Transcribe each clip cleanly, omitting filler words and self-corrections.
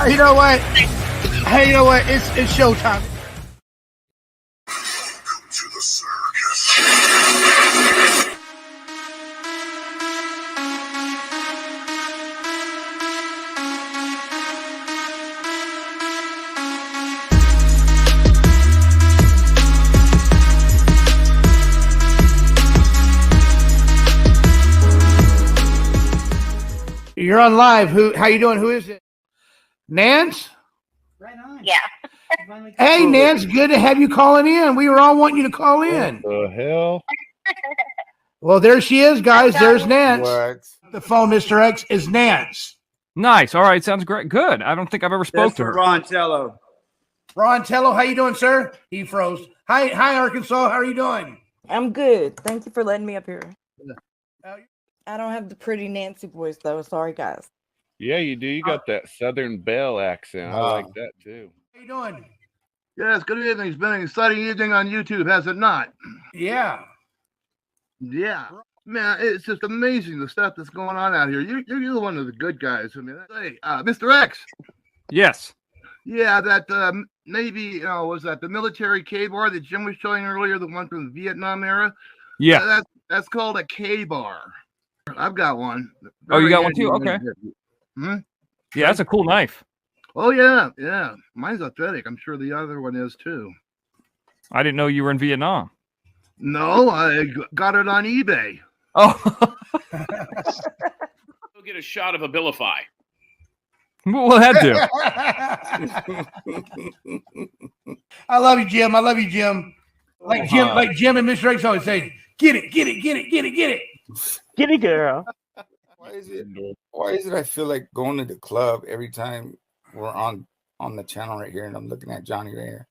You know what? Hey, you know what? It's showtime. Welcome to the circus. You're on live. How you doing? Who is it? Nance? Right on. Yeah. Hey, Nance, good to have you calling in. We were all wanting you to call in. What the hell? Well, there she is, guys. There's Nance. What? The phone, Mr. X, is Nance. Nice. All right. Sounds great. Good. I don't think I've ever spoke to her. Ron Tello. Ron Tello, how you doing, sir? He froze. Hi, Arkansas. How are you doing? I'm good. Thank you for letting me up here. Uh, I don't have the pretty Nancy voice though. Sorry, guys. Yeah, you do. You got that Southern Belle accent. I like that too. How you doing? Yes, good evening. It's been an exciting evening on YouTube, has it not? Yeah. Yeah. Man, it's just amazing the stuff that's going on out here. You're one of the good guys. I mean, hey, Mr. X. Yes. Yeah, that Navy, was that the military K-bar that Jim was showing earlier, the one from the Vietnam era? Yeah. That's called a K-bar. I've got one. Oh, you Very got one handy too? one. Okay. Hmm? Yeah, that's a cool knife. Oh, yeah. Mine's authentic. I'm sure the other one is too. I didn't know you were in Vietnam. No, I got it on eBay. Oh. Go get a shot of Abilify. Well, that do. I love you, Jim. I love you, Jim. Like Jim and Mr. X always say, get it. Get it, girl. Why is it I feel like going to the club every time we're on the channel right here and I'm looking at Johnny right here?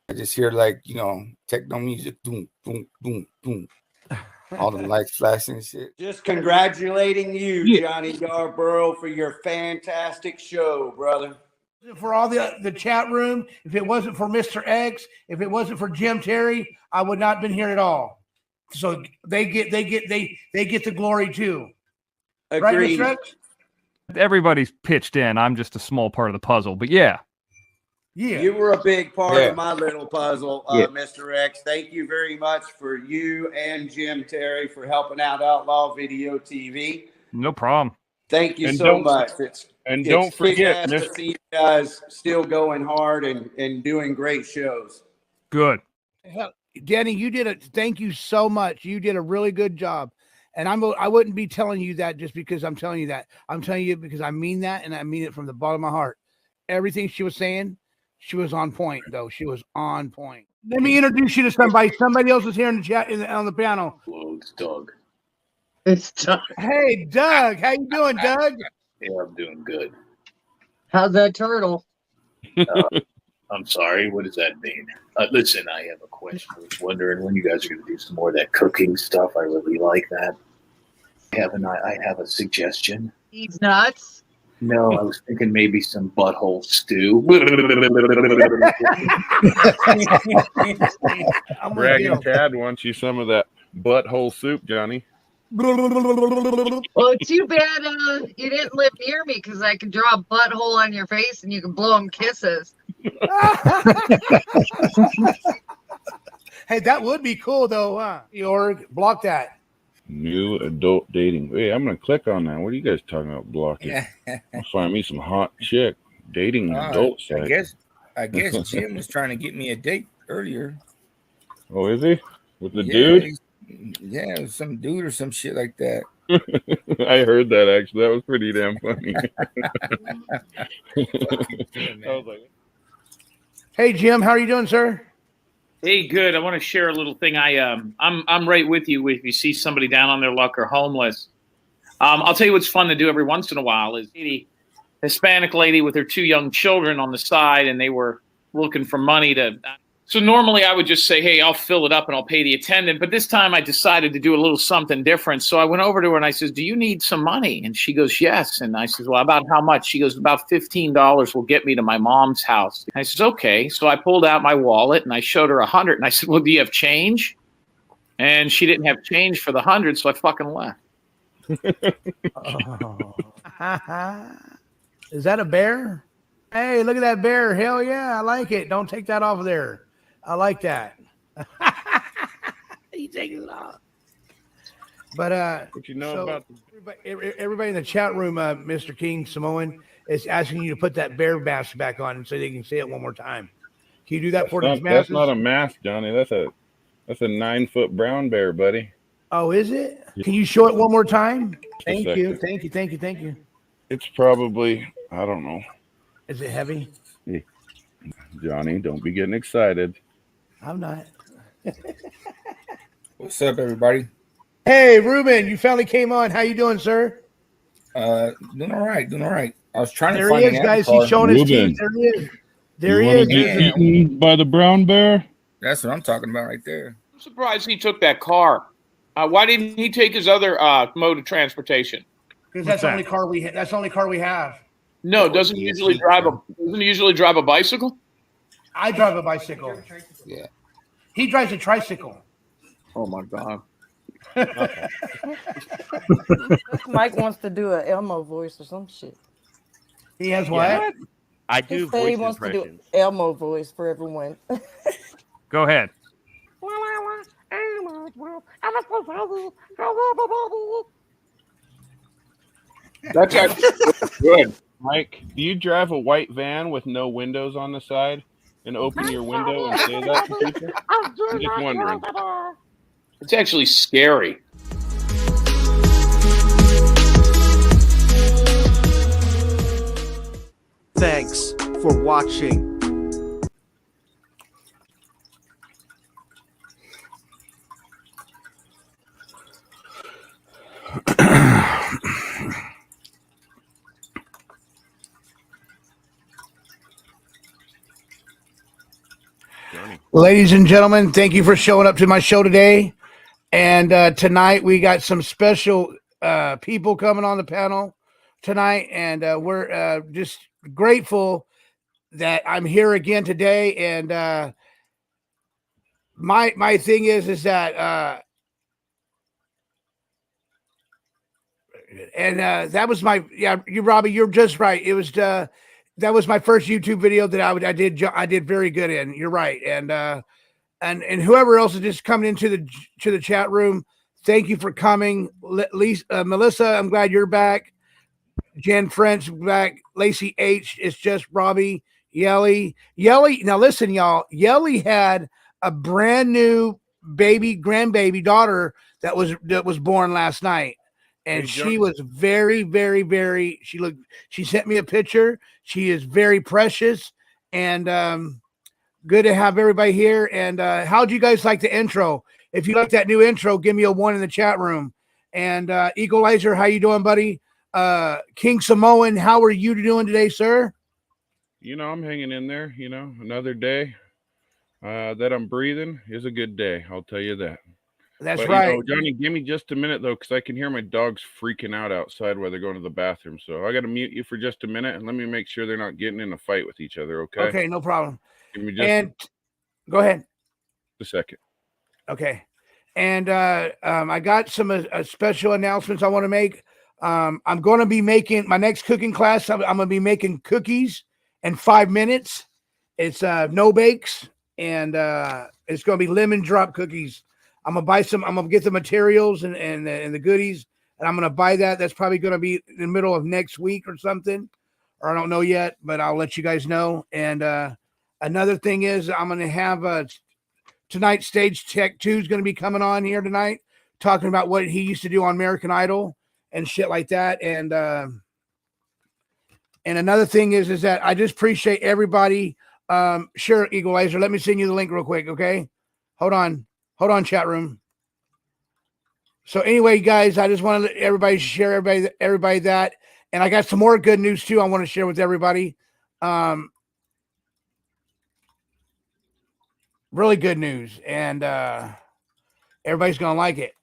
I just hear techno music, boom, boom, boom, boom. All the lights flashing and shit. Just congratulating you, Johnny Yarborough, for your fantastic show, brother. For all the chat room, if it wasn't for Mr. X, if it wasn't for Jim Terry, I would not have been here at all. So they get the glory too. Agreed. Right, Mr. X? Everybody's pitched in. I'm just a small part of the puzzle, but yeah. Yeah. You were a big part of my little puzzle, Mr. X. Thank you very much for you and Jim Terry for helping out Outlaw Video TV. No problem. Thank you so much. Don't forget, to see you guys still going hard and doing great shows. Good. Danny, thank you so much. You did a really good job. And I wouldn't be telling you that just because I'm telling you that. I'm telling you because I mean that, and I mean it from the bottom of my heart. Everything she was saying She was on point, though. She was on point. Let me introduce you to somebody. Somebody else is here in the chat on the panel. Hello, it's Doug. It's Doug. Hey, Doug. How you doing, Doug? Yeah, I'm doing good. How's that turtle? I'm sorry. What does that mean? Listen, I have a question. I was wondering when you guys are going to do some more of that cooking stuff. I really like that. I have a suggestion. He's nuts. No, I was thinking maybe some butthole stew. I'm with Bragging you. Chad wants you some of that butthole soup, Johnny. Well, too bad you didn't live near me because I could draw a butthole on your face and you can blow him kisses. Hey, that would be cool, though, huh? Org, block that. New adult dating. Hey, I'm gonna click on that. What are you guys talking about blocking? I'll find me some hot chick dating adult site. I guess Jim was trying to get me a date earlier. Oh, is he? With the dude? Yeah, it was some dude or some shit like that. I heard that actually. That was pretty damn funny. I was like, Hey, Jim, how are you doing, sir? Hey, good. I want to share a little thing. I'm right with you. If you see somebody down on their luck or homeless, I'll tell you what's fun to do every once in a while is a Hispanic lady with her 2 young children on the side, and they were looking for money to. So normally I would just say, hey, I'll fill it up and I'll pay the attendant. But this time I decided to do a little something different. So I went over to her and I said, do you need some money? And she goes, yes. And I said, well, about how much? She goes, about $15 will get me to my mom's house. And I said, okay. So I pulled out my wallet and I showed her 100. And I said, well, do you have change? And she didn't have change for the 100. So I fucking left. Is that a bear? Hey, look at that bear. Hell yeah, I like it. Don't take that off of there. I like that. He takes it off. But what you know so about everybody in the chat room, Mr. King Samoan, is asking you to put that bear mask back on so they can say it one more time. Can you do that for these masks? That's not a mask, Johnny. That's a 9-foot brown bear, buddy. Oh, is it? Can you show it one more time? Thank you. Second. Thank you. Thank you. Thank you. It's probably, I don't know. Is it heavy? Johnny, don't be getting excited. I'm not. What's up, everybody? Hey, Ruben, you finally came on. How you doing, sir? Doing all right. I was trying There to find he is, guys. He's showing his teeth. There he is. There he is. Get eaten by the brown bear? That's what I'm talking about right there. I'm surprised he took that car. Why didn't he take his other mode of transportation? Because that's the only car we have. That's the only car we have. No, doesn't he usually drive a bicycle? I drive a bicycle. Yeah. He drives a tricycle. Oh my God. Mike wants to do an Elmo voice or some shit. He has what? I do He said he voice wants to do impressions. Elmo voice for everyone. Go ahead. That's actually good. Mike, do you drive a white van with no windows on the side and open your window and say that to people? I'm just wondering. It's actually scary. Thanks for watching. Ladies and gentlemen, thank you for showing up to my show today. And tonight we got some special people coming on the panel tonight, and we're just grateful that I'm here again today. And my thing is that that was my you Robbie, you're just right. It was that was my first YouTube video that I did very good in. You're right. And whoever else is just coming into the chat room, thank you for coming. Lisa, Melissa, I'm glad you're back. Jen French back. Lacey H. It's just Robbie. Yelly. Now listen, y'all. Yelly had a brand new grandbaby daughter that was born last night. And she was very, very, very, she sent me a picture. She is very precious. and good to have everybody here. And how'd you guys like the intro? If you like that new intro, give me a 1 in the chat room. And Equalizer, how you doing, buddy? King Samoan, how are you doing today, sir? You know, I'm hanging in there. You know, another day that I'm breathing is a good day. I'll tell you that. That's but, right. You know, Johnny, give me just a minute, though, because I can hear my dogs freaking out outside while they're going to the bathroom. So I got to mute you for just a minute, and let me make sure they're not getting in a fight with each other, okay? Okay, no problem. Give me just go ahead. A second. Okay. And I got some special announcements I want to make. I'm going to be making my next cooking class. I'm going to be making cookies in 5 minutes. It's no bakes, and it's going to be lemon drop cookies. I'm gonna buy some. I'm gonna get the materials and the goodies, and I'm gonna buy that. That's probably gonna be in the middle of next week or something, or I don't know yet, but I'll let you guys know. And another thing is, I'm gonna have tonight. Stage Tech 2 is gonna be coming on here tonight, talking about what he used to do on American Idol and shit like that. And another thing is that I just appreciate everybody. Sure, Equalizer. Let me send you the link real quick. Okay, hold on, chat room. So anyway, guys, I just want to let everybody share everybody that, and I got some more good news too. I want to share with everybody. Really good news, and everybody's gonna like it.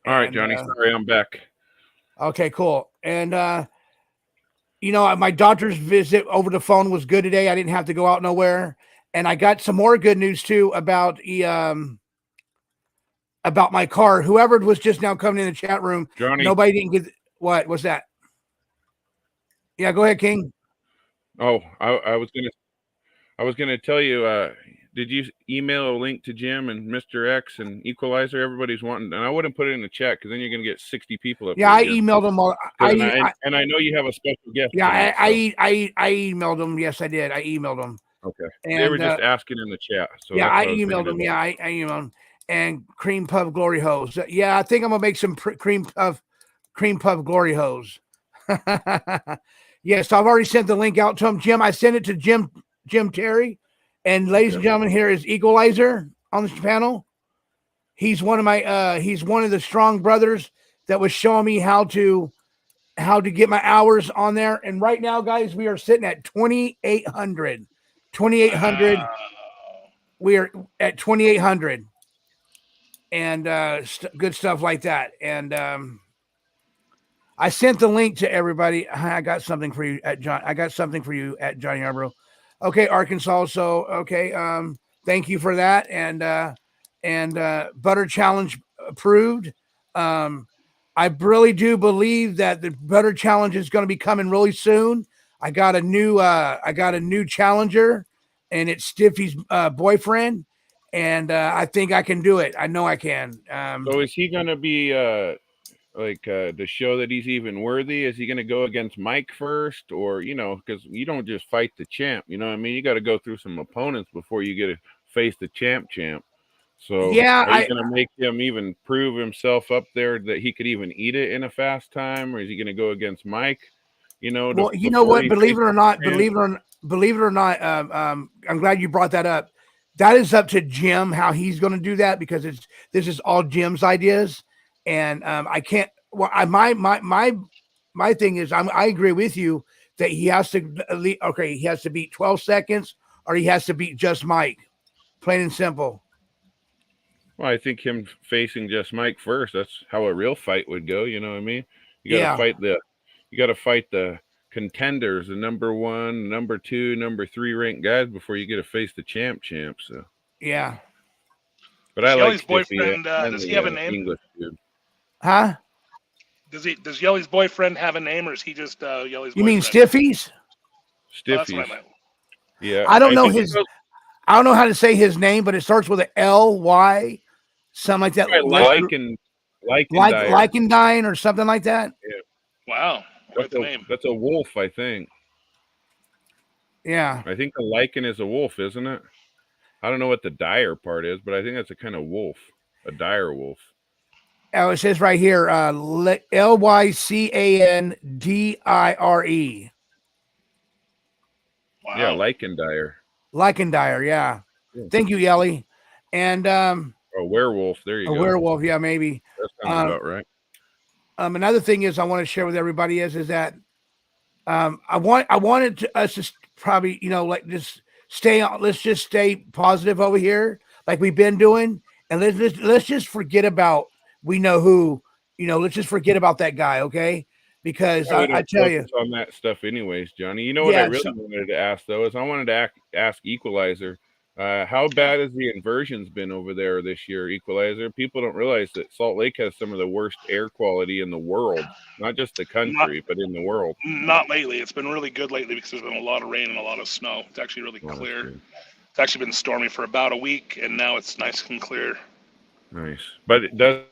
All right, Johnny. Sorry, I'm back. Okay, cool. And you know, my doctor's visit over the phone was good today. I didn't have to go out nowhere, and I got some more good news too about my car. Whoever was just now coming in the chat room, Johnny. Nobody didn't get what was that? Yeah, go ahead, King. Oh, I was gonna tell you. Did you email a link to Jim and Mr. X and Equalizer? Everybody's wanting, and I wouldn't put it in the chat because then you're gonna get 60 people up. Yeah, I emailed them all. And I know you have a special guest. Yeah, tonight, I emailed them. Yes, I did. I emailed them. Okay. And, they were just asking in the chat. So yeah, I emailed them. Yeah, I emailed them. And cream puff glory hose. Yeah, I think I'm gonna make some cream puff glory hose. Yes, I've already sent the link out to him. Jim, I sent it to Jim Terry. And ladies and gentlemen, here is Equalizer on the panel. He's one of my he's one of the strong brothers that was showing me how to get my hours on there. And right now, guys, we are sitting at 2,800. 2,800. Wow. We are at 2,800. And good stuff like that. And I sent the link to everybody. I got something for you at John. I got something for you at Johnny Arbro. Okay, Arkansas. So okay, thank you for that. And Butter Challenge approved. I really do believe that the Butter Challenge is going to be coming really soon. I got a new challenger, and it's Stiffy's boyfriend, and I think I can do it. I know I can. So is he going to be to show that he's even worthy? Is he going to go against Mike first, or because you don't just fight the champ? You know what I mean? You got to go through some opponents before you get to face the champ. So yeah, are you going to make him even prove himself up there that he could even eat it in a fast time, or is he going to go against Mike? Well, you know what? Believe it or not, I'm glad you brought that up. That is up to Jim how he's going to do that, because this is all Jim's ideas. And I can't. Well, my thing is, I agree with you that he has to. He has to beat 12 seconds, or he has to beat just Mike. Plain and simple. Well, I think him facing just Mike first. That's how a real fight would go. You know what I mean? You got to fight the contenders, the number 1, number 2, number 3 ranked guys before you get to face the champ. So yeah. But I like boyfriend. Does he have a name? English dude. Huh? Does Yelly's boyfriend have a name, or is he just Yelly's boyfriend? You mean Stiffy's? Stiffies. Yeah. I don't know I don't know how to say his name, but it starts with an L-Y, something like that. Lycandine or something like that. Yeah. Wow. That's a wolf, I think. Yeah. I think the lichen is a wolf, isn't it? I don't know what the dire part is, but I think that's a kind of wolf, a dire wolf. Oh, it says right here, Lycandire. Wow. Yeah, Lycandire. Lycandire, yeah. Thank you, Yelly. And a werewolf. There you a go. werewolf, yeah, maybe. That sounds about right. Another thing is I want to share with everybody is that I wanted us to probably, like just stay on. Let's just stay positive over here, like we've been doing, and let's just forget about we know who. Let's just forget about that guy, okay? Because I tell you, on that stuff, anyways, Johnny. You know what I really wanted to ask though is I wanted to ask Equalizer. How bad has the inversions been over there this year, Equalizer? People don't realize that Salt Lake has some of the worst air quality in the world, not just the country, but in the world. Not lately. It's been really good lately because there's been a lot of rain and a lot of snow. It's actually really clear. It's actually been stormy for about a week, and now it's nice and clear. Nice. But it does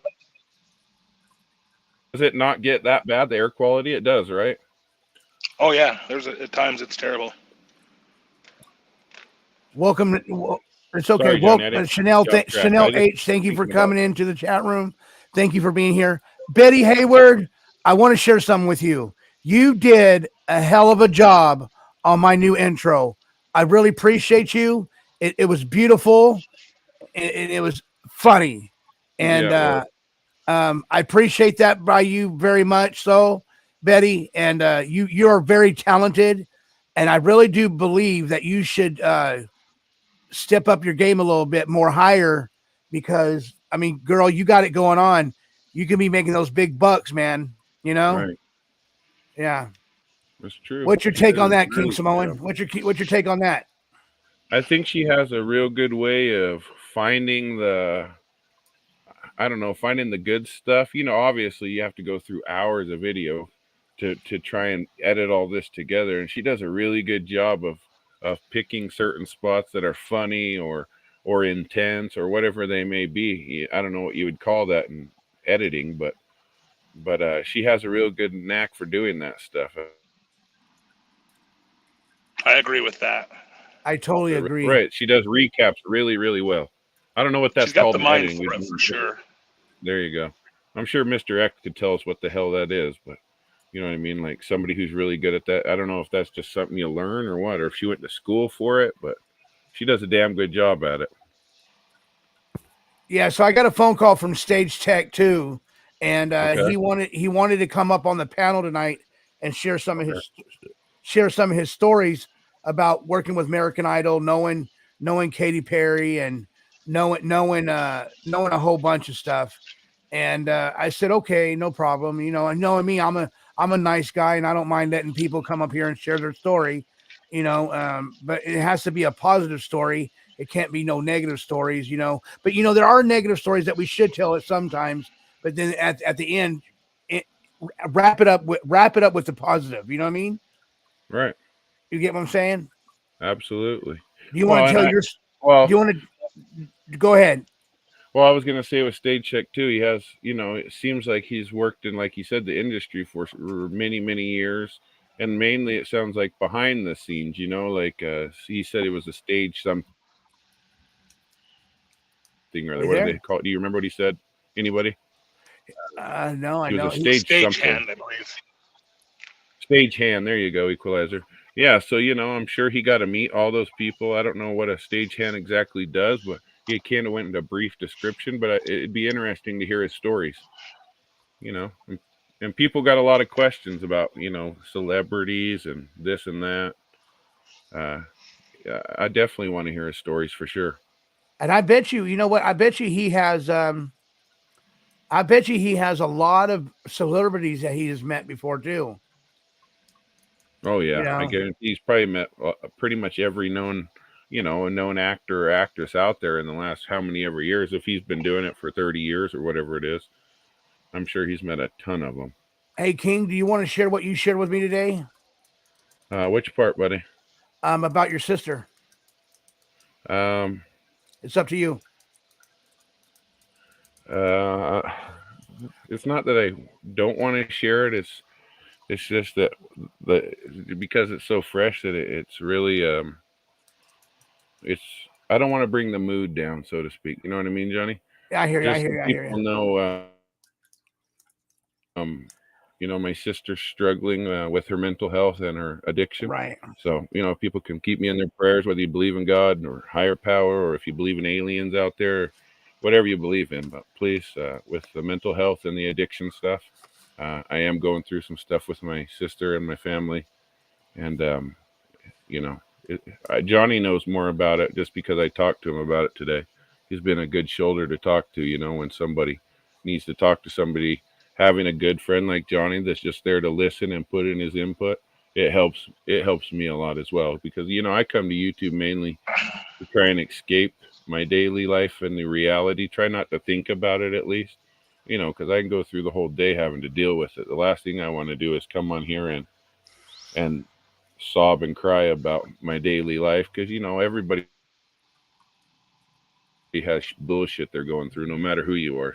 it not get that bad, the air quality? It does, right? Oh, yeah. At times it's terrible. welcome. It's okay. Sorry, Welcome, Johnny, Chanel H. Thank you for coming into the chat room. Thank you for being here. Betty Hayward, I want to share something with you. You did a hell of a job on my new intro. I really appreciate you. It was beautiful. It was funny. And I appreciate that by you very much. So, Betty, and you are very talented. And I really do believe that you should step up your game a little bit more higher because, I mean, girl, you got it going on. You can be making those big bucks, man. Right. Yeah. That's true. What's your take on that, King Samoan? What's your take on that? I think she has a real good way of finding the good stuff. Obviously you have to go through hours of video to try and edit all this together. And she does a really good job of picking certain spots that are funny or intense or whatever they may be. I don't know what you would call that in editing, but she has a real good knack for doing that stuff. I agree with that. I totally agree. Right. She does recaps really, really well. I don't know what that's called. She's got the mind for it, for sure. There you go. I'm sure Mr. X could tell us what the hell that is, but you know what I mean? Like somebody who's really good at that. I don't know if that's just something you learn or what, or if she went to school for it, but she does a damn good job at it. Yeah, so I got a phone call from Stage Tech too, and he wanted to come up on the panel tonight and share some of his stories about working with American Idol, knowing Katy Perry, and knowing a whole bunch of stuff. And I said, okay, no problem. Knowing me, I'm a nice guy, and I don't mind letting people come up here and share their story. But it has to be a positive story. It can't be no negative stories, But there are negative stories that we should tell it sometimes. But then at the end, wrap it up with the positive. You know what I mean? Right. You get what I'm saying? Absolutely. Do you want to tell your? Well, do you want to go ahead? Well, I was going to say with Stage Check too, he has, it seems like he's worked in, like he said, the industry for many, many years. And mainly it sounds like behind the scenes, like he said it was a stage something or what do they call it? Do you remember what he said? Anybody? No, I know. He was a stage hand, I believe. Stage hand. There you go, Equalizer. Yeah, so, I'm sure he got to meet all those people. I don't know what a stage hand exactly does, but he kind of went into a brief description, but it'd be interesting to hear his stories, and people got a lot of questions about, celebrities and this and that. I definitely want to hear his stories for sure. And I bet you, I bet you he has a lot of celebrities that he has met before too. Oh yeah, I guarantee he's probably met pretty much every known, a known actor or actress out there in the last how many ever years. If he's been doing it for 30 years or whatever it is, I'm sure he's met a ton of them. Hey King, do you want to share what you shared with me today? Which part, buddy? About your sister. It's up to you. It's not that I don't want to share it. It's just that because it's so fresh that it's really I don't want to bring the mood down, so to speak. You know what I mean, Johnny? Yeah, I hear you. I hear you. People know my sister's struggling with her mental health and her addiction. Right. So, if people can keep me in their prayers, whether you believe in God or higher power, or if you believe in aliens out there, whatever you believe in. But please, with the mental health and the addiction stuff, I am going through some stuff with my sister and my family. And, Johnny knows more about it just because I talked to him about it today. He's been a good shoulder to talk to, when somebody needs to talk to somebody. Having a good friend like Johnny that's just there to listen and put in his input, it helps me a lot as well, because I come to YouTube mainly to try and escape my daily life and the reality, try not to think about it, at least, because I can go through the whole day having to deal with it. The last thing I want to do is come on here and sob and cry about my daily life, because everybody has bullshit they're going through, no matter who you are.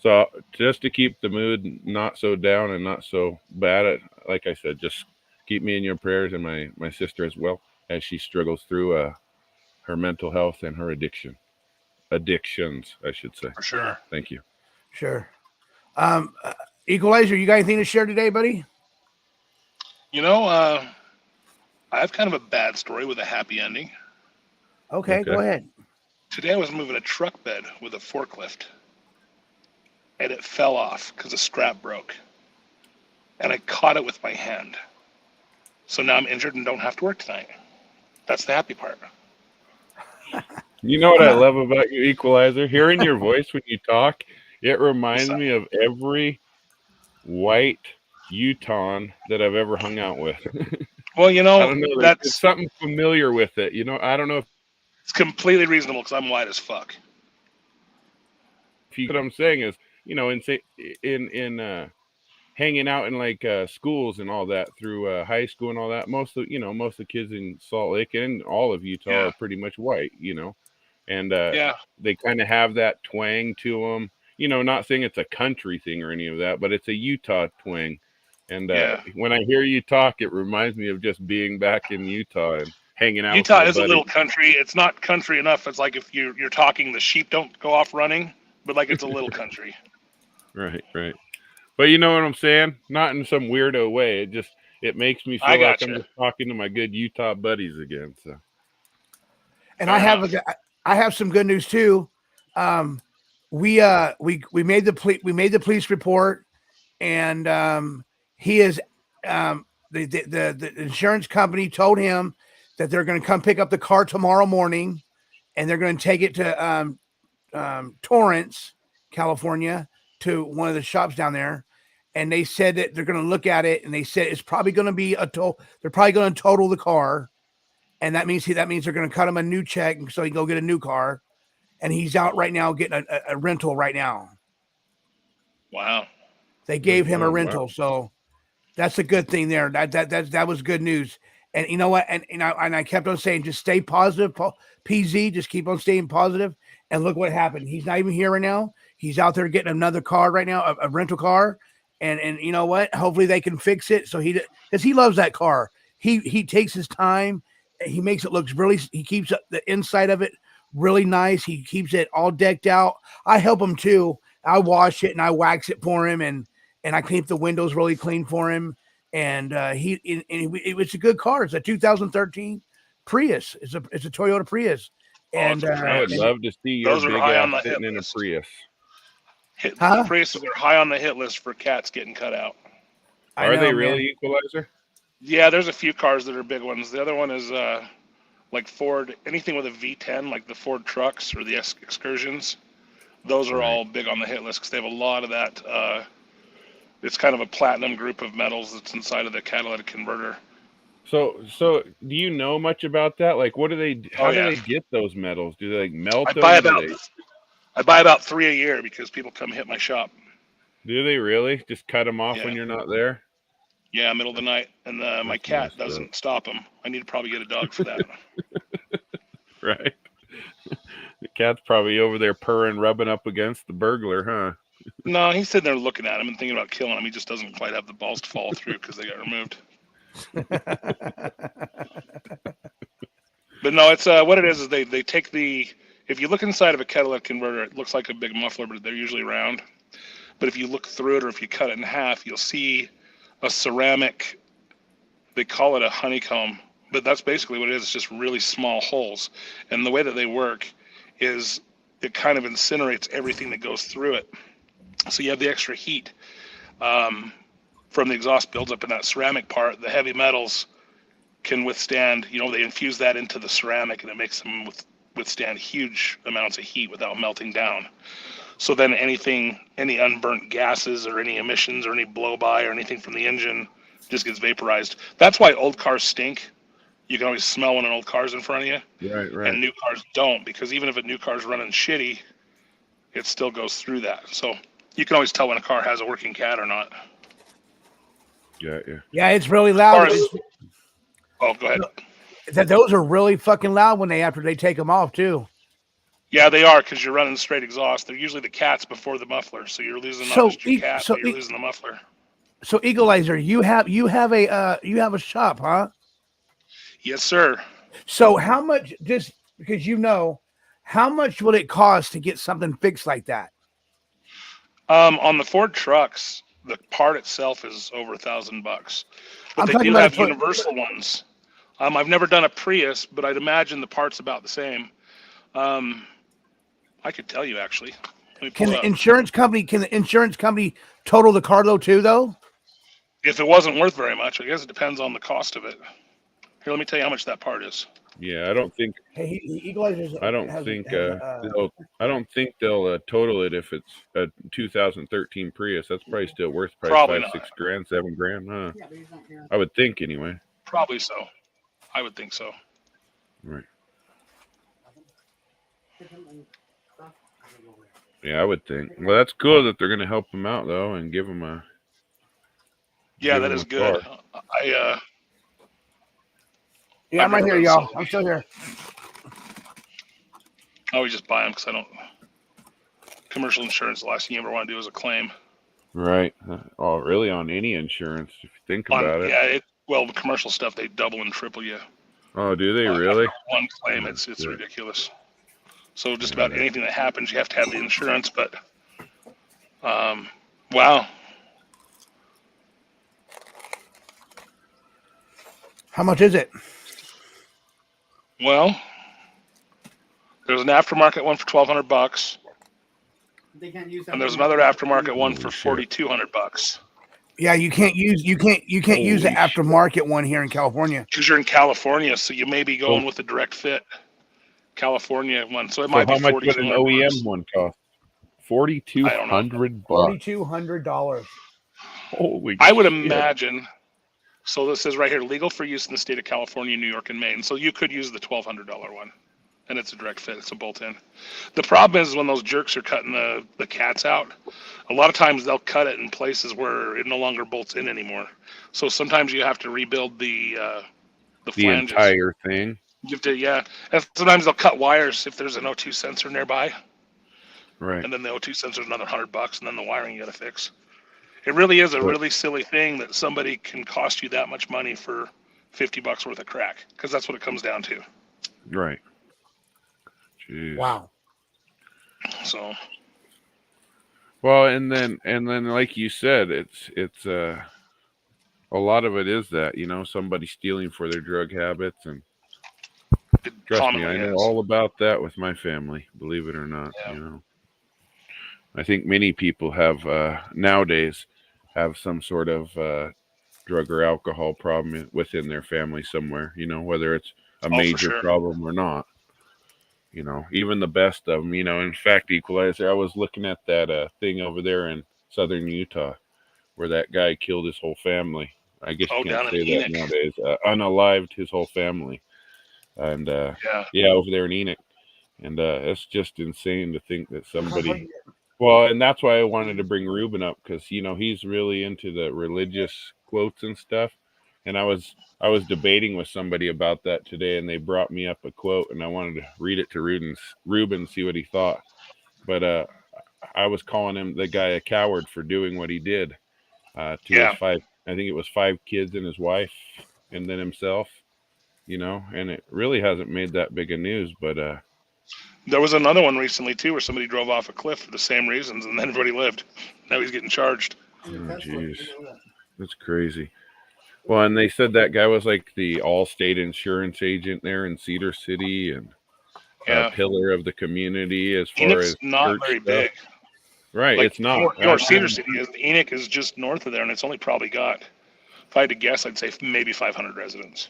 So just to keep the mood not so down and not so bad, like I said, just keep me in your prayers, and my sister as well, as she struggles through her mental health and her addictions, I should say. For sure. Thank you. Sure. Equalizer, you got anything to share today, buddy? I have kind of a bad story with a happy ending. Okay. Go ahead. Today I was moving a truck bed with a forklift, and it fell off because the strap broke. And I caught it with my hand. So now I'm injured and don't have to work tonight. That's the happy part. You know what I love about you, Equalizer? Hearing your voice when you talk, it reminds me of every white Utah that I've ever hung out with. Well, I don't know, that's it's something familiar with it. I don't know if it's completely reasonable because I'm white as fuck. what I'm saying is, in hanging out in like schools and all that through high school and all that, most of the kids in Salt Lake and all of Utah are pretty much white, and they kind of have that twang to them. Not saying it's a country thing or any of that, but it's a Utah twang. And when I hear you talk, it reminds me of just being back in Utah and hanging out. Utah is a little country. It's not country enough. It's like if you're talking, the sheep don't go off running, but like it's a little country. Right. But you know what I'm saying? Not in some weirdo way. It makes me feel like I'm just talking to my good Utah buddies again. So, and I have some good news too. We made the police report, and he is the insurance company told him that they're going to come pick up the car tomorrow morning, and they're going to take it to Torrance, California, to one of the shops down there. And they said that they're going to look at it, and they said it's probably going to be they're probably going to total the car, and that means they're going to cut him a new check so he can go get a new car. And he's out right now getting a rental right now. Wow. They gave him a rental, so that's a good thing there. That was good news. And you know what? And I kept on saying, just stay positive, PZ. Just keep on staying positive. And look what happened. He's not even here right now. He's out there getting another car right now, a rental car. And you know what? Hopefully they can fix it. So because he loves that car. He takes his time. He makes it look really. He keeps the inside of it really nice. He keeps it all decked out. I help him too. I wash it and I wax it for him, and I keep the windows really clean for him. And it's a good car. It's a 2013 Prius. It's a Toyota Prius. And I would love to see your big ass sitting in a Prius. The Priuses are high on the hit list for cats getting cut out. Are they really, Equalizer? Yeah, there's a few cars that are big ones. The other one is like Ford, anything with a V10, like the Ford trucks or the Excursions. Those are all big on the hit list because they have a lot of that. It's kind of a platinum group of metals that's inside of the catalytic converter. So do you know much about that? Like, what do they? How do they get those metals? Do they like melt them? I buy about 3 a year because people come hit my shop. Do they really? Just cut them off when you're not there? Yeah, middle of the night, and my cat doesn't stop them. I need to probably get a dog for that. Right. The cat's probably over there purring, rubbing up against the burglar, huh? No, he's sitting there looking at him and thinking about killing him. He just doesn't quite have the balls to follow through because they got removed. But no, it's what it is they take if you look inside of a catalytic converter, it looks like a big muffler, but they're usually round. but if you look through it or if you cut it in half, you'll see a ceramic, they call it a honeycomb, but that's basically what it is. It's just really small holes. And the way that they work is it kind of incinerates everything that goes through it. So you have the extra heat from the exhaust builds up in that ceramic part. The heavy metals can withstand, they infuse that into the ceramic and it makes them withstand huge amounts of heat without melting down. So then any unburnt gases or any emissions or any blow-by or anything from the engine just gets vaporized. That's why old cars stink. You can always smell when an old car's in front of you. Right. And new cars don't, because even if a new car's running shitty, it still goes through that. So you can always tell when a car has a working cat or not. Yeah, it's really loud. Oh, go ahead. Those are really fucking loud when after they take them off too. Yeah, they are, because you're running straight exhaust. They're usually the cats before the muffler, so you're losing not just your cat, but you're losing the muffler. So Equalizer, you have a shop, huh? Yes, sir. So how much, just because how much will it cost to get something fixed like that? On the Ford trucks, the part itself is over $1,000, but they do have universal ones. I've never done a Prius, but I'd imagine the part's about the same. I could tell you actually. Can the insurance company total the car too though? If it wasn't worth very much, I guess it depends on the cost of it. Here, let me tell you how much that part is. Yeah, I don't think. I don't think they'll total it if it's a 2013 Prius. That's probably still worth probably $5, $6 grand, $7 grand. Huh? I would think anyway. Probably so. I would think so. Right. Yeah, I would think. Well, that's cool that they're going to help them out though and give them a. Yeah, that is good. Yeah, I'm right here, y'all. I'm still here. I always just buy them because commercial insurance, the last thing you ever want to do is a claim. Right. Oh, really? On any insurance, if you think about it. Yeah, the commercial stuff, they double and triple you. Oh, do they really? One claim, it's ridiculous. So just about anything that happens, you have to have the insurance. But wow. How much is it? Well, there's an aftermarket one for $1,200, and there's another aftermarket one for $4,200. Yeah, you can't use the aftermarket one here in California because you're in California, so you may be going with the direct fit California one. So it might be $4,200. How much would an OEM one cost? $4,200. $4,200. Holy! I would imagine. So this says right here, legal for use in the state of California, New York, and Maine. So you could use the $1,200 one, and it's a direct fit. It's a bolt-in. The problem is when those jerks are cutting the cats out, a lot of times they'll cut it in places where it no longer bolts in anymore. So sometimes you have to rebuild the flanges. Entire thing. You have to, yeah. And sometimes they'll cut wires if there's an O2 sensor nearby. Right. And then the O2 sensor is another $100, and then the wiring you got to fix. It really is a really silly thing that somebody can cost you that much money for $50 worth of crack, because that's what it comes down to. Right. Jeez. Wow. So. Well, and then like you said, it's a lot of it is that, somebody stealing for their drug habits, and trust me, I know all about that with my family, believe it or not. Yeah. I think many people have nowadays have some sort of drug or alcohol problem within their family somewhere, whether it's a major problem or not. Even the best of them, in fact, Equalizer, I was looking at that thing over there in southern Utah where that guy killed his whole family. I guess you can't say that nowadays. Unalived his whole family. And over there in Enoch. And it's just insane to think that somebody... Well, and that's why I wanted to bring Ruben up, because he's really into the religious quotes and stuff. And I was debating with somebody about that today, and they brought me up a quote, and I wanted to read it to Ruben, see what he thought. But I was calling him the guy a coward for doing what he did to his 5. I think it was 5 kids and his wife, and then himself. And it really hasn't made that big a news, but There was another one recently too, where somebody drove off a cliff for the same reasons, and then everybody lived. Now he's getting charged. Oh, jeez, that's crazy. Well, and they said that guy was like the All-State insurance agent there in Cedar City and a pillar of the community as far Enix as not church very stuff. big. Right, Like, it's not. Your Cedar City is. Enoch is just north of there, and it's only probably got, if I had to guess, I'd say maybe 500 residents.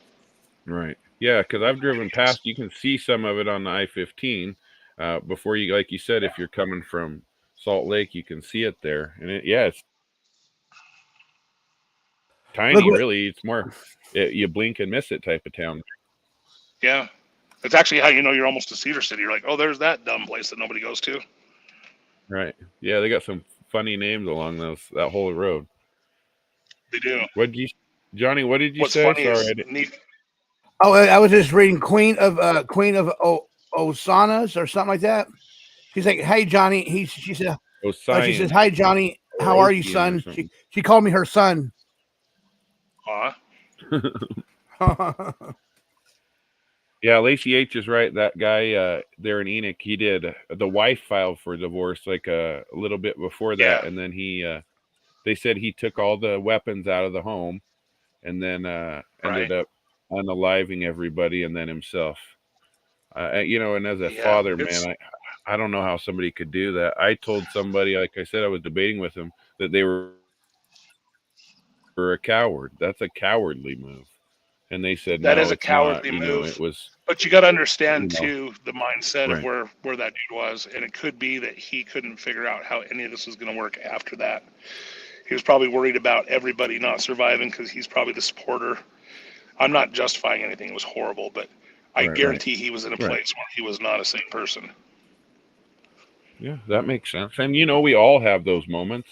Right. Yeah, because I've driven past. You can see some of it on the I-15 before you, like you said, if you're coming from Salt Lake, you can see it there, and it's tiny. Really, it's more you blink and miss it type of town. Yeah, it's actually how you know you're almost to Cedar City. You're like, oh, there's that dumb place that nobody goes to. Right. Yeah, they got some funny names along that whole road. They do. Johnny? What did you What's say? funny Sorry, is Oh, I was just reading Queen of Osanas or something like that. She's like, "Hey, Johnny." She said, she says, "Hi, Johnny. How are you, son?" She called me her son. Yeah, Lacey H is right. That guy there in Enoch, he did the wife filed for divorce like a little bit before that, and then they said he took all the weapons out of the home, and then ended up unaliving everybody, and then himself. And as a father, man, I don't know how somebody could do that. I told somebody, like I said, I was debating with him that they were a coward. That's a cowardly move. And they said that no, is a it's cowardly not. move. It was. But you got to understand too the mindset Right. of where that dude was, and it could be that he couldn't figure out how any of this was going to work after that. He was probably worried about everybody not surviving because he's probably the supporter. I'm not justifying anything; it was horrible, but I guarantee he was in a place where he was not a sane person. Yeah, that makes sense. And we all have those moments.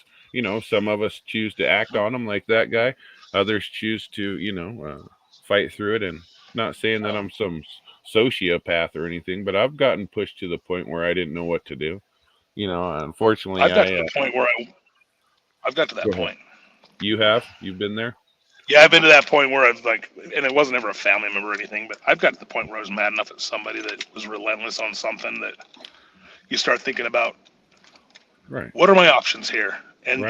Some of us choose to act on them, like that guy. Others choose to, fight through it. And not saying that I'm some sociopath or anything, but I've gotten pushed to the point where I didn't know what to do. Unfortunately, I've got to the point where I've got to that point. You have? You've been there? Yeah, I've been to that point where I've and it wasn't ever a family member or anything, but I've got to the point where I was mad enough at somebody that was relentless on something that you start thinking about, what are my options here? And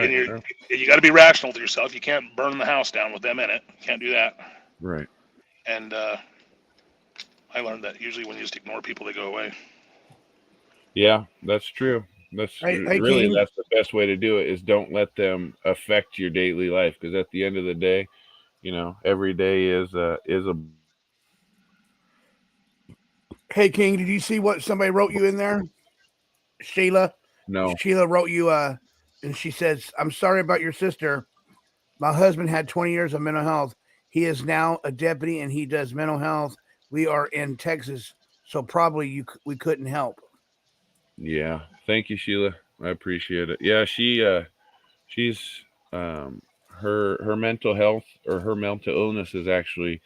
you got to be rational with yourself. You can't burn the house down with them in it. You can't do that. Right. And I learned that usually when you just ignore people, they go away. Yeah, that's true. That's really that's the best way to do it, is don't let them affect your daily life, because at the end of the day, every day is a. Hey, King, did you see what somebody wrote you in there? Sheila? No. Sheila wrote you, and she says, "I'm sorry about your sister. My husband had 20 years of mental health. He is now a deputy and he does mental health. We are in Texas, so probably we couldn't help." Yeah. Thank you, Sheila. I appreciate it. Yeah, she's her mental health, or her mental illness, is actually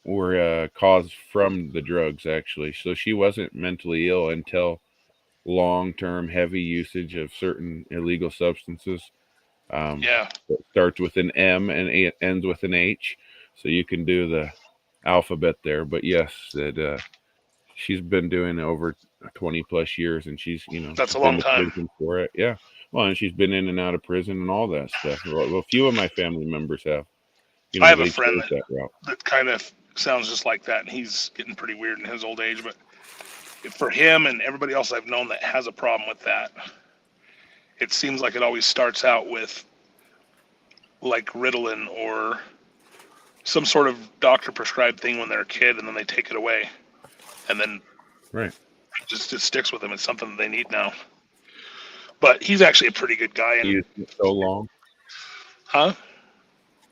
were caused from the drugs, actually. So she wasn't mentally ill until long-term heavy usage of certain illegal substances. It starts with an M and it ends with an H, so you can do the alphabet there. But yes, that she's been doing over 20 plus years, and she's that's a long time for it. Yeah. Well, and she's been in and out of prison and all that stuff. Well, a few of my family members have. I have a friend that kind of sounds just like that, and he's getting pretty weird in his old age. But for him and everybody else I've known that has a problem with that, it seems like it always starts out with like Ritalin or some sort of doctor prescribed thing when they're a kid, and then they take it away, and then it just sticks with them. It's something that they need now. But he's actually a pretty good guy. And used it so long, huh?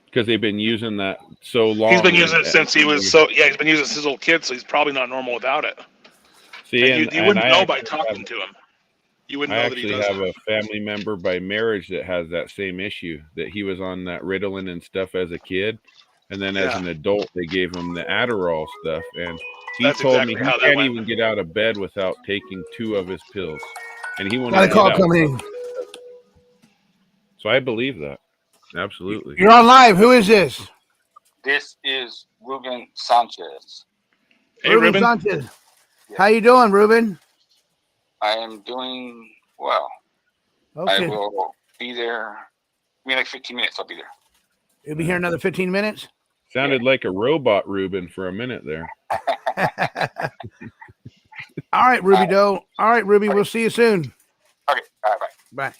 Because they've been using that so long. He's been using it since he was he's been using it since his old kid, so he's probably not normal without it. See, and you wouldn't know by talking to him. You wouldn't know that he does. I actually have a family member by marriage that has that same issue, that he was on that Ritalin and stuff as a kid, and then as an adult they gave him the Adderall stuff, and he told me he can't even get out of bed without taking 2 of his pills, and he won't even get out. Coming. So I believe that. Absolutely. You're on live. Who is this? This is Ruben Sanchez. Hey, Ruben Sanchez. How you doing, Ruben? I am doing well. Okay. I will be there. Give me like 15 minutes. I'll be there. You'll be here another 15 minutes? Sounded like a robot Ruben for a minute there. All right, Ruby Doe. All right, Ruby, we'll see you soon. Okay, all right, bye. Bye.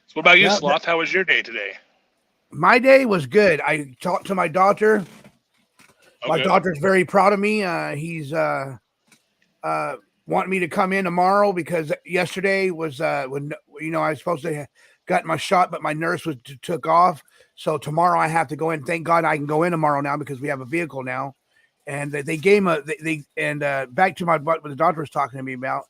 So what about you, Yeah, Sloth? How was your day today? My day was good. I talked to my doctor. My Okay. doctor's very proud of me. He's wanting me to come in tomorrow because yesterday was when I was supposed to have got my shot, but my nurse took off. So tomorrow I have to go in. Thank God I can go in tomorrow now because we have a vehicle now. And they gave me back to what the doctor was talking to me about.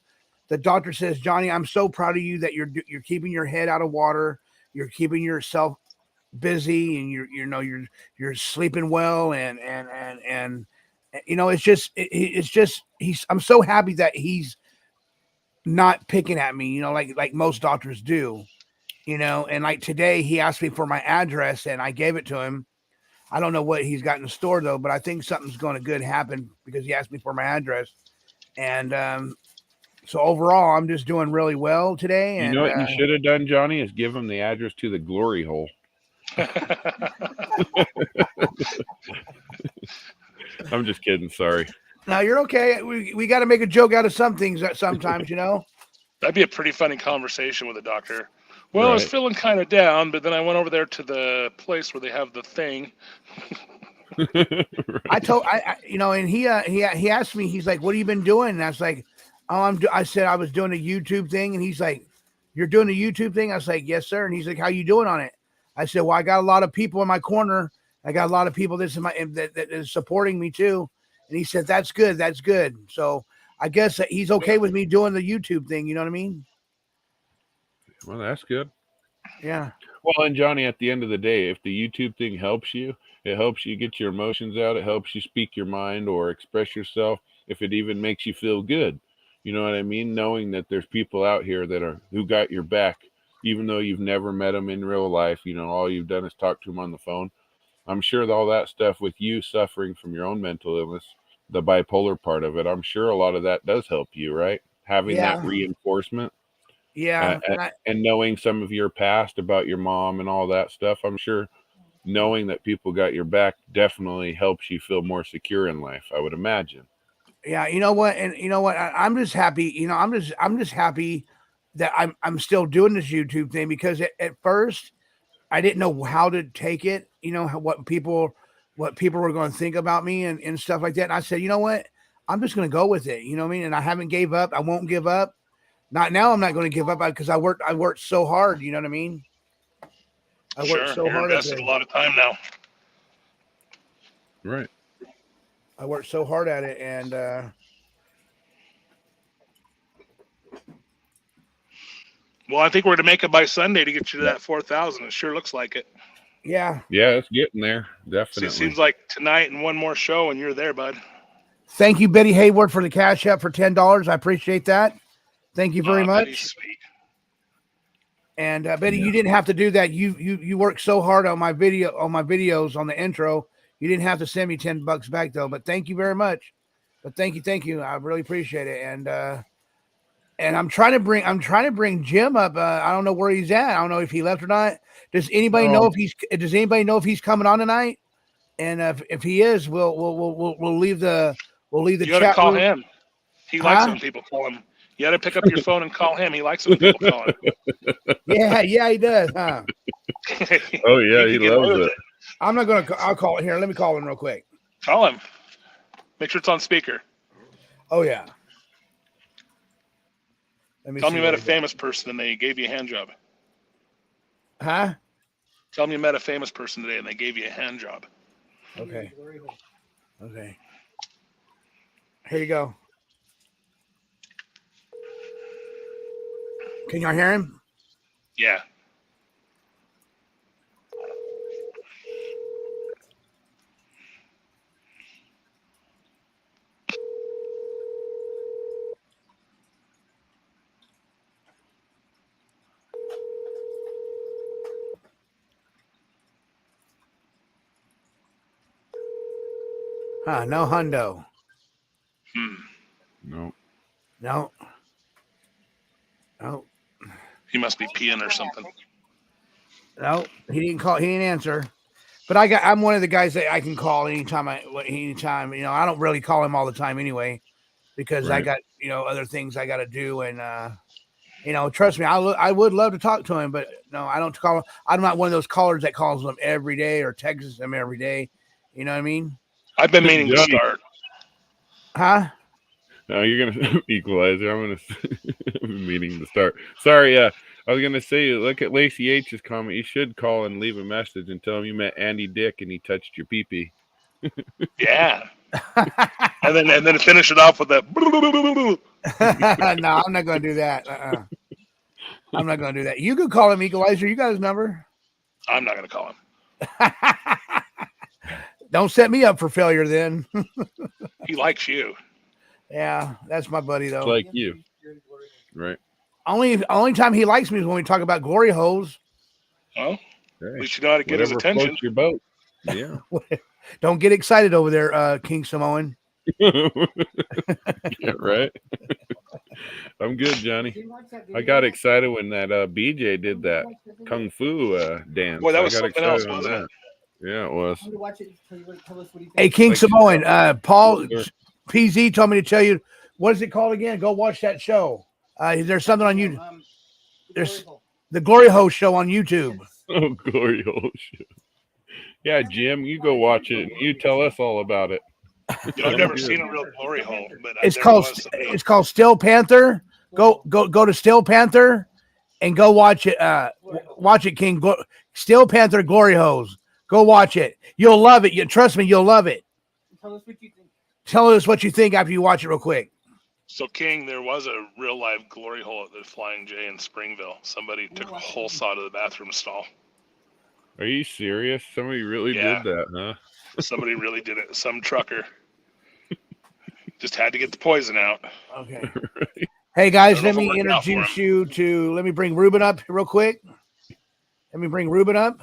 The doctor says, Johnny, I'm so proud of you that you're keeping your head out of water. You're keeping yourself busy, and you're sleeping well, and it's just I'm so happy that he's not picking at me, like most doctors do, and like today he asked me for my address and I gave it to him. I don't know what he's got in the store though, but I think something's going to good happen because he asked me for my address. And so overall I'm just doing really well today. You know what you should have done, Johnny, is give him the address to the glory hole. I'm just kidding. Sorry. No, you're okay. We got to make a joke out of some things sometimes, That'd be a pretty funny conversation with a doctor. Well, I was feeling kind of down, but then I went over there to the place where they have the thing. And he asked me, he's like, what have you been doing? And I was like, I said I was doing a YouTube thing. And he's like, you're doing a YouTube thing? I was like, yes, sir. And he's like, how you doing on it? I said, well, I got a lot of people in my corner. I got a lot of people that is supporting me too. And he said, that's good. That's good. So I guess he's okay with me doing the YouTube thing. You know what I mean? Well, that's good. Yeah. Well, and Johnny, at the end of the day, if the YouTube thing helps you, it helps you get your emotions out. It helps you speak your mind or express yourself. If it even makes you feel good, you know what I mean? Knowing that there's people out here who got your back, even though you've never met them in real life, all you've done is talk to them on the phone. I'm sure that all that stuff with you suffering from your own mental illness, the bipolar part of it, I'm sure a lot of that does help you, right? Having that reinforcement. Yeah. And knowing some of your past about your mom and all that stuff, I'm sure knowing that people got your back definitely helps you feel more secure in life, I would imagine. Yeah, you know what? And you know what? I'm just happy, I'm just happy that I'm still doing this YouTube thing because at first I didn't know how to take it, what people were going to think about me and stuff like that. And I said, you know what? I'm just going to go with it. You know what I mean? And I haven't gave up. I won't give up. Not now. I'm not going to give up because I worked so hard. You know what I mean? I worked so hard. Invested a lot of time now. Right. I worked so hard at it, and well, I think we're to make it by Sunday to get you to that 4,000. It sure looks like it. Yeah. Yeah, it's getting there. Definitely. It seems like tonight and one more show, and you're there, bud. Thank you, Betty Hayward, for the cash app for $10. I appreciate that. Thank you very much. Betty's sweet. And Betty, you didn't have to do that. You worked so hard on my videos on the intro. You didn't have to send me $10 back though. But thank you very much. But thank you. I really appreciate it. And I'm trying to bring Jim up. I don't know where he's at. I don't know if he left or not. Does anybody know if he's coming on tonight? And if he is, we'll leave the You chat gotta call room. him. He likes it when people call him. You got to pick up your phone and call him. He likes it when people call him. Yeah, he does, huh? Oh yeah, he loves it. I'm not gonna. I'll call it here. Let me call him real quick. Call him. Make sure it's on speaker. Oh yeah. Tell me you met a famous person and they gave you a hand job. Huh? Tell me you met a famous person today and they gave you a hand job. Okay. Here you go. Can y'all hear him? Yeah. No hundo. No. No. He must be peeing or something. No, he didn't call. He didn't answer. But I'm one of the guys that I can call anytime. You know, I don't really call him all the time anyway, because I got other things I got to do, and trust me, I would love to talk to him, but no, I don't call him. I'm not one of those callers that calls him every day or texts him every day. You know what I mean? I've been meaning to start. Huh? No, you're gonna equalizer. I'm meaning to start. Sorry, I was gonna say, look at Lacey H's comment. You should call and leave a message and tell him you met Andy Dick and he touched your pee-pee. Yeah. and then finish it off with that. No, I'm not gonna do that. I'm not gonna do that. You could call him equalizer. You got his number. I'm not gonna call him. Don't set me up for failure then. He likes you. Yeah, that's my buddy though. It's like you, right? Only time he likes me is when we talk about glory holes. Well, at least you know how to get his attention. Your boat. Yeah. Don't get excited over there, King Samoan. Yeah, right. I'm good, Johnny. I got excited when that BJ did that kung fu dance. Boy, that was I got something else, excited on wasn't that. it? Yeah, it was. Hey, King Samoan, Paul PZ told me to tell you, what is it called again? Go watch that show. There's something on you. There's the Glory Hole show on YouTube. Oh, Glory Hole show. Yeah, Jim, you go watch it and you tell us all about it. I've never seen a real glory hole, but It's called Still Panther. Go to Still Panther and go watch it. Watch it, King. Still Panther Glory Holes. Go watch it. You'll love it. Trust me, you'll love it. Tell us what you think. Tell us what you think after you watch it real quick. So, King, there was a real live glory hole at the Flying J in Springville. Somebody took a whole saw to the bathroom stall. Are you serious? Somebody really did that, huh? Somebody really did it. Some trucker just had to get the poison out. Okay. Hey guys, let me introduce you to. Let me bring Ruben up real quick. Let me bring Ruben up.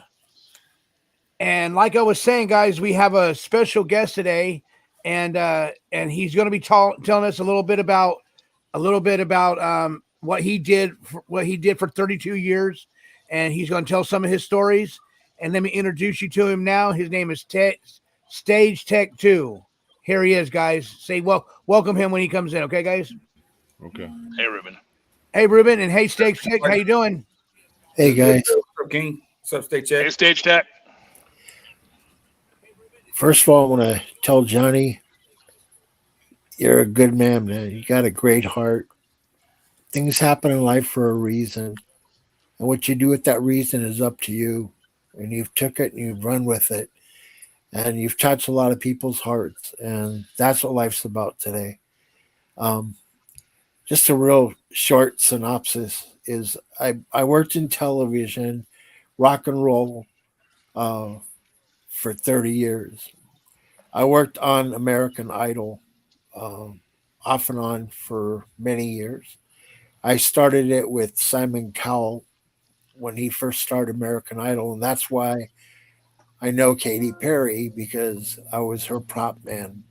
And like I was saying, guys, we have a special guest today, and he's going to be telling us a little bit about what he did for 32 years, and he's going to tell some of his stories. And let me introduce you to him now. His name is Stage Tech 2. Here he is, guys. Say welcome him when he comes in, okay, guys? Okay. Hey, Ruben. Hey, Ruben, and hey, Stage Tech. How you doing? Hey, guys. King. What's up, Stage Tech? Hey, Stage Tech. First of all, I want to tell Johnny, you're a good man, man. You got a great heart. Things happen in life for a reason. And what you do with that reason is up to you. And you've took it and you've run with it. And you've touched a lot of people's hearts. And that's what life's about today. Just a real short synopsis is I worked in television, rock and roll, for 30 years. I worked on American Idol off and on for many years. I started it with Simon Cowell when he first started American Idol, and that's why I know Katy Perry, because I was her prop man.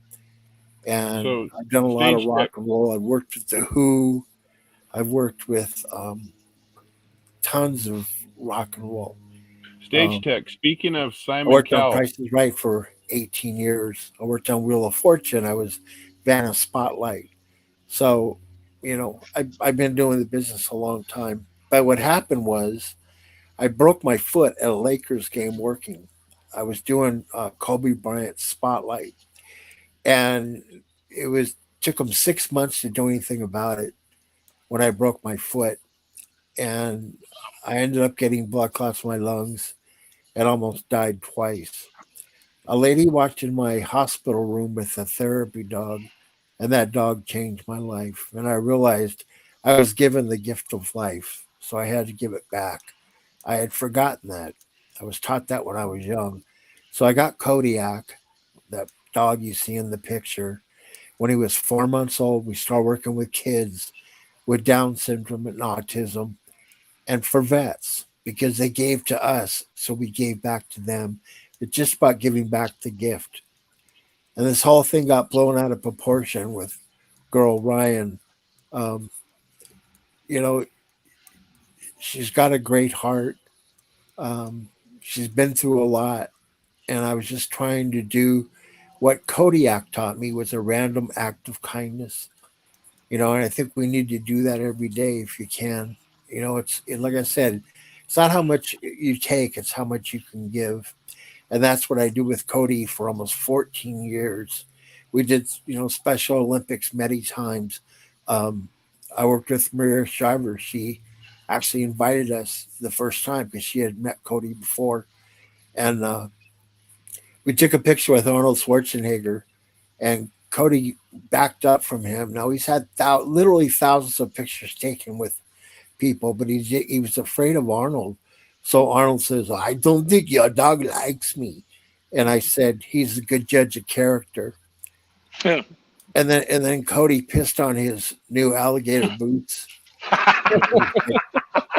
And so, I've done a lot of rock and roll. I've worked with The Who. I've worked with tons of rock and roll. Stage Tech, speaking of Simon Cowell. I worked on Price is Right for 18 years. I worked on Wheel of Fortune. I was Vanna Spotlight. So, I've been doing the business a long time. But what happened was I broke my foot at a Lakers game working. I was doing Kobe Bryant's Spotlight. And took them 6 months to do anything about it when I broke my foot. And I ended up getting blood clots in my lungs and almost died twice. A lady walked in my hospital room with a therapy dog, and that dog changed my life. And I realized I was given the gift of life, so I had to give it back. I had forgotten that. I was taught that when I was young. So I got Kodiak, that dog you see in the picture. When he was 4 months old, we started working with kids with Down syndrome and autism, and for vets, because they gave to us, so we gave back to them. It's just about giving back the gift. And this whole thing got blown out of proportion with girl Ryan Um, you know, she's got a great heart. She's been through a lot, and I was just trying to do what Kodiak taught me was a random act of kindness. And I think we need to do that every day if you can. Like I said, it's not how much you take, it's how much you can give. And that's what I do with Cody for almost 14 years. We did, Special Olympics many times. Um, I worked with Maria Shriver. She actually invited us the first time because she had met Cody before. And we took a picture with Arnold Schwarzenegger, and Cody backed up from him. Now he's had literally thousands of pictures taken with people, but he was afraid of Arnold. So Arnold says, "I don't think your dog likes me," and I said, "He's a good judge of character." Yeah. And then Cody pissed on his new alligator boots. You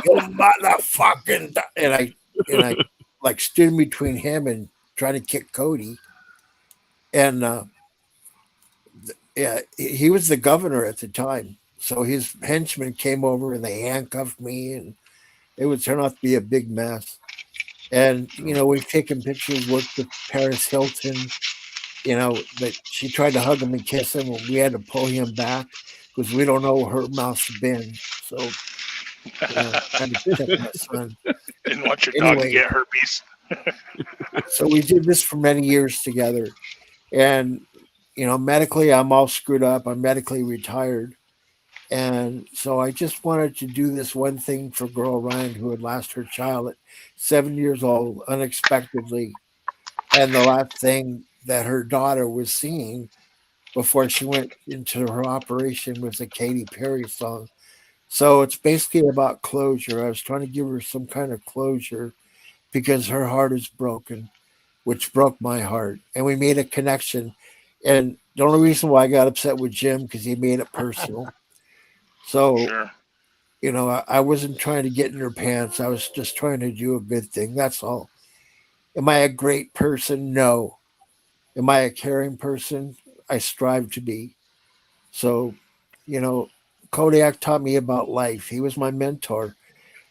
motherfucking and I like stood in between him and trying to kick Cody. And yeah, he was the governor at the time. So his henchmen came over and they handcuffed me, and it would turn out to be a big mess. And we've taken pictures, worked with Paris Hilton, but she tried to hug him and kiss him, and we had to pull him back because we don't know her mouth's been. So trying to protect my son. Didn't want your dog to get herpes. So we did this for many years together. And medically, I'm all screwed up. I'm medically retired. And so I just wanted to do this one thing for girl Ryan, who had lost her child at 7 years old unexpectedly. And the last thing that her daughter was seeing before she went into her operation was a Katy Perry song. So it's basically about closure. I was trying to give her some kind of closure because her heart is broken, which broke my heart. And we made a connection. And the only reason why I got upset with Jim, because he made it personal. So, Sure. I wasn't trying to get in her pants. I was just trying to do a good thing. That's all. Am I a great person? No. Am I a caring person? I strive to be. So, Kodiak taught me about life. He was my mentor.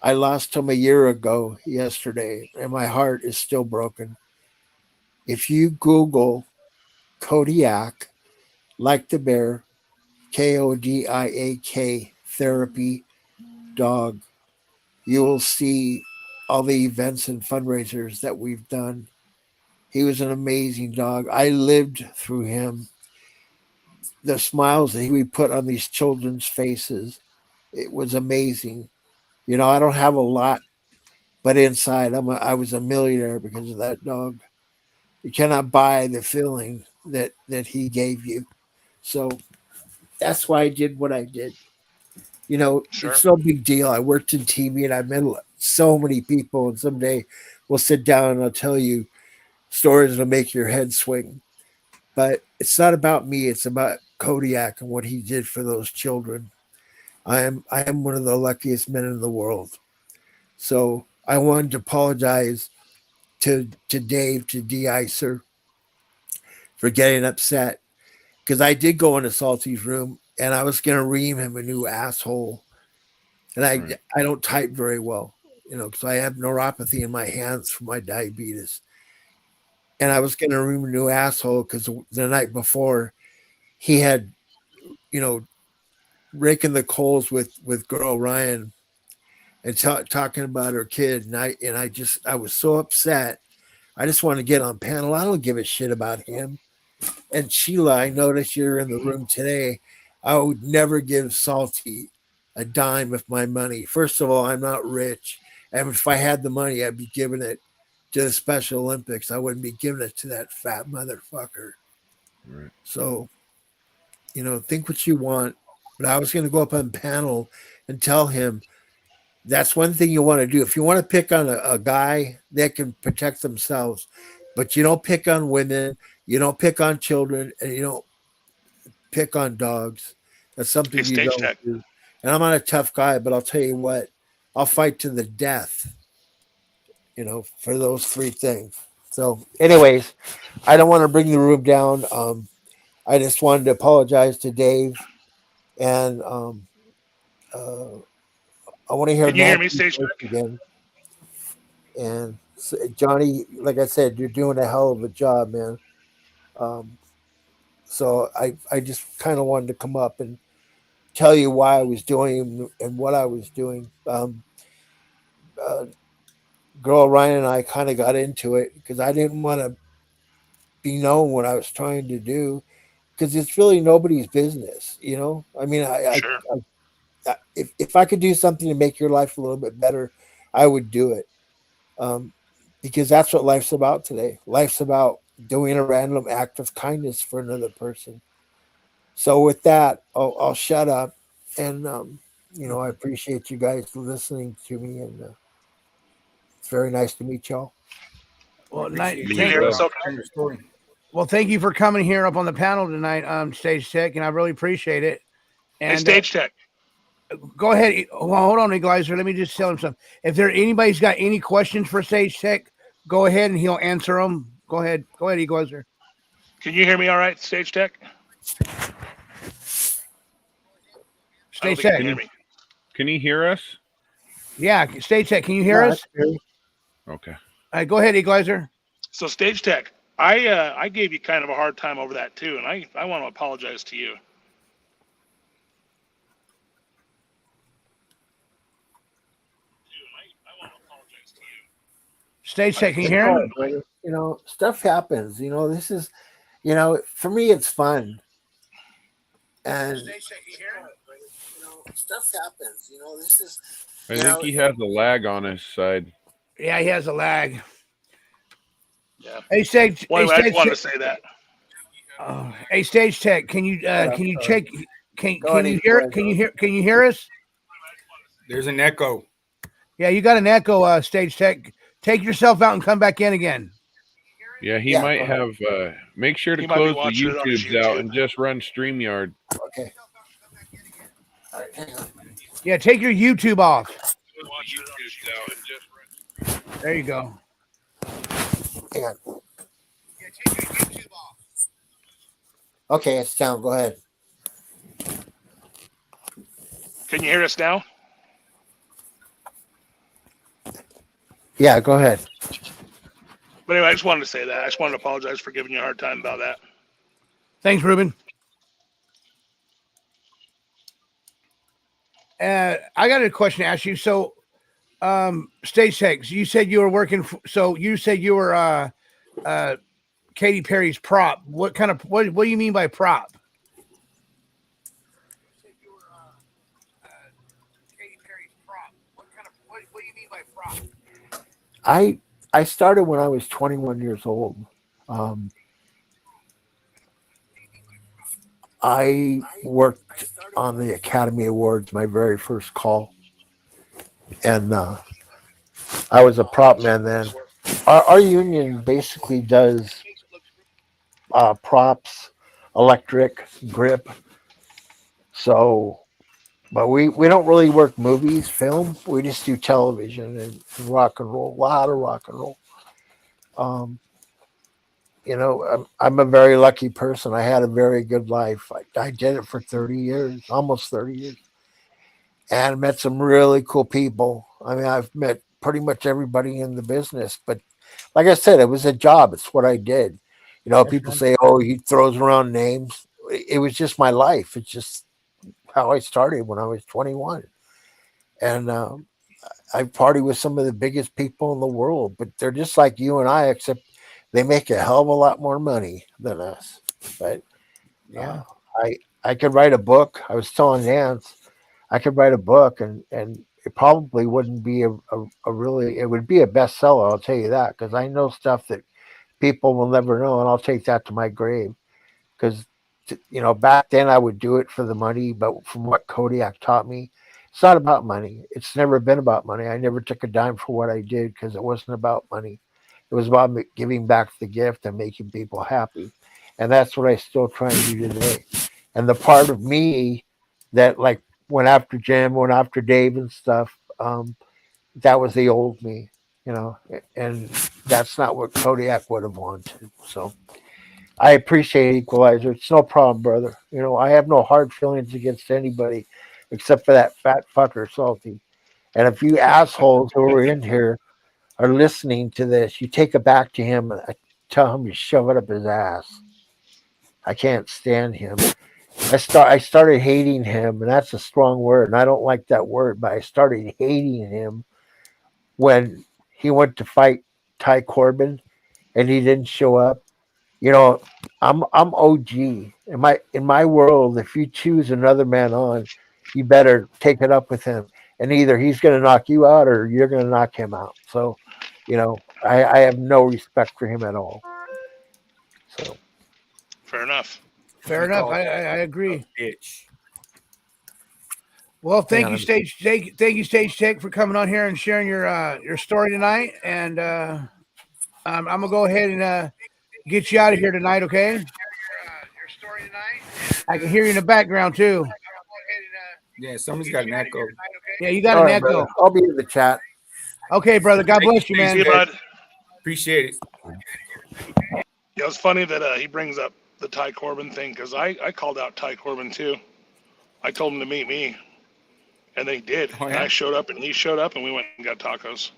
I lost him a year ago yesterday, and my heart is still broken. If you Google Kodiak, like the bear, Kodiak therapy dog, you will see all the events and fundraisers that we've done. He was an amazing dog. I lived through him. The smiles that he would put on these children's faces, it was amazing. I don't have a lot, but inside I was a millionaire because of that dog. You cannot buy the feeling that he gave you. So that's why I did what I did. Sure. It's no big deal. I worked in TV and I met so many people, and someday we'll sit down and I'll tell you stories that'll make your head swing. But it's not about me. It's about Kodiak and what he did for those children. I am one of the luckiest men in the world. So I wanted to apologize to Dave, to De-Icer, for getting upset, because I did go into Salty's room and I was going to ream him a new asshole. And I don't type very well, because I have neuropathy in my hands from my diabetes. And I was going to ream a new asshole because the night before he had, raking the coals with girl Ryan and talking about her kid. And I was so upset. I just want to get on panel. I don't give a shit about him. And Sheila, I noticed you're in the room today. I would never give Salty a dime of my money. First of all, I'm not rich. And if I had the money, I'd be giving it to the Special Olympics. I wouldn't be giving it to that fat motherfucker. Right. So, think what you want. But I was going to go up on panel and tell him that's one thing you want to do. If you want to pick on a guy, they can protect themselves. But you don't pick on women, you don't pick on children, and you don't pick on dogs. That's something you don't do. And I'm not a tough guy, but I'll tell you what, I'll fight to the death, for those three things. So anyways, I don't want to bring the room down. I just wanted to apologize to Dave. And I want to hear Can you hear me, Nancy's Stage voice Tech? again. And Johnny, like I said, you're doing a hell of a job, man. So I just kind of wanted to come up and tell you why I was doing and what I was doing. Girl Ryan and I kind of got into it because I didn't want to be known what I was trying to do because it's really nobody's business, you know. I mean, Sure. if I could do something to make your life a little bit better, I would do it. Because that's what life's about today. Life's about doing a random act of kindness for another person. So with that, I'll shut up, and I appreciate you guys listening to me, and it's very nice to meet y'all. Well, well, thank you for coming here up on the panel tonight, Stage Tech, and I really appreciate it. And hey, Stage Tech. Go ahead. Well, hold on, Equalizer. Let me just tell him something. If anybody's got any questions for Stage Tech, go ahead and he'll answer them. Go ahead, Equalizer. Can you hear me all right, Stage Tech? Stage Tech. Can you hear us? Yeah, Stage Tech. Can you hear us? Okay. All right, go ahead, Equalizer. So, Stage Tech, I gave you kind of a hard time over that too, and I want to apologize to you. Stage Tech, can you hear him? You know, stuff happens. You know, this is, for me, it's fun. And stuff happens. You know, this is. I think he has a lag on his side. Yeah, he has a lag. Yeah. Hey, Stage. Well, hey, I just wanted to say that. Hey, Stage Tech, can you check? Can you hear? Can you hear us? There's an echo. Yeah, you got an echo, Stage Tech. Take yourself out and come back in again. Yeah, he might have. Make sure to close the YouTubes out and just run StreamYard. Okay. Yeah, take your YouTube off. There you go. Hang on. Okay, it's down. Go ahead. Can you hear us now? Yeah, go ahead. But anyway, I just wanted to say that. I just wanted to apologize for giving you a hard time about that. Thanks, Ruben. I got a question to ask you. So, Stage Tech, you said you were working. You said you were Katy Perry's prop. What do you mean by prop? What do you mean by prop? I started when I was 21 years old. I worked on the Academy Awards, my very first call, and I was a prop man then. Our union basically does props, electric, grip. So, but we don't really work movies, film. We just do television and rock and roll, a lot of rock and roll. I'm a very lucky person. I had a very good life. I did it for 30 years, almost 30 years, and met some really cool people. I mean, I've met pretty much everybody in the business, but like I said, it was a job. It's what I did. People say, oh, he throws around names. It was just my life. It's just how I started when I was 21. And I party with some of the biggest people in the world, but they're just like you and I, except they make a hell of a lot more money than us. But yeah, I could write a book. I was telling Nance, I could write a book and it probably wouldn't be it would be a bestseller. I'll tell you that, because I know stuff that people will never know, and I'll take that to my grave. Because back then I would do it for the money, but from what Kodiak taught me, it's not about money. It's never been about money. I never took a dime for what I did because it wasn't about money. It was about giving back the gift and making people happy. And that's what I still try and do today. And the part of me that like went after Jim, went after Dave and stuff, that was the old me, and that's not what Kodiak would have wanted. So I appreciate Equalizer. It's no problem, brother. I have no hard feelings against anybody. except for that fat fucker Salty. And if you assholes who are in here are listening to this, you take it back to him and tell him you shove it up his ass. I can't stand him. I started hating him, and that's a strong word, and I don't like that word, but I started hating him when he went to fight Ty Corbin and he didn't show up. You know, I'm OG. In my world, if you choose another man on, you better take it up with him. And either he's gonna knock you out or you're gonna knock him out. So, I have no respect for him at all. So Fair enough. Fair enough. I agree. Bitch. Well, thank you, Stage Jake. Thank you, Stage Jake, for coming on here and sharing your story tonight. And I'm gonna go ahead and get you out of here tonight. Okay. I can hear you in the background too. Yeah, somebody's got an echo. Yeah, you got an echo. Brother. I'll be in the chat. Okay, brother. God bless you, man. See you, bud. Appreciate it. Yeah, it's funny that he brings up the Ty Corbin thing because I called out Ty Corbin too. I told him to meet me, and they did. Oh, yeah? And I showed up, and he showed up, and we went and got tacos.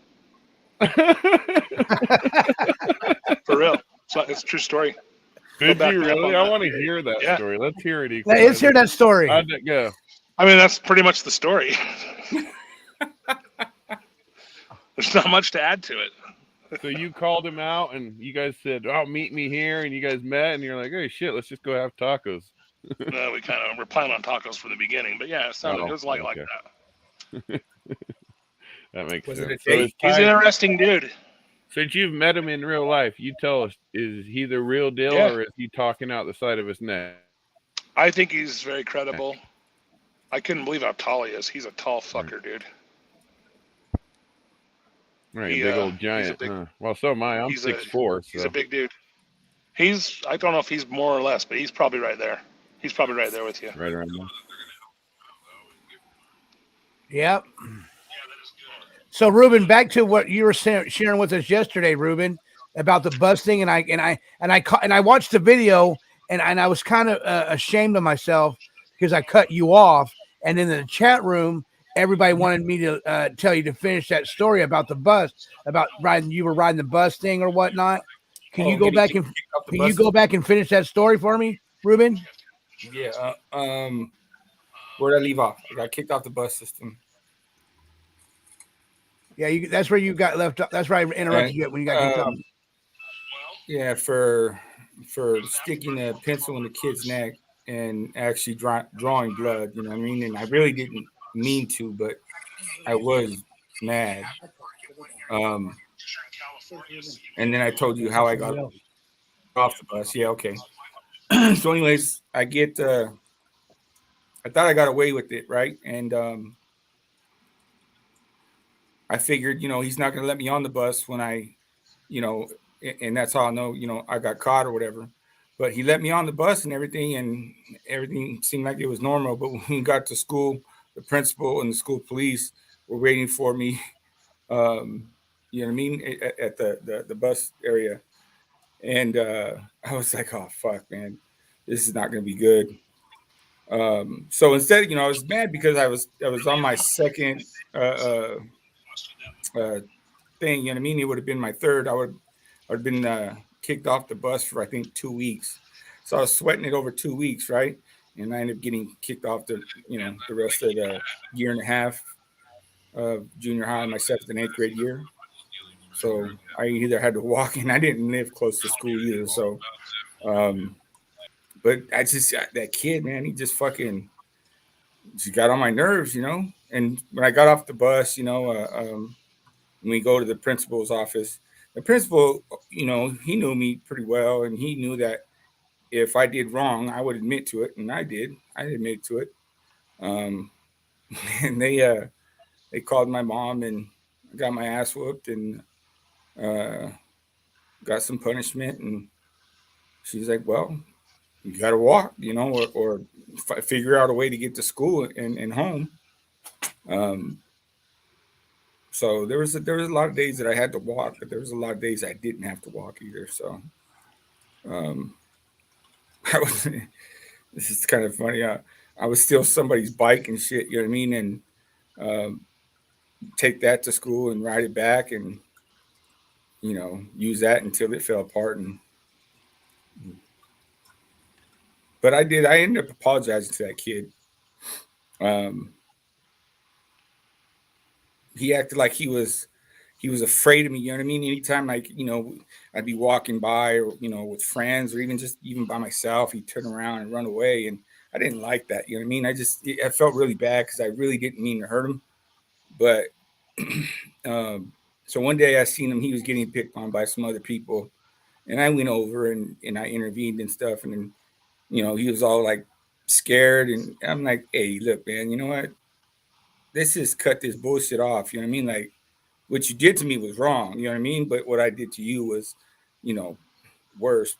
For real. It's a true story. Did you really? I want to hear that story. Let's hear it. Let's hear that story. How'd it go? I mean, that's pretty much the story. There's not much to add to it. So you called him out, and you guys said, "Oh, meet me here," and you guys met, and you're like, "Hey, shit, let's just go have tacos." No, we're planning on tacos from the beginning, but yeah, it was like that. That makes Was sense. it a So date? He's an interesting dude. since you've met him in real life, you tell us: is he the real deal, or is he talking out the side of his neck? I think he's very credible. I couldn't believe how tall he is. He's a tall fucker, dude. Right, big old giant. Well, so am I. I'm 6'4". He's a big dude. I don't know if he's more or less, but he's probably right there. He's probably right there with you. Right around there. Yep. So, Ruben, back to what you were sharing with us yesterday, Ruben, about the busting, and I watched the video, and I was kind of ashamed of myself because I cut you off, and in the chat room, everybody wanted me to tell you to finish that story about the bus, about you were riding the bus thing or whatnot. Can you go back and finish that story for me, Ruben? Yeah. Where'd I leave off? I got kicked off the bus system. Yeah, that's where you got left up. That's where I interrupted you when you got kicked off. Yeah, for sticking a pencil in the kid's neck and actually drawing blood. You know what I mean? And I really didn't mean to, but I was mad. And then I told you how I got off the bus. Yeah, okay. So anyways, I thought I got away with it, right? And I figured, he's not going to let me on the bus when and that's how I know, I got caught or whatever. But he let me on the bus and everything seemed like it was normal. But when we got to school, the principal and the school police were waiting for me, you know what I mean, at the bus area. And I was like, oh, fuck, man, this is not going to be good. So instead, I was mad because I was on my second thing, you know what I mean? It would have been my third. I would have been kicked off the bus for, I think, 2 weeks. So I was sweating it over 2 weeks, right? And I ended up getting kicked off the rest of the year and a half of junior high, my 7th and 8th grade year. So I either had to walk, and I didn't live close to school either. So, but that kid, man, he just fucking, she got on my nerves, And when I got off the bus, when we go to the principal's office, the principal, he knew me pretty well, and he knew that if I did wrong, I would admit to it, and I did. I admitted to it. And they called my mom and got my ass whooped and got some punishment. And she's like, "Well, you got to walk, or figure out a way to get to school and home." So there was a lot of days that I had to walk, but there was a lot of days I didn't have to walk either. So, this is kind of funny. I would steal somebody's bike and shit. You know what I mean? And take that to school and ride it back, and use that until it fell apart. But I did. I ended up apologizing to that kid. He acted like he was afraid of me. You know what I mean? Anytime, like, I'd be walking by, or with friends, or even by myself, he'd turn around and run away, and I didn't like that. You know what I mean? I felt really bad because I really didn't mean to hurt him. But so one day I seen him. He was getting picked on by some other people, and I went over and I intervened and stuff. And then, he was all like scared, and I'm like, hey, look, man, you know what? Let's just cut this bullshit off. You know what I mean? Like, what you did to me was wrong. You know what I mean? But what I did to you was, worse.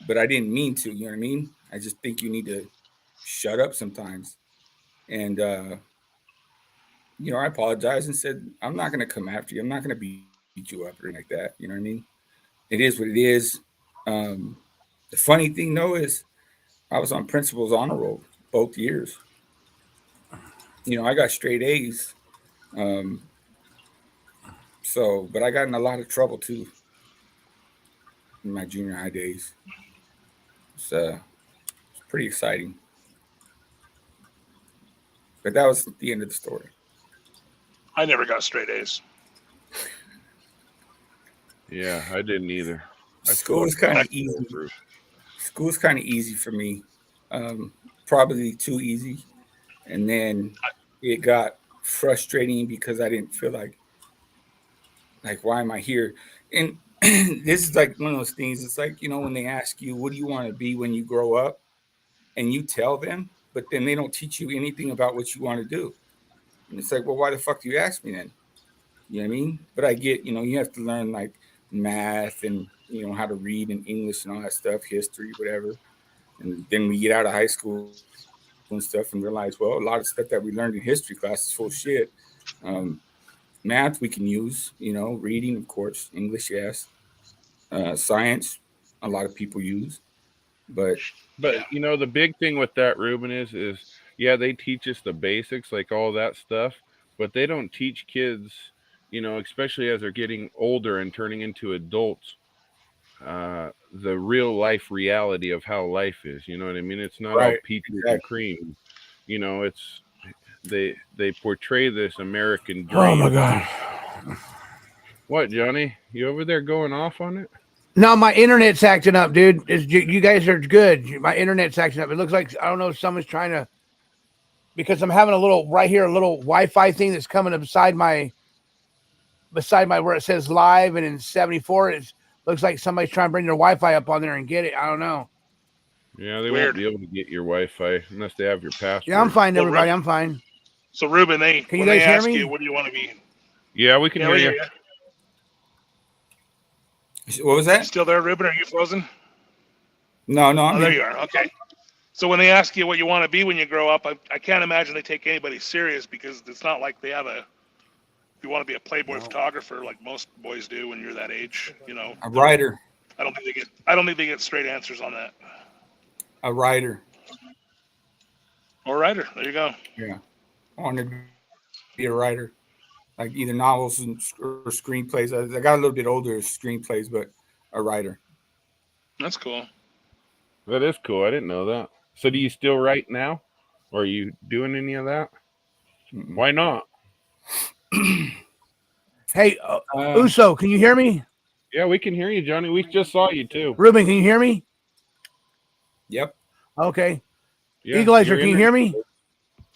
But I didn't mean to. You know what I mean? I just think you need to shut up sometimes. And I apologized and said, I'm not going to come after you. I'm not going to beat you up or anything like that. You know what I mean? It is what it is. The funny thing, though, is I was on principal's honor roll both years. I got straight A's. But I got in a lot of trouble, too, in my junior high days. It's pretty exciting. But that was the end of the story. I never got straight A's. Yeah, I didn't either. School was kind of easy. School was kind of easy for me. Probably too easy. And then it got frustrating because I didn't feel like, why am I here? And this is like one of those things. It's like, when they ask you, what do you want to be when you grow up? And you tell them, but then they don't teach you anything about what you want to do. And it's like, well, why the fuck do you ask me then? You know what I mean? But I get, you have to learn like math and, how to read and English and all that stuff, history, whatever. And then we get out of high school and stuff and realize, well, a lot of stuff that we learned in history class is full shit. Math we can use, reading, of course, English, yes. Science, a lot of people use. But the big thing with that, Ruben, is yeah, they teach us the basics, like all that stuff, but they don't teach kids, especially as they're getting older and turning into adults, the real life reality of how life is. You know what I mean? It's not all peaches and cream. It's they portray this American dream. Oh my God! What, Johnny? You over there going off on it? No, my internet's acting up, dude. You guys are good. My internet's acting up. It looks like, I don't know, someone's trying to, because I'm having a little Wi-Fi thing that's coming beside my where it says live, and in 74 it looks like somebody's trying to bring their Wi-Fi up on there and get it. I don't know. Yeah, they won't be able to get your Wi-Fi unless they have your password. Yeah, I'm fine, everybody. I'm fine. So Ruben, can you guys hear me? You, what do you want to be? Yeah, we can hear you. What was that? You still there, Ruben? Are you frozen? No, I'm there. You are. Okay. So when they ask you what you want to be when you grow up, I can't imagine they take anybody serious, because it's not like they have if you want to be a Playboy photographer like most boys do when you're that age, A writer. I don't think they get straight answers on that. A writer. Or a writer. There you go. Yeah. I want to be a writer. Like either novels or screenplays. I got a little bit older screenplays, but a writer. That's cool. That is cool. I didn't know that. So do you still write now? Or are you doing any of that? Why not? Hey, Uso, can you hear me? Yeah, we can hear you, Johnny. We just saw you too. Ruben, can you hear me? Yep. Okay. Yeah, Eagle-Eyzer, can you hear me?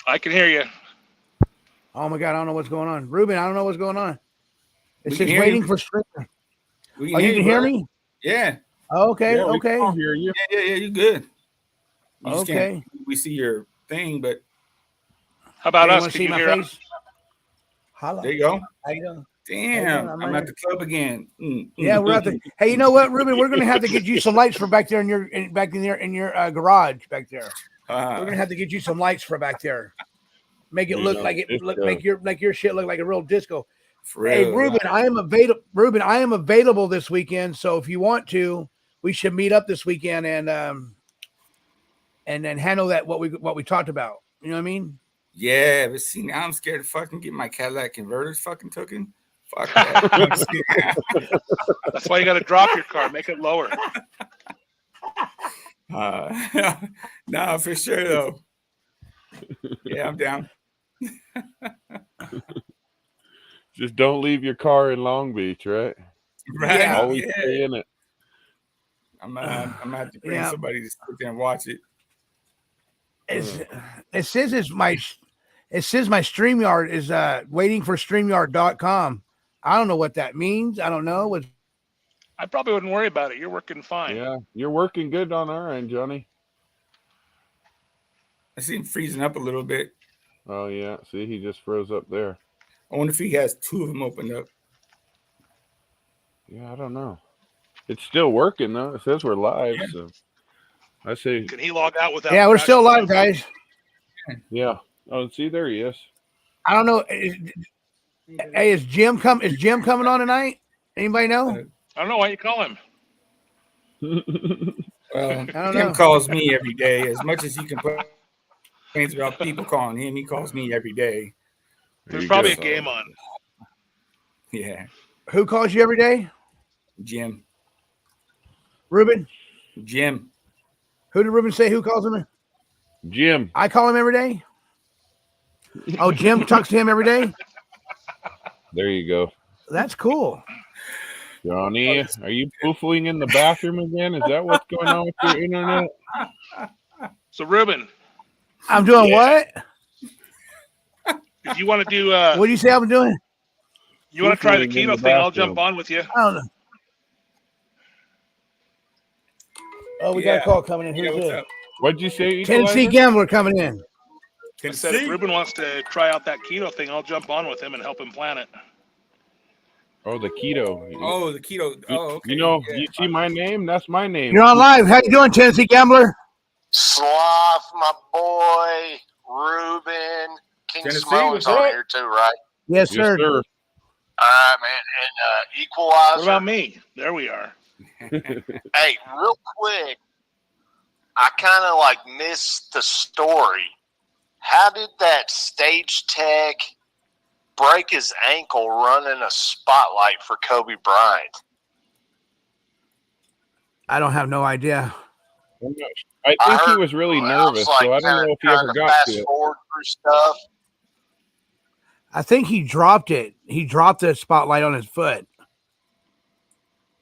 I can hear you. Oh my God, I don't know what's going on. Ruben, I don't know what's going on. It says hear waiting you. for streamer. You can hear me? Yeah. Okay, Yeah, okay. We can hear you. Yeah, you're good. You just Okay. we see your thing, but how about us? Want to Can see you my hear face? Holla. There you go. How you doing? Damn, I'm at the club again. Yeah, we're at the. Hey, you know what, Ruben? We're gonna have to get you some lights for back there in your garage back there. We're gonna have to get you some lights for back there. Make it look like make your shit look like a real disco. Hey, Ruben, I am available. Ruben, I am available this weekend. So if you want to, we should meet up this weekend and and then handle that what we talked about. You know what I mean? Yeah, but see, now I'm scared to fucking get my Cadillac converters fucking taken. Fuck that. That's why you got to drop your car, make it lower. No, for sure though. Yeah, I'm down. Just don't leave your car in Long Beach, right? Right. Yeah. Always stay in it. I'm gonna have to bring somebody to sit there and watch it. It says my StreamYard is waiting for StreamYard.com. I don't know what that means. I don't know. I probably wouldn't worry about it. You're working fine. Yeah, you're working good on our end, Johnny. I see him freezing up a little bit. Oh yeah, see, he just froze up there. I wonder if he has two of them opened up. Yeah, I don't know. It's still working though. It says we're live, so I say. Can he log out without? Yeah, we're still live, guys. Yeah. Oh, see, there he is. I don't know. Hey, is Jim coming on tonight? Anybody know? I don't know why you call him. Well, I don't Jim know. calls me every day. As much as he complains about people calling him, he calls me every day. There's probably a game on. Yeah. Who calls you every day? Jim. Ruben? Jim. Who did Ruben say who calls him? Jim. I call him every day. Oh, Jim talks to him every day? There you go. That's cool. Johnny, are you poofing in the bathroom again? Is that what's going on with your internet? So, Ruben. I'm doing what? If you want to do... what do you say I'm doing? You want to try the keto thing? I'll jump on with you. I don't know. Oh, we got a call coming in. Who's this? What'd you say? Tennessee Gambler coming in. I said if Ruben wants to try out that keto thing, I'll jump on with him and help him plan it. Oh, the keto. Oh, the keto. Oh, okay. You know, Yeah. you see my name? That's my name. You're on live. How you doing, Tennessee Gambler? Sloth, my boy, Ruben, King Tennessee, Smoke's what's on up? here too, right? Yes, sir. All right, man. And Equalizer. What about me? There we are. Hey, real quick, I kind of like missed the story. How did that stage tech break his ankle running a spotlight for Kobe Bryant? I don't have no idea. I think he was really nervous, so I don't know if he ever got to it. Forward through stuff. I think he dropped it. He dropped the spotlight on his foot.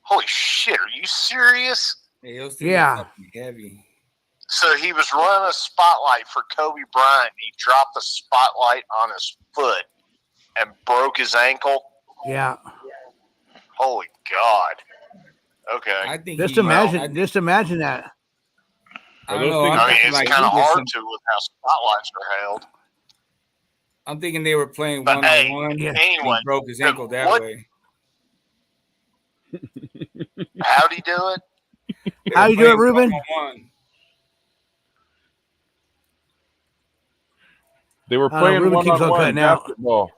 Holy shit, are you serious? Hey, those Yeah. things are heavy. So he was running a spotlight for Kobe Bryant. He dropped the spotlight on his foot and broke his ankle. Yeah. Holy God. Okay. I think Just imagine that. I don't know. I mean, it's like, kind of he did hard some- to with how spotlights are held. I'm thinking they were playing But hey, one-on-one. anyway, He broke his ankle that what- way. How'd he do it? How you doing, Ruben? One-on-one. They were I don't know, playing Ruben keeps on one-on-one cutting out. basketball.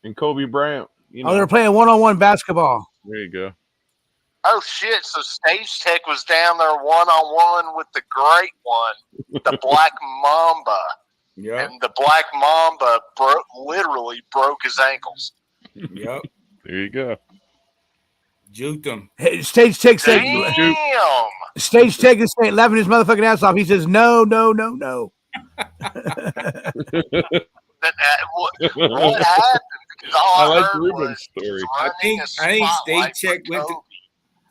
And Kobe Bryant. You know. Oh, they were playing one-on-one basketball. There you go. Oh shit! So Stage Tech was down there one-on-one with the great one, the Black Mamba, Yep. and the Black Mamba literally broke his ankles. Yep. There you go. Juked him. Hey, Stage Tech said, Damn! Stage Tech is laughing his motherfucking ass off. He says, no. What happened? Because all I I like heard Ruben's was story. I think Stage spotlight Check for went to Kobe,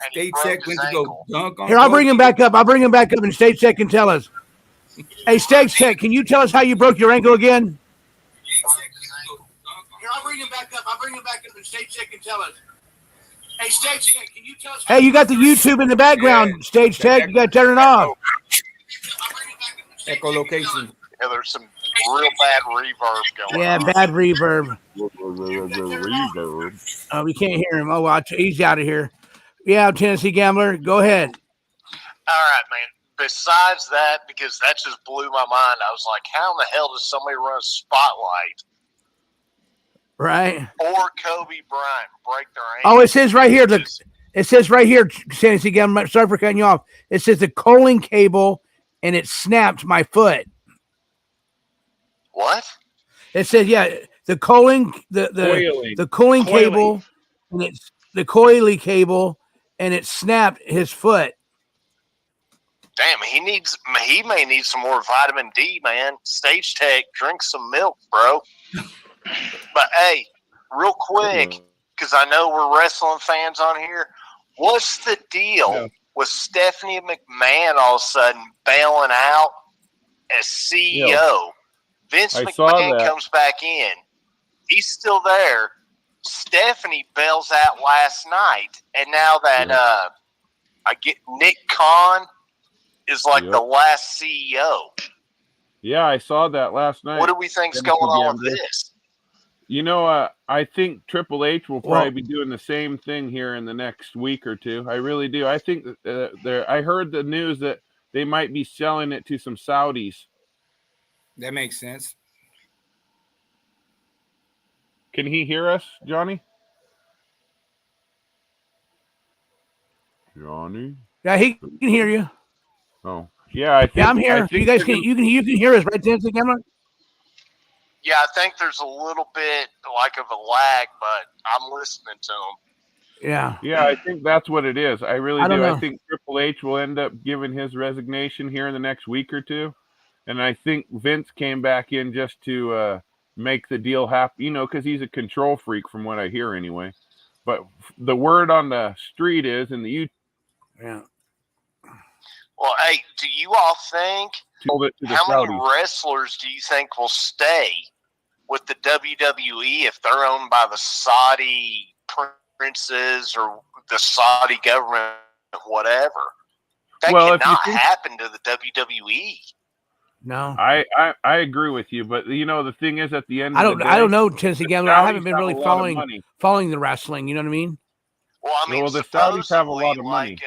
and he broke Check his went to go ankle. dunk on. Here, I'll bring Kobe. him back up. And Stage Tech can tell us. Hey, Stage Tech, can you tell us how you broke your ankle again? Here, I'll bring him back up. And Stage Tech can tell us. Hey, Stage Tech, can you tell us? Hey, you got the YouTube in the background, Yeah. Stage Tech. You got to turn it off. Echolocation. Yeah, there's some real bad reverb going Yeah, on. bad reverb. Reverb. Oh, we can't hear him. Oh, well, he's out of here. Yeah, Tennessee Gambler, go ahead. All right, man. Besides that, because that just blew my mind, I was like, how in the hell does somebody run a spotlight Right. or Kobe Bryant break their ankle? Oh, it says right here. It says right here, Tennessee Gambler. Sorry for cutting you off. It says the Colin cable and it snapped my foot. What? It said, yeah, the coiling, the coiling cable, and it's the coily cable, and it snapped his foot. Damn, he may need some more vitamin D, man. Stage Tech, drink some milk, bro. But hey, real quick, because I know we're wrestling fans on here, what's the deal with Stephanie McMahon all of a sudden bailing out as CEO? Vince McMahon comes back in. He's still there. Stephanie bails out last night, and now that I get Nick Khan is like the last CEO. Yeah, I saw that last night. What do we think's going on with this? You know, I think Triple H will probably be doing the same thing here in the next week or two. I really do. I think I heard the news that they might be selling it to some Saudis. That makes sense. Can he hear us, Johnny? Johnny? Yeah, he can hear you. Oh, yeah. I'm here. You guys can you can hear us, right, Dancing Camera? Yeah, I think there's a little bit like of a lag, but I'm listening to him. Yeah, I think that's what it is. I really do. know. I think Triple H will end up giving his resignation here in the next week or two, and I think Vince came back in just to make the deal happen. You know, because he's a control freak, from what I hear anyway. But the word on the street is in the YouTube. Yeah. Well, hey, do you all think how many Saudis. wrestlers do you think will stay with the WWE if they're owned by the Saudi princes or the Saudi government, whatever? That cannot happen to the WWE. No, I agree with you, but you know the thing is, at the end, I of the day, don't know, Tennessee Gambler. I haven't been Saudis really have a lot of following the wrestling. You know what I mean? Well, I mean, the Saudis have a lot of money. like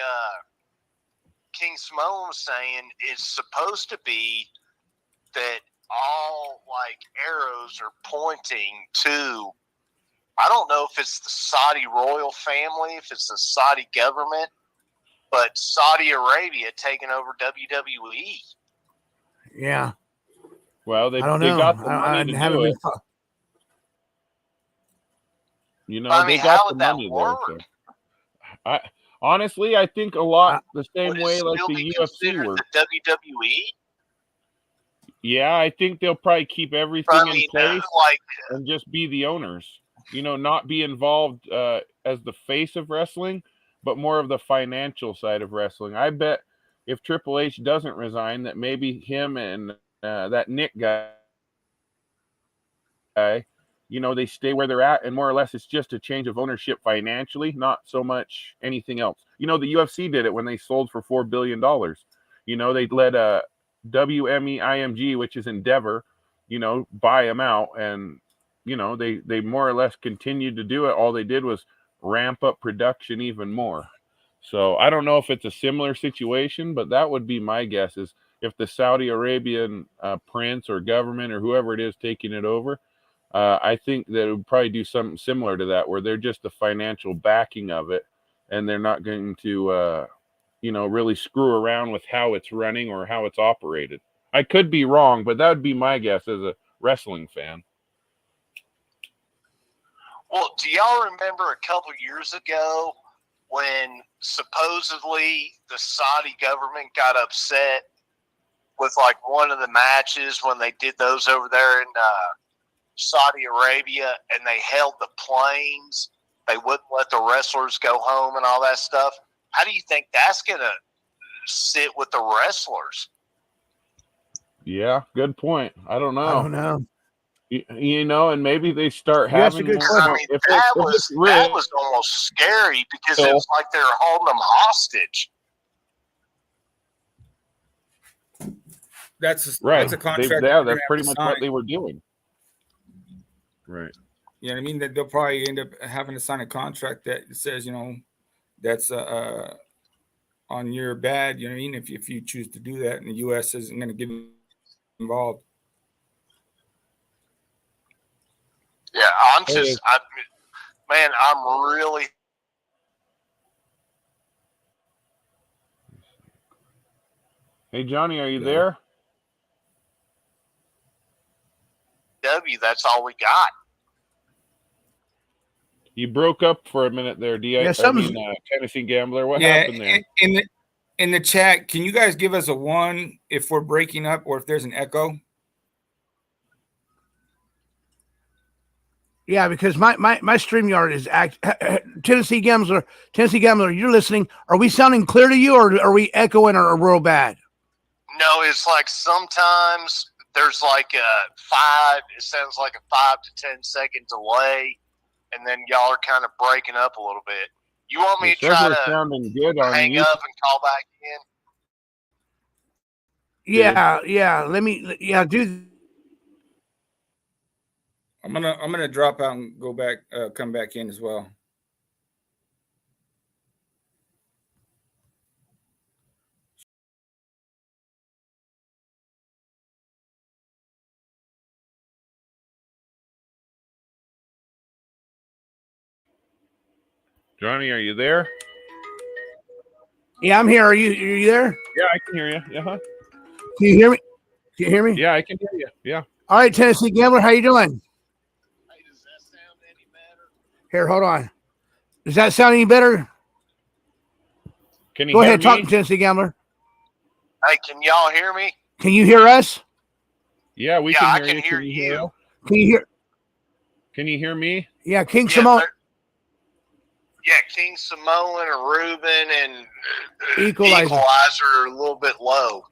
King Simone was saying, it's supposed to be that all like arrows are pointing to. I don't know if it's the Saudi royal family, if it's the Saudi government, but Saudi Arabia taking over WWE. Yeah. Well, they got the money to do it. You know, I mean, they got how the would that money work? there. So. Honestly, I think a lot the same Would it way like still the be UFC considered works. the WWE? Yeah, I think they'll probably keep everything in place and just be the owners. You know, not be involved as the face of wrestling, but more of the financial side of wrestling. I bet if Triple H doesn't resign, that maybe him and that Nick guy, you know, they stay where they're at, and more or less it's just a change of ownership financially, not so much anything else. You know, the UFC did it when they sold for $4 billion. You know, they let WME-IMG, which is Endeavor, you know, buy them out, and you know, they more or less continued to do it. All they did was ramp up production even more. So I don't know if it's a similar situation, but that would be my guess, is if the Saudi Arabian prince or government or whoever it is taking it over, I think that it would probably do something similar to that, where they're just the financial backing of it, and they're not going to, you know, really screw around with how it's running or how it's operated. I could be wrong, but that would be my guess as a wrestling fan. Well, do y'all remember a couple years ago when supposedly the Saudi government got upset with like one of the matches when they did those over there in Saudi Arabia, and they held the planes? They wouldn't let the wrestlers go home and all that stuff. How do you think that's going to sit with the wrestlers? Yeah, good point. I don't know. I don't know. You know, and maybe they start having. I mean, that was almost scary because it was like they were holding them hostage. That's right. That's a contract. That's pretty much what they were doing. Right. You know what I mean? That they'll probably end up having to sign a contract that says, you know, that's on your bad. You know what I mean? If you choose to do that, and the U.S. isn't going to get involved. Yeah, I'm really. Hey, Johnny, are you there? That's all we got. You broke up for a minute there, Tennessee Gambler. What happened there? In the chat, can you guys give us a 1 if we're breaking up or if there's an echo? Yeah, because my StreamYard is Tennessee Gambler. Tennessee Gambler, you're listening. Are we sounding clear to you, or are we echoing or real bad? No, it's like sometimes there's like it sounds like a 5 to 10 second delay, and then y'all are kind of breaking up a little bit. You want me to try to hang up and call back in? Yeah. Let me do. I'm gonna drop out and go back, come back in as well. Johnny, are you there? Yeah, I'm here. Are you there? Yeah, I can hear you. Yeah. Can you hear me? Can you hear me? Yeah, I can hear you. Yeah. All right, Tennessee Gambler, how you doing? Hey, does that sound any better? Here, hold on. Does that sound any better? Can you go hear ahead, me? talk, Tennessee Gambler. Hey, can y'all hear me? Can you hear us? Yeah, we I can can hear you. Can you hear? Can you hear me? Yeah, King Simone. Yeah, King Samoan or Ruben and Equalizer are a little bit low.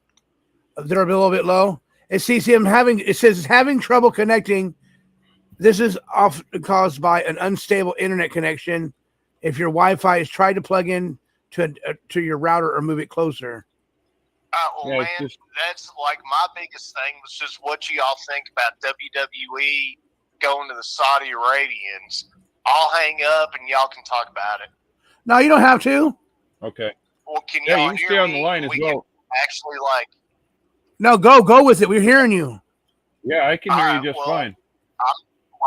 They're a little bit low. It says having trouble connecting. This is often caused by an unstable internet connection. If your Wi-Fi is tried to plug in to your router or move it closer. Man, that's like my biggest thing was just what you all think about WWE going to the Saudi Arabians. I'll hang up and y'all can talk about it. No, you don't have to. Okay. Well, can y'all y'all you can hear stay on me? the line as well. Actually, No, go with it. We're hearing you. Yeah, I can hear you just fine. I'm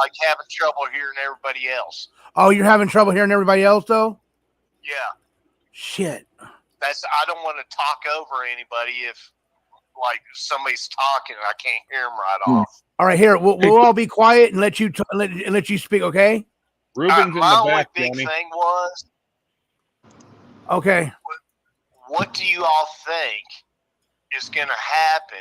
like having trouble hearing everybody else. Oh, you're having trouble hearing everybody else, though? Yeah. Shit. I don't want to talk over anybody if somebody's talking and I can't hear them right off. All right, here we'll all be quiet and let you speak. Okay. Ruben's in my the only back, big Johnny. thing was, okay, what do you all think is going to happen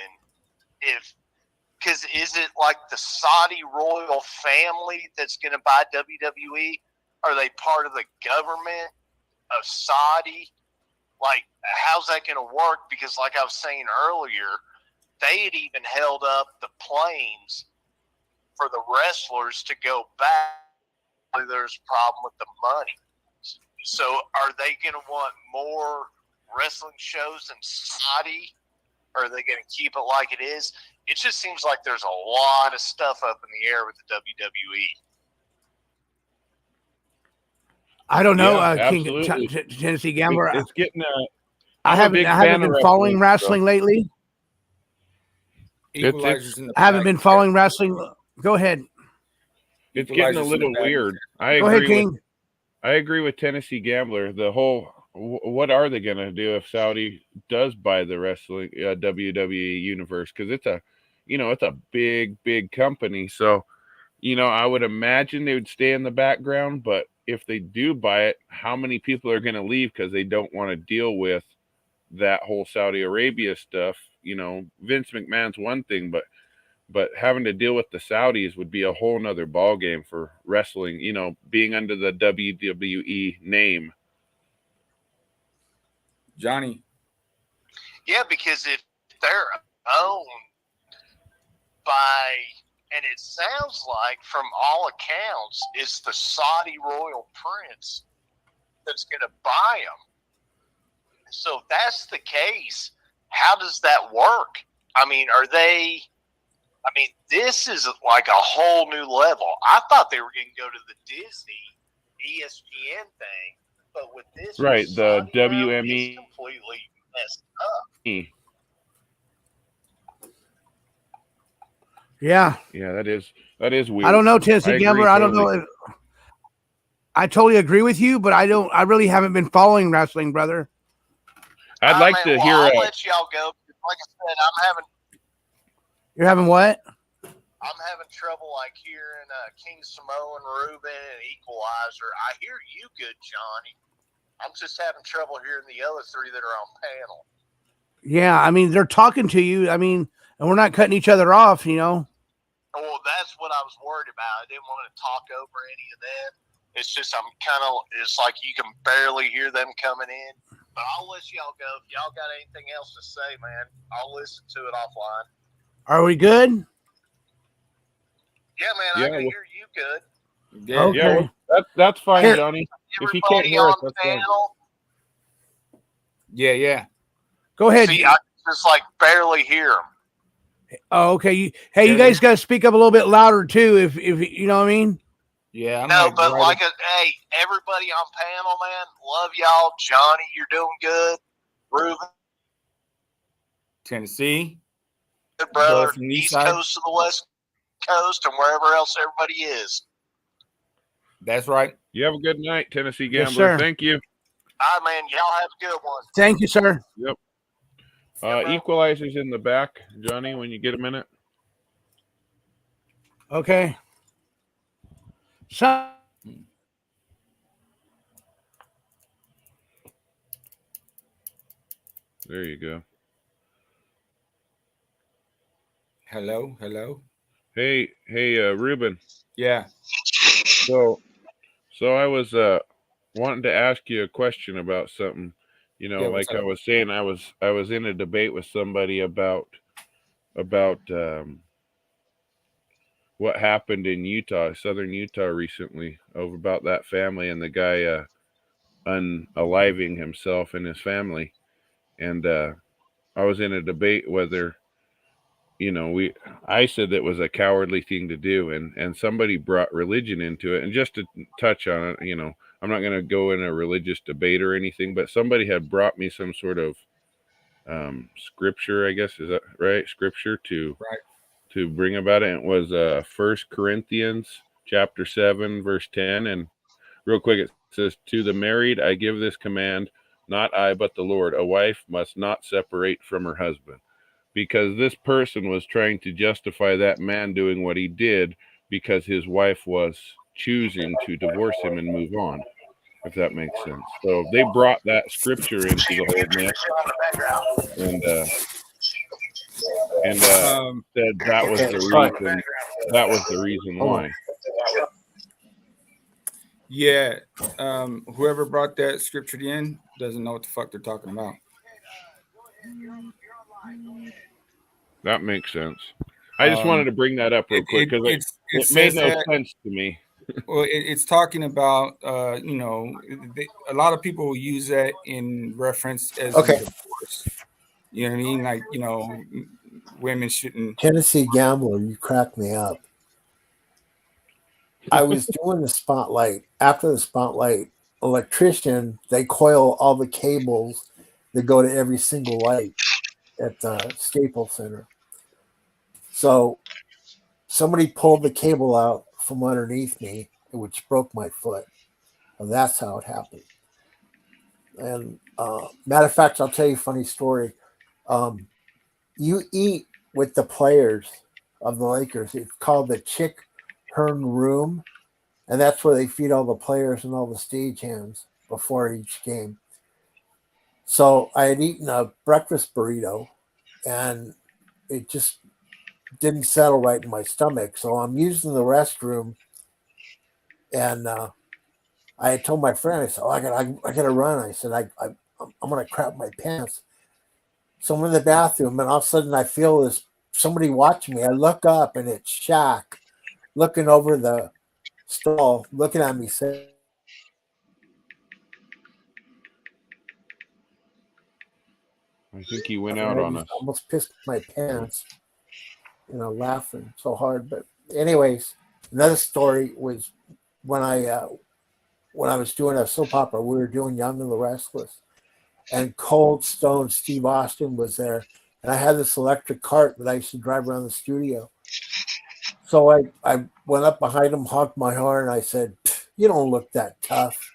because is it like the Saudi royal family that's going to buy WWE? Are they part of the government of Saudi? Like, how's that going to work? Because like I was saying earlier, they had even held up the planes for the wrestlers to go back. There's a problem with the money. So are they going to want more wrestling shows in Saudi? Or are they going to keep it like it is? It just seems like there's a lot of stuff up in the air with the WWE. I don't know, Yeah, King Tennessee Gambler. It's getting I haven't been following wrestling lately. Equalizers I haven't been following wrestling. Go ahead. It's getting a little weird. Go ahead, King. I agree with Tennessee Gambler. The whole, what are they going to do if Saudi does buy the wrestling WWE universe? Because it's a big company. So, I would imagine they would stay in the background. But if they do buy it, how many people are going to leave because they don't want to deal with that whole Saudi Arabia stuff? Vince McMahon's one thing, but having to deal with the Saudis would be a whole nother ball game for wrestling, being under the WWE name. Johnny. Yeah, because if they're owned by, and it sounds like from all accounts, it's the Saudi royal prince that's going to buy them. So if that's the case, how does that work? This is like a whole new level. I thought they were going to go to the Disney ESPN thing, but with this, right, the WME, it's completely messed up. Yeah, that is weird. I don't know, Tennessee Gambler. I don't know. I totally agree with you, but I really haven't been following wrestling, brother. I'd like to hear. I'll let y'all go. like I said, You're having what? I'm having trouble like hearing King Samoan, Ruben, and Equalizer. I hear you good, Johnny. I'm just having trouble hearing the other three that are on panel. Yeah, I mean they're talking to you. I mean, and we're not cutting each other off, you know. Well, that's what I was worried about. I didn't want to talk over any of that. It's just it's like you can barely hear them coming in. But I'll let y'all go. If y'all got anything else to say, man, I'll listen to it offline. Are we good? Yeah, man, I can hear you good. Yeah, Okay. yeah, well, that's fine, Here. Johnny. If you can't Everybody hear us, on that's fine. panel. Yeah. Go ahead. See, I can just like barely hear them. Oh, okay. You guys got to speak up a little bit louder too, if you know what I mean. Yeah, hey, everybody on panel, man, love y'all. Johnny, you're doing good. Ruben, Tennessee, good brother. from the East side. Coast to the West Coast, and wherever else everybody is. That's right. You have a good night, Tennessee Yes, Gambler. sir. Thank you. All right, man. Y'all have a good one. Thank you, sir. Yep. Equalizer's in the back, Johnny, when you get a minute. Okay. So There you go. Hello. Hey, Ruben. Yeah. So I was wanting to ask you a question about something. You know, Yeah, like I was saying, I was in a debate with somebody about what happened in Utah, southern Utah recently, over about that family and the guy unaliving himself and his family. And I was in a debate whether, you know, I said that was a cowardly thing to do, and somebody brought religion into it. And just to touch on it, you know, I'm not going to go in a religious debate or anything, but somebody had brought me some sort of scripture, I guess, is that right? Scripture to bring about it. And it was 1 Corinthians chapter 7, verse 10. And real quick, it says, "To the married I give this command, not I, but the Lord. A wife must not separate from her husband." Because this person was trying to justify that man doing what he did because his wife was choosing to divorce him and move on, if that makes sense. So they brought that scripture into the whole mix, and said that was the reason. That was the reason why. Yeah. Whoever brought that scripture in doesn't know what the fuck they're talking about. That makes sense. I just wanted to bring that up real quick because it made no sense to me. Well, it's talking about, you know, a lot of people will use that in reference as in divorce. You know what I mean? Like, you know, women shouldn't. Tennessee Gambler, you cracked me up. I was doing the spotlight. After the spotlight, electrician, they coil all the cables that go to every single light at the Staples Center. So somebody pulled the cable out from underneath me, which broke my foot. And that's how it happened. And matter of fact, I'll tell you a funny story. You eat with the players of the Lakers. It's called the Chick Hearn Room. And that's where they feed all the players and all the stagehands before each game. So I had eaten a breakfast burrito and it just didn't settle right in my stomach. So I'm using the restroom and I had told my friend, I said, I got to run. I said, I'm going to crap my pants. So I'm in the bathroom and all of a sudden I feel this, somebody watching me. I look up and it's Shaq looking over the stall, looking at me saying, I think he went out on us. Almost pissed my pants, you know, laughing so hard. But anyways, another story was when I was doing a soap opera, we were doing Young and the Restless, and Cold Stone Steve Austin was there, and I had this electric cart that I used to drive around the studio. So I went up behind him, honked my horn, and I said, "You don't look that tough."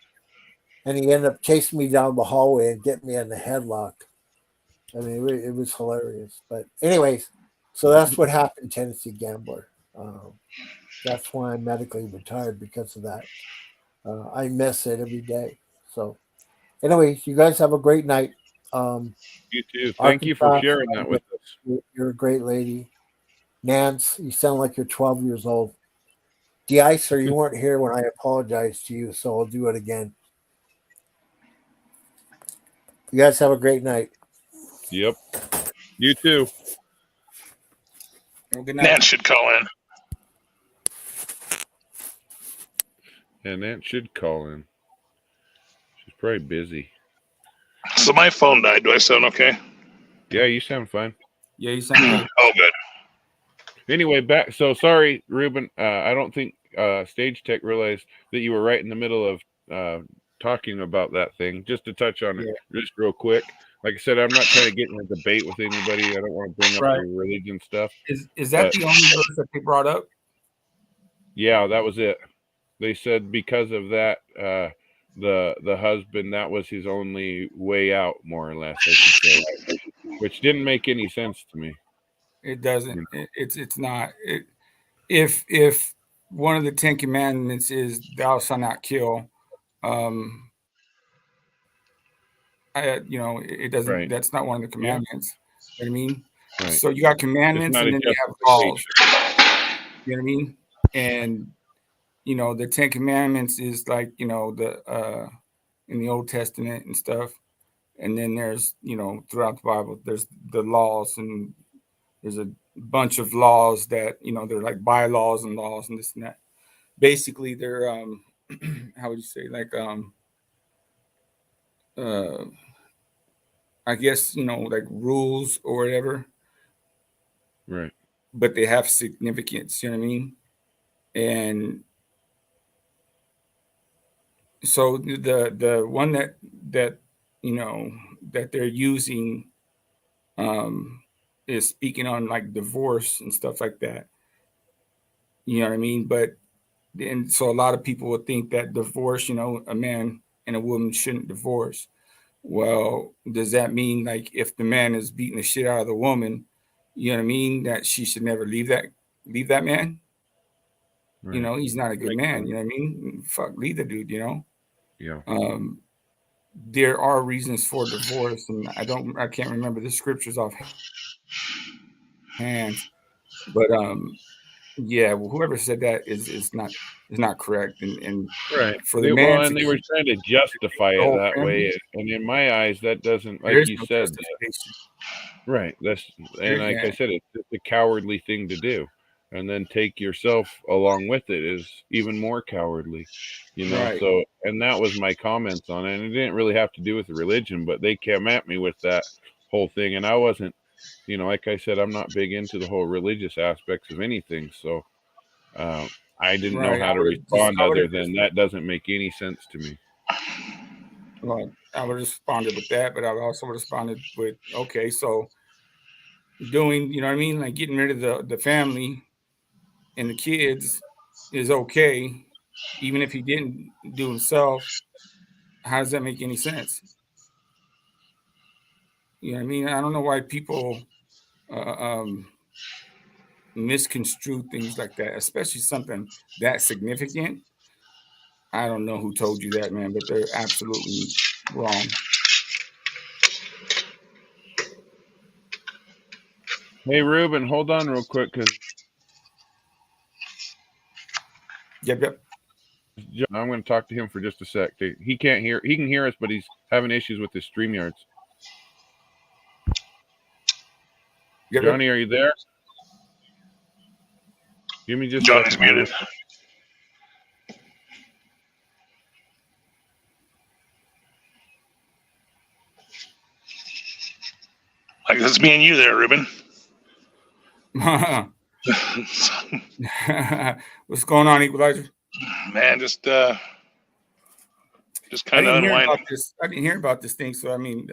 And he ended up chasing me down the hallway and getting me in the headlock. I mean, it was hilarious. But anyways, so that's what happened, Tennessee Gambler. That's why I'm medically retired because of that. I miss it every day. So, anyways, you guys have a great night. You too. Thank you for Arkansas, sharing that with us. You're a great lady. Nance, you sound like you're 12 years old. De-Icer, you weren't here when I apologized to you, so I'll do it again. You guys have a great night. Yep. You too. Well, good night. Nance should call in. And Nance should call in. She's probably busy. So my phone died. Do I sound okay? Yeah, you sound fine. Yeah, you sound good. Oh, good. Anyway, back. So sorry, Ruben. I don't think Stage Tech realized that you were right in the middle of talking about that thing. Just to touch on it, just real quick. Like I said, I'm not trying to get in a debate with anybody. I don't want to bring up the religion stuff. Is that the only verse that they brought up? Yeah, that was it. They said because of that, the husband, that was his only way out, more or less, I should say, which didn't make any sense to me. It doesn't. It's not. If one of the 10 commandments is thou shalt not kill, it doesn't. Right. That's not one of the commandments. You know what I mean? Right. So you got commandments and then you have laws. You know what I mean? And the 10 commandments is like the in the Old Testament and stuff, and then there's throughout the Bible there's the laws, and there's a bunch of laws that they're like bylaws and laws and this and that. Basically, they're how would you say, like I guess like rules or whatever. Right. But they have significance. You know what I mean? And so the one that that they're using is speaking on like divorce and stuff like that. You know what I mean? And so a lot of people would think that divorce, a man and a woman shouldn't divorce. Well, does that mean like if the man is beating the shit out of the woman, you know what I mean, that she should never leave that man? Right. He's not a good man. You know what I mean? Fuck, leave the dude. Yeah. There are reasons for divorce, and I can't remember the scriptures off hands, but yeah, well, whoever said that is not correct, and right for the man, and they were trying to justify it that way, and in my eyes, that doesn't, like you said, right. That's and like I said, it's a cowardly thing to do, and then take yourself along with it is even more cowardly, Right. So, and that was my comments on it, and it didn't really have to do with the religion, but they came at me with that whole thing, and I wasn't. Like I said, I'm not big into the whole religious aspects of anything. So I didn't know how to respond other than that doesn't make any sense to me. Well, I would have responded with that, but I would also responded with, okay, so doing, you know what I mean? Like getting rid of the family and the kids is okay, even if he didn't do himself. How does that make any sense? You know what I mean? I don't know why people misconstrue things like that, especially something that significant. I don't know who told you that, man, but they're absolutely wrong. Hey, Ruben, hold on real quick, because Yep. I'm going to talk to him for just a sec. He can't hear. He can hear us, but he's having issues with his StreamYards. Yep. Johnny, are you there? Give me just. Johnny's muted. Like that's me and you there, Ruben. What's going on, Equalizer? Man, just kind of unwinding. I didn't hear about this thing, so I mean,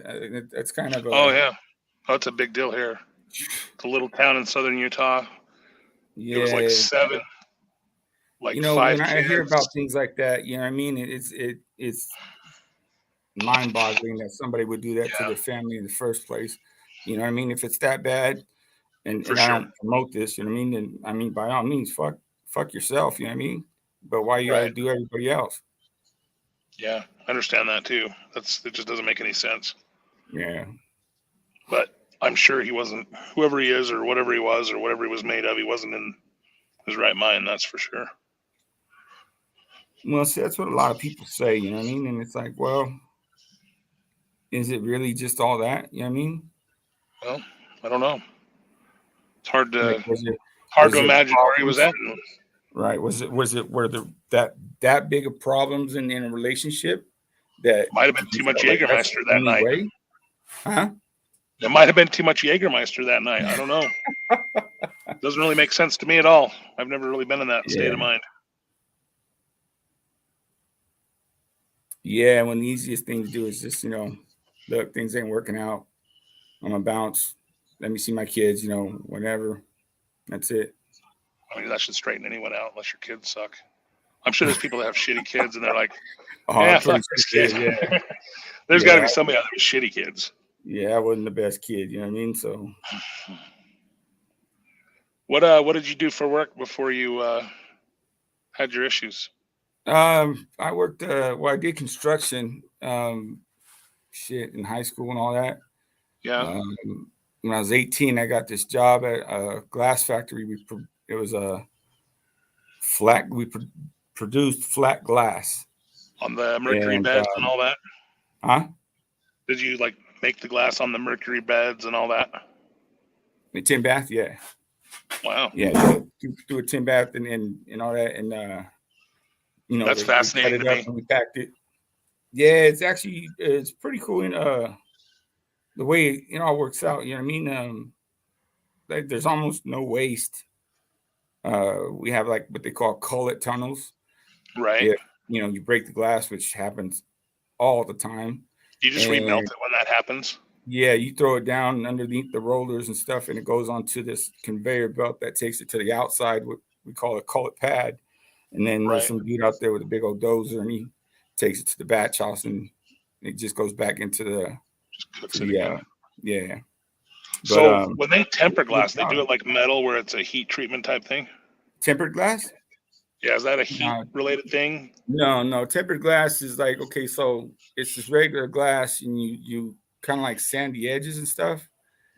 it's kind of. Oh yeah, that's a big deal here. It's a little town in southern Utah. Yeah, it was like 7. Like 5 when kids. I hear about things like that, you know what I mean? It's mind-boggling that somebody would do that to their family in the first place. You know what I mean? If it's that bad, and I don't promote this, you know what I mean? Then I mean, by all means, fuck yourself. You know what I mean? But why you got to do everybody else? Yeah, I understand that too. It just doesn't make any sense. Yeah. But I'm sure he wasn't, whoever he is or whatever he was or whatever he was made of, he wasn't in his right mind. That's for sure. Well, see, that's what a lot of people say. You know what I mean? And it's like, well, is it really just all that? You know what I mean? Well, I don't know. It's hard to like, imagine where he was at. Right? Were there that big of problems in a relationship? That might have been too much Jägermeister that night. Way? Huh? It might have been too much Jägermeister that night. I don't know. Doesn't really make sense to me at all. I've never really been in that state of mind. Yeah, one of the easiest things to do is just, look, things ain't working out. I'm gonna bounce. Let me see my kids, whenever. That's it. I mean, that should straighten anyone out unless your kids suck. I'm sure there's people that have shitty kids and they're like, yeah, fuck this kid. Yeah. There's got to be somebody out there with shitty kids. Yeah, I wasn't the best kid, you know what I mean? So what did you do for work before you had your issues? I worked I did construction in high school and all that. Yeah. When I was 18, I got this job at a glass factory. It was a flat. We produced flat glass on the mercury beds and all that. Huh? Did you like make the glass on the mercury beds and all that? The tin bath, yeah. Wow. Yeah, do a tin bath and all that, and that's fascinating to me. And we packed it. Yeah, it's pretty cool. And the way it all works out, you know what I mean? Like there's almost no waste. We have like what they call cullet tunnels. Right. If, you break the glass, which happens all the time. You just remelt it when that happens. Yeah, you throw it down underneath the rollers and stuff, and it goes onto this conveyor belt that takes it to the outside, what we call a cullet pad. And then there's some dude out there with a big old dozer, and he takes it to the batch house, and it just goes back into the yeah. So when they temper glass, they do it like metal, where it's a heat treatment type thing. Tempered glass? Yeah, is that a heat related thing? No. Tempered glass is like, okay, so it's just regular glass, and you kind of like sand the edges and stuff.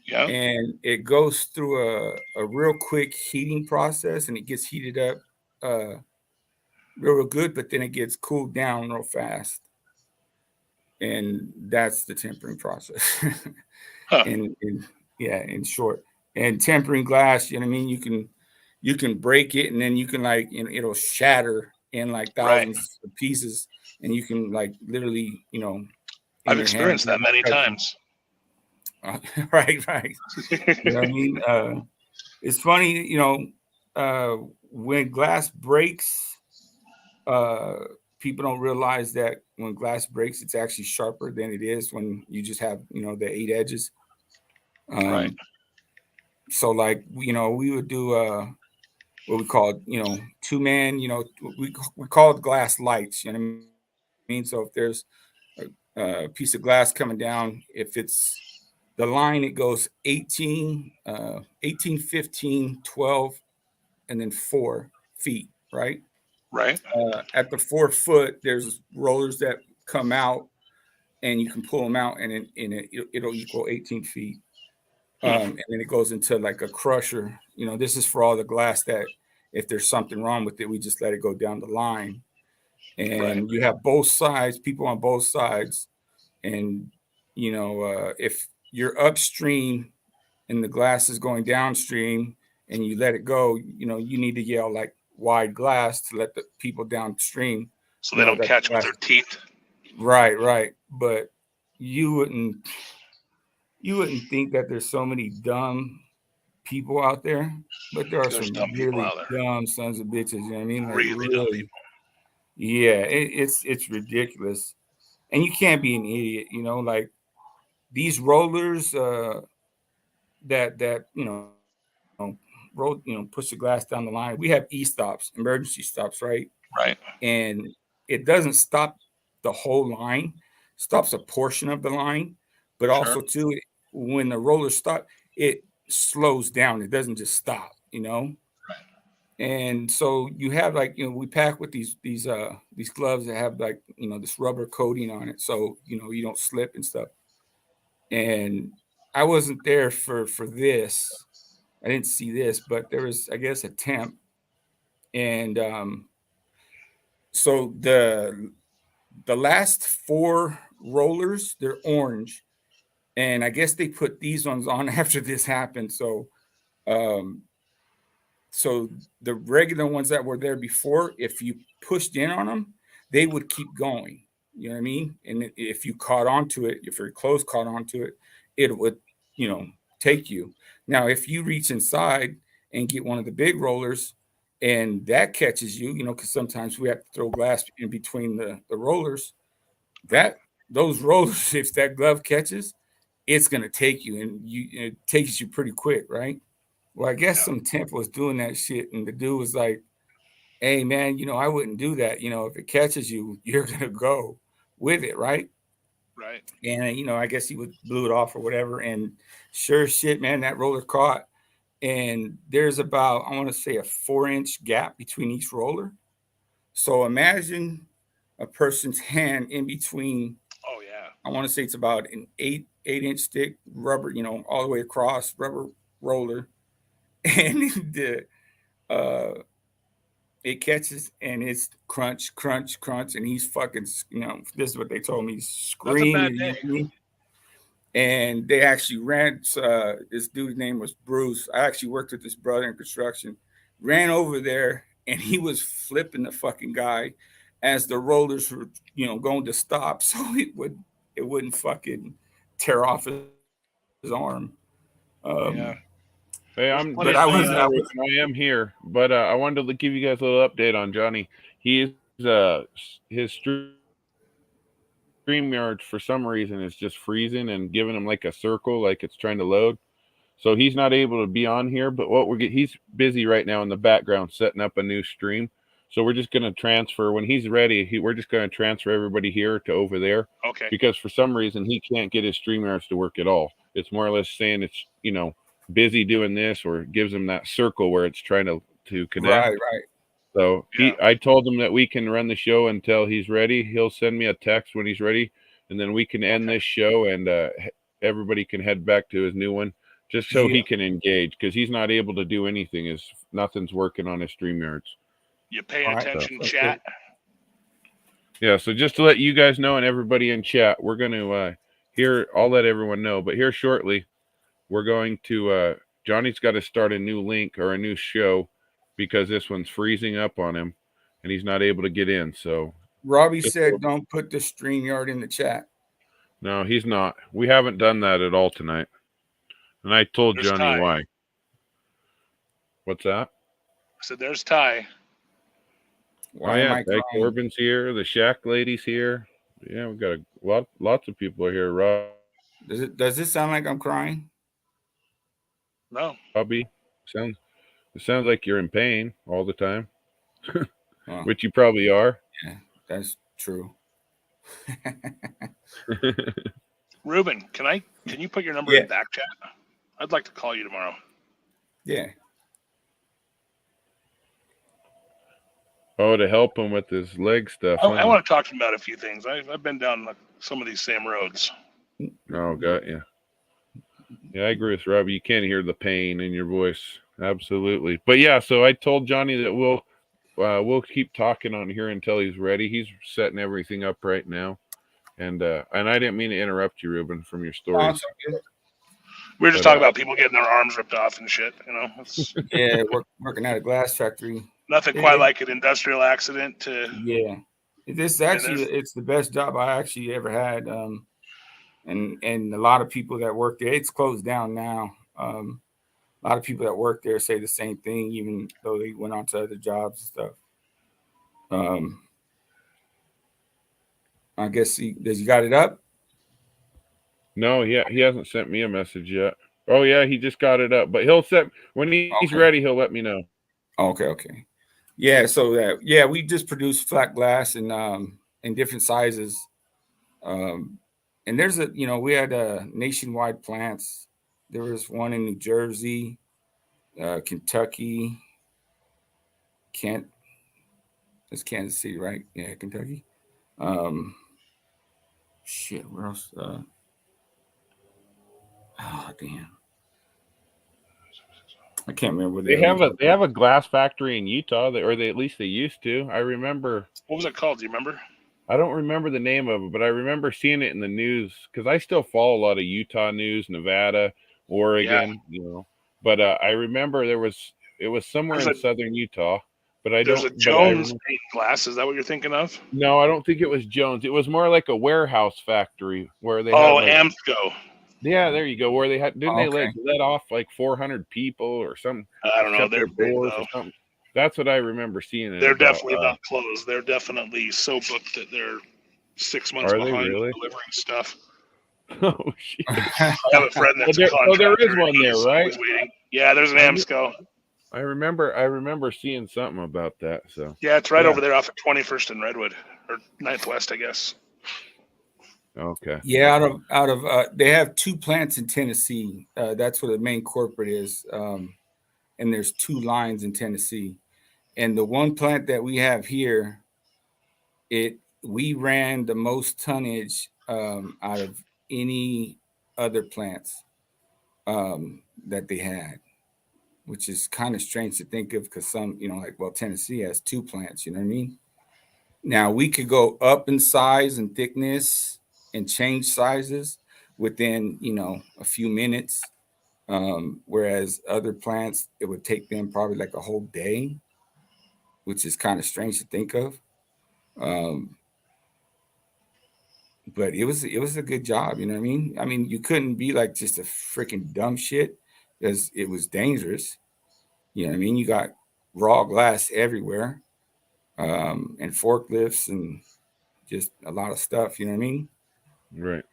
Yeah. And it goes through a real quick heating process, and it gets heated up real good, but then it gets cooled down real fast. And that's the tempering process. In short. And tempering glass, you know what I mean? You can break it, and then you can like, it'll shatter in like thousands of pieces, and you can like literally, I've experienced that many times. Right. You know what I mean? It's funny, when glass breaks, people don't realize that when glass breaks, it's actually sharper than it is when you just have, the 8 edges. Right. So like, we would do what we call, 2-man, we call it glass lights, you know what I mean? So if there's a piece of glass coming down, if it's the line, it goes 18, 15, 12, and then 4 feet, right? Right. At the 4 foot, there's rollers that come out, and you can pull them out, and it'll equal 18 feet. And then it goes into like a crusher. This is for all the glass that if there's something wrong with it, we just let it go down the line. And you have both sides, people on both sides. And, if you're upstream and the glass is going downstream and you let it go, you need to yell like wide glass to let the people downstream. So they don't catch with their teeth. Right. But you wouldn't think that there's so many dumb people out there, but there are some really dumb sons of bitches. You know what I mean? Like, really dumb people. Yeah, it's ridiculous, and you can't be an idiot. Like these rollers that roll, push the glass down the line. We have e-stops, emergency stops, right? Right. And it doesn't stop the whole line; stops a portion of the line, but also too, when the roller stop, it slows down. It doesn't just stop, you know. And so you have like, you know, we pack with these gloves that have like, you know, this rubber coating on it, so you know you don't slip and stuff. And I wasn't there for this. I didn't see this, but there was, I guess, a temp, and so the last 4 rollers, they're orange, and I guess they put these ones on after this happened. So so the regular ones that were there before, if you pushed in on them, they would keep going. You know what I mean? And if you caught onto it, if your clothes caught onto it, it would, you know, take you. Now, if you reach inside and get one of the big rollers and that catches you, you know, because sometimes we have to throw glass in between the rollers, those rollers, if that glove catches, it's going to take you, and it takes you pretty quick, right? Well, I guess some temp was doing that shit, and the dude was like, "Hey, man, you know, I wouldn't do that. You know, if it catches you, you're gonna go with it, right?" Right. And you know, I guess he blew it off or whatever. And sure as shit, man, that roller caught. And there's about, I want to say, a 4-inch gap between each roller. So imagine a person's hand in between. Oh yeah. I want to say it's about an 8-inch thick rubber, you know, all the way across rubber roller. And it catches and it's crunch, crunch, crunch, and he's fucking, you know, this is what they told me, he's screaming at me. And they actually ran, this dude's name was Bruce. I actually worked with this brother in construction, ran over there, and he was flipping the fucking guy as the rollers were, you know, going to stop, so it wouldn't fucking tear off his arm. Yeah. Hey, I am here, but I wanted to give you guys a little update on Johnny. He's his StreamYard for some reason is just freezing and giving him like a circle, like it's trying to load. So he's not able to be on here. But he's busy right now in the background setting up a new stream. So we're just gonna transfer when he's ready. We're just gonna transfer everybody here to over there. Okay. Because for some reason he can't get his StreamYards to work at all. It's more or less saying it's, you know, busy doing this, or it gives him that circle where it's trying to connect. Right. So I told him that we can run the show until he's ready. He'll send me a text when he's ready, and then we can end this show, and everybody can head back to his new one, just so he can engage, because he's not able to do anything. Nothing's working on his StreamYards. You paying attention, chat? Yeah, so just to let you guys know and everybody in chat, we're going to I'll let everyone know, but here shortly, we're going to Johnny's got to start a new link or a new show because this one's freezing up on him and he's not able to get in. So Robbie said don't put the StreamYard in the chat. No, he's not. We haven't done that at all tonight. And I told There's Johnny Ty. why. What's that? I said there's Ty. Why am I Ty Corbin's here, the Shack lady's here. Yeah, we got lots of people are here. Rob. Does this sound like I'm crying? No. Robbie, it sounds like you're in pain all the time. Which you probably are. Yeah, that's true. Ruben, can you put your number in back chat? I'd like to call you tomorrow. Yeah. Oh, to help him with his leg stuff. I want to talk to him about a few things. I've been down some of these same roads. Oh, got you. Yeah, I agree with Robbie. You can't hear the pain in your voice. Absolutely. But yeah, so I told Johnny that we'll keep talking on here until he's ready. He's setting everything up right now. And I didn't mean to interrupt you, Ruben, from your stories. We were just talking about people getting their arms ripped off and shit, you know. Yeah, working at a glass factory. Nothing quite like an industrial accident to. Yeah, it's the best job I actually ever had. And a lot of people that work there, it's closed down now. A lot of people that work there say the same thing, even though they went on to other jobs and stuff. I guess he got it up. No, he hasn't sent me a message yet. Oh yeah, he just got it up, but he'll set when he's ready. He'll let me know. Okay. Yeah, so we just produce flat glass in different sizes. and there's we had nationwide plants. There was one in New Jersey, Kentucky, it's Kansas City, right? Yeah, Kentucky. Shit, where else? Oh, damn. I can't remember. They have a glass factory in Utah, or at least they used to. I remember. What was it called? Do you remember? I don't remember the name of it, but I remember seeing it in the news because I still follow a lot of Utah news, Nevada, Oregon, But I remember it was somewhere in southern Utah. But There's a Jones paint glass. Is that what you're thinking of? No, I don't think it was Jones. It was more like a warehouse factory where they had Amsco. Yeah, there you go. Where they had they let off like 400 people or something? I don't know. They're big though. Or something. That's what I remember seeing. They're definitely not closed. They're definitely so booked that they're 6 months behind delivering stuff. Oh shit! I have a friend that's there is one there, right? Yeah, there's an Amsco. I remember seeing something about that. So yeah, it's right over there off of 21st and Redwood, or 9th West, I guess. Okay. Yeah, out of they have 2 plants in Tennessee. That's where the main corporate is, and there's 2 lines in Tennessee. And the one plant that we have here, we ran the most tonnage out of any other plants that they had, which is kind of strange to think of because some, Tennessee has 2 plants, you know what I mean? Now we could go up in size and thickness and change sizes within, a few minutes. Whereas other plants, it would take them probably like a whole day, which is kind of strange to think of. But it was a good job, you know what I mean? I mean, you couldn't be like just a freaking dumb shit because it was dangerous. You know what I mean? You got raw glass everywhere, and forklifts and just a lot of stuff, you know what I mean? Right.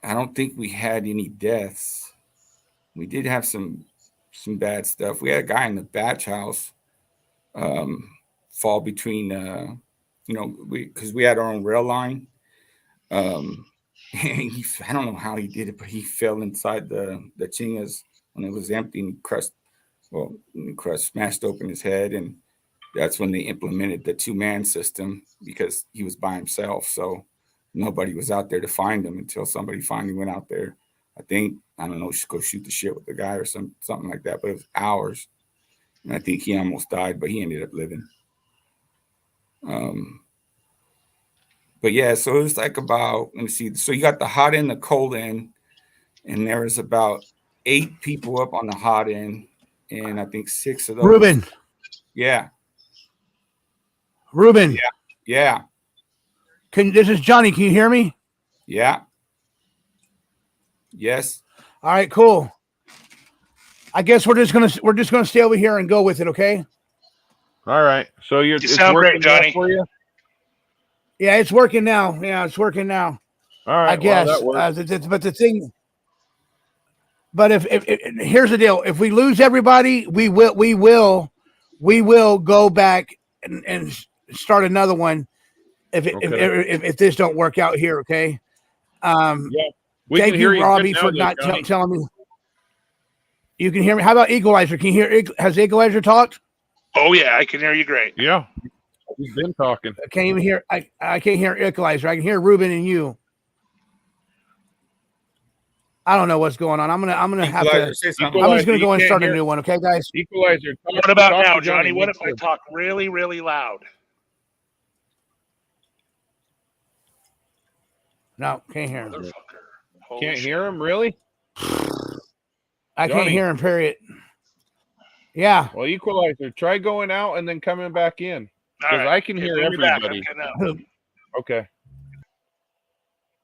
I don't think we had any deaths. We did have some bad stuff. We had a guy in the batch house fall between because we had our own rail line. And I don't know how he did it, but he fell inside the chingas when it was empty and smashed open his head. And that's when they implemented the 2-man system because he was by himself. So nobody was out there to find him until somebody finally went out there. I don't know, go shoot the shit with the guy or something like that, but it was hours. And I think he almost died, but he ended up living. But yeah, so it was like about, let me see. So you got the hot end, the cold end, and there was about 8 people up on the hot end, and I think 6 of those. Ruben. Yeah. Ruben. Yeah. This is Johnny. Can you hear me? Yeah. Yes. All right, cool. I guess we're just gonna stay over here and go with it, okay? All right. So you sound great, Johnny. For you? Yeah, it's working now. Yeah, it's working now. All right. I guess. But the thing. But if here's the deal: if we lose everybody, we will go back and start another one. If this don't work out here, okay? Yeah. Thank you, Robbie, for not telling me. You can hear me. How about Equalizer? Can you hear? Has Equalizer talked? Oh yeah, I can hear you great. Yeah, he's been talking. I can't even hear. I can't hear Equalizer. I can hear Ruben and you. I don't know what's going on. I'm gonna have to. I'm just gonna go and start a new one. Okay, guys. Equalizer. What about now, Johnny? What if I talk really, really loud? No, can't hear him. Can't hear him, really? I can't hear him, period. Yeah. Well, Equalizer, try going out and then coming back in. Because I can hear everybody. Okay.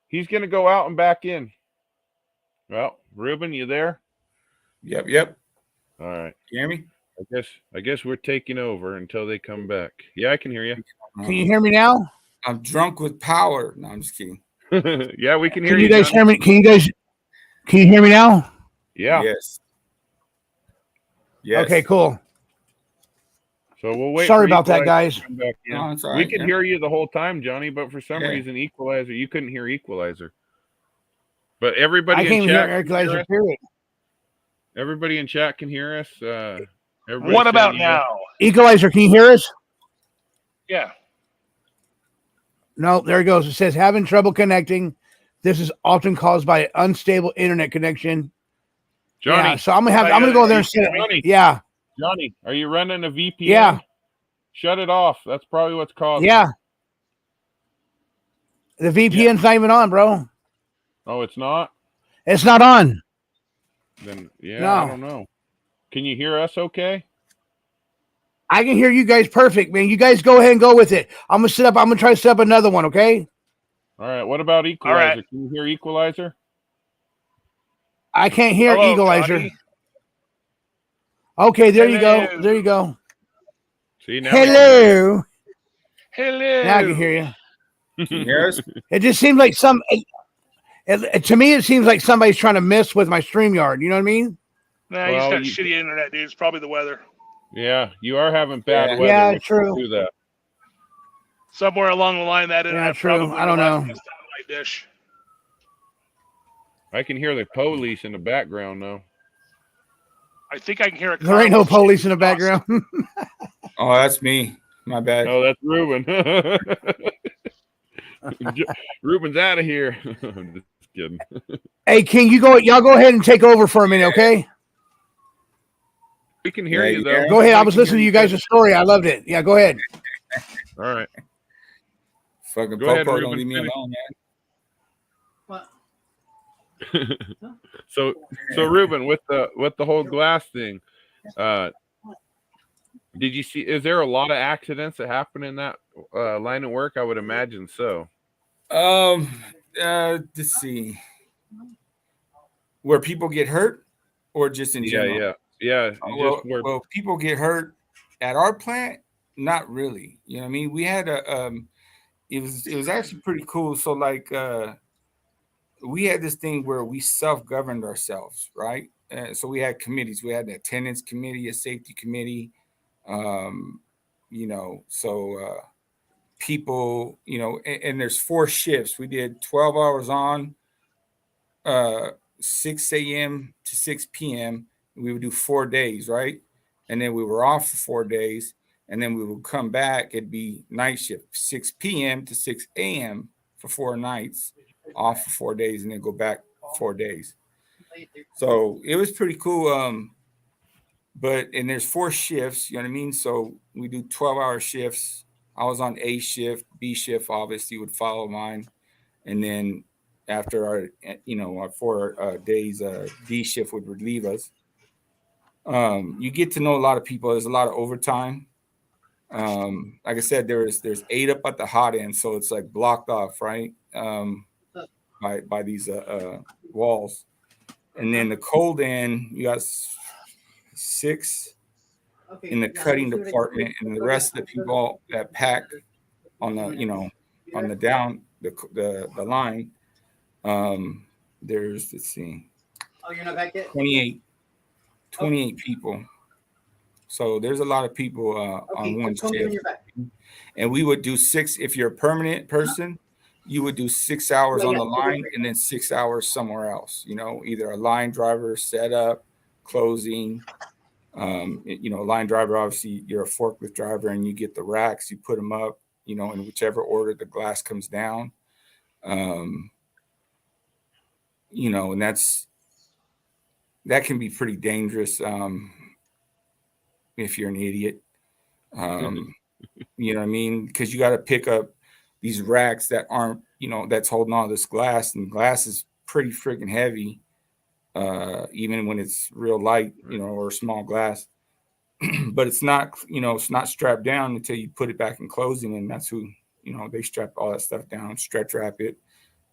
He's going to go out and back in. Well, Ruben, you there? Yep. All right. You hear me? I guess we're taking over until they come back. Yeah, I can hear you. Can you hear me now? I'm drunk with power. No, I'm just kidding. Yeah, we can hear you. You guys hear me? Can you hear me now? Yeah. Yes. Okay, cool. So we'll wait. Sorry for about that, Equalizer guys. to come back in. No, it's all We right, could yeah. hear you the whole time, Johnny, but for some Yeah. reason, Equalizer, you couldn't hear Equalizer. But everybody I can't in even hear chat can Equalizer, hear us. period. Everybody in chat can hear us. Everybody's What about saying yes. now? Equalizer, can you hear us? Yeah. No, there it goes. It says having trouble connecting. This is often caused by unstable internet connection. Johnny. Yeah, so I'm gonna go there and say, Johnny. yeah, Johnny, are you running a VPN? Yeah. Shut it off. That's probably what's causing yeah. it. The VPN's not even on, bro. Oh, it's not? It's not on. Then yeah, No. I don't know. Can you hear us okay? I can hear you guys perfect, man. You guys go ahead and go with it. I'm gonna try to set up another one, okay? All right. What about Equalizer? All right. Can you hear Equalizer? I can't hear Hello, Equalizer. Johnny. Okay, there you go. Hello. There you go. See, now we can hear you. Hello. Hello. Now I can hear you. Can you hear us? It just seems like to me, it seems like somebody's trying to mess with my StreamYard. You know what I mean? Nah, you just got shitty internet, dude. It's probably the weather. Yeah, you are having bad weather. Yeah, which true. will do that. Somewhere along the line, that internet true. probably I don't know. lost its satellite dish. I can hear the police in the background now. I think I can hear a There ain't no car. police in the background. Oh, that's me. My bad. Oh, that's Ruben. Ruben's out of here. I'm just kidding. Hey, King, y'all go ahead and take over for a minute, okay? We can hear Yeah, you though. yeah. Go ahead. I We was can listening to hear you guys' story. I loved it. Yeah, go ahead. All right. Fucking Go ahead, Popo, Ruben, don't leave me finish. alone, man. So Ruben, with the whole glass thing, did you see? Is there a lot of accidents that happen in that line of work? I would imagine so. Let's see. Where people get hurt, or just in general? Yeah. Well, people get hurt at our plant. Not really. You know what I mean? We had it was actually pretty cool. So like we had this thing where we self-governed ourselves, right? So we had committees. We had an attendance committee, a safety committee, people, and there's 4 shifts. We did 12 hours on, 6 a.m. to 6 p.m. We would do 4 days, right? And then we were off for 4 days, and then we would come back. It'd be night shift, 6 p.m. to 6 a.m. for 4 nights, off for 4 days, and then go back 4 days. So it was pretty cool. And there's 4 shifts, you know what I mean? So we do 12-hour shifts. I was on A shift, B shift obviously would follow mine. And then after our 4 days, D shift would relieve us. You get to know a lot of people. There's a lot of overtime. Like I said, there's 8 up at the hot end, so it's like blocked off, right? By these walls. And then the cold end, you got 6 in the cutting department, and the rest of the people that pack on the on the down the line. There's, let's see, you're not back yet? 28 people. So there's a lot of people on one shift. And we would do 6 if you're a permanent person. You would do 6 hours on the line and then 6 hours somewhere else. Either a line driver, setup, closing. Line driver, obviously you're a forklift driver and you get the racks, you put them up, in whichever order the glass comes down. And that can be pretty dangerous if you're an idiot. You know what I mean? Because you got to pick up these racks that aren't, that's holding all this glass, and glass is pretty freaking heavy, even when it's real light, or small glass. But it's not, it's not strapped down until you put it back in closing, and that's who, they strap all that stuff down, stretch wrap it,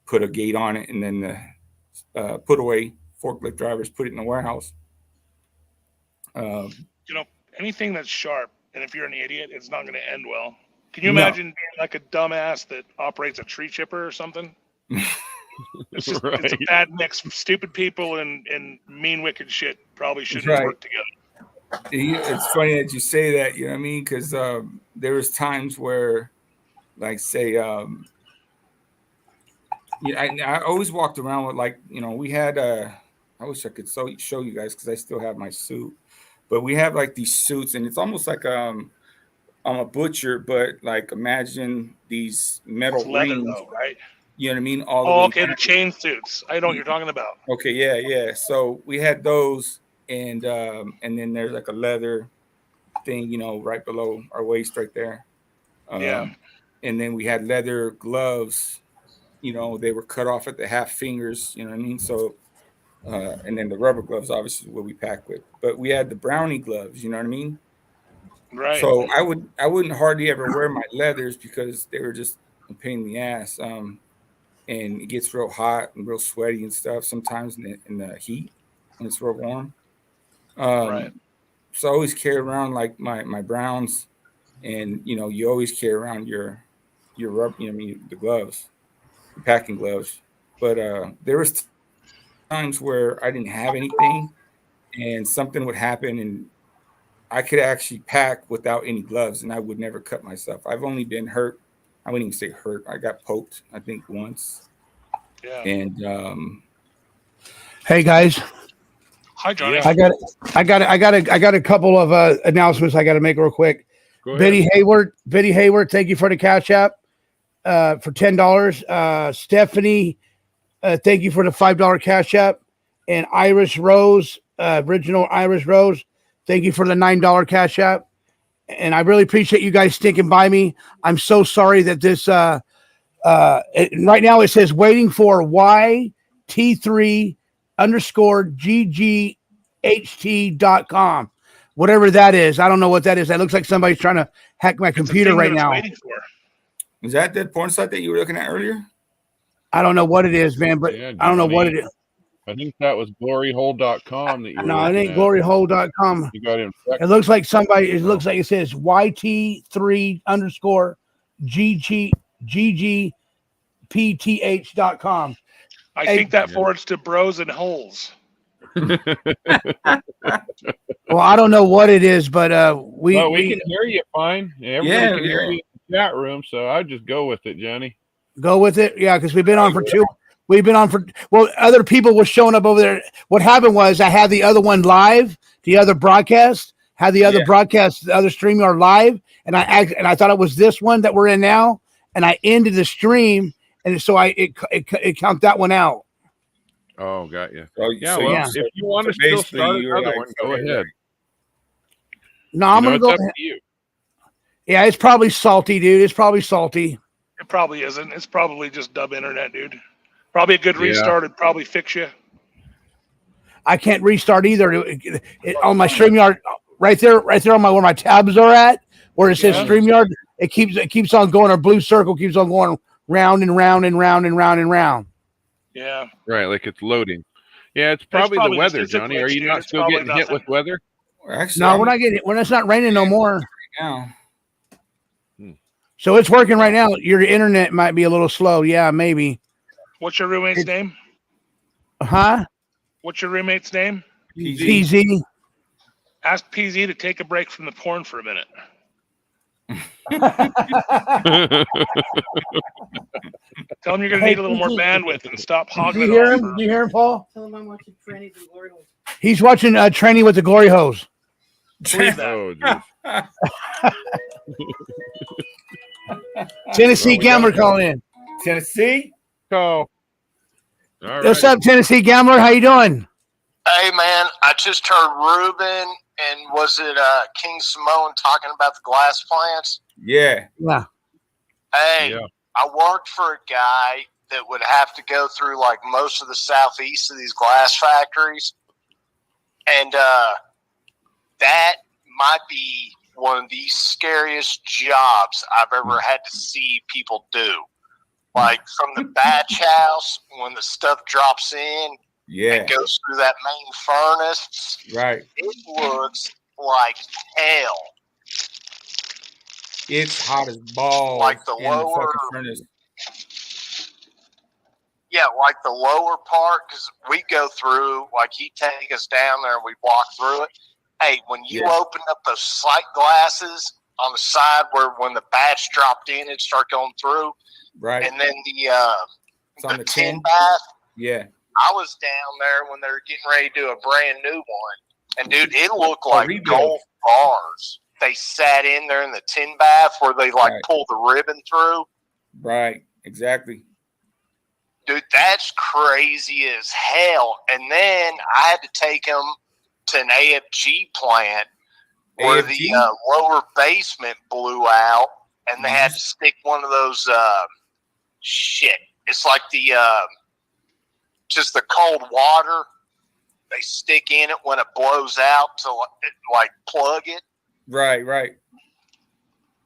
put a gate on it, and then the put away forklift drivers put it in the warehouse. Anything that's sharp, and if you're an idiot, it's not going to end well. Can you imagine being like a dumbass that operates a tree chipper or something? It's just it's a bad mix. Stupid people and mean, wicked shit probably shouldn't work together. It's funny that you say that. You know what I mean? Because there was times where, like, say, I always walked around with, like, we had I wish I could show you guys because I still have my suit, but we have like these suits, and it's almost like I'm a butcher, but like imagine these metal It's leather rings. though, right? You know what I mean? All the Oh, way okay, down. the chain suits. I know what you're talking about. Okay, yeah. So we had those, and then there's like a leather thing, right below our waist, right there. Yeah. And then we had leather gloves. They were cut off at the half fingers. You know what I mean? So, and then the rubber gloves, obviously, is what we pack with. But we had the brownie gloves. You know what I mean? Right. So I wouldn't hardly ever wear my leathers because they were just a pain in the ass. And it gets real hot and real sweaty and stuff sometimes in the heat when it's real warm. Right. So I always carry around like my browns, and you always carry around your rub, the gloves, the packing gloves. But there was times where I didn't have anything, and something would happen, and I could actually pack without any gloves, and I would never cut myself. I've only been hurt. I wouldn't even say hurt. I got poked, I think, once. Yeah. And hey guys, hi Johnny. I got a couple of announcements I got to make real quick. Betty Hayward, thank you for the cash app for $10. Stephanie, thank you for the $5 cash app, and Iris Rose, original Iris Rose, thank you for the $9 cash app. And I really appreciate you guys sticking by me. I'm so sorry that this right now it says waiting for YT3_GGHT.com. Whatever that is. I don't know what that is. That looks like somebody's trying to hack my computer right now. Is that the porn site that you were looking at earlier? I don't know what it is, man, but Yeah, I don't know what it is. I think that was gloryhole.com that you were No, it looking ain't at. gloryhole.com. You got infected. It looks like somebody, it looks like it says YT3_GGPTH.com. I think that forwards to Bros and Holes. Well, I don't know what it is, but we can hear you fine. Everybody can hear you in the chat room, so I'd just go with it, Johnny. go with it. Yeah, because we've been on for other people were showing up over there. What happened was I had the other one live, the other broadcast, had the other broadcast, the other StreamYard live, and I thought it was this one that we're in now, and I ended the stream, and so it count that one out. Oh, got you. If you want to still start another one, go ahead. No, I'm gonna go. It's up to you. Yeah, it's probably salty, dude. It's probably salty. It probably isn't. It's probably just dub internet, dude. Probably a good restart would probably fix you. I can't restart either. On my StreamYard, right there on where my tabs are at, where it says StreamYard, it keeps on going. Our blue circle keeps on going round and round and round and round and round. Yeah. Right, like it's loading. Yeah, it's probably the weather, Johnny. Are you not still getting hit with weather? Actually, no, we're not getting it. It's not raining no more. Now. So it's working right now. Your internet might be a little slow. Yeah, maybe. What's your roommate's name? Huh? What's your roommate's name? PZ. Ask PZ to take a break from the porn for a minute. Tell him you're going to need a little more bandwidth and stop hogging Do it you hear off. him? Do you hear him, Paul? Tell him I'm watching Trannies and Glory Holes. He's watching Training with the Glory Hose. Believe that. Oh, Tennessee Gambler calling in. Tennessee? All right. What's up, Tennessee Gambler? How you doing? Hey, man, I just heard Ruben and was it King Samoan talking about the glass plants? Yeah. Yeah. Hey, I worked for a guy that would have to go through like most of the southeast of these glass factories. And that might be one of the scariest jobs I've ever had to see people do. Like from the batch house, when the stuff drops in and goes through that main furnace, right? It looks like hell. It's hot as balls. Like the in lower the fucking furnace. Yeah, like the lower part, because we go through, like he'd take us down there and we'd walk through it. Hey, when you Yeah. open up those sight glasses on the side where when the batch dropped in, it started going through. Right. And then It's on the the tin 10. bath. Yeah. I was down there when they were getting ready to do a brand new one. And, dude, it looked A like rebuild. gold bars. They sat in there in the tin bath where they, like, Right. pulled the ribbon through. Right. Exactly. Dude, that's crazy as hell. And then I had to take them to an AFG plant where AFG? the lower basement blew out, and they had to stick one of those it's like the just the cold water they stick in it when it blows out to like plug it. Right. Right.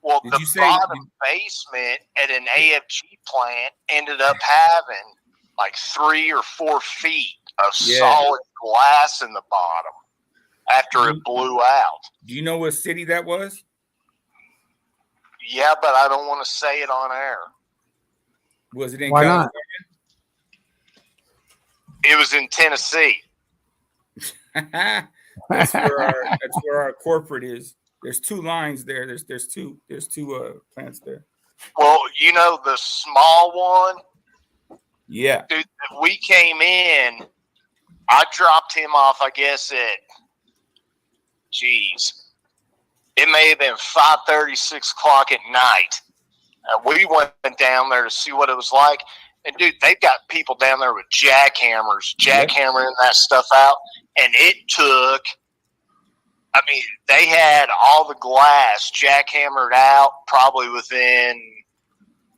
Well, Did the you say- bottom basement at an AFG plant ended up having like 3 or 4 feet of Yeah. solid glass in the bottom after it blew out. Do you know what city that was? Yeah, but I don't want to say it on air. Was it in Why not? It was in Tennessee. California? That's where our corporate is. There's 2 lines there. There's two plants there. Well, you know the small one? Yeah. Dude, we came in. I dropped him off, I guess, it may have been 5:30, 6 o'clock at night. We went down there to see what it was like. And, dude, they've got people down there with jackhammering that stuff out. And it took, I mean, they had all the glass jackhammered out probably within,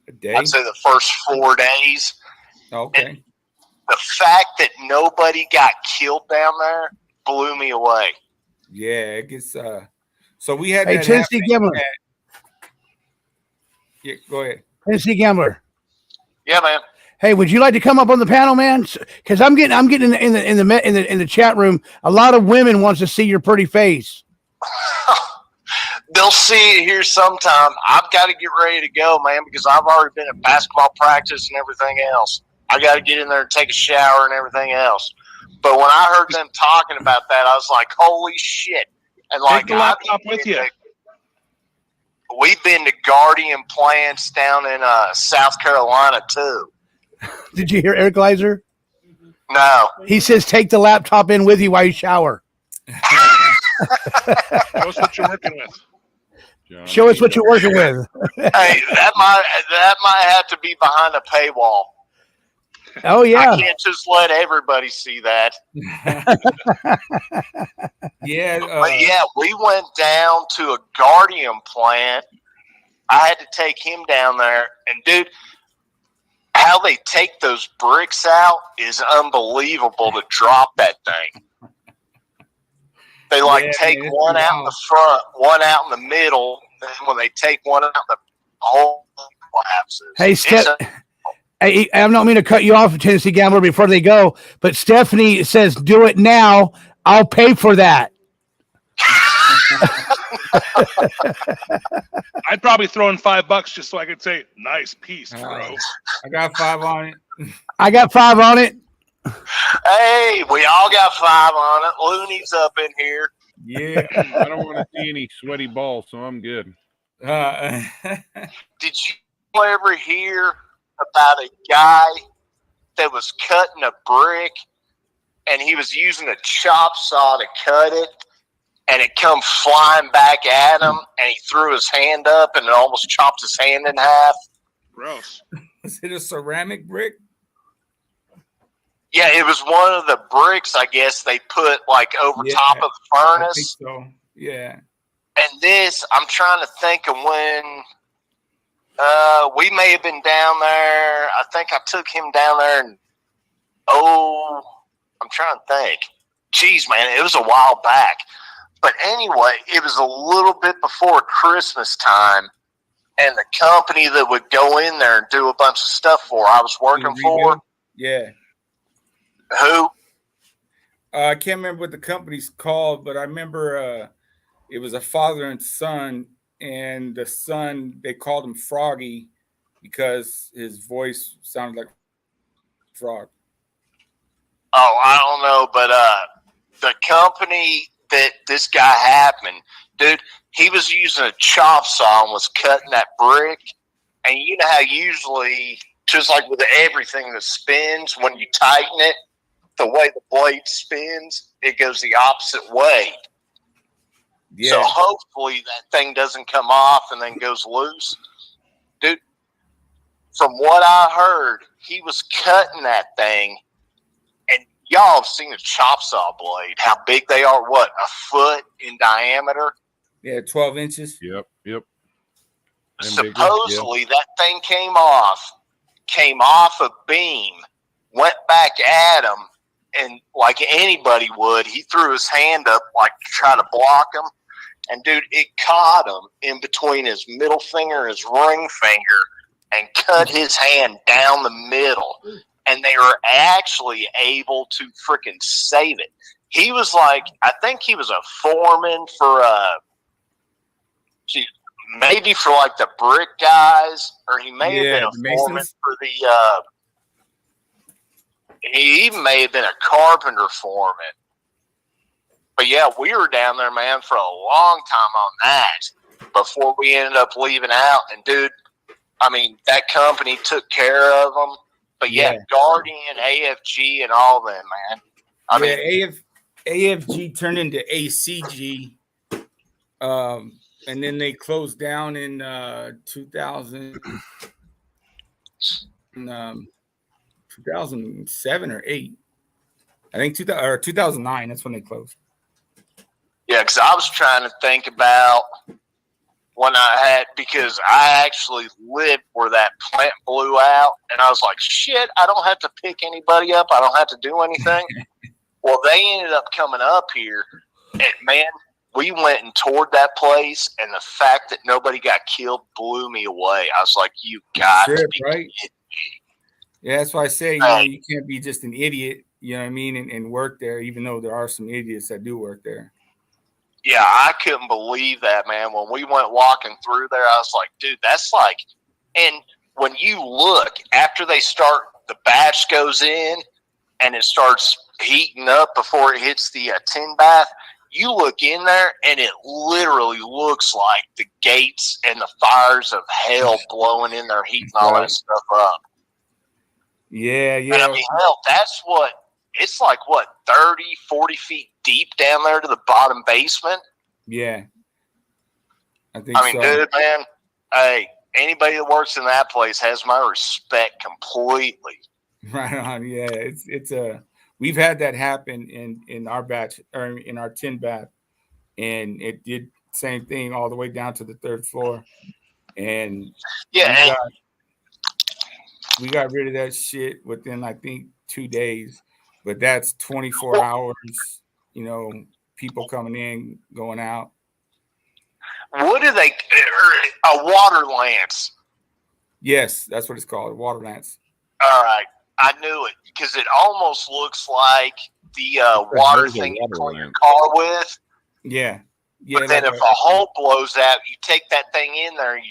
a day? I'd say the first 4 days. Okay. And the fact that nobody got killed down there blew me away. Yeah, it gets so we had Hey, that Tennessee happen Gambler. Yeah, go ahead. Tennessee Gambler. Yeah, man. Hey, would you like to come up on the panel, man? Because I'm getting in the chat room. A lot of women wants to see your pretty face. They'll see it here sometime. I've got to get ready to go, man, because I've already been at basketball practice and everything else. I got to get in there and take a shower and everything else. But when I heard them talking about that, I was like, holy shit. And like, Take the laptop with you. We've been to Guardian plants down in South Carolina, too. Did you hear Eric Gleiser? No. He says take the laptop in with you while you shower. Show us what you're working with. Show us what you're working with. Hey, that might have to be behind a paywall. Oh, yeah. I can't just let everybody see that. Yeah. But yeah, we went down to a Guardian plant. I had to take him down there. And, dude, how they take those bricks out is unbelievable to drop that thing. They take one out in the front, one out in the middle, and when they take one out, the whole collapses. Hey, Hey, I don't mean to cut you off, Tennessee Gambler, before they go, but Stephanie says, do it now. I'll pay for that. I'd probably throw in $5 just so I could say, nice piece, bro. I got 5 on it. I got 5 on it. Hey, we all got 5 on it. Looney's up in here. Yeah, I don't want to see any sweaty balls, so I'm good. Did you ever hear about a guy that was cutting a brick and he was using a chop saw to cut it and it come flying back at him and he threw his hand up and it almost chopped his hand in half? Gross. Was it a ceramic brick? Yeah, it was one of the bricks, I guess, they put like over top of the I think furnace. so. Yeah. And this, I'm trying to think of when we may have been down there. I think I took him down there and I'm trying to think. Jeez, man, it was a while back. But anyway, it was a little bit before Christmas time. And the company that would go in there and do a bunch of stuff for I was working for. Yeah. Who? I can't remember what the company's called, but I remember it was a father and son, and the son, they called him Froggy because his voice sounded like frog. Oh, I don't know, but the company that this guy happened. Dude, he was using a chop saw and was cutting that brick. And you know how usually, just like with everything that spins, when you tighten it, the way the blade spins, it goes the opposite way. Yeah. So hopefully that thing doesn't come off and then goes loose. Dude, from what I heard, he was cutting that thing. And y'all have seen a chop saw blade, how big they are, what, a foot in diameter? Yeah, 12 inches. Yep. Supposedly that thing came off a beam, went back at him, and like anybody would, he threw his hand up like to try to block him. And dude, it caught him in between his middle finger and his ring finger and cut his hand down the middle. And they were actually able to freaking save it. He was like, I think he was a foreman for maybe for like the brick guys, or he may have been a foreman for the he even may have been a carpenter foreman. But yeah, we were down there, man, for a long time on that before we ended up leaving out. And dude, I mean, that company took care of them. But yeah, Guardian, AFG, and all them, man. I mean, AFG turned into ACG, and then they closed down in 2007 or 8. I think 2009. That's when they closed. Yeah, because I was trying to think about when I had, because I actually lived where that plant blew out, and I was like, shit, I don't have to pick anybody up. I don't have to do anything. Well, they ended up coming up here, and man, we went and toured that place, and the fact that nobody got killed blew me away. I was like, you got to be right? Yeah, that's why I say, you can't be just an idiot, you know what I mean, and work there, even though there are some idiots that do work there. Yeah, I couldn't believe that, man. When we went walking through there, I was like, dude, that's like, and when you look, after they start, the batch goes in, and it starts heating up before it hits the tin bath, you look in there, and it literally looks like the gates and the fires of hell blowing in there, heating all that stuff up. Yeah. And I mean, hell, that's what, it's like, what, 30, 40 feet deep down there to the bottom basement? Yeah. I mean, dude, man, hey, anybody that works in that place has my respect completely. Right on. Yeah. It's we've had that happen in our batch, or in our tin bath, and it did same thing all the way down to the 3rd floor. And yeah, we got rid of that shit within, I think, 2 days, but that's 24 hours, you know, people coming in, going out. What do they, a water lance? Yes, that's what it's called, a water lance. All right. I knew it, because it almost looks like the water thing you clean your car with. Yeah. But then if a hole blows out, you take that thing in there and you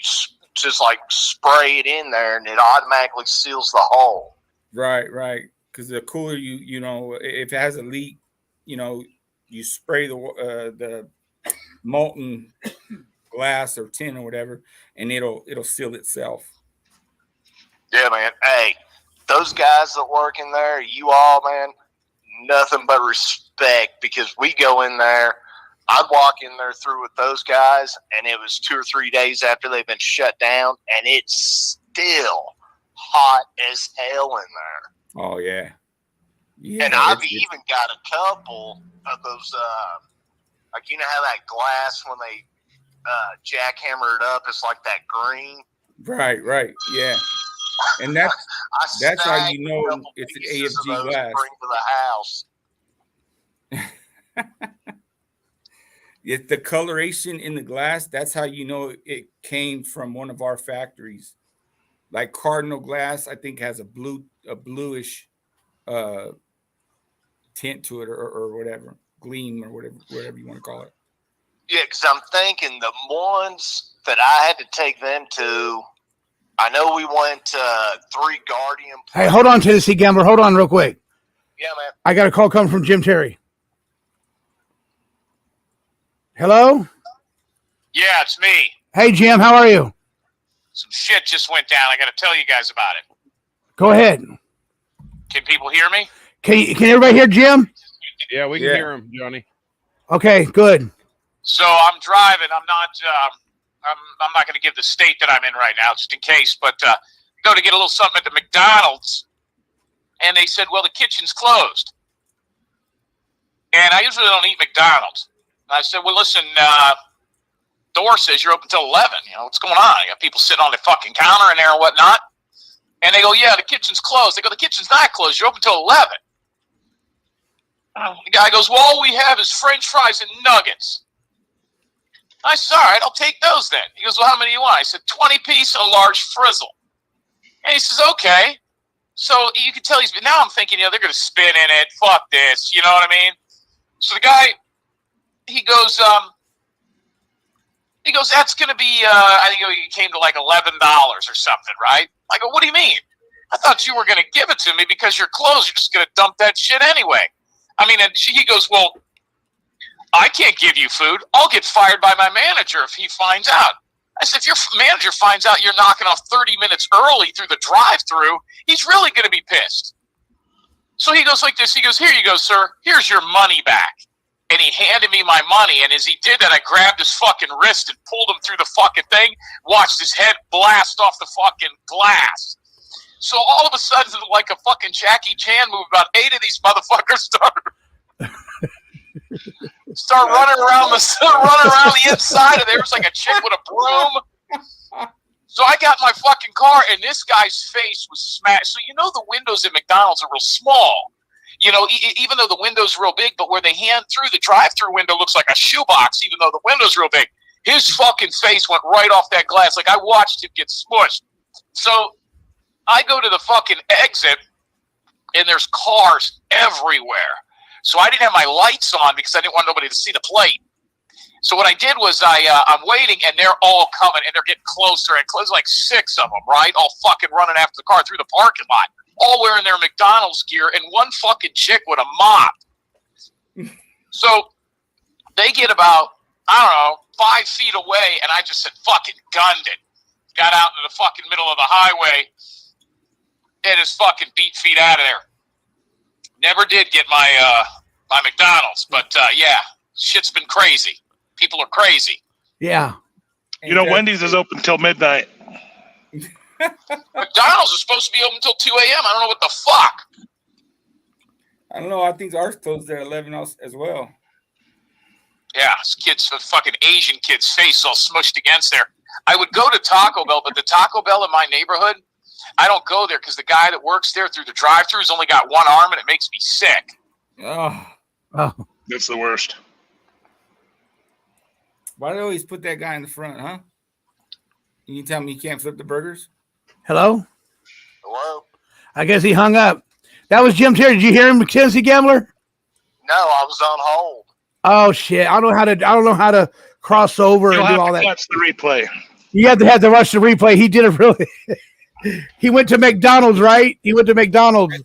just like spray it in there, and it automatically seals the hole. Right. Because the cooler, you know, if it has a leak, you know, you spray the molten glass or tin or whatever, and it'll seal itself. Yeah, man. Hey, those guys that work in there, you all, man, nothing but respect, because we go in there. I'd walk in there through with those guys, and it was 2 or 3 days after they've been shut down, and it's still hot as hell in there. Oh, yeah. And I've even got a couple of those, like, you know how that glass, when they jackhammer it up, it's like that green? Right, yeah. And that's how you know it's an AFG glass. Bring to the house. It's the coloration in the glass. That's how you know it came from one of our factories. Like Cardinal glass, I think, has a bluish tint to it, or whatever, gleam, or whatever you want to call it. Yeah, because I'm thinking the ones that I had to take them to, I know we went to 3 Guardian. Hey, hold on, Tennessee Gambler. Hold on real quick. Yeah, man. I got a call coming from Jim Terry. Hello? Yeah, it's me. Hey, Jim, how are you? Some shit just went down. I got to tell you guys about it. Go ahead. Can people hear me? Can everybody hear Jim? Yeah, we can hear him, Johnny. Okay, good. So I'm driving. I'm not going to give the state that I'm in right now, just in case. But go to get a little something at the McDonald's, and they said, "Well, the kitchen's closed." And I usually don't eat McDonald's. And I said, "Well, listen, door says you're open till 11. You know what's going on? You got people sitting on the fucking counter in there and whatnot." And they go, "Yeah, the kitchen's closed." They go, "The kitchen's not closed. You're open till 11." The guy goes, "Well, all we have is French fries and nuggets." I said, "All right, I'll take those then." He goes, "Well, how many do you want?" I said, 20-piece and a large frizzle. And he says, "Okay." So you can tell now I'm thinking, they're going to spin in it. Fuck this. You know what I mean? So the guy, he goes, "That's going to be, I think it came to like $11 or something, right?" I go, "What do you mean? I thought you were going to give it to me because you're closed. You're just going to dump that shit anyway." I mean, and he goes, "Well, I can't give you food. I'll get fired by my manager if he finds out." I said, "If your manager finds out you're knocking off 30 minutes early through the drive-thru, he's really going to be pissed." So he goes like this. He goes, "Here you go, sir. Here's your money back." And he handed me my money. And as he did that, I grabbed his fucking wrist and pulled him through the fucking thing, watched his head blast off the fucking glass. So all of a sudden, like a fucking Jackie Chan movie, about 8 of these motherfuckers start running around the inside of there. It was like a chick with a broom. So I got in my fucking car, and this guy's face was smashed. So the windows at McDonald's are real small. Even though the window's real big, but where they hand through, the drive-through window looks like a shoebox, even though the window's real big. His fucking face went right off that glass. Like I watched him get smushed. So I go to the fucking exit, and there's cars everywhere. So I didn't have my lights on because I didn't want nobody to see the plate. So what I did was I'm waiting, and they're all coming, and they're getting closer and closer, like 6 of them, right? All fucking running after the car through the parking lot, all wearing their McDonald's gear, and one fucking chick with a mop. So they get about, 5 feet away, and I just said, fucking gunned it. Got out into the fucking middle of the highway, and just fucking beat feet out of there. Never did get my McDonald's, but yeah, shit's been crazy. People are crazy. Yeah. Wendy's is open till midnight. McDonald's is supposed to be open until 2 a.m. I don't know what the fuck. I don't know. I think ours closed at 11 as well. Yeah, this kid's fucking Asian kid's face all smushed against there. I would go to Taco Bell, but the Taco Bell in my neighborhood, I don't go there because the guy that works there through the drive-thru's only got one arm, and it makes me sick. Oh. That's the worst. Why do they always put that guy in the front, huh? You tell me you can't flip the burgers? Hello? Hello? I guess he hung up. That was Jim Terry. Did you hear him, Mackenzie Gambler? No, I was on hold. Oh shit! I don't know how to cross over and do all that. Watch the replay. You have to rush the replay. He did it really. He went to McDonald's, right? He went to McDonald's,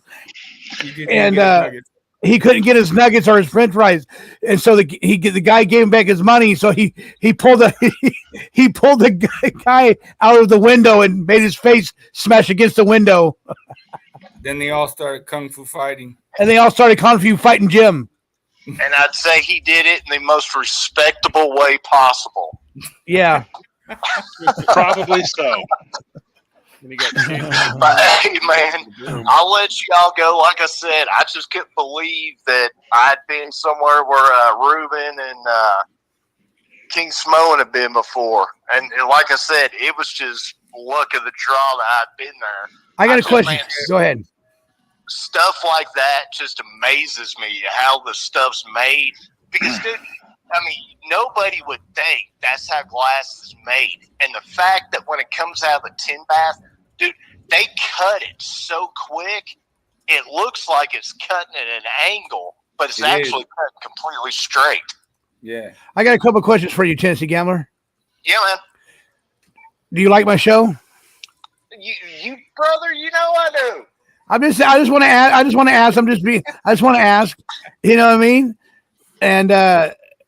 and he couldn't get his nuggets or his French fries, and so the guy gave him back his money. So he pulled the guy out of the window and made his face smash against the window. Then they all started kung fu fighting, and they all started kung fu fighting Jim. And I'd say he did it in the most respectable way possible. Yeah. Probably so. But hey, man, I'll let y'all go. Like I said, I just couldn't believe that I'd been somewhere where Ruben and King Samoan had been before. And like I said, it was just luck of the draw that I'd been there. I got a question. Go ahead. Stuff like that just amazes me, how the stuff's made. Because, dude, I mean, nobody would think that's how glass is made. And the fact that when it comes out of the tin bath, dude, they cut it so quick, it looks like it's cutting at an angle, but it's actually cut completely straight. Yeah. I got a couple of questions for you, Tennessee Gambler. Yeah, man. Do you like my show? You brother, you know I do. I just want to ask. I just want to ask. You know what I mean? And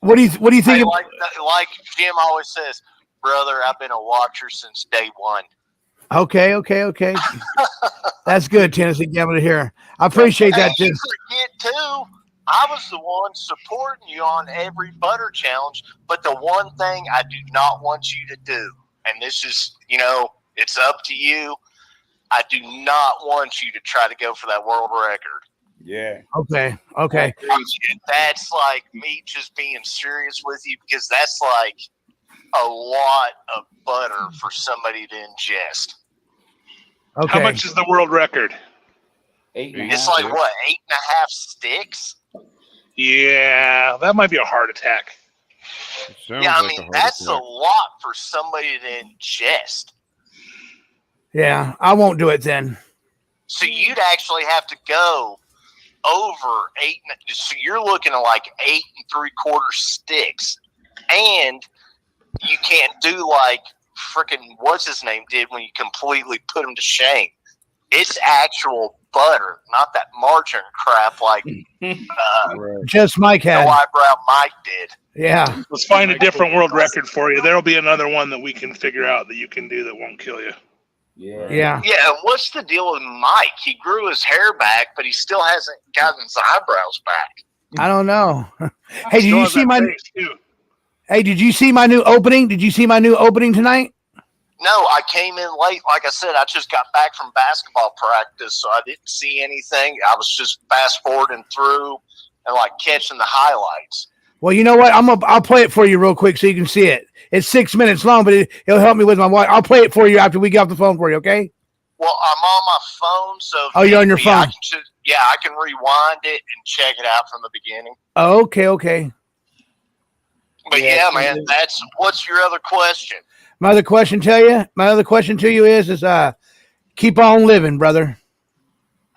What do you think? Hey, like Jim always says, brother, I've been a watcher since day one. Okay. That's good, Tennessee Gambler to hear. I appreciate that, You Tim. forget too, I was the one supporting you on every butter challenge, but the one thing I do not want you to do, and this is, it's up to you, I do not want you to try to go for that world record. Yeah. Okay. That's like me just being serious with you, because that's like a lot of butter for somebody to ingest. Okay. How much is the world record? It's like what, 8.5 sticks? Yeah, that might be a heart attack. Yeah, I mean, that's a lot for somebody to ingest. Yeah, I won't do it then. So you'd actually have to go over 8. So you're looking at like 8 3/4 sticks, and you can't do like freaking what's his name did when you completely put him to shame. It's actual butter, not that margarine crap like just Mike had. No eyebrow Mike did. Yeah. Let's find a different world record for you. There'll be another one that we can figure out that you can do that won't kill you. Yeah. Yeah, what's the deal with Mike? He grew his hair back, but he still hasn't gotten his eyebrows back. I don't know. Hey, did you see my? Hey, did you see my new opening? Did you see my new opening tonight? No, I came in late. Like I said, I just got back from basketball practice, so I didn't see anything. I was just fast forwarding through and like catching the highlights. Well, you know what? I'll play it for you real quick so you can see it. It's 6 minutes long, but it'll help me with my watch. I'll play it for you after we get off the phone for you, okay? Well, I'm on my phone, so oh, you're on your phone. I can rewind it and check it out from the beginning. Oh, okay. But yeah, man, what's your other question? My other question to you is keep on living, brother.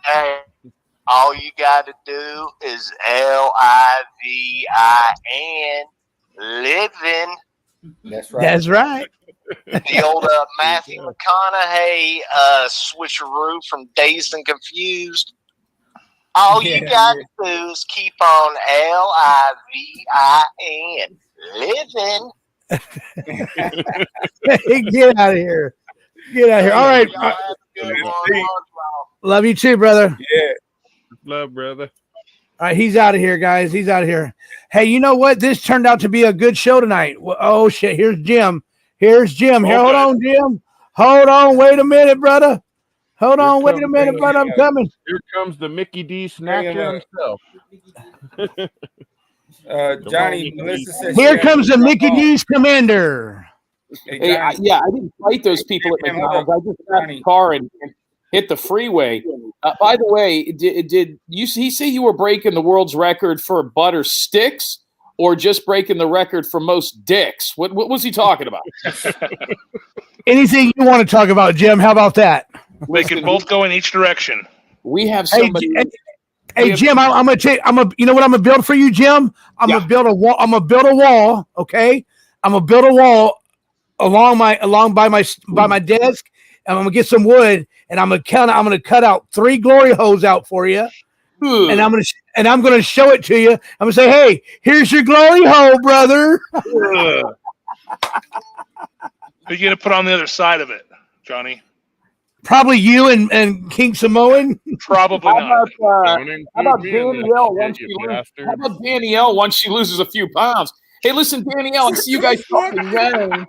Hey, all you got to do is LIVIN, living. That's right. That's right. The old Matthew McConaughey switcheroo from Dazed and Confused. All you got to do is keep on LIVIN, living. Get out of here. All right. Love you too, brother. Yeah. Love, brother. All right, he's out of here, guys. He's out of here. Hey, you know what? This turned out to be a good show tonight. Oh, shit. Here's Jim. Here, hold on, Jim. Hold on. Wait a minute, brother. Hold on. Wait a minute, brother. I'm coming. Here comes the Mickey D snatcher himself. Johnny, Melissa says here comes the Mickey D's commander. Hey, I didn't fight those people at McDonald's. I just got in the car and hit the freeway. By the way, did he say you were breaking the world's record for butter sticks or just breaking the record for most dicks? What was he talking about? Anything you want to talk about, Jim? How about that? They can both go in each direction. We have somebody. Hey Jim, I'm gonna take. You know what I'm gonna build for you, Jim? I'm gonna build a wall. I'm gonna build a wall. Okay, I'm gonna build a wall along by my desk, and I'm gonna get some wood, and I'm gonna cut out 3 glory holes out for you, and I'm gonna show it to you. I'm gonna say, hey, here's your glory hole, brother. Who are you gonna put on the other side of it, Johnny? Probably you and King Samoan. Probably not. How about Danielle once she loses a few pounds? Hey, listen, Danielle, I see you guys talking young.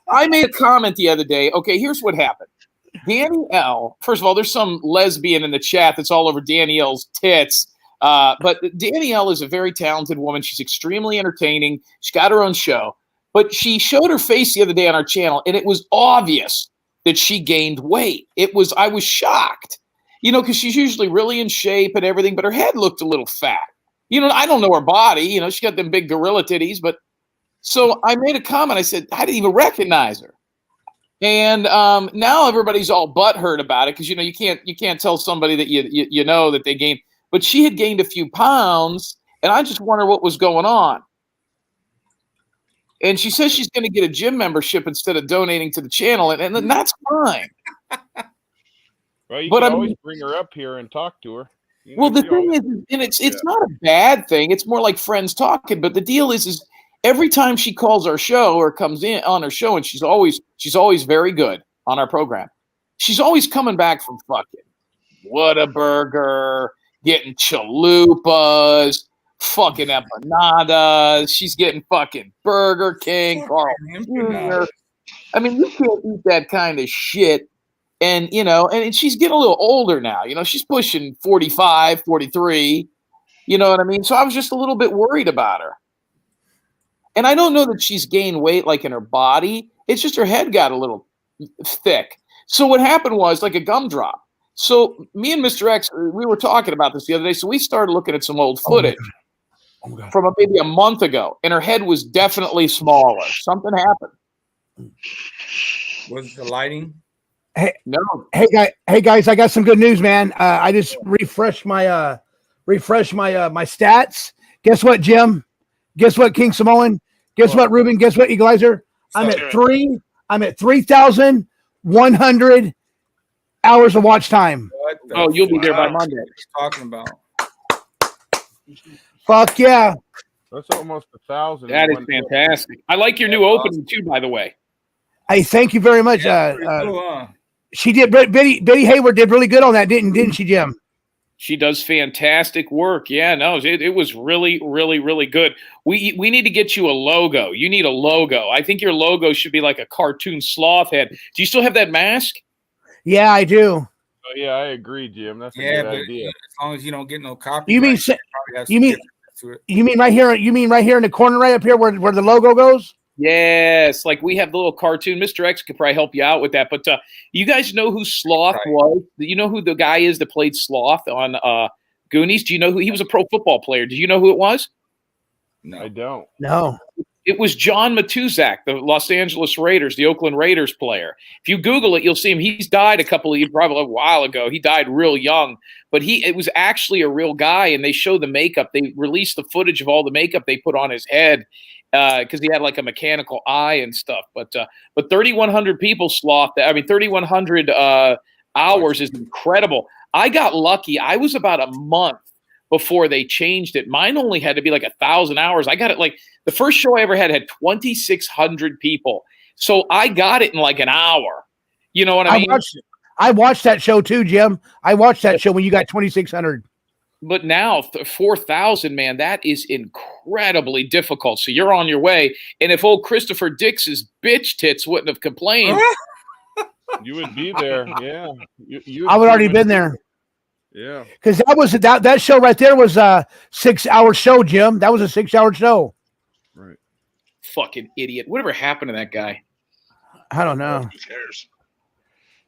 I made a comment the other day. Okay, here's what happened. Danielle, first of all, there's some lesbian in the chat that's all over Danielle's tits. But Danielle is a very talented woman. She's extremely entertaining. She's got her own show. But she showed her face the other day on our channel, and it was obvious that she gained weight. I was shocked, because she's usually really in shape and everything, but her head looked a little fat. I don't know her body. She got them big gorilla titties, but so I made a comment. I said, I didn't even recognize her. And now everybody's all butthurt about it because, you can't tell somebody that you know that they gained, but she had gained a few pounds, and I just wonder what was going on. And she says she's going to get a gym membership instead of donating to the channel, and that's fine. Well, you can always bring her up here and talk to her. Well, the thing is, and it's not a bad thing. It's more like friends talking. But the deal is every time she calls our show or comes in on our show, and she's always very good on our program. She's always coming back from fucking Whataburger, getting chalupas, fucking empanadas. She's getting fucking Burger King, Carl Jr. I mean, you can't eat that kind of shit. And, and she's getting a little older now. She's pushing 45, 43. You know what I mean? So I was just a little bit worried about her. And I don't know that she's gained weight like in her body. It's just her head got a little thick. So what happened was like a gumdrop. So me and Mr. X, we were talking about this the other day. So we started looking at some old footage from maybe a month ago. And her head was definitely smaller. Something happened. Was it the lighting? Hey, no. Hey guys, I got some good news, man. I just refreshed my my stats. Guess what, Jim? Guess what, King Samoan? Guess what, Ruben? Guess what, Equalizer? I'm at 3,100 hours of watch time. Oh, you'll be there by Monday. What are you talking about? Fuck yeah. That's almost 1,000. That is fantastic. I like your new opening too, by the way. Hey, thank you very much. She did. Betty Hayward did really good on that, didn't she, Jim? She does fantastic work. Yeah, no, it was really, really, really good. We need to get you a logo. You need a logo. I think your logo should be like a cartoon sloth head. Do you still have that mask? Yeah, I do. Oh, yeah, I agree, Jim. That's a good idea. As long as you don't get no copyright. You mean right here? You mean right here in the corner, right up here, where the logo goes? Yes, like we have the little cartoon. Mr. X could probably help you out with that. But you guys know who Sloth was? You know who the guy is that played Sloth on Goonies? Do you know who he was? A pro football player. Do you know who it was? No, I don't. No. It was John Matuzak, the Los Angeles Raiders, the Oakland Raiders player. If you Google it, you'll see him. He's died probably a while ago. He died real young, but it was actually a real guy, and they show the makeup. They released the footage of all the makeup they put on his head because he had like a mechanical eye and stuff. But 3,100 people Sloth. 3,100 hours is incredible. I got lucky. I was about a month before they changed it. Mine only had to be like 1,000 hours. I got it like the first show I ever had 2,600 people. So I got it in like an hour. You know what I mean? I watched that show too, Jim. I watched that show when you got 2,600. But now 4,000, man, that is incredibly difficult. So you're on your way. And if old Christopher Dix's bitch tits wouldn't have complained, you would be there. Yeah, I would already been there. Yeah, because that show right there was a 6-hour show, Jim. That was a 6-hour show. Right. Fucking idiot. Whatever happened to that guy? I don't know. Who cares?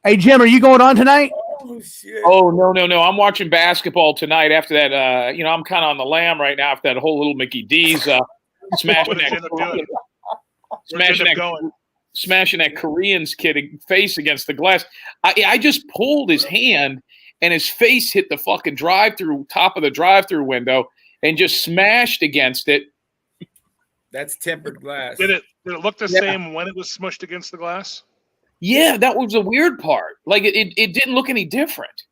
Hey, Jim, are you going on tonight? Oh, shit. Oh, no. I'm watching basketball tonight after that. I'm kind of on the lam right now after that whole little Mickey D's smashing that Korean's kid face against the glass. I just pulled his hand and his face hit the fucking top of the drive-through window and just smashed against it. That's tempered glass. Did it look the same when it was smushed against the glass? Yeah, that was the weird part. Like it didn't look any different.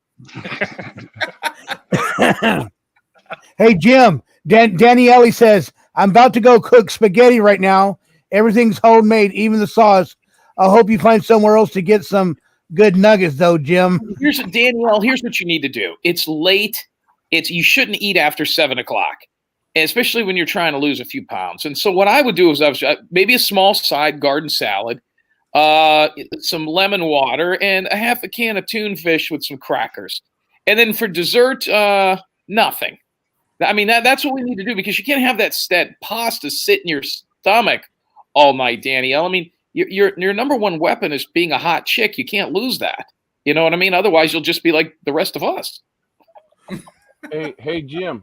Hey, Jim, Danny Ellie says, I'm about to go cook spaghetti right now. Everything's homemade, even the sauce. I hope you find somewhere else to get some good nuggets, though, Jim. Danielle, here's what you need to do. It's late. You shouldn't eat after 7:00, especially when you're trying to lose a few pounds. And so what I would do is maybe a small side garden salad, some lemon water, and a half a can of tuna fish with some crackers. And then for dessert, nothing. I mean, that's what we need to do because you can't have that pasta sit in your stomach all night, Danielle. I mean, your number one weapon is being a hot chick. You can't lose that. You know what I mean? Otherwise, you'll just be like the rest of us. Hey, Jim.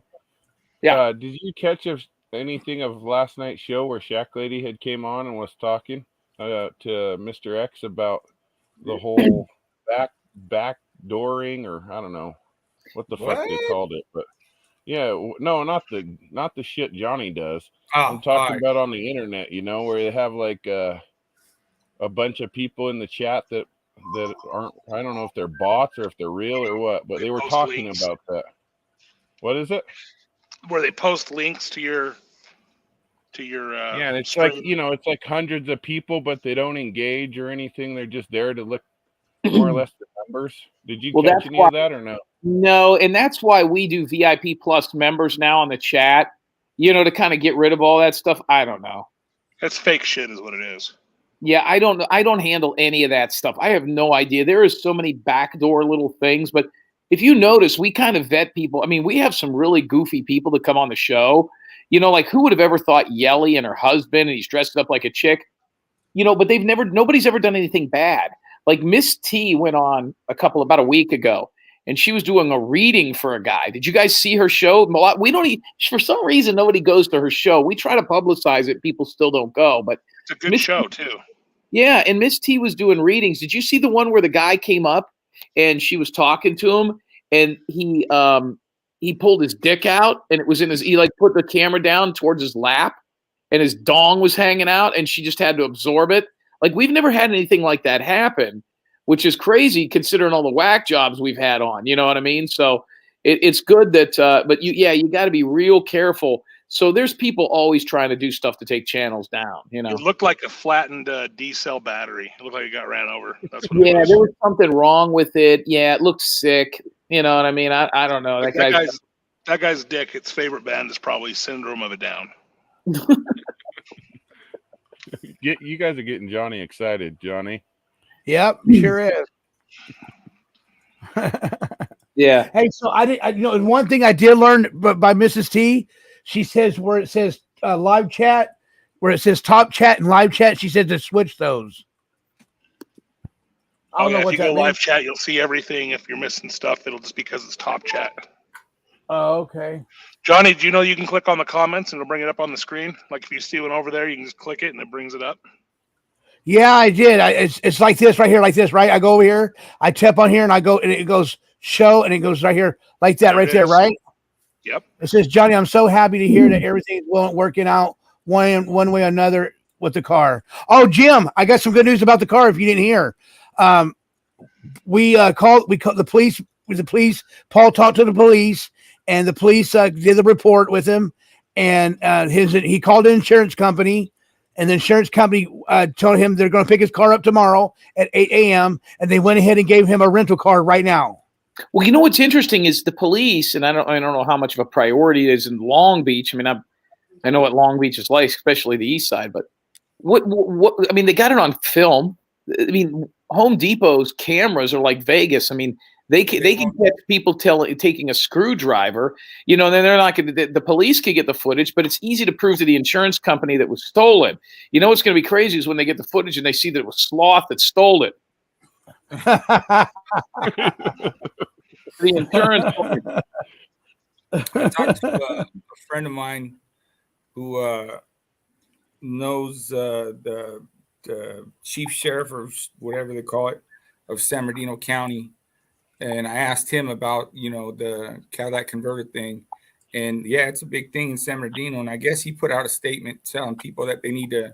Yeah. Did you catch anything of last night's show where Shack Lady had came on and was talking to Mr. X about the whole back dooring, or I don't know what the fuck they called it, but yeah, no, not the shit Johnny does. I'm talking about on the internet, where they have like a bunch of people in the chat that aren't, I don't know if they're bots or if they're real or what, but they were talking about that. What is it? Where they post links to your yeah, and it's stream. like, you know, it's like hundreds of people, but they don't engage or anything. They're just there to look more or less the numbers. Did you catch that's any why, of that or no? No, and that's why we do VIP Plus members now on the chat, you know, to kind of get rid of all that stuff. I don't know. That's fake shit is what it is. Yeah, I don't handle any of that stuff. I have no idea. There is so many backdoor little things, but if you notice, we kind of vet people. I mean, we have some really goofy people that come on the show. You know, like who would have ever thought Yelly and her husband, and he's dressed up like a chick, you know, but nobody's ever done anything bad. Like Miss T went on about a week ago, and she was doing a reading for a guy. Did you guys see her show? We don't for some reason, nobody goes to her show. We try to publicize it. People still don't go, but it's a good show too. Yeah. And Miss T was doing readings. Did you see the one where the guy came up and she was talking to him and he pulled his dick out and it was he like put the camera down towards his lap and his dong was hanging out and she just had to absorb it. Like we've never had anything like that happen, which is crazy considering all the whack jobs we've had on, you know what I mean? So it's good that, but you got to be real careful. So there's people always trying to do stuff to take channels down, you know. It looked like a flattened D-cell battery. It looked like it got ran over. That's what it was. There was something wrong with it. Yeah, it looked sick. You know what I mean? I don't know. That guy's dick, its favorite band is probably Syndrome of a Down. You guys are getting Johnny excited, Johnny. Yep, sure is. Yeah. Hey, so you know, one thing I did learn by Mrs. T, she says where it says live chat, where it says top chat and live chat, she said to switch those. I don't know if what you that go means. live chat, you'll see everything. If you're missing stuff, it'll just because it's top chat. Oh, okay. Johnny, do you know you can click on the comments and it'll bring it up on the screen? Like if you see one over there, you can just click it and it brings it up. Yeah, I did. It's like this right here, like this, right? I go over here, I tap on here, and I go, and it goes show, and it goes right here, like that, right there, right? Yep. It says, Johnny, I'm so happy to hear that everything's working out one way or another with the car. Oh, Jim, I got some good news about the car. If you didn't hear, we called the police. With the police, Paul talked to the police, and the police did the report with him, and he called an insurance company. And the insurance company told him they're going to pick his car up tomorrow at 8 a.m. And they went ahead and gave him a rental car right now. Well, you know what's interesting is the police, and I don't know how much of a priority it is in Long Beach. I mean, I know what Long Beach is like, especially the east side. But what I mean, they got it on film. I mean, Home Depot's cameras are like Vegas. I mean, they can catch people taking a screwdriver, you know, and then they're not going to, the police can get the footage, but it's easy to prove to the insurance company that was stolen. You know, what's going to be crazy is when they get the footage and they see that it was Sloth that stole it. The insurance company. I talked to a friend of mine who knows the chief sheriff or whatever they call it of San Bernardino County. And I asked him about, you know, the Cadillac converter thing. And yeah, it's a big thing in San Bernardino. And I guess he put out a statement telling people that they need to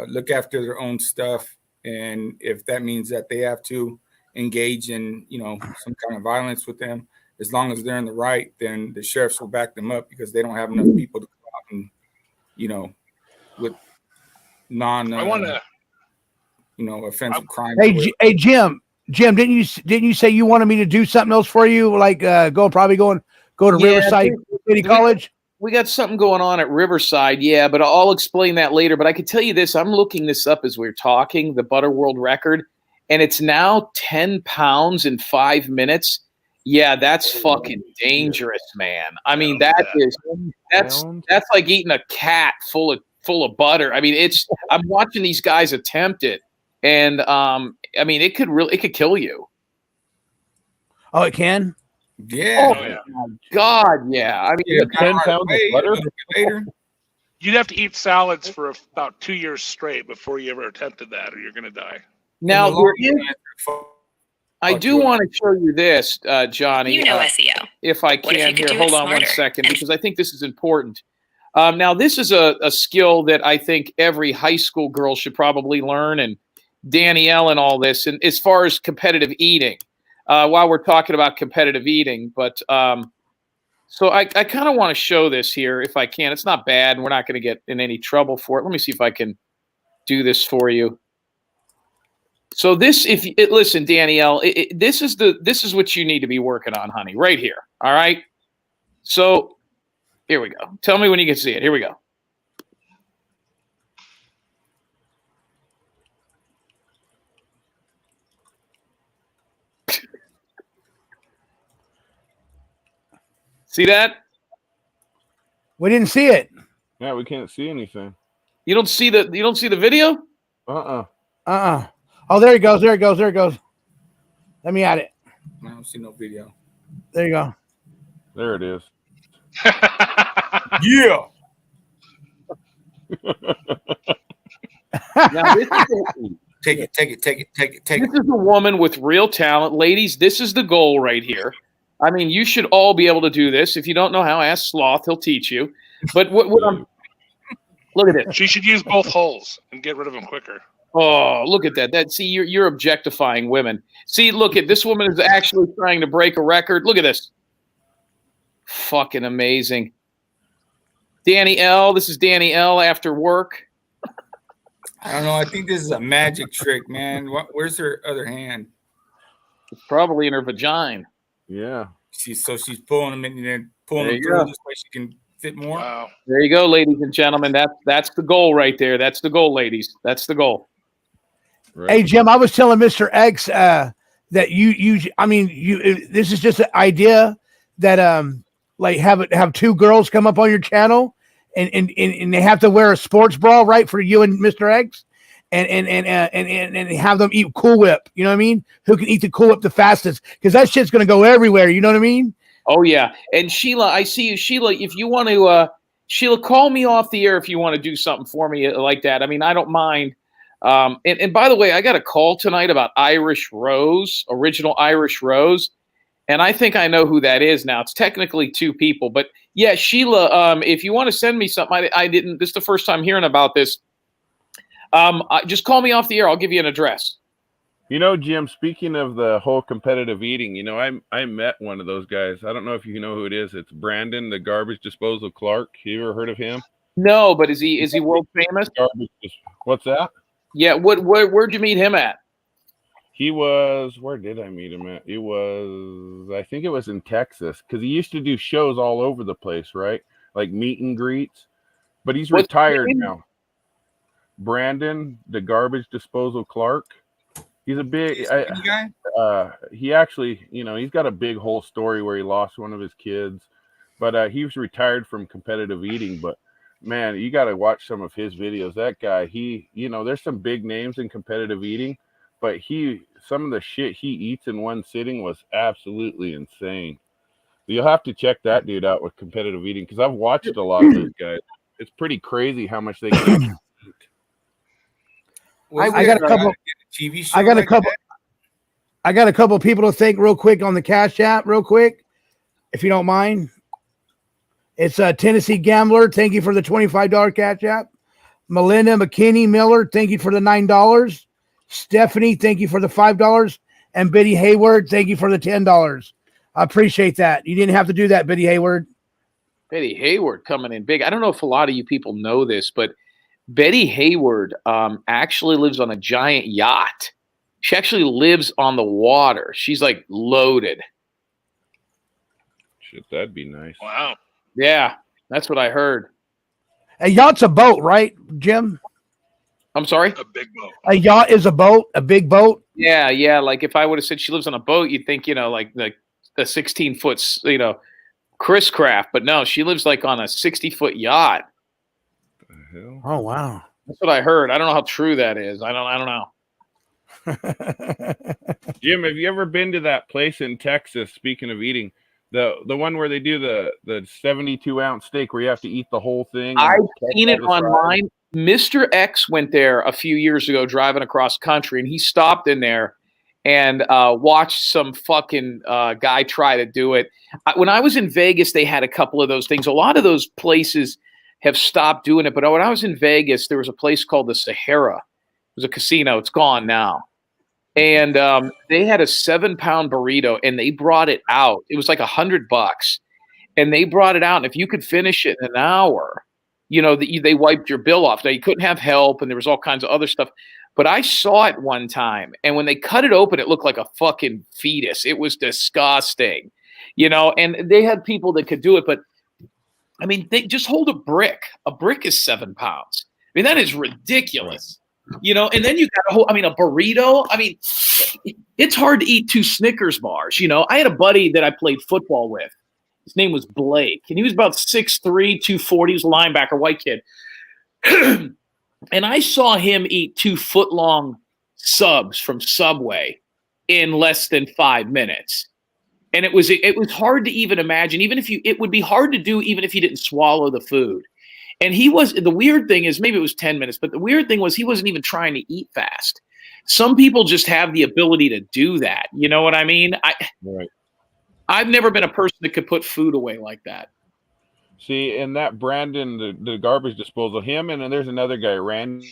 look after their own stuff. And if that means that they have to engage in, you know, some kind of violence with them, as long as they're in the right, then the sheriffs will back them up because they don't have enough people to go out and, you know, with offensive crimes. Hey, Jim, didn't you say you wanted me to do something else for you? Like go to Riverside City College? We got something going on at Riverside, yeah, but I'll explain that later. But I can tell you this, I'm looking this up as we're talking, the Butter World record, and it's now 10 pounds in 5 minutes. Yeah, that's fucking dangerous, man. I mean, that's like eating a cat full of butter. I mean, I'm watching these guys attempt it, and I mean, it could kill you. Oh, it can? Yeah. Oh, my God, yeah. I mean, 10 pounds of butter? You'd have to eat salads for about 2 years straight before you ever attempted that, or you're going to die. Now, I do want to show you this, Johnny. You know SEO. If I What if can. you could Here, do hold it on one smarter? second, because I think this is important. Now, this is a skill that I think every high school girl should probably learn, and Danielle and all this, and as far as competitive eating. While we're talking about competitive eating, but So I kind of want to show this here if I can. It's not bad, and we're not going to get in any trouble for it. Let me see if I can do this for you. So this, listen, Danielle, this is what you need to be working on, honey, right here. All right. So here we go. Tell me when you can see it. Here we go. See that? We didn't see it. Yeah, we can't see anything. You don't see the video? Oh, there it goes. There it goes. There it goes. Let me add it. I don't see no video. There you go. There it is. Yeah. Now, Take it. This is a woman with real talent. Ladies, this is the goal right here. I mean, you should all be able to do this. If you don't know how, ask Sloth. He'll teach you. But look at this. She should use both holes and get rid of them quicker. Oh, look at that. See, you're objectifying women. See, look at this woman is actually trying to break a record. Look at this. Fucking amazing. Danny L. This is Danny L. after work. I don't know. I think this is a magic trick, man. Where's her other hand? It's probably in her vagina. Yeah. So she's pulling them in and then pulling them through this way she can fit more. Wow. There you go, ladies and gentlemen. That's the goal right there. That's the goal, ladies. That's the goal. Right. Hey, Jim, I was telling Mr. X that this is just an idea that like have two girls come up on your channel and they have to wear a sports bra, right, for you and Mr. X, and have them eat Cool Whip. You know what I mean? Who can eat the Cool Whip the fastest? Because that shit's gonna go everywhere. You know what I mean? Oh yeah. And Sheila, I see you, Sheila. If you want to, Sheila, call me off the air if you want to do something for me like that. I mean, I don't mind. And by the way, I got a call tonight about Irish Rose, original Irish Rose. And I think I know who that is now. It's technically two people, but yeah, Sheila, if you want to send me something, I didn't, this is the first time hearing about this. Just call me off the air. I'll give you an address. You know, Jim, speaking of the whole competitive eating, you know, I met one of those guys. I don't know if you know who it is. It's Brandon, the garbage disposal Clark. You ever heard of him? No, but is he world famous? What's that? Yeah. Where'd you meet him at? He was, where did I meet him at? He was, I think it was in Texas, because he used to do shows all over the place, right? Like meet and greets. But he's retired now. Brandon, the garbage disposal Clark. He's a big guy. He actually, you know, he's got a big whole story where he lost one of his kids, but he was retired from competitive eating. But man, you got to watch some of his videos. That guy, you know, there's some big names in competitive eating, but some of the shit he eats in one sitting was absolutely insane. You'll have to check that dude out with competitive eating, because I've watched a lot of those guys. It's pretty crazy how much they can eat. I got a couple TV shows. I got a couple people to thank real quick on the Cash App, real quick, if you don't mind. It's a Tennessee Gambler. Thank you for the $25 Cash App. Melinda McKinney Miller, thank you for the $9. Stephanie, thank you for the $5. And Betty Hayward, thank you for the $10. I appreciate that. You didn't have to do that, Betty Hayward. Betty Hayward coming in big. I don't know if a lot of you people know this, but Betty Hayward actually lives on a giant yacht. She actually lives on the water. She's like loaded. Shit, that'd be nice. Wow. Yeah, that's what I heard. A yacht's a boat, right, Jim? I'm sorry? A big boat. A yacht is a boat, a big boat? Yeah. Like if I would have said she lives on a boat, you'd think, you know, like the 16-foot, you know, Chris Craft. But no, she lives like on a 60-foot yacht. Oh, wow. That's what I heard. I don't know how true that is. I don't know. Jim, have you ever been to that place in Texas, speaking of eating, the one where they do the 72-ounce steak where you have to eat the whole thing? I've seen it online. Mr. X went there a few years ago driving across country, and he stopped in there and watched some fucking guy try to do it. When I was in Vegas, they had a couple of those things. A lot of those places have stopped doing it. But when I was in Vegas, there was a place called the Sahara. It was a casino. It's gone now. And they had a 7-pound burrito, and they brought it out. It was like $100. and they brought it out. And if you could finish it in an hour, you know, they wiped your bill off. Now you couldn't have help, and there was all kinds of other stuff. But I saw it one time, and when they cut it open, it looked like a fucking fetus. It was disgusting, you know. And they had people that could do it, but I mean, they just hold a brick. A brick is 7 pounds. I mean, that is ridiculous, you know. And then you got a burrito. I mean, it's hard to eat 2 Snickers bars. You know, I had a buddy that I played football with. His name was Blake, and he was about 6'3", 240. He was a linebacker, white kid. And I saw him eat 2 foot-long subs from Subway in less than 5 minutes. And it was hard to even imagine, it would be hard to do even if you didn't swallow the food. And the weird thing is, maybe it was 10 minutes, but the weird thing was he wasn't even trying to eat fast. Some people just have the ability to do that. You know what I mean? I've never been a person that could put food away like that. See, and that Brandon, the garbage disposal, him, and then there's another guy, Randy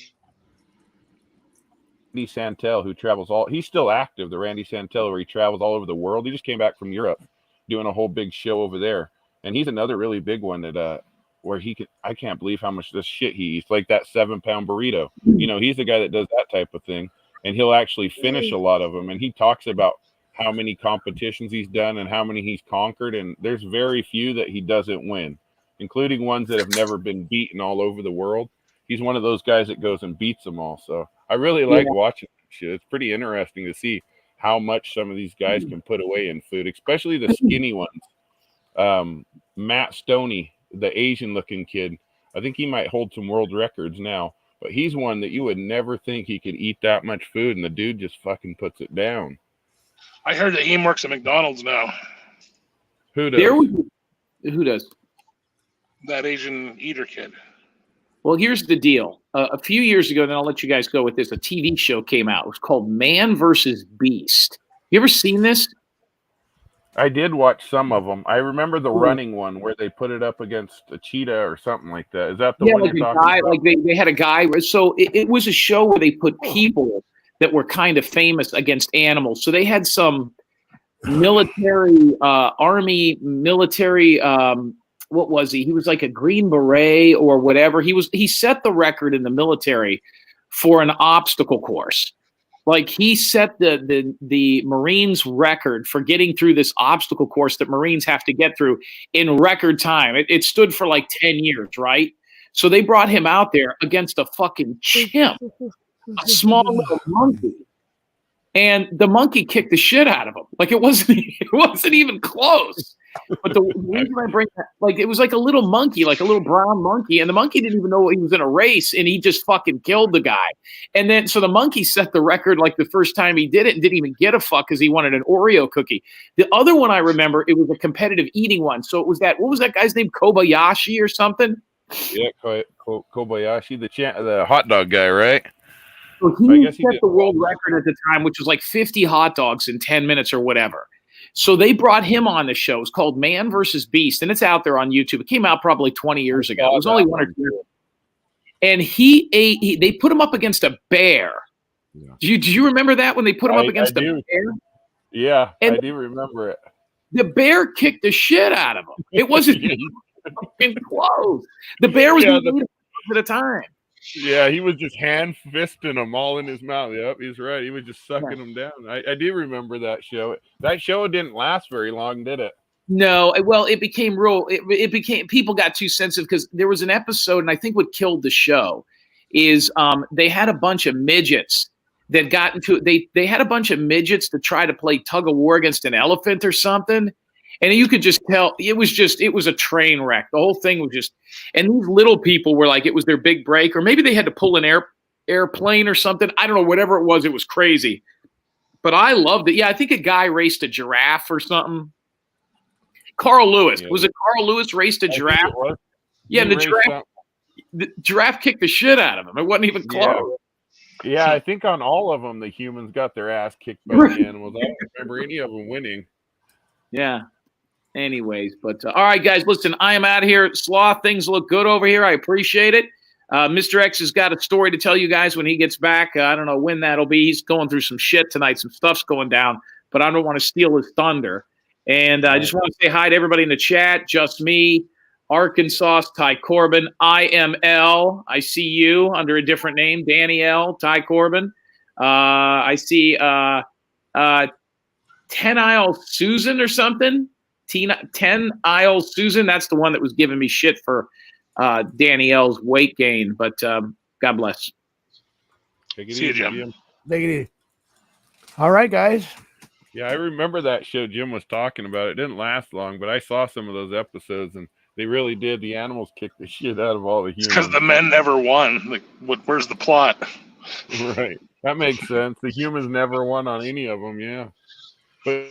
Santel, who travels he's still active, the Randy Santel, where he travels all over the world. He just came back from Europe doing a whole big show over there. And he's another really big one that, where I can't believe how much this shit he eats, like that 7-pound burrito. You know, he's the guy that does that type of thing. And he'll actually finish a lot of them. And he talks about how many competitions he's done and how many he's conquered. And there's very few that he doesn't win, including ones that have never been beaten all over the world. He's one of those guys that goes and beats them all. So I really like watching that shit. It's pretty interesting to see how much some of these guys can put away in food, especially the skinny ones. Matt Stoney, the Asian-looking kid, I think he might hold some world records now, but he's one that you would never think he could eat that much food, and the dude just fucking puts it down. I heard that he works at McDonald's now. Who does? Who does? That Asian eater kid. Well, here's the deal. A few years ago, then I'll let you guys go with this, a TV show came out. It was called Man versus Beast. You ever seen this? I did watch some of them. I remember the running one where they put it up against a cheetah or something like that. Is that the one like you're a talking guy, about? like they had a guy. So it was a show where they put people that were kind of famous against animals. So they had some military, army military. What was he? He was like a Green Beret or whatever. He set the record in the military for an obstacle course. Like he set the Marines record for getting through this obstacle course that Marines have to get through in record time. It stood for like 10 years, right? So they brought him out there against a fucking chimp, a small little monkey. And the monkey kicked the shit out of him. Like it wasn't even close. But the reason I bring that, like, it was like a little monkey, like a little brown monkey, and the monkey didn't even know he was in a race, and he just fucking killed the guy. And then, so the monkey set the record like the first time he did it and didn't even get a fuck because he wanted an Oreo cookie. The other one I remember, it was a competitive eating one. So it was what was that guy's name? Kobayashi or something? Yeah, Kobayashi, the hot dog guy, right? So he set the world record at the time, which was like 50 hot dogs in 10 minutes or whatever. So they brought him on the show. It's called Man versus Beast, and it's out there on YouTube. It came out probably 20 years ago. It was only 1 or 2. And they put him up against a bear. Yeah. Do you remember that when they put him up against a bear? Yeah, and I do remember it. The bear kicked the shit out of him. It wasn't even close. The bear was at a time. Yeah, he was just hand fisting them all in his mouth. Yep, he's right. He was just sucking them down. I do remember that show. That show didn't last very long, did it? No. Well, it became real. It became, people got too sensitive because there was an episode, and I think what killed the show is they had a bunch of midgets that got into they had a bunch of midgets to try to play tug of war against an elephant or something. And you could just tell it was a train wreck. The whole thing was just, and these little people were like, it was their big break, or maybe they had to pull an airplane or something. I don't know, whatever it was crazy. But I loved it. Yeah, I think a guy raced a giraffe or something. Carl Lewis. Yeah. Was it Carl Lewis raced a giraffe? Yeah, and the giraffe kicked the shit out of him. It wasn't even close. Yeah, I think on all of them, the humans got their ass kicked by the animals. I don't remember any of them winning. Yeah. Anyways, but all right, guys, listen, I am out of here. Sloth, things look good over here. I appreciate it. Mr. X has got a story to tell you guys when he gets back. I don't know when that'll be. He's going through some shit tonight. Some stuff's going down, but I don't want to steal his thunder. And I just want to say hi to everybody in the chat. Just me, Arkansas, Ty Corbin, IML. I see you under a different name, Danny L, Ty Corbin. I see 10 Isle Susan or something. 10 Isle Susan. That's the one that was giving me shit for Danny L's weight gain. But God bless. Take it See you, easy, Jim. Take it easy. All right, guys. Yeah, I remember that show Jim was talking about. It didn't last long, but I saw some of those episodes, and they really did. The animals kicked the shit out of all the It's humans. because the men never won. Like, where's the plot? Right. That makes sense. The humans never won on any of them, yeah. But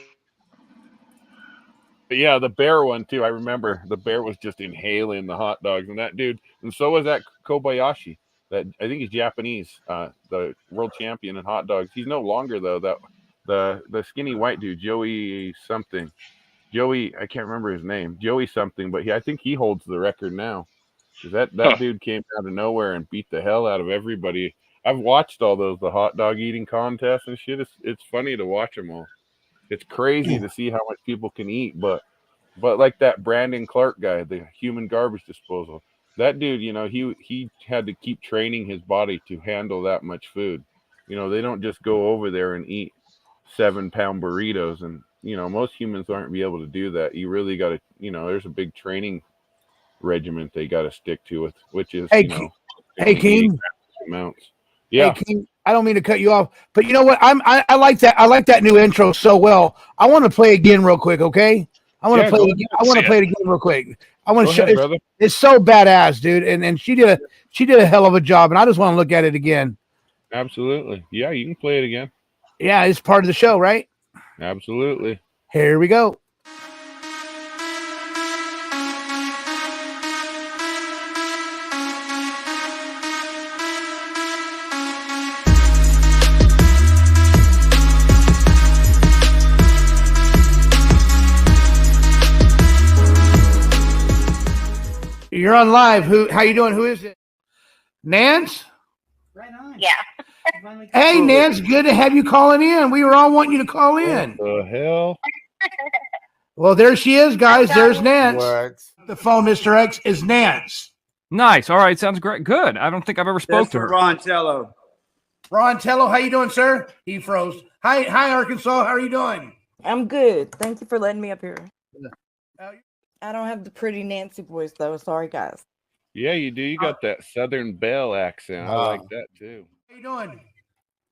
yeah, the bear one too. I remember the bear was just inhaling the hot dogs, and that dude, and so was that Kobayashi. That I think he's Japanese, the world champion in hot dogs. He's no longer though. That the skinny white dude, Joey something. Joey, I can't remember his name. Joey something, but I think he holds the record now. Because that dude came out of nowhere and beat the hell out of everybody. I've watched all those, the hot dog eating contests and shit. It's funny to watch them all. It's crazy to see how much people can eat, but like that Brandon Clark guy, the human garbage disposal, that dude, he had to keep training his body to handle that much food. They don't just go over there and eat 7-pound burritos, and most humans aren't be able to do that. You really got to, there's a big training regiment they got to stick to with, which is hey King amounts. Yeah. Hey King, I don't mean to cut you off, but you know what? I like that new intro so well. I want to play again real quick, okay? I want to play it again. I want to play it again real quick. I want to show it's so badass, dude. And she did a hell of a job, and I just want to look at it again. Absolutely. Yeah, you can play it again. Yeah, it's part of the show, right? Absolutely. Here we go. You're on live. How you doing? Who is it? Nance? Right on. Yeah. Hey, Nance, good to have you calling in. We were all wanting you to call in. What the hell? Well, there she is, guys. There's Nance. What? The phone, Mr. X, is Nance. Nice. All right. Sounds great. Good. I don't think I've ever spoke to her. Ron Tello. Ron Tello, how you doing, sir? He froze. Hi, Arkansas. How are you doing? I'm good. Thank you for letting me up here. I don't have the pretty Nancy voice, though. Sorry, guys. Yeah, you do. You got that Southern Belle accent. I like that, too. How you doing?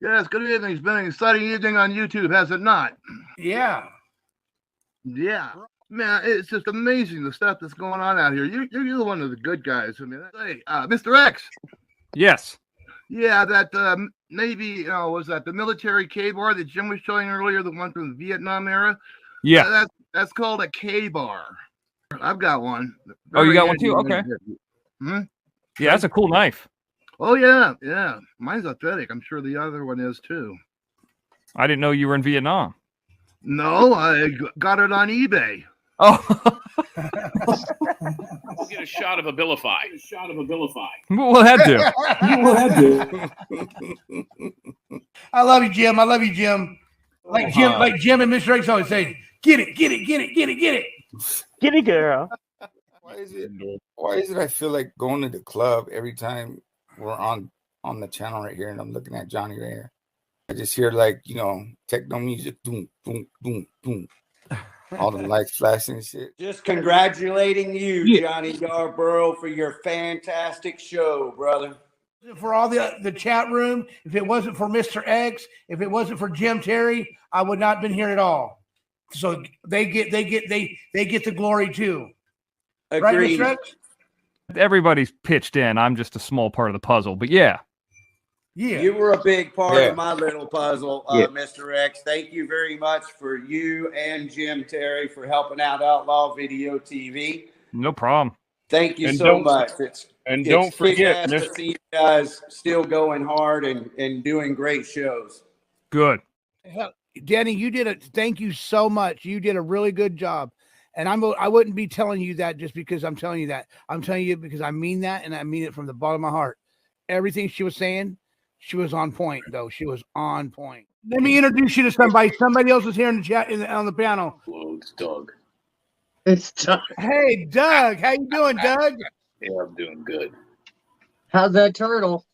Yes, good evening. It's been an exciting evening on YouTube, has it not? Yeah. Yeah. Man, it's just amazing the stuff that's going on out here. You're one of the good guys. I mean, hey, Mr. X. Yes. Yeah, that Navy, was that the military K bar that Jim was showing earlier, the one from the Vietnam era? Yeah. That's called a K bar. I've got one. Oh, you got one too? Okay. Hmm? Yeah, that's a cool knife. Oh, yeah. Mine's authentic. I'm sure the other one is too. I didn't know you were in Vietnam. No, I got it on eBay. Oh. We'll get a shot of Abilify. We'll have to. I love you, Jim. Like Jim and Mr. X always say, get it. Get it, girl. Why is it I feel like going to the club every time we're on the channel right here and I'm looking at Johnny right here? I just hear techno music, boom, boom, boom, boom. All the lights flashing and shit. Just congratulating you, Johnny Yarborough, for your fantastic show, brother. For all the chat room, if it wasn't for Mr. X, if it wasn't for Jim Terry, I would not have been here at all. So they get the glory too. Agreed. Right, Mr. X? Everybody's pitched in. I'm just a small part of the puzzle, but yeah. Yeah. You were a big part of my little puzzle, Mr. X. Thank you very much for you and Jim Terry for helping out Outlaw Video TV. No problem. Thank you so much. Don't forget, to see you guys still going hard and doing great shows. Good. Danny, thank you so much. You did a really good job. And I wouldn't be telling you that just because I'm telling you that. I'm telling you because I mean that, and I mean it from the bottom of my heart. Everything she was saying, she was on point, though. She was on point. Let me introduce you to somebody. Somebody else is here in the chat on the panel. Hello, it's Doug. It's Doug. Hey, Doug. How you doing, Doug? Yeah, I'm doing good. How's that turtle?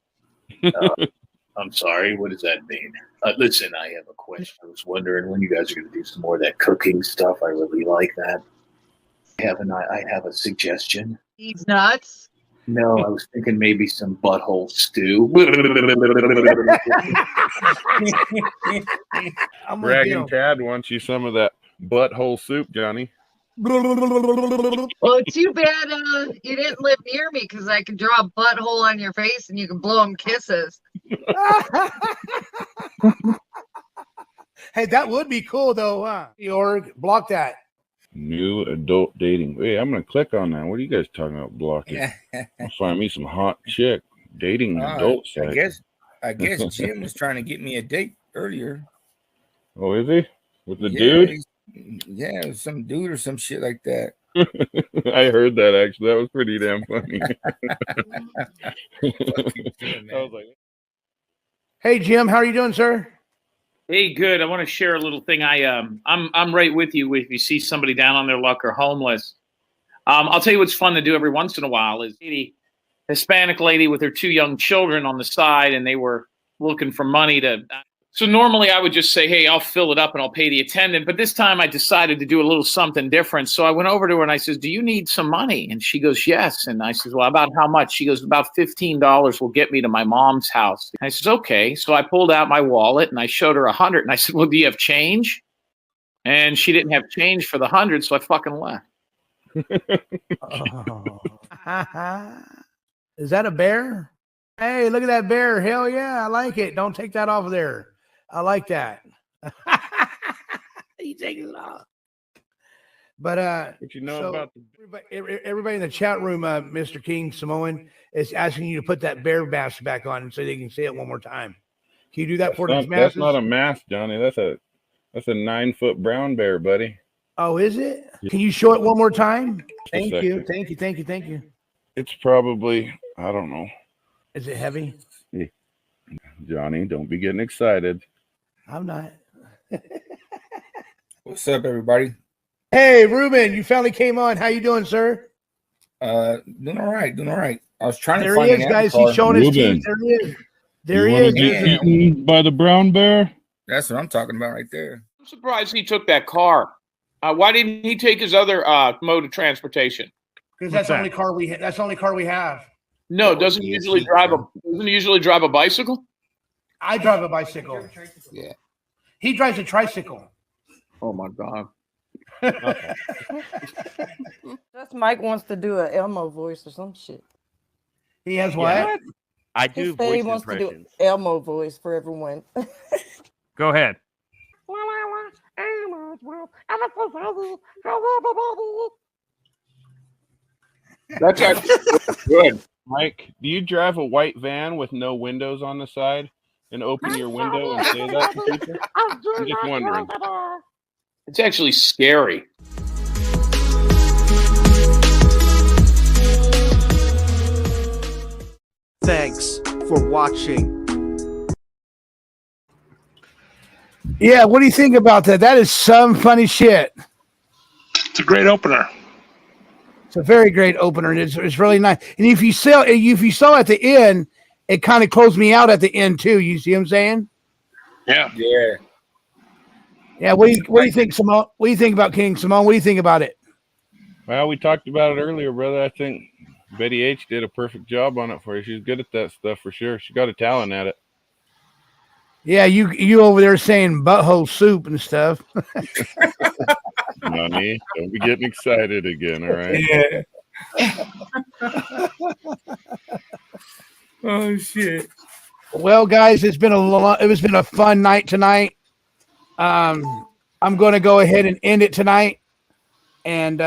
I'm sorry. What does that mean? Listen, I have a question. I was wondering when you guys are going to do some more of that cooking stuff. I really like that. I have a suggestion. He's nuts. No, I was thinking maybe some butthole stew. Dragon Tad wants you some of that butthole soup, Johnny. Well, too bad you didn't live near me because I could draw a butthole on your face and you can blow him kisses. Hey, that would be cool, though, huh? Org, block that. New adult dating. Hey, I'm gonna click on that. What are you guys talking about blocking? I'll find me some hot chick dating adult site. I guess Jim was trying to get me a date earlier. Oh, is he? With the dude? Yeah, it was some dude or some shit like that. I heard that actually. That was pretty damn funny. I was like, hey, Jim, how are you doing, sir? Hey, good. I want to share a little thing. I'm right with you. If you see somebody down on their luck or homeless, I'll tell you what's fun to do every once in a while is a Hispanic lady with her 2 young children on the side, and they were looking for money to. So normally I would just say, hey, I'll fill it up and I'll pay the attendant. But this time I decided to do a little something different. So I went over to her and I says, do you need some money? And she goes, yes. And I says, well, about how much? She goes, about $15 will get me to my mom's house. And I says, okay. So I pulled out my wallet and I showed her 100. And I said, well, do you have change? And she didn't have change for the 100. So I fucking left. Is that a bear? Hey, look at that bear. Hell yeah, I like it. Don't take that off of there. I like that. He takes it off. But what you know about everybody in the chat room, Mr. King Samoan is asking you to put that bear mask back on so they can say it one more time. Can you do that for these masks? That's not a mask, Johnny. That's a 9-foot brown bear, buddy. Oh, is it? Can you show it one more time? Thank you. It's probably, I don't know. Is it heavy? Yeah. Johnny, don't be getting excited. I'm not. What's up, everybody? Hey, Ruben, you finally came on. How you doing, sir? Doing all right. I was trying to find he is, guys. He's showing his teeth. There he is. There he is. Get eaten by the brown bear? That's what I'm talking about right there. I'm surprised he took that car. Why didn't he take his other mode of transportation? Because that's the only car we that's the only car we have. No, doesn't he usually drive a bicycle? I drive a bicycle. Yeah. He drives a tricycle. Oh my God. Just Mike wants to do an Elmo voice or some shit. He has what? Yeah. I do voice he wants impressions. to do Elmo voice for everyone. Go ahead. That's actually good. Mike, do you drive a white van with no windows on the side and open your window and say that to people? I'm just wondering. It's actually scary. Thanks for watching. Yeah, what do you think about that? That is some funny shit. It's a great opener. It's a very great opener, and it's really nice. And if you saw at the end, it kind of closed me out at the end too. You see what I'm saying? Yeah. Yeah. What do you think, Simone? What do you think about King Simone? What do you think about it? Well, we talked about it earlier, brother. I think Betty H did a perfect job on it for you. She's good at that stuff for sure. She got a talent at it. Yeah, you over there saying butthole soup and stuff. Money, don't be getting excited again, all right? Yeah. Oh shit. Well, guys, it's been a fun night tonight. I'm going to go ahead and end it tonight. And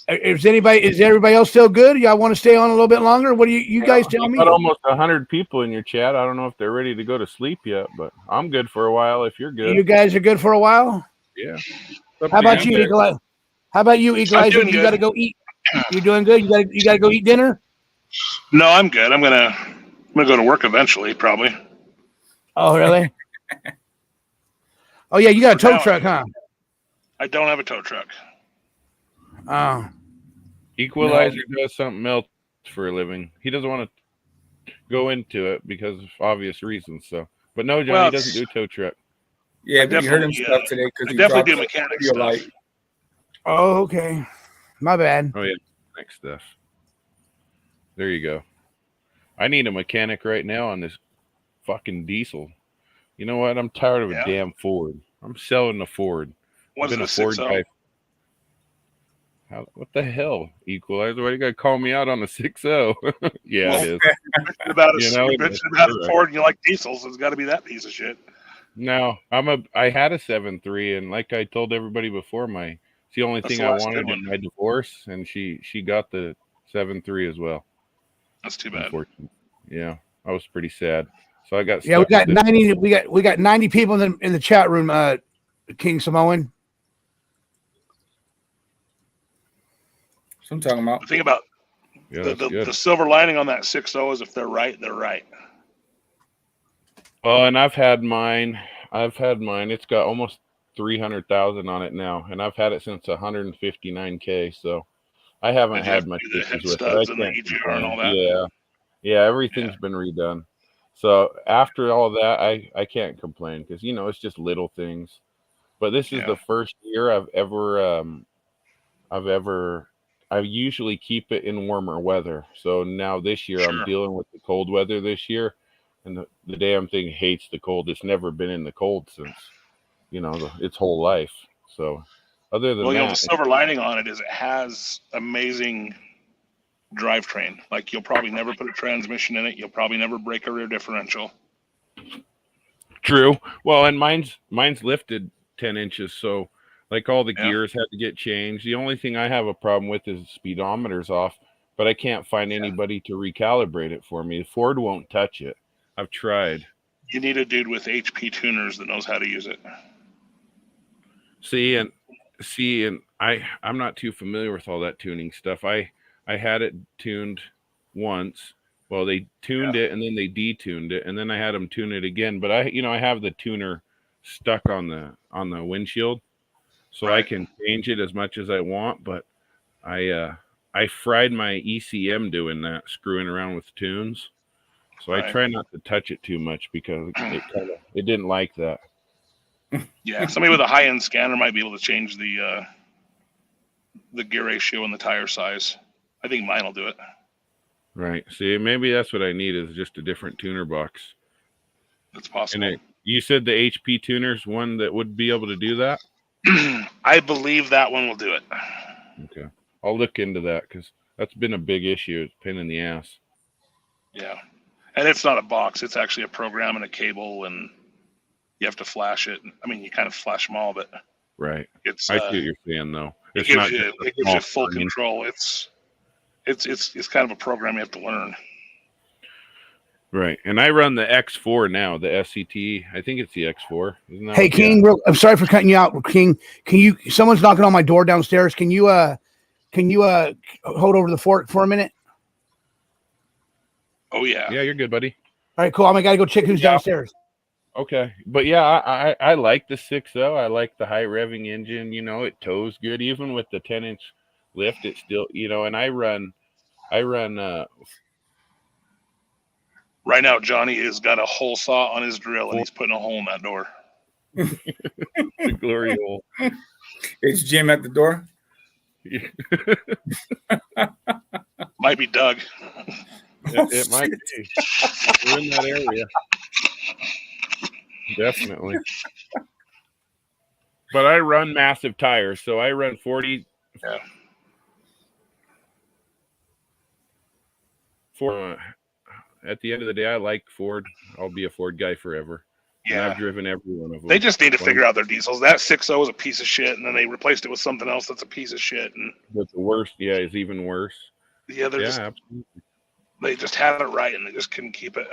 is everybody else still good? Y'all want to stay on a little bit longer? What do you guys tell me? Got almost 100 people in your chat. I don't know if they're ready to go to sleep yet, but I'm good for a while if you're good. You guys are good for a while? Yeah. How about you, Eagle? How about you, Eagle? You got to go eat. You doing good? You got to go eat dinner? No, I'm good. I'm gonna go to work eventually, probably. Oh, really? Oh yeah, you got a For tow now, truck, huh? I don't have a tow truck. Oh. Equalizer does something else for a living. He doesn't want to go into it because of obvious reasons. So, but no, Johnny doesn't do tow truck. Yeah, I but you heard him definitely, stuff today because I he definitely dropped do mechanic your stuff. light. Oh, okay. My bad. Oh yeah, mechanic stuff. There you go. I need a mechanic right now on this fucking diesel. You know what? I'm tired of a damn Ford. I'm selling a Ford. What's I've been it, a Ford 6.0? guy. What the hell, Equalizer? Why do you gotta call me out on the 6.0? Yeah, Well, it is. You're about You're a right. Ford and you like diesels. It's got to be that piece of shit. No, I had a 7.3, and like I told everybody before, it's the only That's thing the I last wanted good in one. my divorce, and she got the 7.3 as well. That's too bad. Unfortunately, yeah, I was pretty sad. So I got Yeah, we stuck got with it. 90. We got 90 people in the chat room. King Samoan. So I'm talking about. The thing about Yeah, the silver lining on that 6.0 is if they're right, they're right. Oh, and I've had mine. It's got almost 300,000 on it now, and I've had it since 159K. So I haven't Did you have had to much do the head issues with it. I studs and the can't EGR and all complain. that? Yeah, everything's been redone. So after all that, I can't complain because it's just little things. But this is the first year I usually keep it in warmer weather. So now this year I'm dealing with the cold weather this year, and the damn thing hates the cold. It's never been in the cold since its whole life. So other than Well, the that, silver lining on it is it has amazing drivetrain. Like you'll probably never put a transmission in it. You'll probably never break a rear differential. true. Well, and mine's lifted 10 inches, so like all the gears had to get changed. The only thing I have a problem with is speedometer's off, but I can't find anybody to recalibrate it for me. Ford won't touch it. I've tried. You need a dude with HP tuners that knows how to use it. See, and I'm not too familiar with all that tuning stuff. I had it tuned once. Well, they tuned it and then they detuned it, and then I had them tune it again. But I have the tuner stuck on the windshield, so I can change it as much as I want. But I fried my ECM doing that, screwing around with tunes. So I try not to touch it too much because it didn't like that. Yeah, somebody with a high-end scanner might be able to change the gear ratio and the tire size. I think mine will do it. Right. See, maybe that's what I need is just a different tuner box. That's possible. And you said the HP tuner's one that would be able to do that? I believe that one will do it. Okay. I'll look into that because that's been a big issue. It's a pain in the ass. Yeah. And it's not a box. It's actually a program and a cable, and you have to flash it. I mean, you kind of flash them all, but right. It's I see what you're saying, though. It gives you full control. It's kind of a program you have to learn. Right. And I run the X4 now, the SCT. I think it's the X4. Isn't that Hey, King, I'm sorry for cutting you out. King, someone's knocking on my door downstairs. Can you hold over the fort for a minute? Oh, yeah. Yeah, you're good, buddy. All right, cool. I got to go check who's downstairs. Okay. But yeah, I like the 6.0. I like the high revving engine. It tows good. Even with the 10-inch lift, it still, and I run right now, Johnny has got a hole saw on his drill, and he's putting a hole in that door. The glory hole. Is Jim at the door? Might be Doug. It might be. We're in that area. Definitely. But I run massive tires, so I run 40. Yeah. At the end of the day, I like Ford. I'll be a Ford guy forever. Yeah. And I've driven every one of them. They just need to figure out their diesels. That 6.0 is a piece of shit, and then they replaced it with something else that's a piece of shit. And but the worst, is even worse. Yeah, absolutely. They just had it right, and they just couldn't keep it.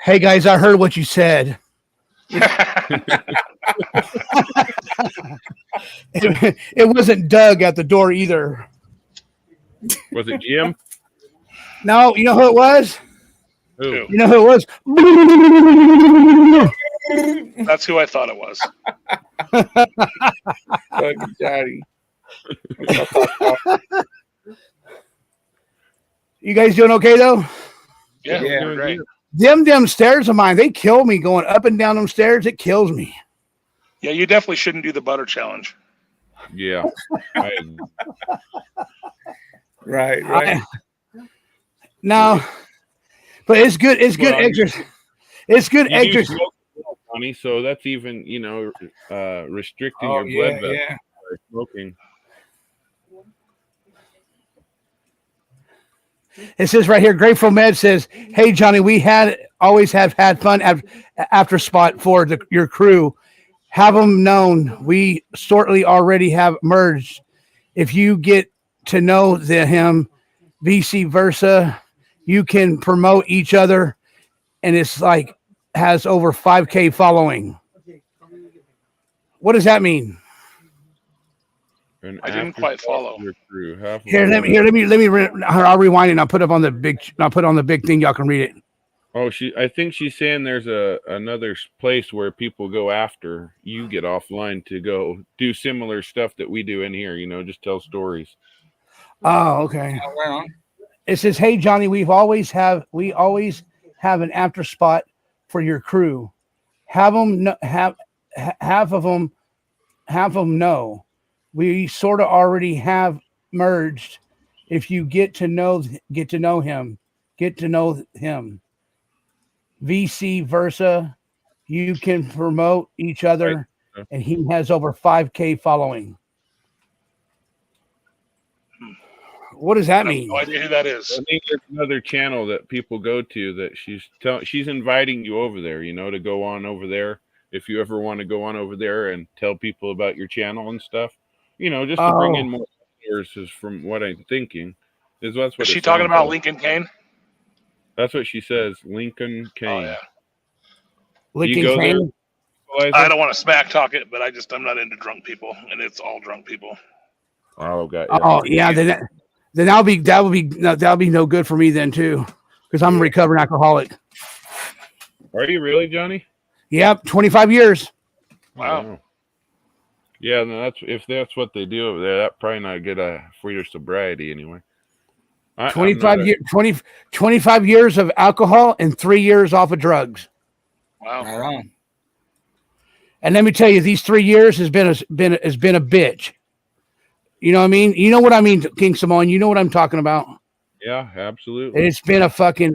Hey, guys, I heard what you said. It wasn't Doug at the door either. Was it Jim? No, you know who it was? Who? You know who it was? That's who I thought it was. Fucking Johnny. You guys doing okay though? Yeah, Yeah. we're great. Them stairs of mine, they kill me going up and down them stairs. It kills me. Yeah, you definitely shouldn't do the butter challenge. Yeah. Right. No, but it's good. It's good exercise. It's good exercise. Funny, so that's even restricting your blood vessels by smoking. It says right here, Grateful Med says, "Hey Johnny, we always have had fun after spot for your crew. Have them known we shortly already have merged. If you get to know him, vice versa, you can promote each other, and it's like has over 5K following." What does that mean? I didn't quite follow. Here, let me. I'll rewind it and I'll put on the big thing. Y'all can read it. Oh, I think she's saying there's another place where people go after you get offline to go do similar stuff that we do in here. Just tell stories. Oh, okay. It says, "Hey Johnny, we always have an after spot for your crew. Have them half of them know. We sort of already have merged. If you get to know him, vice versa, you can promote each other, and he has over 5K following." What does that mean? No idea who that is. I think there's another channel that people go to that she's inviting you over there, to go on over there. If you ever want to go on over there and tell people about your channel and stuff, just to bring in more followers, is from what I'm thinking. That's what is she talking about? Lincoln Kane? That's what she says. Lincoln Kane. Oh, yeah. Lincoln Kane. I don't want to smack talk it, but I'm not into drunk people, and it's all drunk people. Oh, God. Yeah. Oh, yeah. Then that'll be no good for me then too, because I'm a recovering alcoholic. Are you really, Johnny? Yep, 25 years. Wow. Yeah, no, if that's what they do over there, that probably not good for your sobriety anyway. 25 years of alcohol and 3 years off of drugs. Wow. And let me tell you, these 3 years has been a bitch. You know what I mean? You know what I mean, King Simone? You know what I'm talking about? Yeah, absolutely. It's been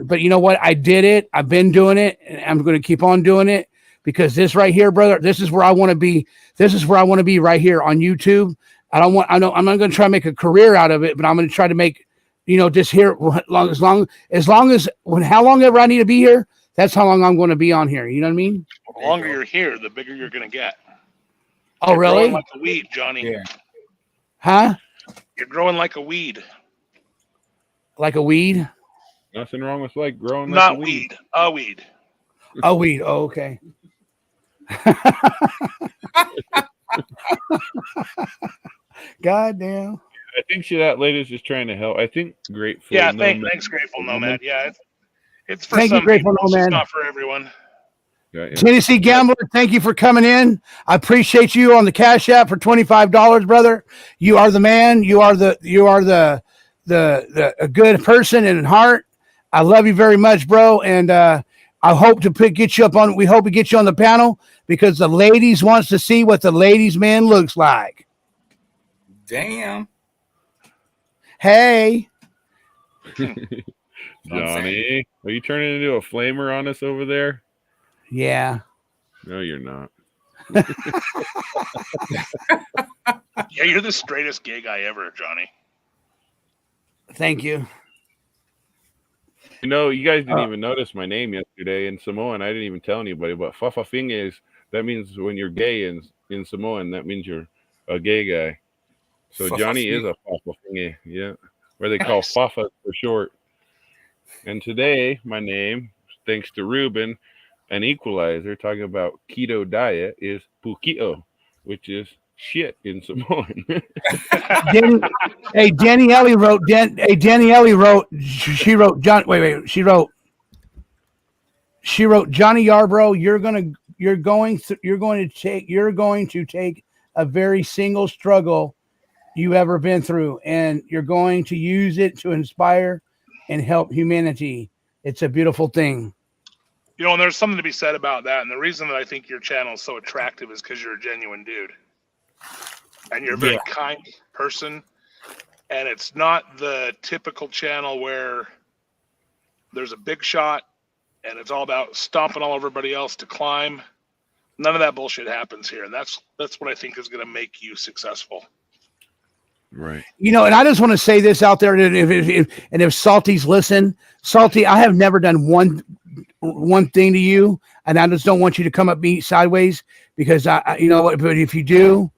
but you know what? I did it. I've been doing it, and I'm going to keep on doing it, because this right here, brother, this is where I want to be. This is where I want to be right here on YouTube. I'm not going to try to make a career out of it, but I'm going to try to make, just here as long as how long ever I need to be here, that's how long I'm going to be on here. You know what I mean? The longer you're here, the bigger you're going to get. Oh, you're really? Growing like a weed, Johnny. Yeah. Huh? You're growing like a weed. Like a weed? Nothing wrong with growing like Not a weed. A weed. A weed. Oh, okay. God damn. I think that lady's just trying to help. I think Grateful. Yeah, thanks, Grateful Nomad. Yeah, it's for thank some you, Grateful people. Nomad. It's not for everyone. Yeah. Tennessee Gambler, thank you for coming in. I appreciate you on the Cash App for $25, brother. You are the man. You are the a good person in heart. I love you very much, bro. And I hope to get you up on. We hope to get you on the panel, because the ladies wants to see what the ladies' man looks like. Damn. Hey, Johnny, are you turning into a flamer on us over there? Yeah. No, you're not. Yeah, you're the straightest gay guy ever, Johnny. Thank you. You guys didn't even notice my name yesterday in Samoan. I didn't even tell anybody, but Fafafing that means when you're gay in Samoan, that means you're a gay guy. So Johnny is a Fafafing, yeah, where they call Fafa for short. And today, my name, thanks to Ruben, an equalizer, talking about keto diet, is Pukio, which is shit in Samoan. Danielle wrote. She wrote Johnny Yarbrough. You're gonna you're going to take a very single struggle you've ever been through, and you're going to use it to inspire and help humanity. It's a beautiful thing. You know, and there's something to be said about that. And the reason that I think your channel is so attractive is because you're a genuine dude. And you're a very kind person. And it's not the typical channel where there's a big shot and it's all about stomping all over everybody else to climb. None of that bullshit happens here. And that's what I think is going to make you successful. Right. You know, and I just want to say this out there. If Salty's listen, Salty, I have never done one thing to you, and I just don't want you to come up me sideways, because I you know what, but if you do,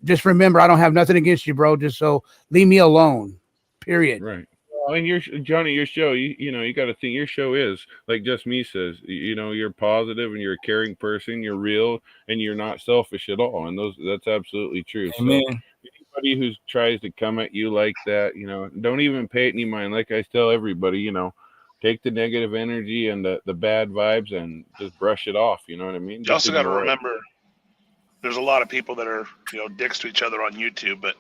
just remember, I don't have nothing against you, bro. Just so leave me alone. Period. Right. Well, and Johnny, your show, you know, you got to think your show is like Just Me says, you know, you're positive and you're a caring person, you're real, and you're not selfish at all. And that's absolutely true. Amen. So anybody who tries to come at you like that, you know, don't even pay it any mind. Like I tell everybody, you know, take the negative energy and the bad vibes and just brush it off. You know what I mean? You also got to remember, there's a lot of people that are, you know, dicks to each other on YouTube, but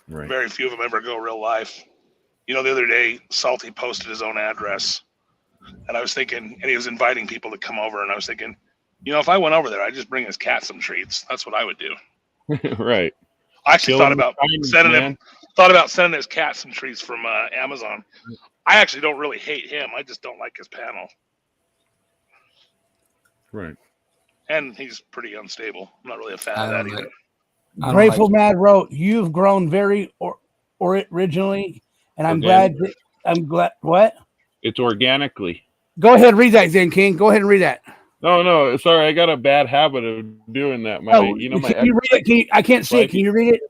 very few of them ever go real life. You know, the other day, Salty posted his own address, and I was thinking, and he was inviting people to come over, and I was thinking, you know, if I went over there, I'd just bring his cat some treats. That's what I would do. Right. I actually thought about sending his cat some treats from Amazon. I actually don't really hate him. I just don't like his panel. Right. And he's pretty unstable. I'm not really a fan of that either. Grateful Mad wrote, "You've grown very originally, and I'm glad. What? It's organically. Go ahead, read that, then, King. Go ahead and read that. No, sorry, I got a bad habit of doing that. Can you read it? I can't see it. Can you read it?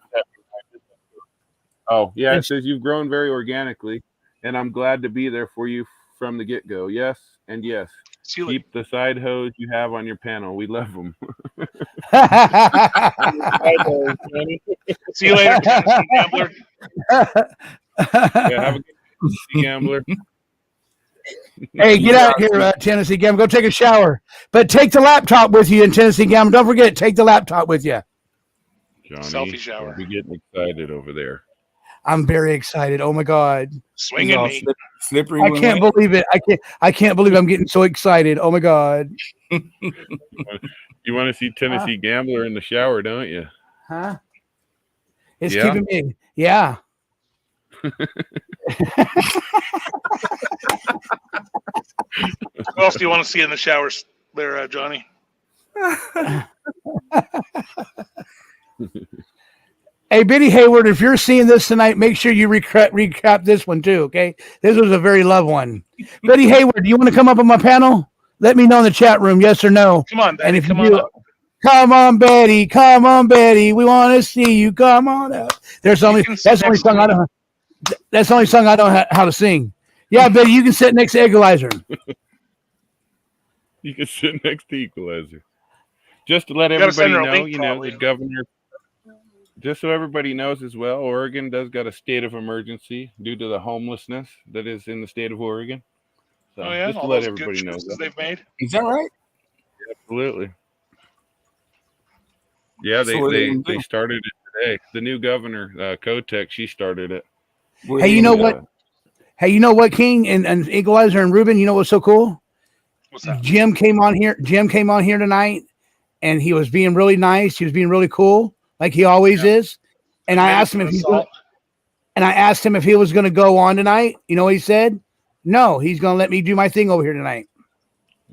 Oh, yeah. It says you've grown very organically, and I'm glad to be there for you from the get-go. Yes, and yes. Keep the side hose you have on your panel. We love them. See you later, Tennessee Gambler. Yeah, have a good day, Gambler. Hey, get out of here, Tennessee Gambler. Go take a shower. But take the laptop with you in Tennessee Gambler. Don't forget, take the laptop with you. Johnny, selfie shower. We're getting excited over there. I'm very excited. Oh my God. Swinging me. Slippery. I can't believe it. I can't believe I'm getting so excited. Oh my God. You want to see Tennessee Gambler in the shower, don't you? Huh? It's keeping me. Yeah. Who else do you want to see in the showers there, Johnny? Hey, Biddy Hayward, if you're seeing this tonight, make sure you recap this one too, okay? This was a very loved one. Biddy Hayward, do you want to come up on my panel? Let me know in the chat room, yes or no. Come on, Betty, and if come you on do, up. Come on, Betty. We want to see you. Come on up. That's the only song I don't. That's the only song I don't know how to sing. Yeah, Betty, you can sit next to Equalizer. You can sit next to Equalizer. Just to let everybody know, you know, the governor. Just so everybody knows as well, Oregon does got a state of emergency due to the homelessness that is in the state of Oregon. So just to let everybody know that they've made. Is that right? Absolutely. Yeah, they started it today. The new governor, Kotek, she started it. Hey, you know what? Hey, you know what, King and Equalizer and Ruben? You know what's so cool? What's that? Jim came on here tonight, and he was being really nice. He was being really cool, like he always is. And I asked him if he was going to go on tonight. You know what he said? No, he's going to let me do my thing over here tonight.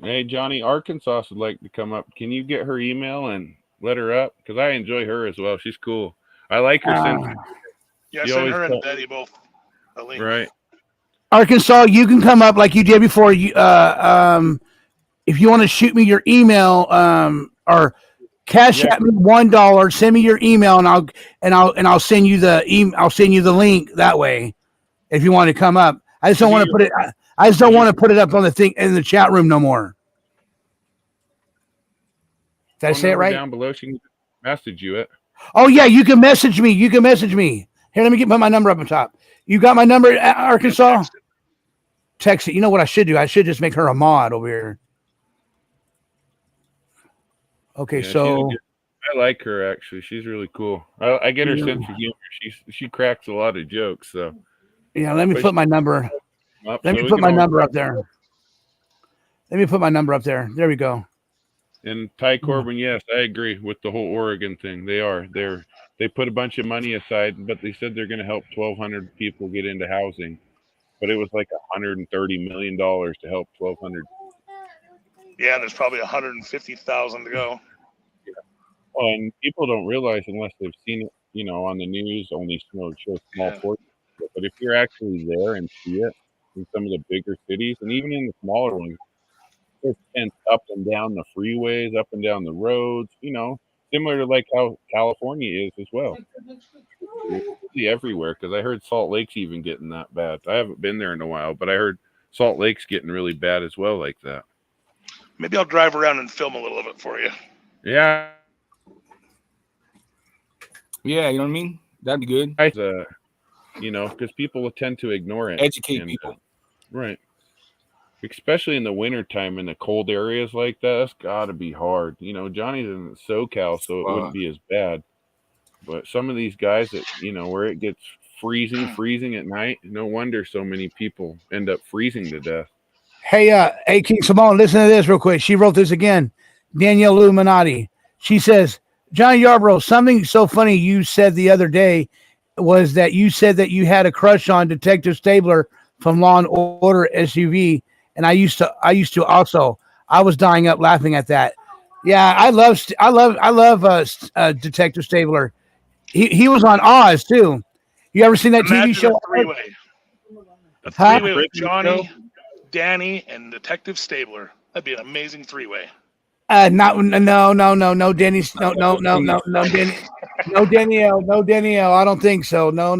Hey, Johnny, Arkansas would like to come up. Can you get her email and let her up? Because I enjoy her as well. She's cool. I like her since. Yeah, send her and Betty both a link. Right. Arkansas, you can come up like you did before. You, if you want to shoot me your email, or cash at me $1, send me your email, and I'll send you the I'll send you the link that way. If you want to come up, I just don't want to put it. I just don't want to put it up on the thing in the chat room no more. Did I say it right? Down below, she can message you it. Oh yeah, you can message me. You can message me. Here, let me put my number up on top. You got my number, Arkansas? Text it. You know what I should do? I should just make her a mod over here. Okay, Yeah, so I like her actually. She's really cool. I get her sense of humor. She cracks a lot of jokes. So yeah, let me but put my number. up, Let so me we put can my all number up there. Let me put my number up there. There we go. And Ty Corbin, yes, I agree with the whole Oregon thing. They put a bunch of money aside, but they said they're going to help 1,200 people get into housing. But it was like $130 million to help 1,200. Yeah, and there's probably 150,000 to go. Well, and people don't realize unless they've seen it, on the news, only show small portions. But if you're actually there and see it in some of the bigger cities, and even in the smaller ones, there's tents up and down the freeways, up and down the roads. Similar to like how California is as well. It's really everywhere because I heard Salt Lake's even getting that bad. I haven't been there in a while, but I heard Salt Lake's getting really bad as well, like that. Maybe I'll drive around and film a little of it for you. Yeah. Yeah, you know what I mean? That'd be good. Because people tend to ignore it. Educate people. Right. Especially in the wintertime in the cold areas like that, that's got to be hard. Johnny's in SoCal, so it wouldn't be as bad. But some of these guys that, where it gets freezing at night, no wonder so many people end up freezing to death. Hey, King Simone, listen to this real quick. She wrote this again. Danielle Illuminati. She says, Johnny Yarbrough, something so funny you said the other day was that you said that you had a crush on Detective Stabler from Law and Order SUV, and I used to also. I was dying up laughing at that. Yeah, I love Detective Stabler. He was on Oz too. You ever seen that Imagine TV show? A three-way with Johnny, Danny, and Detective Stabler. That'd be an amazing three-way. No, Denny's, no, Denny, no, Danielle, I don't think so. No.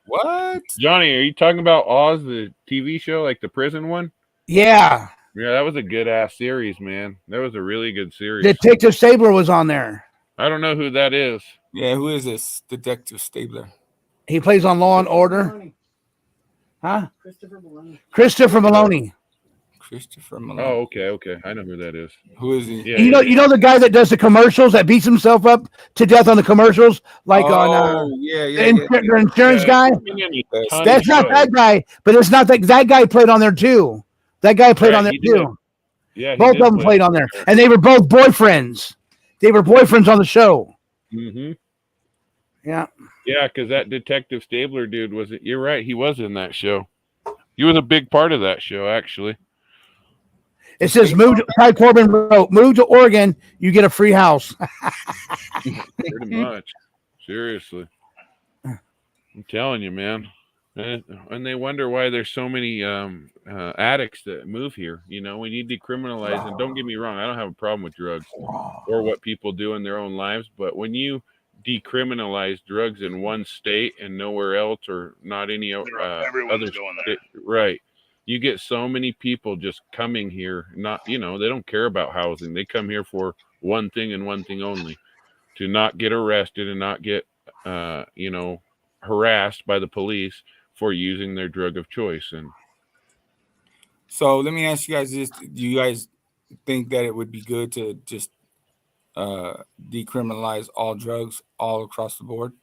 What? Johnny, are you talking about Oz, the TV show, like the prison one? Yeah. Yeah, that was a good ass series, man. That was a really good series. Detective Stabler was on there. I don't know who that is. Yeah, who is this? Detective Stabler. He plays on Law and Order. Huh? Christopher Maloney. Christopher Maloney. Oh, okay. I know who that is. Who is he? Yeah, you know the guy that does the commercials that beats himself up to death on the commercials, like the insurance guy. That's not that guy, but it's not that guy played on there too. That guy played on there too. Yeah, both of them played on there, and they were both boyfriends. They were boyfriends on the show. Mm-hmm. Yeah. Yeah, because that Detective Stabler dude you're right, he was in that show. He was a big part of that show, actually. It says Ty Corbin wrote, move to Oregon, you get a free house. Pretty much. Seriously. I'm telling you, man. And they wonder why there's so many addicts that move here. We need to decriminalize. And don't get me wrong, I don't have a problem with drugs or what people do in their own lives. But when you decriminalize drugs in one state and nowhere else, or not any other state, right? You get so many people just coming here. Not, they don't care about housing. They come here for one thing and one thing only: to not get arrested and not get, harassed by the police for using their drug of choice. And so let me ask you guys this: do you guys think that it would be good to just decriminalize all drugs all across the board?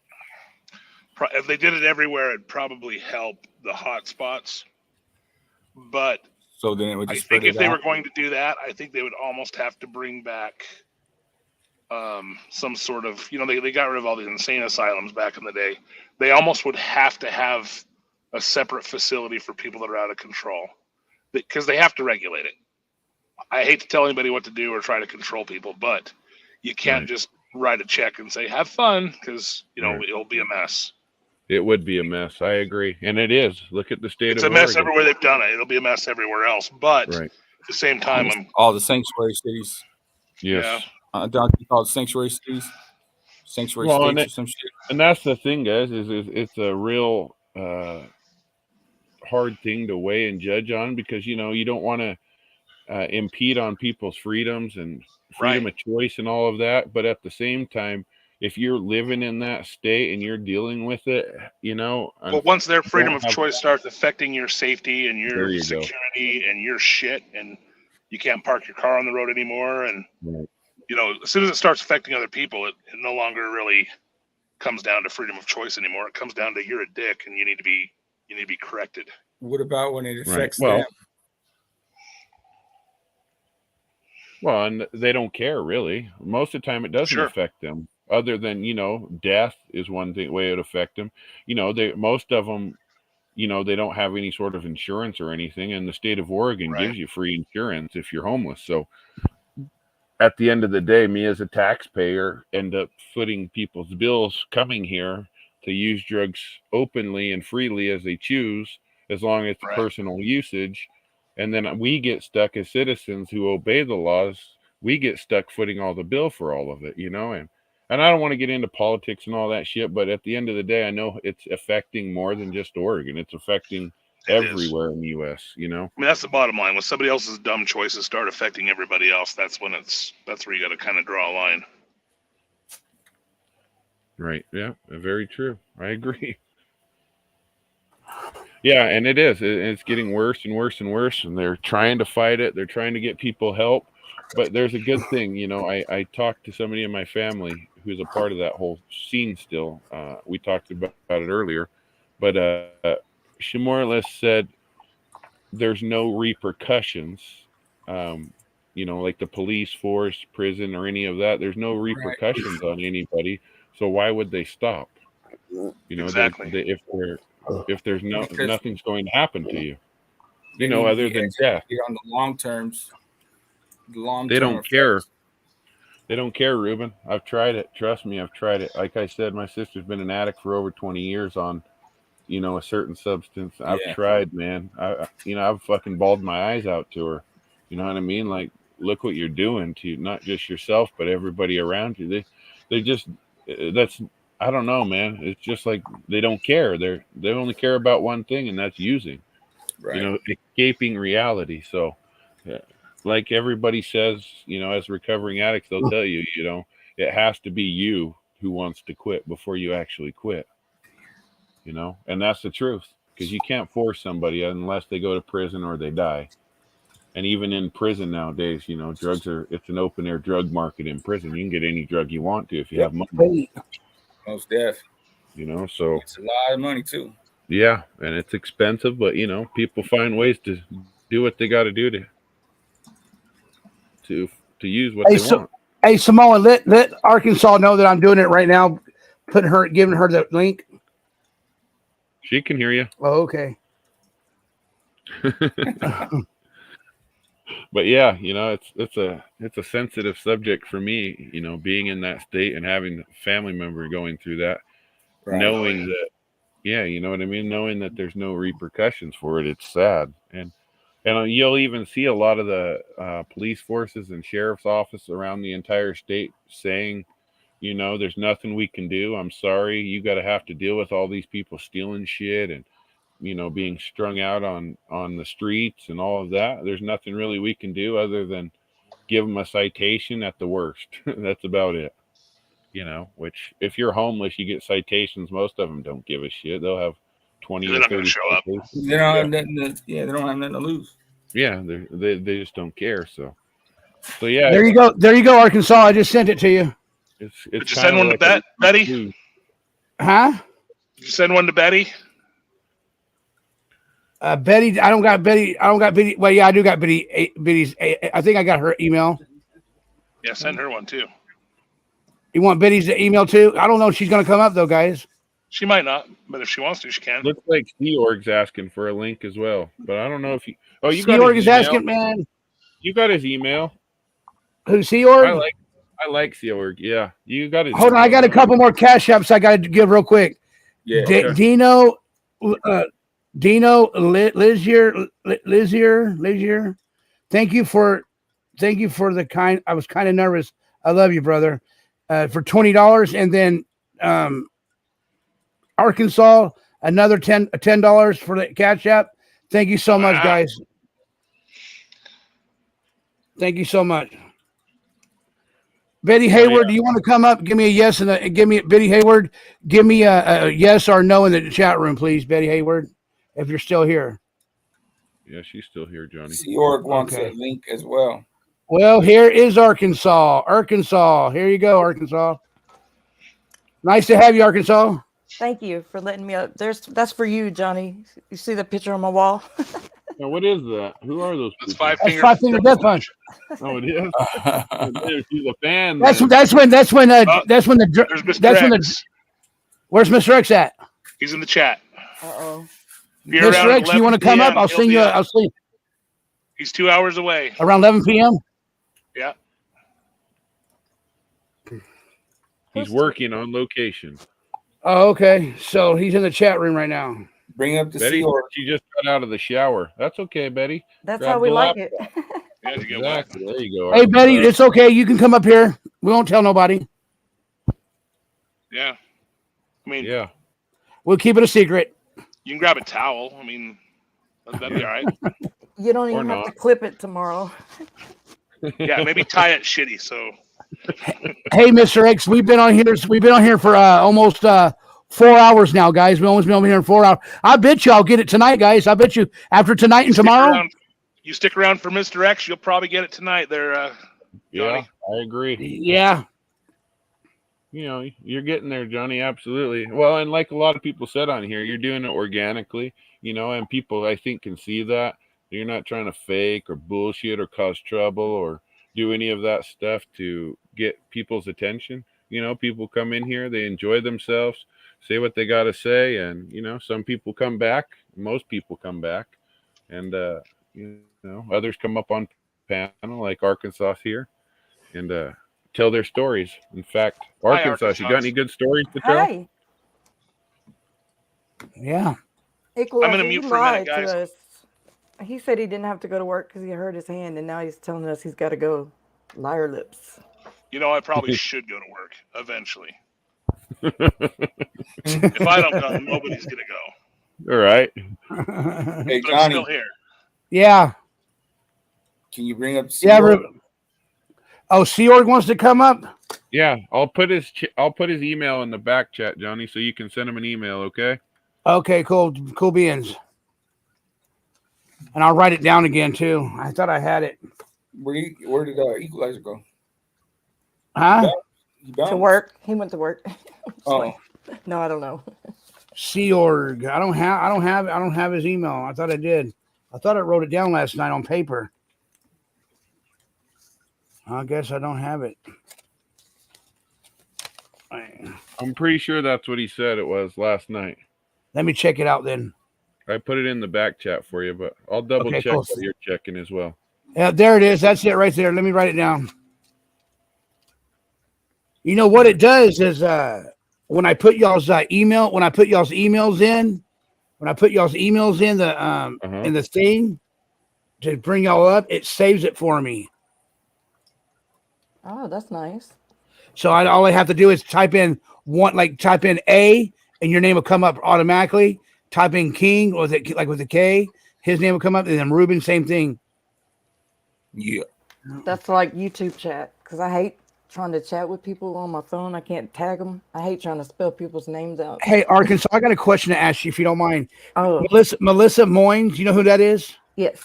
If they did it everywhere, it'd probably help the hot spots. But so then it would just I think if they were going to do that, I think they would almost have to bring back some sort of, they got rid of all the insane asylums back in the day. They almost would have to have a separate facility for people that are out of control, because they have to regulate it. I hate to tell anybody what to do or try to control people, but you can't just write a check and say, have fun, because, it'll be a mess. It would be a mess. I agree. And it is. Look at the state it's of Oregon. It's a mess Oregon. everywhere they've done it. It'll be a mess everywhere else. But at the same time, all the sanctuary cities. Yes. Don't you call it sanctuary cities? Sanctuary states or some shit. And that's the thing, guys, is it's a real hard thing to weigh and judge on, because, you don't want to impede on people's freedoms and freedom of choice and all of that. But at the same time, if you're living in that state and you're dealing with it, But once their freedom of choice starts affecting your safety and your security and your shit, and you can't park your car on the road anymore. And, you know, as soon as it starts affecting other people, it no longer really comes down to freedom of choice anymore. It comes down to you're a dick and you need to be corrected. What about when it affects Well, them? Well, and they don't care really. Most of the time, it doesn't affect them. Other than, you know, death is one thing way it would affect them. You know, most of them, you know, they don't have any sort of insurance or anything, and the state of Oregon gives you free insurance if you're homeless. So at the end of the day, me as a taxpayer end up footing people's bills coming here to use drugs openly and freely as they choose, as long as it's personal usage. And then we get stuck as citizens who obey the laws. We get stuck footing all the bill for all of it, you know. And I don't want to get into politics and all that shit, but at the end of the day, I know it's affecting more than just Oregon. It's affecting everywhere in the U.S., you know. I mean, that's the bottom line. When somebody else's dumb choices start affecting everybody else, that's where you got to kind of draw a line. Right. Yeah. Very true. I agree. Yeah, and it is. It's getting worse and worse and worse, and they're trying to fight it. They're trying to get people help. But there's a good thing, you know. I talked to somebody in my family who's a part of that whole scene still. We talked about it earlier. But she more or less said there's no repercussions. You know, like the police force, prison, or any of that. There's no repercussions on anybody. So why would they stop? You know, exactly. If there's nothing's going to happen to you, you know, other than death. On the long terms, They don't care. They don't care, Ruben. I've tried it. Trust me, I've tried it. Like I said, my sister's been an addict for over 20 years on, you know, a certain substance. I've tried, man. I've fucking bawled my eyes out to her. You know what I mean? Like, look what you're doing to not just yourself, but everybody around you. They just, I don't know, man. It's just like they don't care. They only care about one thing, and that's using. Right. You know, escaping reality. So, like everybody says, you know, as recovering addicts, they'll tell you, you know, it has to be you who wants to quit before you actually quit. You know, and that's the truth, because you can't force somebody unless they go to prison or they die. And even in prison nowadays, you know, it's an open air drug market in prison. You can get any drug you want to if you have money. Most def. You know, so it's a lot of money too. Yeah, and it's expensive, but you know, people find ways to do what they got to do to use what they want. Hey, Samoa, let Arkansas know that I'm doing it right now. Giving her the link. She can hear you. Oh, okay. But yeah, you know, it's a sensitive subject for me, you know, being in that state and having a family member going through that, knowing that, yeah, you know what I mean? Knowing that there's no repercussions for it. It's sad. And you'll even see a lot of the police forces and sheriff's office around the entire state saying, you know, there's nothing we can do. I'm sorry. You got to have to deal with all these people stealing shit and, you know, being strung out on the streets and all of that. There's nothing really we can do other than give them a citation at the worst. That's about it. You know, which if you're homeless, you get citations. Most of them don't give a shit. They'll have 20 or 30 show up. They don't have nothing they don't have nothing to lose. Yeah, they just don't care. So yeah. There you go, Arkansas. I just sent it to you. It's Did you send one to Betty? Huh? Did you send one to Betty? Betty, I don't got Betty. Well, yeah, I do got Betty's. I think I got her email. Yeah, send her one too. You want Betty's email too? I don't know if she's going to come up though, guys. She might not, but if she wants to, she can. Looks like Seorg's asking for a link as well, but I don't know if you. Oh, you Seorg is asking, man. You got his email. Who, Seorg? I like Seorg. Yeah, you got his. Hold on, I got a couple more cash apps I got to give real quick. Yeah. Dino Lizier. Thank you for the kind. I was kind of nervous. I love you, brother. For $20, and then Arkansas another $10 for the cash app. Thank you so much, guys. Thank you so much. Betty Hayward, do you want to come up? Give me a yes and give me Betty Hayward. Give me a yes or no in the chat room, please, Betty Hayward, if you're still here. Yeah, she's still here, Johnny. Sea Org wants Okay. a link as well. Well, here is Arkansas. Arkansas. Here you go, Arkansas. Nice to have you, Arkansas. Thank you for letting me up. That's for you, Johnny. You see the picture on my wall? Now, what is that? Who are those? That's people? That's five-finger Five Finger Death Punch. Oh, it is. She's a fan. That's then. that's when There's Mr. that's when the X. where's Mr. X at? He's in the chat. Uh-oh. If you're Mr. around X, you want to 11 come up? PM, I'll he'll sing be you. up. I'll sing He's 2 hours away. around 11 p.m. Yeah. He's working on location. Oh, okay. So he's in the chat room right now. Bring up the Betty, Sea Org. she just got out of the shower. That's okay, Betty. That's Grab how we the like laptop. it. Yeah, you get wet. Exactly. There you go. Hey, Betty, it's okay. You can come up here. We won't tell nobody. Yeah. I mean, Yeah. We'll keep it a secret. you can grab a towel. I mean, that'd be all right. You don't Or even have to not. clip it tomorrow. Yeah, maybe tie it shitty. So Hey, Mr. X, we've been on here for almost 4 hours now, guys. We almost been over here in 4 hours. I bet you I'll get it tonight, guys. I bet you after tonight and tomorrow. You stick around for Mr. X, you'll probably get it tonight. There, Yeah, Johnny. I agree. Yeah. You know, you're getting there, Johnny. Absolutely. Well, and like a lot of people said on here, you're doing it organically, you know, and people I think can see that. You're not trying to fake or bullshit or cause trouble or do any of that stuff to get people's attention. You know, people come in here, they enjoy themselves, say what they got to say. And, you know, some people come back, most people come back, and, you know, others come up on panel like Arkansas here and tell their stories. In fact, Arkansas, you got any good stories to tell? Hi. Yeah. Equalizer, I'm gonna he mute for a minute, lied to guys. us. He said he didn't have to go to work because he hurt his hand, and now he's telling us he's got to go. Liar lips. You know, I probably should go to work eventually. If I don't go, nobody's gonna go. All right. Hey, But I'm Johnny, still here. Yeah. can you bring up Sea Yeah. Org? Oh, Sea Org wants to come up. Yeah, I'll put his email in the back chat, Johnny, so you can send him an email, okay? Okay, cool beans. And I'll write it down again too. I thought I had it. Where did Equalizer go? Huh? He To bounced? work. He went to work. Oh, No, I don't know. Sea Org. I don't have his email. I thought I did. I thought I wrote it down last night on paper. I guess I don't have it. I'm pretty sure that's what he said it was last night. Let me check it out then. I put it in the back chat for you, but I'll double Okay, check cool. what you're checking as well. Yeah, there it is. That's it right there. Let me write it down. You know what it does is when I put y'all's emails in the in the thing to bring y'all up, it saves it for me. Oh, that's nice. So all I have to do is type in A, and your name will come up automatically. Type in King with a K, his name will come up, and then Ruben, same thing. yeah. That's like YouTube chat because I hate trying to chat with people on my phone. I can't tag them. I hate trying to spell people's names out. Hey, Arkansas, I got a question to ask you if you don't mind. Oh, Melissa Moynes, you know who that is? yes.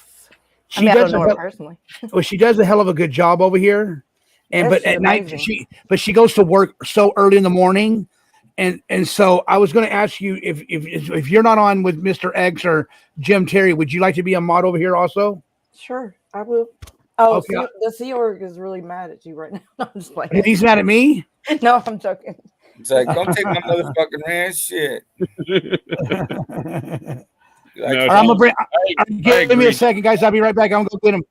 She I mean, I does don't know a her hell- personally. Well, she does a hell of a good job over here. And Yes, but she's at night amazing. she goes to work so early in the morning. And so I was going to ask you if you're not on with Mr. X or Jim Terry, would you like to be a mod over here also? Sure, I will. Oh, Okay. the Sea Org is really mad at you right now. No, I'm just playing. He's mad at me? No, I'm joking. It's like, don't take my motherfucking ranch shit. No, All right, I'm gonna bring. Give me agree. a second, guys. I'll be right back. I'm gonna go get him.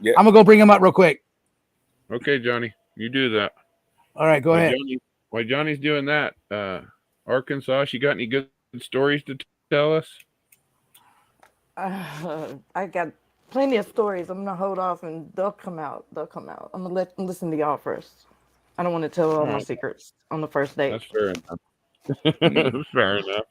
Yeah. I'm gonna go bring him up real quick. Okay, Johnny, you do that. All right, go While ahead. While Johnny's doing that, Arkansas, you got any good stories to tell us? I got plenty of stories. I'm gonna hold off, and they'll come out. I'm gonna listen to y'all first. I don't want to tell all my Alright. secrets on the first date. That's fair enough. Fair enough.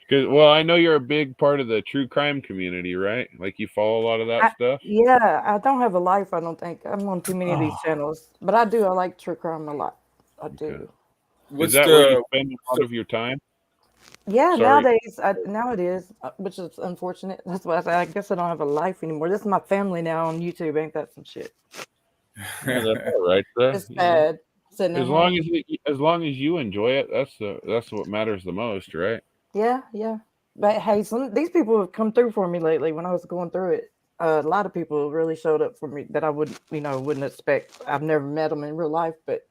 Because, well, I know you're a big part of the true crime community, right? Like you follow a lot of that stuff. Yeah, I don't have a life. I don't think I'm on too many of these channels, but I do. I like true crime a lot. I do. Is that where you spend a lot of your time? Yeah, Sorry. nowadays, now it is, which is unfortunate. That's why I say I guess I don't have a life anymore. This is my family now on YouTube. Ain't that some shit? Yeah, that's all right. It's bad. Sitting at As long home. as long as you enjoy it, that's what matters the most, right? Yeah, yeah. But hey, these people have come through for me lately. When I was going through it, a lot of people really showed up for me that I wouldn't expect. I've never met them in real life, but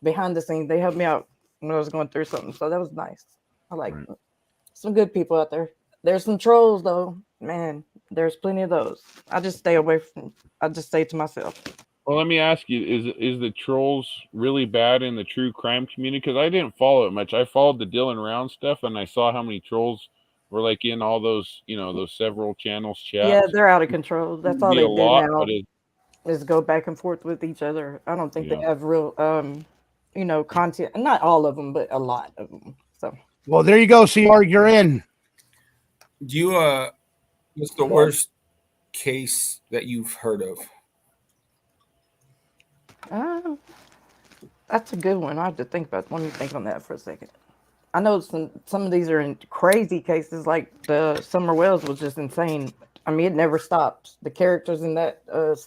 behind the scenes, they helped me out when I was going through something. So that was nice. I like some good people out there. There's some trolls though, man. There's plenty of those. I just stay away from. I just stay to myself. Well, let me ask you: is the trolls really bad in the true crime community? Because I didn't follow it much. I followed the Dylan Round stuff, and I saw how many trolls were like in all those, those several channels chats. Yeah, they're out of control. That's all Be they a do lot, now but is go back and forth with each other. I don't think they have real, content. Not all of them, but a lot of them. So. Well, there you go, CR. You're in. Do you what's the worst case that you've heard of? That's a good one. I have to think about. Let me think on that for a second. I know some of these are in crazy cases, like the Summer Wells was just insane. I mean, it never stops. The characters in that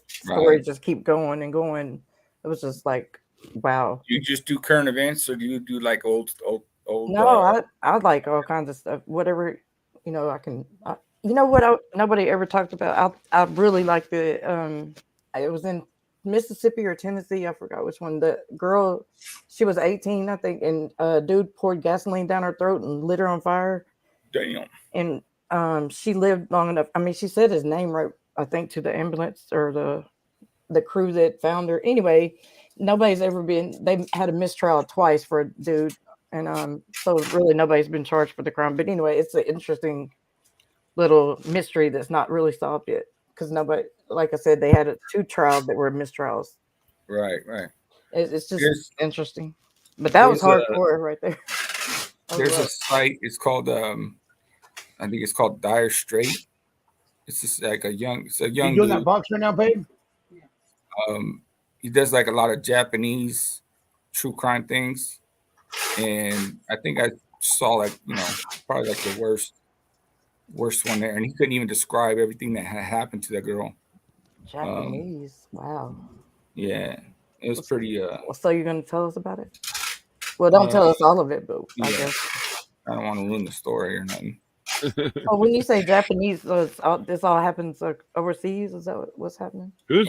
story just keep going and going. It was just like, wow. You just do current events, or do you do like old? No, I like all kinds of stuff. Whatever, I can. You know what? Nobody ever talked about. I really like the. It was in Mississippi or Tennessee. I forgot which one. The girl, she was 18, I think, and a dude poured gasoline down her throat and lit her on fire. Damn. And she lived long enough. I mean, she said his name right, I think, to the ambulance or the crew that found her. Anyway, nobody's ever been. They had a mistrial twice for a dude. And so really nobody's been charged for the crime. But anyway, it's an interesting little mystery that's not really solved yet. Because nobody, like I said, they had 2 trials that were mistrials. Right. It's just interesting. But that was hardcore right there. There's a site. It's called I think it's called Dire Strait. It's just like a young You doing that box right now, babe? He does like a lot of Japanese true crime things. And I think I saw like, probably like the worst one there. And he couldn't even describe everything that had happened to that girl. Japanese. Wow. Yeah. It was pretty so you're gonna tell us about it? Well, don't tell us all of it, but I guess. I don't want to ruin the story or nothing. Oh, when you say Japanese, so this all happens overseas? Is that what's happening? Who's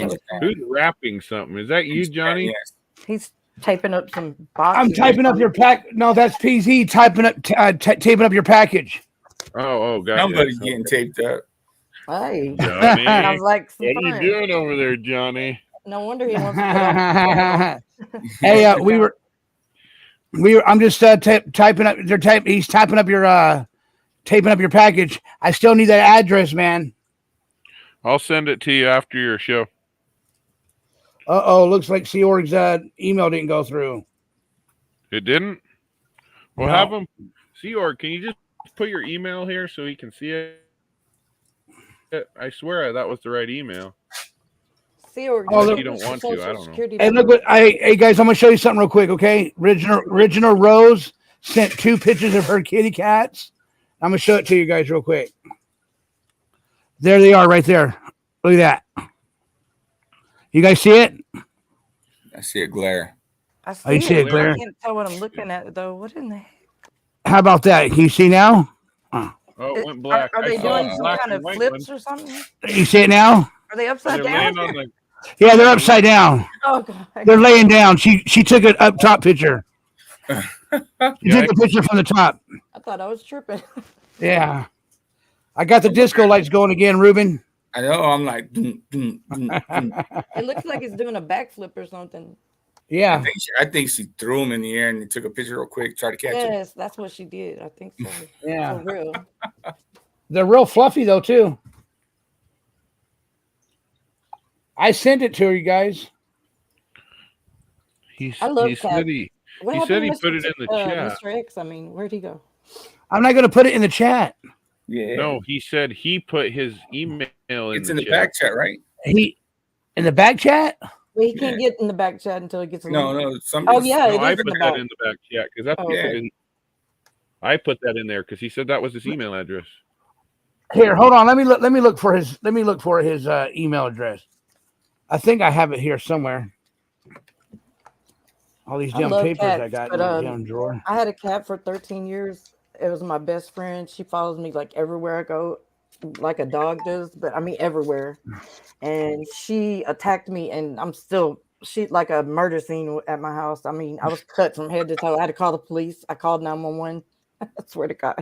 rapping something? Is that you, Johnny? Yes. He's taping up some boxes. I'm typing up your pack. No, that's PZ typing up, taping up your package. Oh, God. Somebody's getting taped up. Hey, Johnny, sounds like some what are you doing over there, Johnny? No wonder he wants to get off. Hey, I'm just typing up. He's typing up your taping up your package. I still need that address, man. I'll send it to you after your show. Looks like Seorg's email didn't go through. It didn't? Well, No. have him. Seorg, can you just put your email here so he can see it? I swear that was the right email. Seorg, you don't want to. I don't know. Hey, look what hey guys, I'm gonna show you something real quick, okay? Original Rose sent 2 pictures of her kitty cats. I'm gonna show it to you guys real quick. There they are right there. Look at that. You guys see it? I see a glare. I see you see it, Claire? I can't tell what I'm looking at though. What in the heck? How about that? Can you see now? Oh, it went black. Are they doing some black kind of and white flips one. or something? You see it now? Are they upside They're down? laying on the- Yeah, they're upside down. Oh God. They're laying down. She took an up top picture. She took a picture from the top. I thought I was tripping. Yeah. I got the disco lights going again, Ruben. I know. I'm like, It looks like it's doing a backflip or something. Yeah. I think she threw him in the air and he took a picture real quick, tried to catch him. Yes, that's what she did. I think so. Yeah. For real. They're real fluffy though, too. I sent it to her, you guys. I love he Cat. said he What said he happened to put it in the chat. Mr. X, I mean, where'd he go? I'm not gonna put it in the chat. Yeah. No, he said he put his email in It's the in the chat. back chat, right? He in the back chat? Well, he can't get in the back chat until he gets a No, link. no. Somebody, Oh, yeah, No, it I is in put the that back. in the back chat because that's Oh, what okay. it is. I put that in there because he said that was his email address. Here, hold on. Let me look for his email address. I think I have it here somewhere. All these I damn love papers cats, I got but in my damn drawer. I had a cat for 13 years. It was my best friend. She follows me like everywhere I go, like a dog does, but I mean everywhere. And she attacked me, and she like a murder scene at my house. I mean, I was cut from head to toe. I had to call the police. I called 911. I swear to God.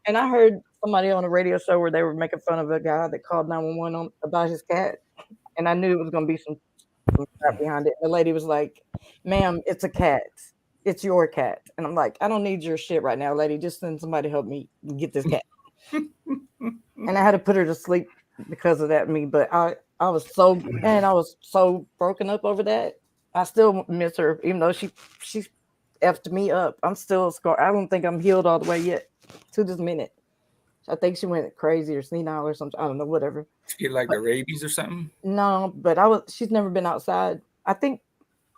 And I heard somebody on a radio show where they were making fun of a guy that called 911 about his cat, and I knew it was going to be some crap behind it. The lady was like, "Ma'am, it's a cat. It's your cat." And I'm like, "I don't need your shit right now, lady. Just send somebody to help me get this cat." And I had to put her to sleep because of that. But I was so broken up over that. I still miss her, even though she effed me up. I'm still scarred. I don't think I'm healed all the way yet to this minute. I think she went crazy or senile or something. I don't know, whatever. She get like the rabies or something? No, but she's never been outside. I think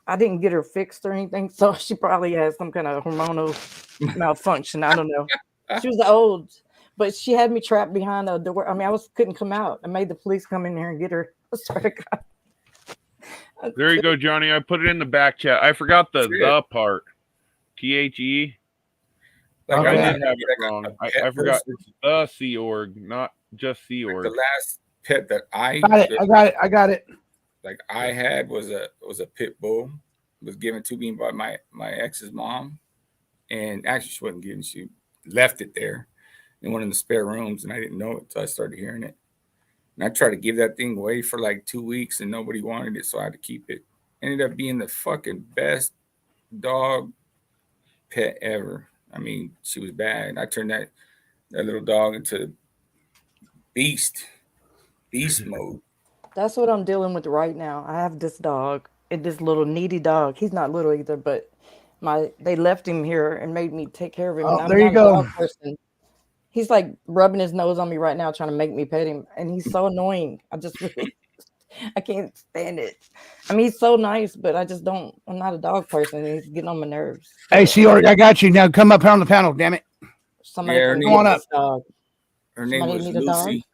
I didn't get her fixed or anything, so she probably has some kind of hormonal malfunction. I don't know. She was old, but she had me trapped behind the door. I mean, couldn't come out. I made the police come in here and get her. I swear to God. There you go, Johnny. I put it in the back chat. I forgot the part. THE. Like I I did have it wrong. I forgot it's the Sea Org, not just Sea Org. The last pet that I got it. Like I had was a pit bull. It was given to me by my ex's mom, and actually she wasn't given. She left it there in one of the spare rooms, and I didn't know it until I started hearing it. And I tried to give that thing away for like 2 weeks, and nobody wanted it, so I had to keep it. Ended up being the fucking best dog pet ever. I mean, she was bad. I turned that little dog into beast mode. That's what I'm dealing with right now. I have this dog, and this little needy dog. He's not little either, but they left him here and made me take care of him. Oh, And I'm there you not a go. dog person. He's like rubbing his nose on me right now, trying to make me pet him, and he's so annoying. I can't stand it. I mean, he's so nice, but I'm not a dog person, and he's getting on my nerves. Hey, Sea Org, I got you. Now come up here on the panel, damn it. Somebody Yeah, come on get up. this dog. Her name Somebody was need a dog? Lucy.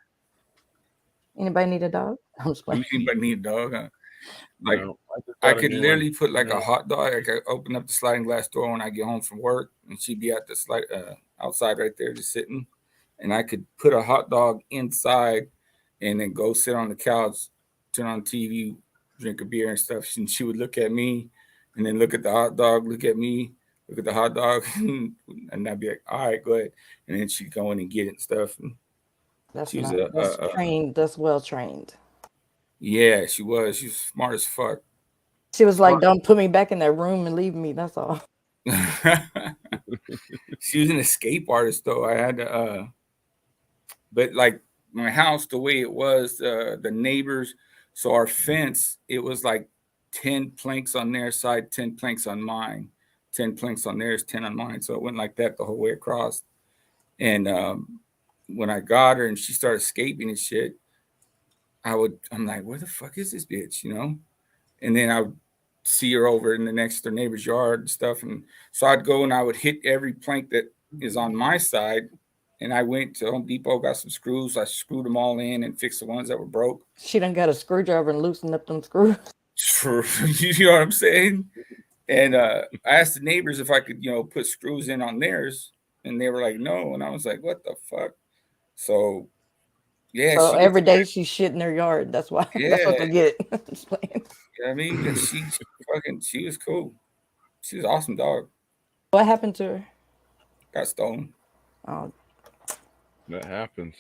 Anybody need a dog? I'm just playing. Anybody need a dog? Huh? Like No, I could literally put like a hot dog. I could open up the sliding glass door when I get home from work, and she'd be at the outside right there, just sitting. And I could put a hot dog inside, and then go sit on the couch, turn on TV, drink a beer and stuff. And she would look at me, and then look at the hot dog, look at me, look at the hot dog, and I'd be like, "All right, go ahead." And then she'd go in and get it and stuff. And That's she's trained. That's well trained. Yeah, she was. She was smart as fuck. She was like, "Don't put me back in that room and leave me." That's all. She was an escape artist, though. I had to, but like my house, the way it was, the neighbors. So our fence, it was like 10 planks on their side, 10 planks on mine, 10 planks on theirs, 10 on mine. So it went like that the whole way across. And when I got her and she started escaping and shit, I'm like, where the fuck is this bitch, you know? And then I would see her over in the next door neighbor's yard and stuff. And so I'd go and I would hit every plank that is on my side. And I went to Home Depot, got some screws. I screwed them all in and fixed the ones that were broke. She done got a screwdriver and loosened up them screws. You know what I'm saying? And I asked the neighbors if I could, put screws in on theirs. And they were like, no. And I was like, what the fuck? So, yeah. So every day she's shit in their yard. That's why. Yeah. That's what they get. You know what I mean? And she was cool. She was an awesome dog. What happened to her? Got stolen. Oh. That happens.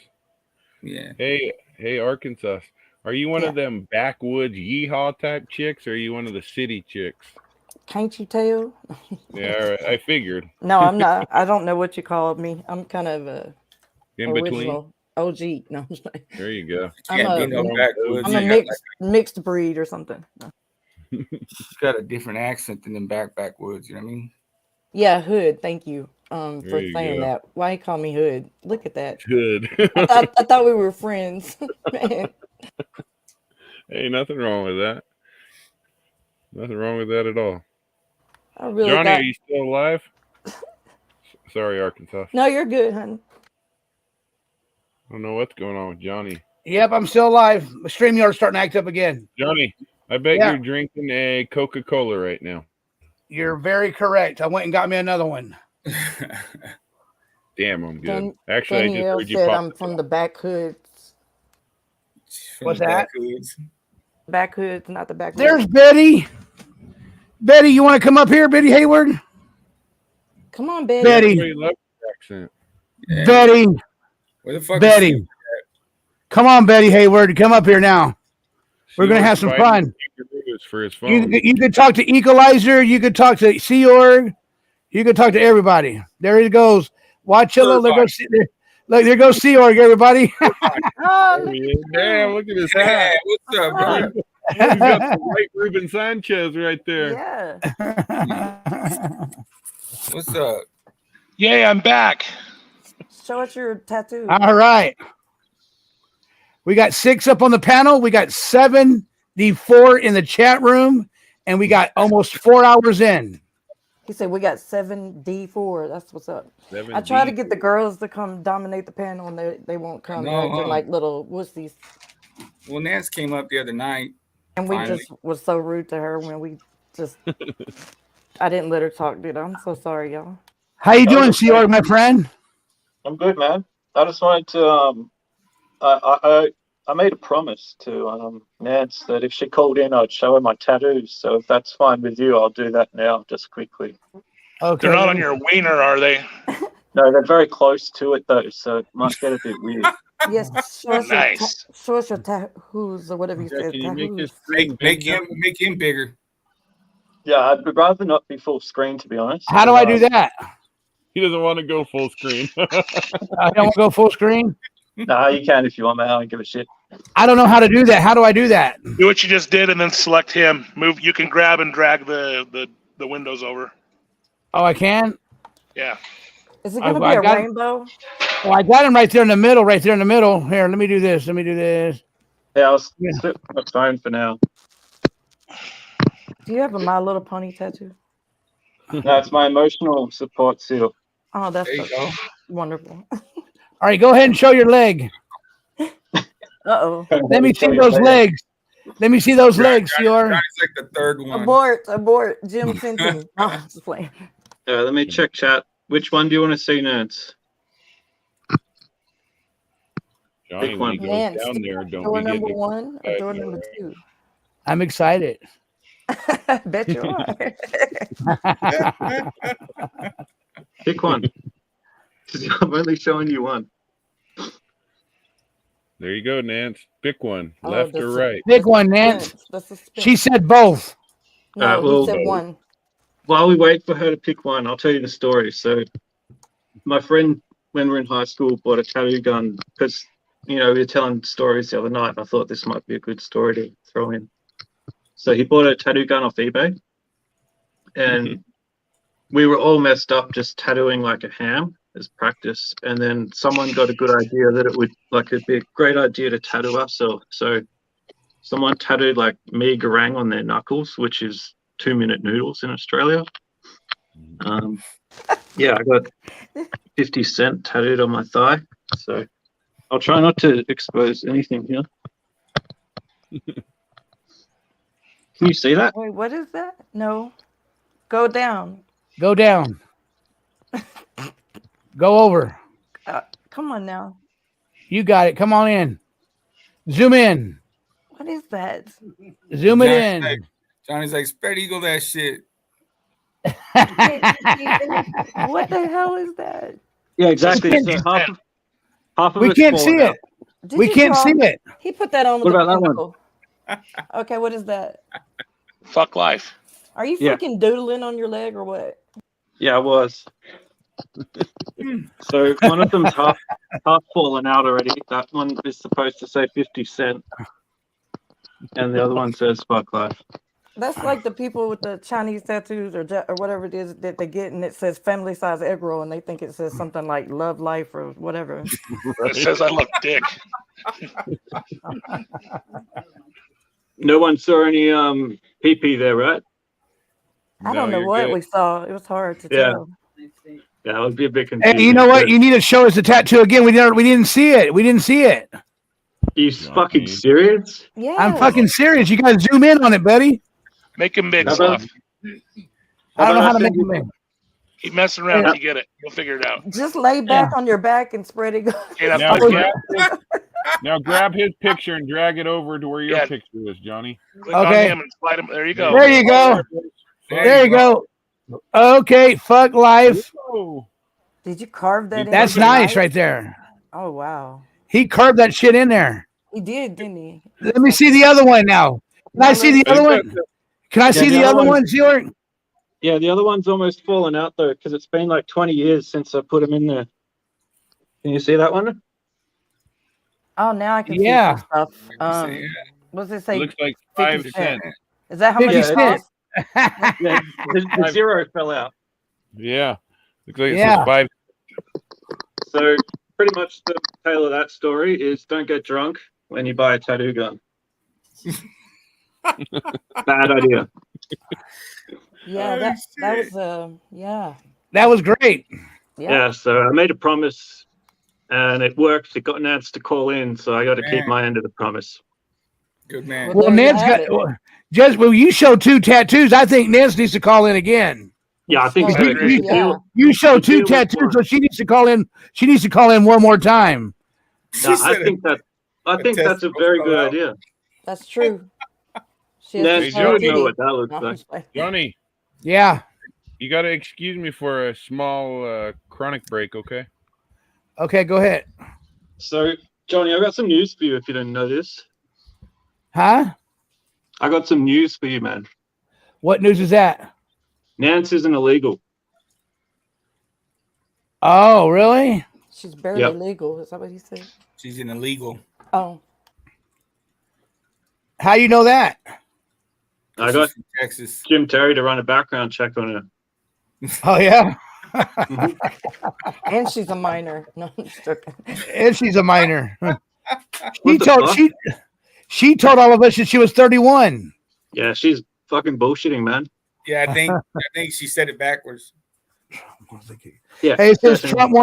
Yeah. Hey, Arkansas. Are you one of them backwoods yeehaw type chicks, or are you one of the city chicks? Can't you tell? Yeah, I figured. No, I'm not. I don't know what you called me. I'm kind of a in original between. OG. No, there you go. I'm a mixed breed or something. No. She's got a different accent than them backwoods. You know what I mean? Yeah, hood. Thank you. For you saying go. that. Why you call me hood? Look at that. Hood. I thought we were friends. Man. Hey, nothing wrong with that. Nothing wrong with that at all. I really Johnny, thought... are you still alive? Sorry, Arkansas. No, you're good, honey. I don't know what's going on with Johnny. Yep, I'm still alive. My StreamYard's starting to act up again. Johnny, I bet Yeah. you're drinking a Coca-Cola right now. You're very correct. I went and got me another one. Damn, I'm good. Dan- Actually, I just Danielle heard you said pop. I'm from the back hoods. What's that? Back hoods, not the back. There's Betty. Betty, you want to come up here, Betty Hayward? Come on, Betty. Betty. Everybody loves your accent. Yeah. Betty. Where the fuck Betty. is Come on, Betty Hayward. Come up here now. We're going to have some fun. For his phone. You could talk to Equalizer. You could talk to Sea Org. You could talk to everybody. There he goes. Watch it. Look, there goes Sea Org, everybody. Damn, look at his hat. What's up, bro? He's got the white Ruben Sanchez right there. Yeah. What's up? Yay, I'm back. Show us your tattoo. All right. We got 6 up on the panel. We got 74 in the chat room, and we got almost 4 hours in. He said we got 7D4. That's what's up. 7D4. I try to get the girls to come dominate the panel, and they won't come. No, They're like little wussies. Well, Nance came up the other night. And we finally. just was so rude to her when we just. I didn't let her talk, dude. I'm so sorry, y'all. How you doing, Sea Org, my friend? I'm good, man. I just wanted to I made a promise to Nance that if she called in, I'd show her my tattoos. So if that's fine with you, I'll do that now, just quickly. Okay. They're not on your wiener, are they? No, they're very close to it though, so it might get a bit weird. Yes, show us Nice. show us your tattoos or whatever you said. Can you make Tattoos. this Make him bigger. Yeah, I'd rather not be full screen, to be honest. How do I do that? He doesn't want to go full screen. I don't go full screen. No, you can if you want, man. I don't give a shit. I don't know how to do that. How do I do that? Do what you just did and then select him. Move. You can grab and drag the windows over. Oh, I can? Yeah. Is it gonna I be a got- rainbow? Oh, I got him right there in the middle. Right there in the middle. Here, let me do this. Let me do this. Yeah, I'll slip my phone for now. Do you have a My Little Pony tattoo? No, it's my emotional support seal. Oh, that's There you so go. wonderful. All right, go ahead and show your leg. Uh-oh. Let me see those legs. Let me see those legs, Sior. Johnny's like the third one. Abort. Jim Fenton. Oh, just playing. Let me check chat. Which one do you want to see, Nance? Johnny, when he goes Nance, down there, don't door be number getting 1 or door number 2? I'm excited. Bet you are. Pick one. I'm only showing you one. There you go, Nance. Pick one, Oh, left that's or a- right. Pick one, Nance. The suspense. She said both. No, well, he said one. While we wait for her to pick one, I'll tell you the story. So, my friend, when we were in high school, bought a tattoo gun because, we were telling stories the other night. And I thought this might be a good story to throw in. So he bought a tattoo gun off eBay, and we were all messed up just tattooing like a ham as practice. And then someone got a good idea that it'd be a great idea to tattoo ourselves. So someone tattooed like me garang on their knuckles, which is 2-minute noodles in Australia. Yeah, I got 50 Cent tattooed on my thigh. So I'll try not to expose anything here. Can you see that? Wait, what is that? No. Go down. Go down. Go over. Come on now. You got it. Come on in. Zoom in. What is that? Zoom it in. Johnny's like, spread eagle that shit. What the hell is that? Yeah, exactly. So half of We it's can't fallen see out. it. We you can't draw- see it. He put that on What with about a that one? pencil. Okay, what is that? Fuck life. Are you Yeah. freaking doodling on your leg or what? Yeah, I was. So one of them's half fallen out already. That one is supposed to say 50 Cent. And the other one says fuck life. That's like the people with the Chinese tattoos or whatever it is that they get, and it says family size egg roll, and they think it says something like love life or whatever. It says I look dick. No one saw any PP there, right? I don't know you're what good. we saw. It was hard to Yeah. tell. Yeah, that would be a bit Hey, confusing. you know what? You need to show us the tattoo again. We didn't see it. We didn't see it. Are you fucking serious? Yeah. I'm fucking serious. You gotta zoom in on it, buddy. Make him big, How about- Sluff. I don't know how to send make you- him big. Keep messing around till you get it. You'll figure it out. Just lay back on your back and spread it. Now grab his picture and drag it over to where your Yeah. picture is, Johnny. Click on Okay. him and slide him. There you go. There you go. There you go. Okay, fuck life. Did you carve that in? That's with your nice knife? right there. Oh wow. He carved that shit in there. He did, didn't he? Let me see the other one now. Can I see the other one? Can I see the other one, Sealer? Yeah, the other one's almost fallen out though, because it's been like 20 years since I put him in there. Can you see that one? Oh, now I can Yeah. see some stuff. What does it say? Looks like 50 5 cents. Is that how much 50 it costs? Yeah, the zero fell out. Yeah. Looks like it Yeah. says 5. So pretty much the tale of that story is don't get drunk when you buy a tattoo gun. Bad idea. Yeah, that was yeah. That was great. Yeah, so I made a promise and it worked. It got Nance to call in, so I got to keep my end of the promise. Good man. Well, Ned's got. You show 2 tattoos. I think Nance needs to call in again. Yeah, I think You show 2 tattoos, so she needs to call in. She needs to call in one more time. No, I think that's a very good idea. That's true. Nance, you would know what that looks like. Johnny. Yeah. You got to excuse me for a small chronic break, okay? Okay, go ahead. So, Johnny, I got some news for you if you didn't know this. Huh? I got some news for you, man. What news is that? Nance isn't illegal. Oh, really? She's barely legal. Is that what he said? She's an illegal. Oh. How you know that? I got Texas. Jim Terry to run a background check on her. Oh, yeah? And she's a minor. No, I'm just joking. And she's a minor. What the fuck? She told all of us that she was 31. Yeah, she's fucking bullshitting, man. Yeah, I think she said it backwards. Yeah. Hey, it says Trump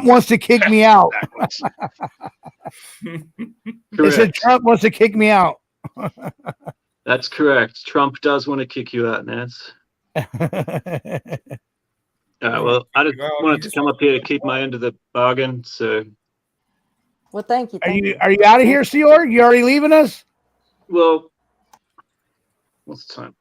wants to kick me out. It said Trump wants to kick me out. That's correct. Trump does want to kick you out, Nance. Well, I just wanted to come up here to keep my end of the bargain. So, Well, thank you. Are you out of here, Seorg? You already leaving us? well, what's the time?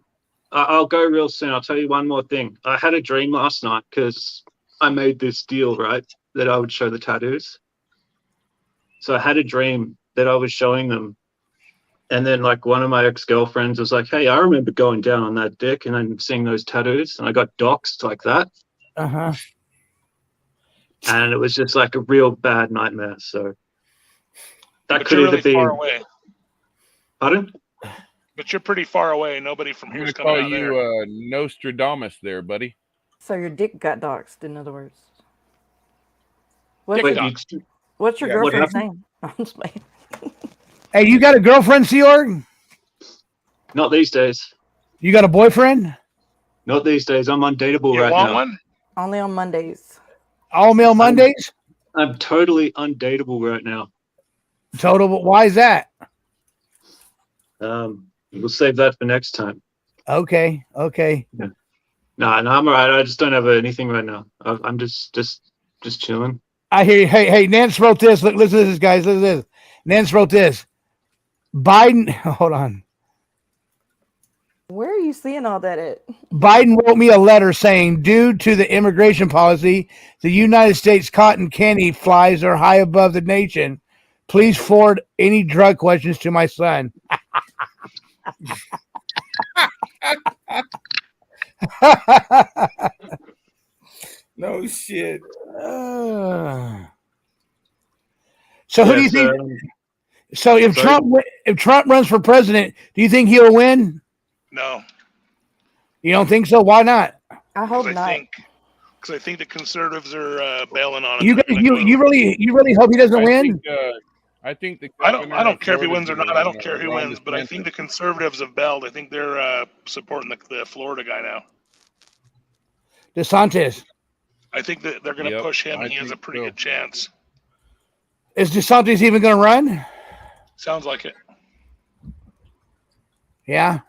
I'll go real soon. I'll tell you one more thing. I had a dream last night because I made this deal, right, that I would show the tattoos. So I had a dream that I was showing them. And then, like, one of my ex-girlfriends was like, hey, I remember going down on that dick and then seeing those tattoos. And I got doxxed like that. Uh-huh. And it was just like a real bad nightmare. So that But could you're either really be. far away. Pardon? But you're pretty far away. Nobody from I'm here going is to coming call out there. you Nostradamus there, buddy. So your dick got doxxed, in other words. What's Dick your, doxed. what's your Yeah, what girlfriend's happened? name? I'm just playing. Hey, you got a girlfriend, Seorg? Not these days. You got a boyfriend? Not these days. I'm undateable You right want now. one? Only on Mondays. All male Mondays? I'm totally undateable right now. Total. But why is that? We'll save that for next time. Okay. No, I'm all right. I just don't have anything right now. I'm just chilling. I hear you. Hey, Nance wrote this. Look, listen to this, guys. Listen to this. Nance wrote this. Biden, hold on. Where are you seeing all that at? Biden wrote me a letter saying, due to the immigration policy, the United States cotton candy flies are high above the nation. Please forward any drug questions to my son. No shit. So who do you think? So if Trump runs for president, do you think he'll win? No. You don't think so? Why not? I hope Because not. I think the conservatives are bailing on it. You really hope he doesn't win? I think I don't care if he wins or not. I don't care who wins, but I think the conservatives have bailed. I think they're supporting the Florida guy now. DeSantis. I think that they're going to push him, and he has a pretty good chance. Is DeSantis even going to run? Sounds like it. Yeah.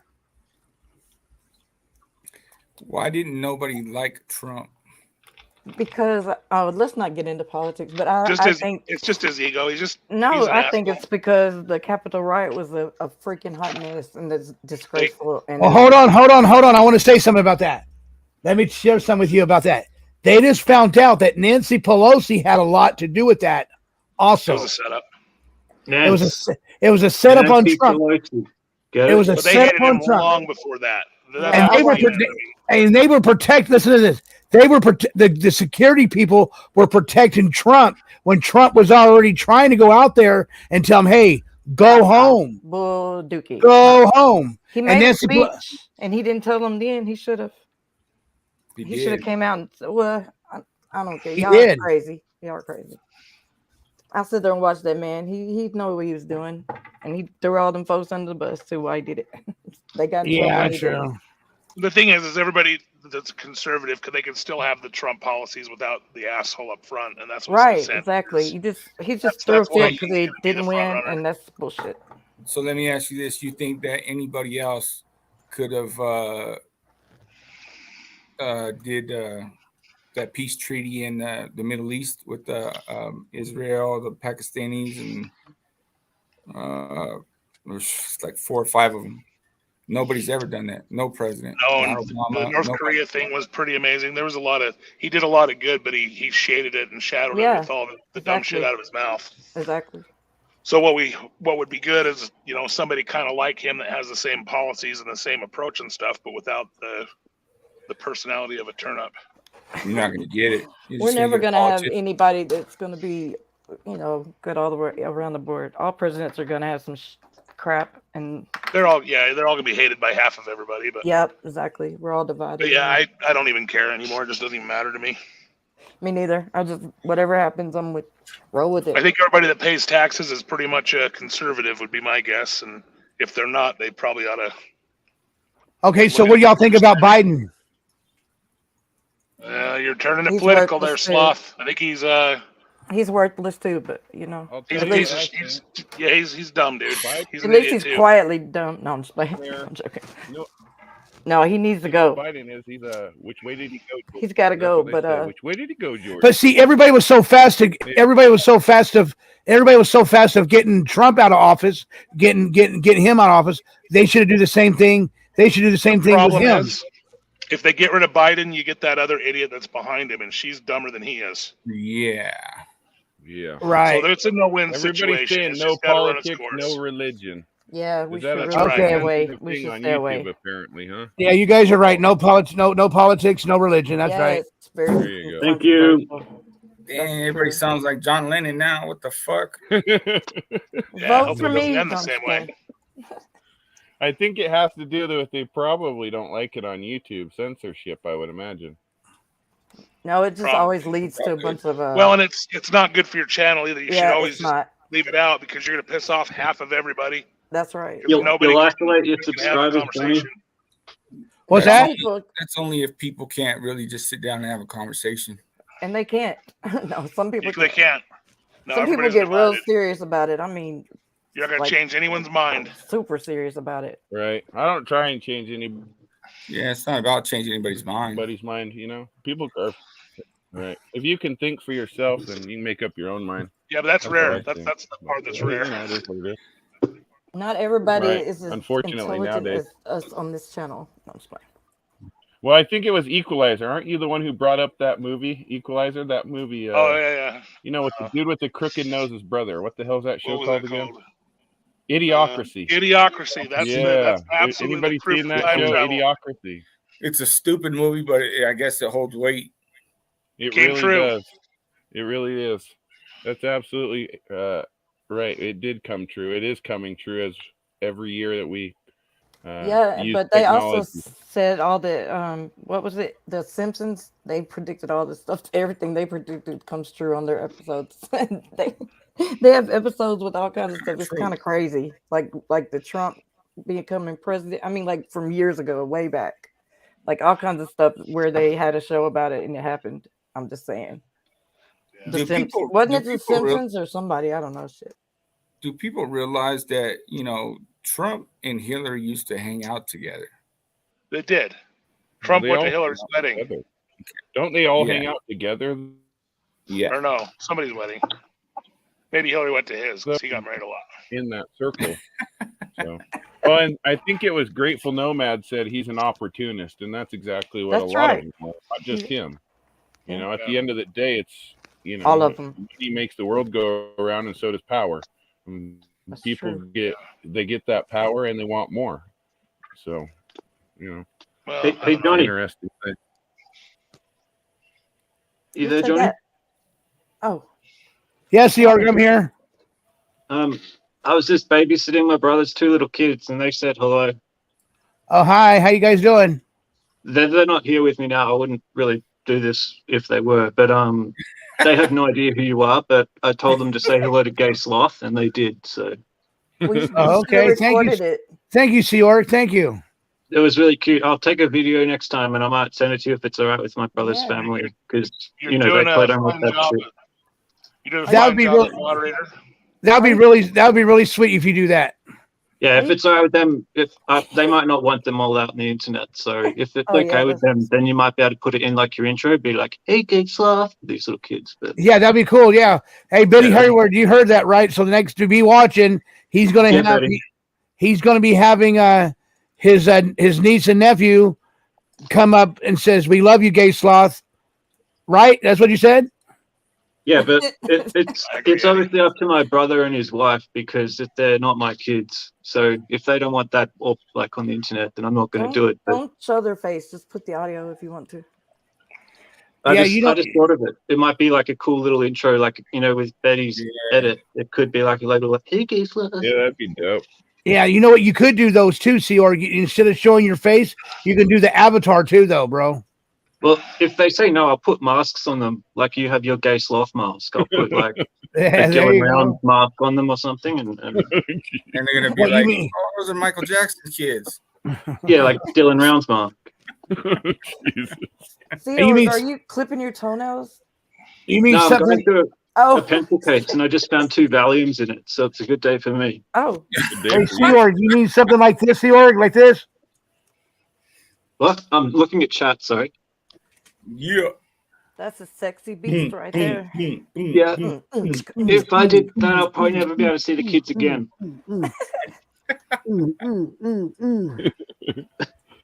Why didn't nobody like Trump? Because let's not get into politics, but I think it's just his ego. He's I think it's because the Capitol riot was a freaking hot mess and it's disgraceful. And well, hold on. I want to say something about that. Let me share something with you about that. They just found out that Nancy Pelosi had a lot to do with that. Also, it was a setup. It was a setup on Trump. It was a setup on Trump. Long before that. And they were protecting. Listen to this. They were the security people were protecting Trump when Trump was already trying to go out there and tell him, "Hey, go home, bull dookie, go home." He made a speech, and he didn't tell them then. He should have. He should have came out and said, "Well, I don't care. Y'all are crazy. Y'all are crazy." I sit there and watch that man. He know what he was doing, and he threw all them folks under the bus too. Why he did it? They got true. The thing is everybody that's conservative, because they can still have the Trump policies without the asshole up front, and that's what's right. Exactly. He just threw a fit because he didn't win, and that's bullshit. So let me ask you this: you think that anybody else could have did that peace treaty in the Middle East with Israel, the Pakistanis, and there's like 4 or 5 of them. Nobody's ever done that. No president. No, the North Korea thing was pretty amazing. There was he did a lot of good, but he shaded it and shadowed it with all the dumb shit out of his mouth. Exactly. So what would be good is, somebody kind of like him that has the same policies and the same approach and stuff, but without the personality of a turn-up. You're not going to get it. We're never going to have anybody that's going to be, good all the way around the board. All presidents are going to have some crap, and they're all going to be hated by half of everybody. But yep, exactly. We're all divided. But yeah, I don't even care anymore. It just doesn't even matter to me. Me neither. I just whatever happens, roll with it. I think everybody that pays taxes is pretty much a conservative, would be my guess, and if they're not, they probably ought to. Okay, so what do y'all think about Biden? You're turning it political there, Sloth. I think he's worthless too, but he's dumb, dude. He's at least he's quietly dumb. No, I'm just playing. I'm joking. No, he needs to go. Biden is which way did he go? He's got to go, but which way did he go, George? But see, everybody was so fast of getting Trump out of office, getting him out of office. They should do the same thing. They should do the same thing with him. If they get rid of Biden, you get that other idiot that's behind him, and she's dumber than he is. Yeah. Right. So it's a no-win situation. Everybody's saying no politics, no religion. Yeah, we should really stay away. We should stay away. Apparently, huh? Yeah, you guys are right. No politics, no religion. That's right. There you go. Thank you. Dang, everybody sounds like John Lennon now. What the fuck? Vote for me. The same way. I think it has to do with they probably don't like it on YouTube censorship. I would imagine. No, it just always leads to a bunch of. Well, and it's not good for your channel either. You should always just leave it out because you're going to piss off half of everybody. That's right. You'll isolate your subscribers, Tony. What's that? That's only if people can't really just sit down and have a conversation. And they can't. No, some people. They can't. No, some people get real serious about it. I mean. You're not going to change anyone's mind. Super serious about it. Right. I don't try and change any. Yeah, it's not about changing anybody's mind. People are. Right. If you can think for yourself, then you can make up your own mind. Yeah, but that's rare. That's the part that's rare. Not everybody is as unfortunately nowadays as us on this channel. No, I'm just playing. Well, I think it was Equalizer. Aren't you the one who brought up that movie, Equalizer? That movie. Oh yeah. You know, with the dude with the crooked nose's brother. What the hell is that show called again? Idiocracy. Idiocracy. That's absolutely. Anybody seen that show? Idiocracy. It's a stupid movie, but I guess it holds weight. It really does. It really is. That's absolutely right. It did come true. It is coming true as every year that we. But they also said all the what was it? The Simpsons. They predicted all this stuff. Everything they predicted comes true on their episodes. They have episodes with all kinds of stuff. It's kind of crazy. Like the Trump becoming president. I mean, like from years ago, way back. Like all kinds of stuff where they had a show about it and it happened. I'm just saying. Do The people- Wasn't do it the people real- Simpsons or somebody? I don't know shit. Do people realize that, you know, Trump and Hillary used to hang out together? They did. Trump They went to all Hillary's hang out wedding. together. Don't they all Yeah. hang out together? Yeah. Or no, somebody's wedding. Maybe Hillary went to his because he got married a lot. In that circle. So, well, and I think it was Grateful Nomad said he's an opportunist, and that's exactly what That's a lot right. of them are, not just him. You Yeah. know, at the end of the day, it's, you know, All of them. He makes the world go around, and so does power. And That's people true. get that power, and they want more. So, you know, Well, Hey, Johnny, interesting thing. you Who there, said Johnny? that? Oh, Yes, York, I'm here. I was just babysitting my brother's two little kids, and they said hello. Oh, hi. How you guys doing? They're not here with me now. I wouldn't really do this if they were, but they have no idea who you are. But I told them to say hello to Gay Sloth, and they did. So we Oh, okay. Thank you. recorded it. Thank you, York. Thank you. it was really cute. I'll take a video next time, and I might send it to you if it's all right with my brother's Yeah. family, because You're you know doing they a don't want fine that job. shit. You're doing a That fine would be job really- as moderator. That would be really sweet if you do that. Yeah, if it's all right with them, if they might not want them all out on the internet. So if it's Oh, yeah, okay with them, then you might be able to put it in like your intro, be like, "Hey, Gay Sloth," these little kids. But Yeah, that'd be cool. Yeah. Hey, Betty Yeah. Hayward, you heard that right? So the next to be watching, he's gonna Yeah, have Betty. he's gonna be having his niece and nephew come up and says, "We love you, Gay Sloth." Right? That's what you said. yeah, but it's I agree, it's obviously up to my brother and his wife because if they're not my kids. So if they don't want that up like on the internet, then I'm not going to do it. But Don't show their face. Just put the audio if you want to. I Yeah, just you know- I just thought of it. It might be like a cool little intro, like you know, with Betty's edit. It could be like a little like, "Hey, Gay Sloth." Yeah, that'd be dope. Yeah, you know what? You could do those too, Or instead of showing your face, you can do the avatar too, though, bro. Well, if they say no, I'll put masks on them. Like you have your Gay Sloth mask. I'll put like Yeah, a there Dylan you Round go. mask on them or something, and And they're gonna be What you like, mean? "Oh, those are Michael Jackson kids." yeah, like Dylan Round's mask. Jesus. See, You mean- are you clipping your toenails? You mean No, I'm going something? through a Oh, pencil case, and I just found 2 Valiums in it, so it's a good day for me. oh, Hey, Seorg, you mean something like this, Seorg, like this? What? I'm looking at chat. Sorry. Yeah. that's a sexy beast right there. Yeah. If I did that, I'll probably never be able to see the kids again.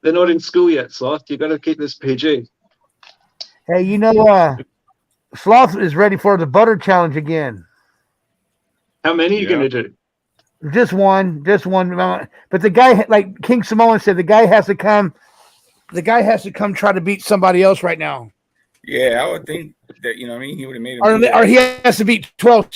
They're not in school yet, Sloth. You got to keep this PG. Hey, you know, Sloth is ready for the butter challenge again. How many are you Yeah. going to do? Just one. But the guy, like King Samoan said, the guy has to come try to beat somebody else right now. Yeah, I would think that, you know what I mean, he would have made him. Or, do that. or he has to beat 12.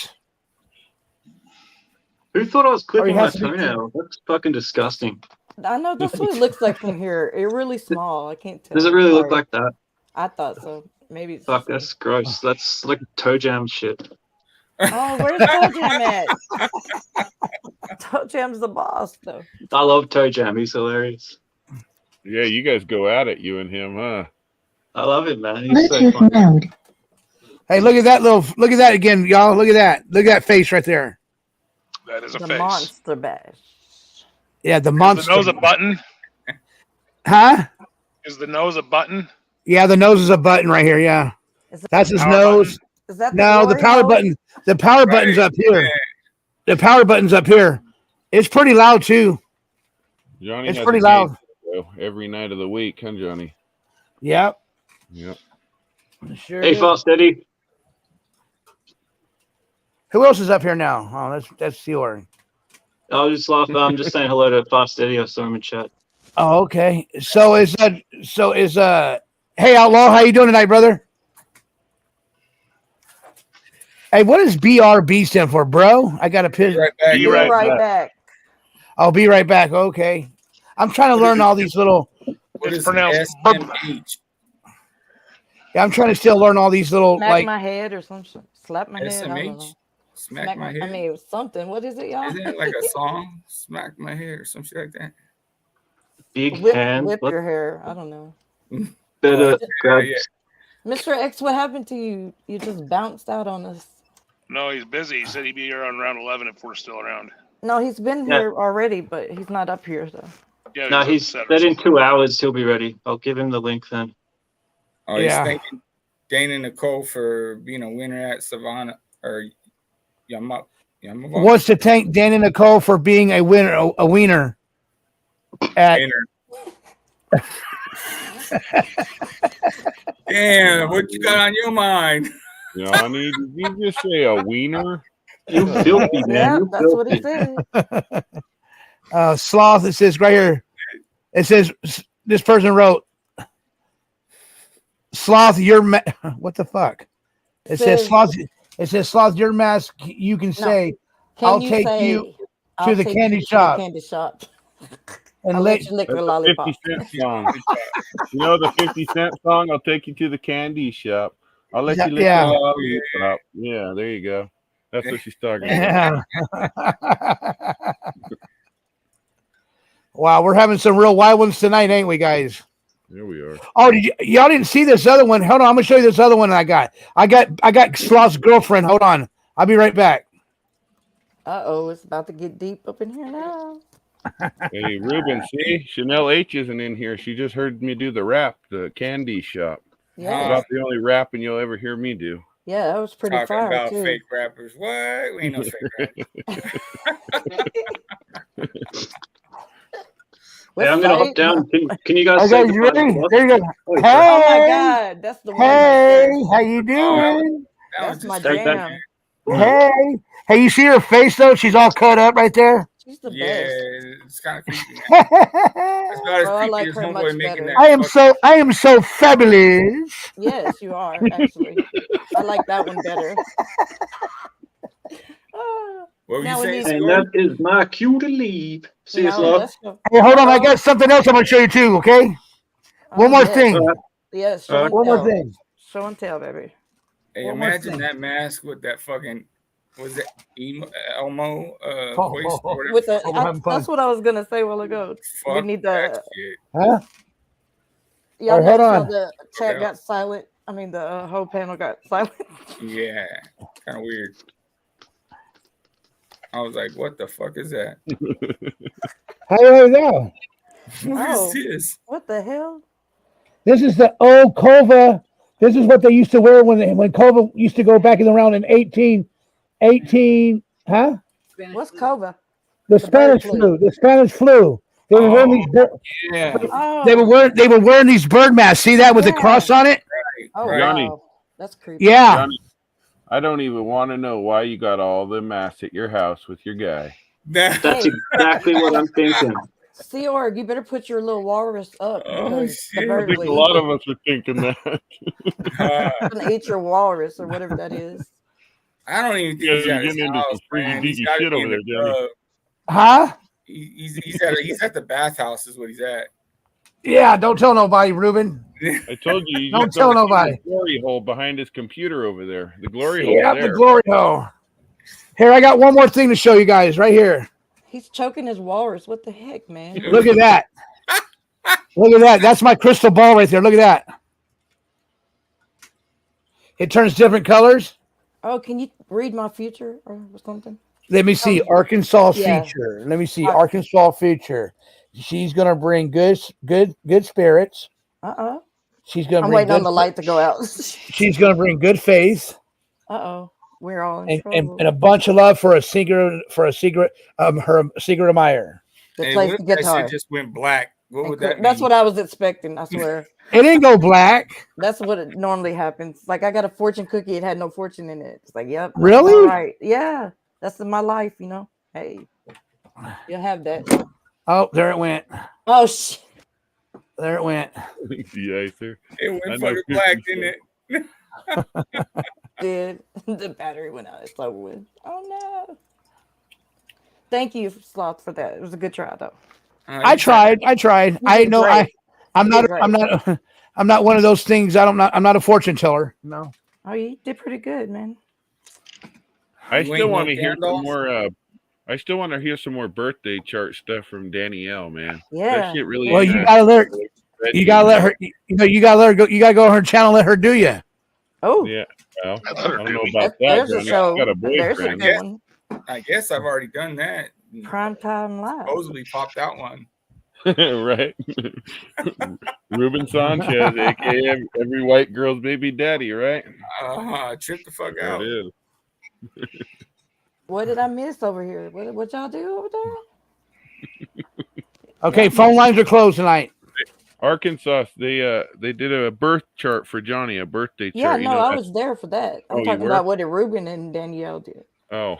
Who thought I was clipping he my has to be- toenail? That's fucking disgusting. I know that's what it looks like from here. It's really small. I can't tell. Does it really look Sorry. like that? I thought so. Maybe it's Fuck, just me. that's gross. That's like toe jam shit. Oh, where's Toe Jam at? Toe Jam's the boss, though. I love toe jam. He's hilarious. Yeah, you guys go at it, you and him, huh? I love it, man. He's so funny. Hey, look at that again, y'all. Look at that face right there. That is a The face. Monster Bash. Yeah, the Is monster. the nose a button? Huh? Is the nose a button? Yeah, the nose is a button right here. Yeah, Is that, that's his Power nose. is that No, the glory power hole? button. The power button's up here. The power button's up here. It's pretty loud too. Johnny It's has pretty a loud. game show every night of the week, huh, Johnny? Yep. Yep. Sure. Hey, is. Fast Eddie. Who else is up here now? Oh, that's Seor. I'll just laugh. I'm just saying hello to Fast Eddie. I saw him in chat. Oh, okay. So is hey Outlaw, how you doing tonight, brother? Hey, what does BRB stand for, bro? I got a pin. Right back. Be Be right right back. back. I'll be right back. Okay. I'm trying to learn all these little. What It's is pronounced SMH? Yeah, I'm trying to still learn all these little Smack like. my head or some shit. Slap my head. I don't know. SMH? Smack my I head? mean, something. What is it, y'all? Isn't it like a song? Smack my head or some shit like that? Big whip hand. whip What your hair. I don't know. better Oh, grab yeah. Mr. X, what happened to you? You just bounced out on us. No, he's busy. He said he'd be here on round 11 if we're still around. No, he's been Yeah. here already, but he's not up here. So. Yeah, No, he's upset or said in something. 2 hours he'll be ready. I'll give him the link then. Oh, he's thanking Dana Nicole for being a winner at Savannah or Yama. Wants to thank Dana Nicole for being a winner, a wiener. At Damn, what you got on your mind? Johnny, did you just say a wiener? You filthy man. Yeah, You that's what he filthy. said. Sloth, it says right here. It says this person wrote, Sloth, your what the fuck? It says Sloth. It says Sloth, your mask. You can say, Can you say, to the candy shop. Candy shop. And I'll let you lick That's the a lollipop. 50 Cent song. You know the 50 Cent song? I'll take you to the candy shop. I'll let you lick the lollipop. Yeah, there you go. That's what she's talking about. Wow, we're having some real wild ones tonight, ain't we, guys? There we are. Oh, y'all didn't see this other one? Hold on, I'm gonna show you this other one I got. I got Sloth's girlfriend. Hold on, I'll be right back. Uh-oh, it's about to get deep up in here now. Hey, Ruben, see? Chanel H isn't in here. She just heard me do the rap, the candy shop. Yeah. About the only rapping you'll ever hear me do. Yeah, that was pretty Talking fire, about too. fake rappers. What? We ain't no fake rappers. Hey, I'm gonna hop down. Can you guys Okay, say you goodbye? ready? There you go. Oh, Hey, Oh my God, that's the one. hey, Right how you doing? that's my Take that. jam. Hey, you see her face though? She's all cut up right there. She's the Yeah, best. it's kind of creepy. Man. It's not as Bro, I creepy like as her homeboy much making better. that. I am so fabulous. Yes, you are, actually. I like that one better. What were Now you we saying, need- And that is my cue to leave. See you, No, Sloth. let's go. Hey, hold on, I got something else I'm gonna show you too. Okay, one more yes. thing. Yes, show and One more tell. thing. Show and tell, baby. Hey, One more imagine thing. that mask with that fucking, was it Elmo voice? Or whatever. With that's what I was gonna say a while ago. We Fuck need that the. shit. Huh? Y'all Hold notice how on. the chat Yeah. got silent? I mean, the whole panel got silent. Yeah, kind of weird. I was like, what the fuck is that? How you go? What Oh, is this? what the hell? This is the old Kova. This is what they used to wear when Kova used to go back in around in 18, huh? What's Kova? The bird Spanish flu. The Spanish flu. They were wearing these. Yeah. Oh. They were wearing these bird masks. See that with the cross on it? Oh Johnny. wow, that's creepy. Yeah. Johnny, I don't even want to know why you got all the masks at your house with your guy. That's exactly what I'm thinking. Sea Org, you better put your little walrus up because the I bird think a will lot of us are thinking that. gonna eat your walrus or whatever that is. I don't even think Yeah, he's you're at his getting into house, some freaky man. He's deaky got to shit be over in there, the Johnny. club. Huh? He's at the bathhouse is what he's at. Yeah. Don't tell nobody, Ruben. I told you, you Don't just tell don't see nobody. the glory hole behind his computer over there. The glory Yeah, hole the there. glory hole. Here, I got one more thing to show you guys right here. He's choking his walrus. What the heck, man? Look at that. Look at that. That's my crystal ball right there. Look at that. It turns different colors. Oh, can you read my future or something? Let me see. Arkansas Yeah. feature. Let me see. Arkansas feature. She's gonna bring good spirits. She's gonna I'm bring waiting on good the light to go out. She's gonna bring good faith We're all in and trouble. a bunch of love for a secret her secret admirer. The Hey, plays what the if that guitar. shit just went black? What would that That's mean? what I was expecting. I swear. It didn't go black. That's what it normally happens. Like I got a fortune cookie. It had no fortune in it. It's like, yep. that's Really? all right. Yeah. That's in my life, you know. Hey, you'll have that. Oh, there it went. Oh shit. There it went. Yeah, sir. It I went know fucking 50 black, didn't it? Did the battery went out? It's over with. Oh no. Thank you, Sloth, for that. It was a good try, though. I tried. I tried. You I did know. great. I'm You not. did great. I'm not. I'm not one of those things. I'm not a fortune teller. No. Oh, you did pretty good, man. I You still ain't want no to hear some Gandalf? more. I still want to hear some more birthday chart stuff from Danielle, man. Yeah. That shit really. Well, you gotta learn. You gotta let her. You gotta let her go. You gotta go on her channel. And let her do you. Oh, yeah. Well, I Let her don't do know me. about that. there's a Johnny. She's show. got a There's a boyfriend. good one. I guess I've already done that. Prime Time Live. Supposedly popped out one. Right. Ruben Sanchez, aka every white girl's baby daddy, right? Trip the fuck There out. it is. What did I miss over here? What y'all do over there? Okay, phone lines are closed tonight. Arkansas, they did a birth chart for Johnny, a birthday chart. Yeah, You no, know I that? was there for that. I'm Oh, you talking were? about what did Ruben and Danielle do. Oh,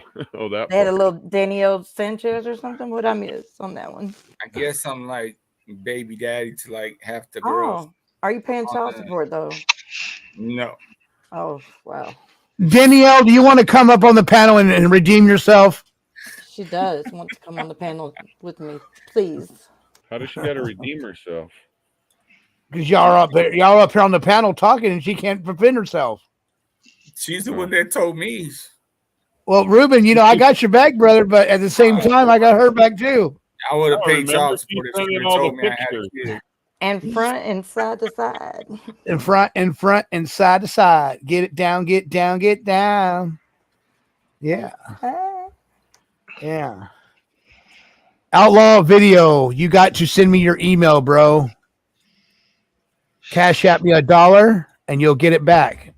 that. They had a fucker. little Danielle Sanchez or something. What I miss on that one? I guess I'm like baby daddy to like half the girls. Oh, are you paying child support though? No. Oh, wow. Danielle, do you want to come up on the panel and redeem yourself? She does want to come on the panel with me, please. How does she got to redeem herself? Because y'all are up there, y'all up here on the panel talking, and she can't defend herself. She's the one that told me. Well, Ruben, you know I got your back, brother, but at the same time, I got her back too. I would have Oh, paid remember, child she's support if she sending would have all the told me I had a pictures. kid. And front and side to side. In front, and side to side. Get it down, get down, get down. Yeah. Yeah. Outlaw video. You got to send me your email, bro. Cash at me $1 and you'll get it back.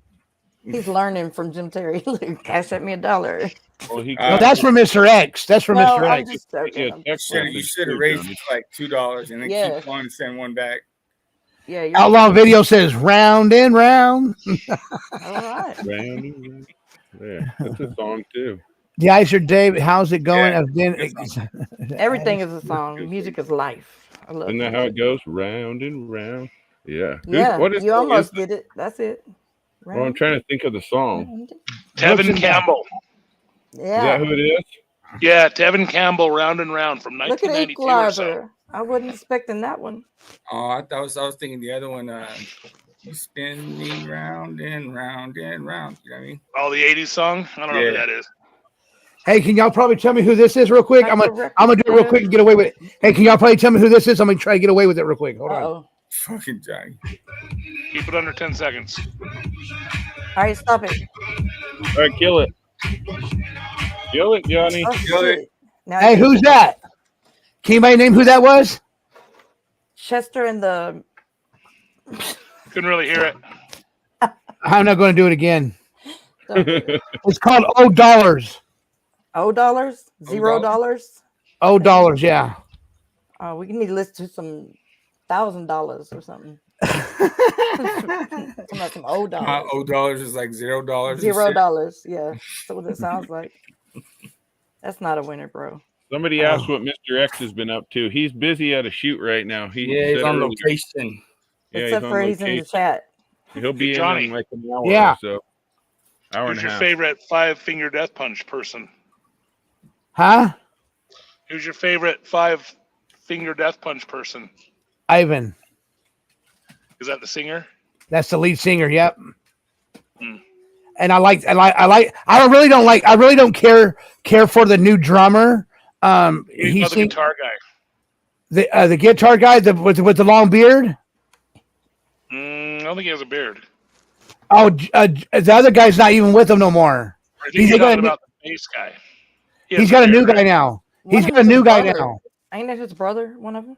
He's learning from Jim Terry. Cash at me $1. Well, he No, that's for Mr. X. That's for No, Mr. I'm X. just joking. You should have raised it to like $2 and then Yeah. keep on and send one back. Yeah, you're Outlaw video says round and round. all right. Round and round. Yeah, that's a song too. The Icer Dave, how's it going? Yeah, I've been Everything is a song. Music is life. I love Isn't that music. how it goes? Round and round. Yeah. Yeah, What is you that? almost did it. That's it. Well, I'm trying to think of the song. Tevin Campbell. Is Yeah. that who it is? Yeah, Tevin Campbell, Round and Round from Look at 1992 or so. Equalizer. I wasn't expecting that one. Oh, I was thinking the other one. You spin me round and round and round. You know what I mean? Oh, the 80s song? I don't know who that is. Hey, can y'all probably tell me who this is real quick? I'm gonna do it real quick and get away with it. Hey, can y'all probably tell me who this is? I'm gonna try to get away with it real quick. Hold on. Fucking Johnny. Keep it under 10 seconds. All right, stop it. All right, kill it. Kill it, Johnny. Oh, Kill it. shit. Now Hey, who's that? Can anybody name who that was? Chester and the. Couldn't really hear it. I'm not going to do it again. Don't do it. It's called $0. $0? $0? $0, yeah. Oh, we need to listen to some $1,000 or something. Some $0. $0 is like $0. $0. Yeah, that's what it sounds like. That's not a winner, bro. Somebody asked what Mr. X has been up to. He's busy at a shoot right now. He's on location. Yeah, Except for he's in the chat. He'll be Johnny. in like an hour Yeah. or so. Hour Who's and a your half. favorite five-finger death punch person? Huh? Who's your favorite five-finger death punch person? Ivan. Is that the singer? That's the lead singer. Yep. Hmm. And I really don't care for the new drummer. He's not the guitar guy. The guitar guy with the long beard. I don't think he has a beard. Oh, the other guy's not even with him no more. I think you're talking about the bass guy. He's got a new guy now. He's got a new guy now. Ain't that his brother? One of them?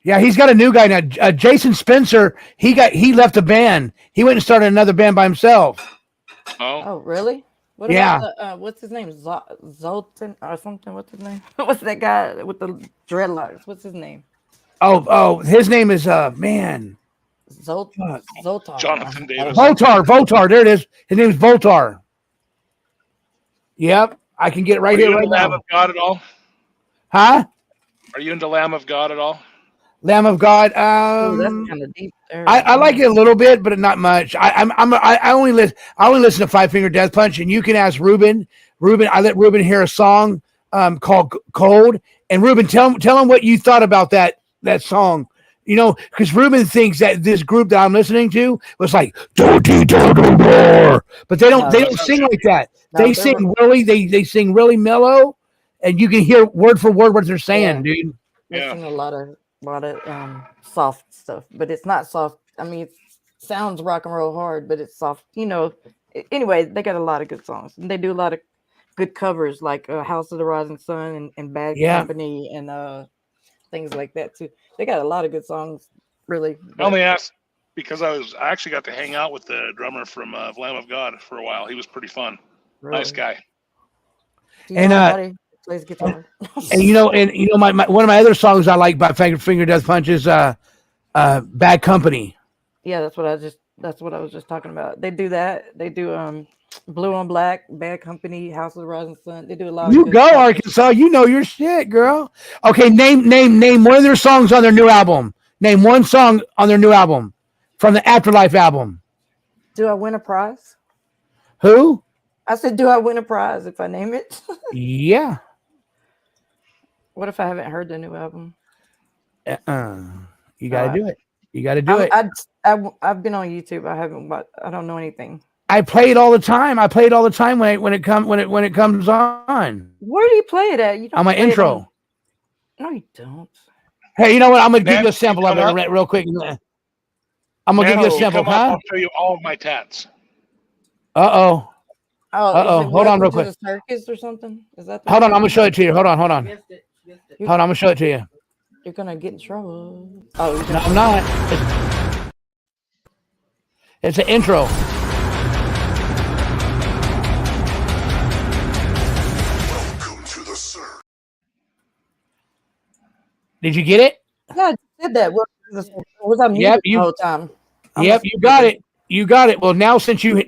Yeah, he's got a new guy now. Jason Spencer. He left the band. He went and started another band by himself. Oh, really? What Yeah. about the, what's his name? Zoltan or something? What's his name? What's that guy with the dreadlocks? What's his name? Oh, his name is man. Zoltar. Jonathan Davis. Voltar. There it is. His name is Voltar. Yep, I can get it right Are here you right into Lamb now. of God at all? Huh? Are you into Lamb of God at all? Lamb of God. Ooh, that's kind of deep there. I like it a little bit, but not much. I only listen to Five Finger Death Punch, and you can ask Ruben. I let Ruben hear a song called Cold, and Ruben, tell him what you thought about that song. You know, because Ruben thinks that this group that I'm listening to was like dirty roar, but they don't sing like that. They sing really mellow, and you can hear word for word what they're saying, dude. They sing a lot of a lot of soft stuff, but it's not soft. I mean, it sounds rock and roll hard, but it's soft. You know. Anyway, they got a lot of good songs, and they do a lot of good covers, like "House of the Rising Sun" and "Bad Company" and things like that too. They got a lot of good songs, really. I only asked because I actually got to hang out with the drummer from Lamb of God for a while. He was pretty fun. Really? Nice guy. Do you know anybody who plays guitar? And my one of my other songs I like by Finger Death Punch is "Bad Company." Yeah, that's what I was just talking about. They do that. They do Blue on Black, Bad Company, House of the Rising Sun. They do a lot. You of good go, stuff. Arkansas. You know your shit, girl. Okay, name one of their songs on their new album. Name one song on their new album from the Afterlife album. Do I win a prize? Who? I said, do I win a prize if I name it? Yeah. What if I haven't heard the new album? You got to do it. You got to do it. I've been on YouTube. I don't know anything. I play it all the time. I play it all the time when it comes on. Where do you play it at? You don't On my play it intro. No, you don't. Hey, you know what? I'm gonna give you a sample of it real quick. I'm gonna give you a sample, huh? I'll show you all of my tats. Uh-oh. Oh, hold on real quick. The circus or something? Is that? Hold on, I'm gonna show it to you. Hold on. Hold on, I'm gonna show it to you. You're gonna get in trouble. Oh, no, I'm not. It's an intro. Welcome to the circus. Did you get it? Yeah, I did that. Was I muted the whole time? Yep, you got it. You got it. Well, now since you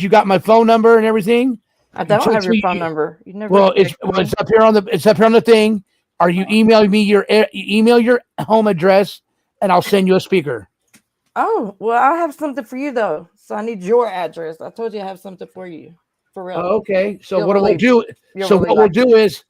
got my phone number and everything, I don't have your phone number. You never. Well, it's up here on the thing. Are you emailing me email your home address, and I'll send you a speaker. Oh, well, I have something for you though. So I need your address. I told you I have something for you. For real. Okay. So what we'll do? So what we'll do is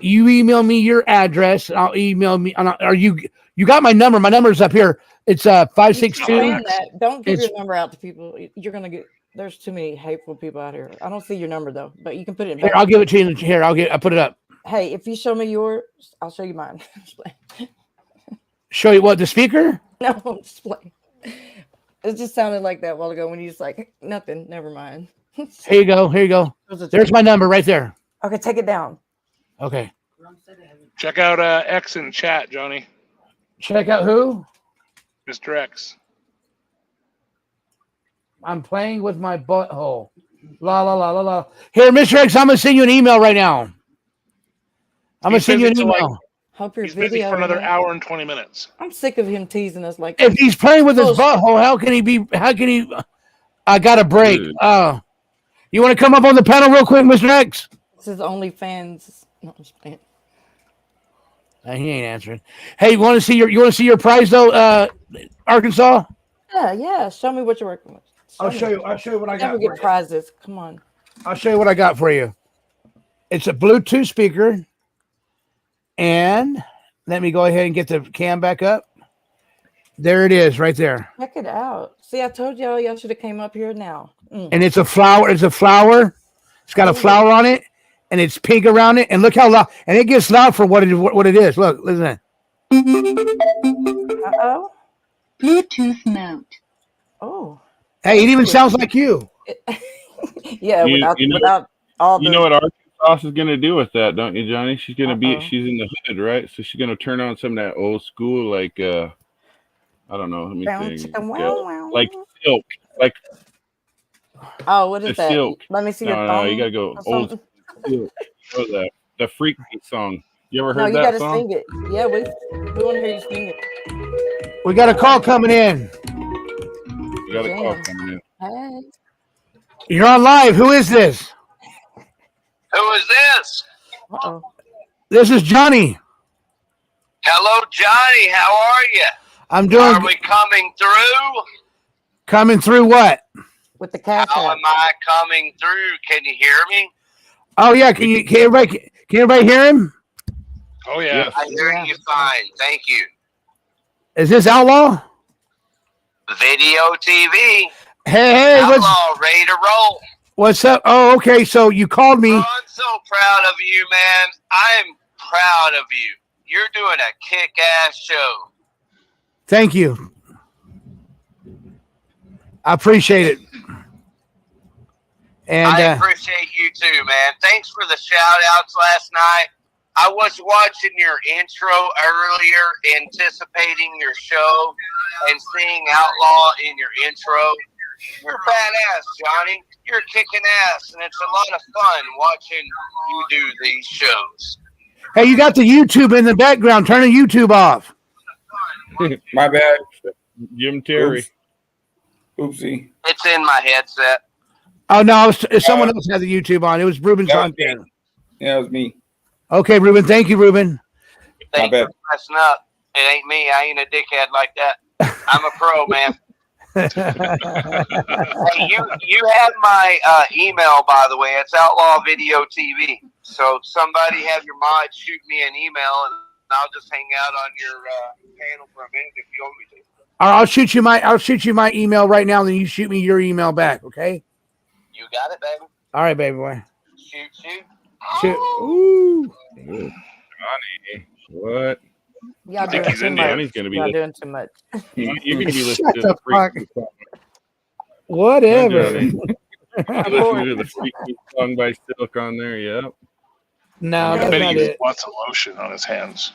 you email me your address. And I'll email me. You got my number? My number is up here. It's 562. Don't give your number out to people. You're gonna get. There's too many hateful people out here. I don't see your number though, but you can put it. Here, I'll give it to you. Here, I'll put it up. Hey, if you show me yours, I'll show you mine. Show you what, the speaker? No, just play. It just sounded like that a while ago when you just like nothing. Never mind. Here you go. Here you go. There's my number right there. Okay, take it down. Okay. Check out X in chat, Johnny. Check out who? Mr. X. I'm playing with my butthole. La la la la la. Here, Mr. X, I'm gonna send you an email right now. I'm gonna send you an email. Hope your He's busy for another hour and 20 minutes. I'm sick of him teasing us like. If he's playing with his butthole, how can he be? How can he? I got a break. You want to come up on the panel real quick, Mr. X? This is OnlyFans. No, I'm just playing. He ain't answering. Hey, you want to see your prize though, Arkansas? Yeah. Show me what you're working with. I'll show you what I got. Never get prizes. Come on. I'll show you what I got for you. It's a Bluetooth speaker, and let me go ahead and get the cam back up. There it is, right there. Check it out. See, I told y'all should have came up here now. And it's a flower. It's a flower. It's got a flower on it, and it's pink around it. And look how loud. And it gets loud for what it is. Look, listen. Uh-oh. Bluetooth mode. Oh. Hey, it even sounds like you. Yeah, without all the... You know what Arkansas is going to do with that, don't you, Johnny? She's going to she's in the hood, right? So she's going to turn on some of that old school, like, I don't know, let me think. Like silk. Like, oh, what is that? Silk. Let me see your thumb. No, you got to go old silk. You know the Freak Beat song. You ever heard that song? No, you got to sing it. Yeah, we want to hear you sing it. We got a call coming in. We got a call coming in. Hey. You're on live. Who is this? Who is this? Uh-oh. This is Johnny. Hello, Johnny. How are you? I'm doing. Are we coming through? Coming through what? With the cash. How am I coming through? Can you hear me? Oh yeah. Can everybody hear him? Oh yeah. I hear you fine. Thank you. Is this Outlaw? Video TV. Hey, Outlaw, ready to roll. What's up? Oh, okay. So you called me. Oh, I'm so proud of you, man. I'm proud of you. you're doing a kick-ass show. Thank you. I appreciate it. And I appreciate you too, man. Thanks for the shout-outs last night. I was watching your intro earlier, anticipating your show, and seeing Outlaw in your intro. You're badass, Johnny. You're kicking ass, and it's a lot of fun watching you do these shows. hey, you got the YouTube in the background. Turn the YouTube off. My bad. Jim Terry. Oopsie. It's in my headset. Oh no, someone else had the YouTube on. It was Ruben's content. Yeah, it was me. Okay, Ruben. Thank you, Ruben. Thanks for messing up. It ain't me. I ain't a dickhead like that. I'm a pro, man. Hey, you have my email, by the way. It's Outlaw Video TV. So somebody have your mod shoot me an email, and I'll just hang out on your panel for a minute if you want me to. I'll shoot you my email right now, and then you shoot me your email back. Okay. You got it, baby. All right, baby boy. Shoot. Ooh. Johnny, what? Y'all doing too much. Johnny's gonna be Y'all doing too much. You're gonna be listening to the freaky Whatever. Listening to the freaky song by Silk on there. Yep. No, I that's bet not he it. wants a lotion on his hands.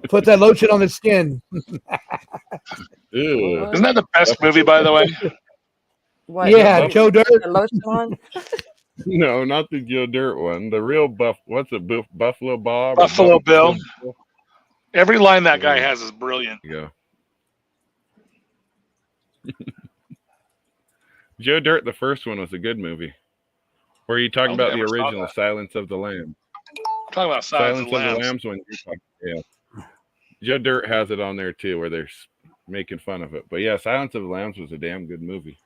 Put that lotion on the skin. Ew. Isn't that the best movie, by the way? What, Yeah, Joe Dirt. The lotion on? No, not the Joe Dirt one. The real what's it? Buffalo Bob? Buffalo Bill. Every line that guy has is brilliant. Yeah. Joe Dirt, the first one, was a good movie. Where are you talking about the original Silence of the Lambs? I'm talking about Silence of the Lambs. One. Yeah. Joe Dirt has it on there too, where they're making fun of it. But yeah, Silence of the Lambs was a damn good movie.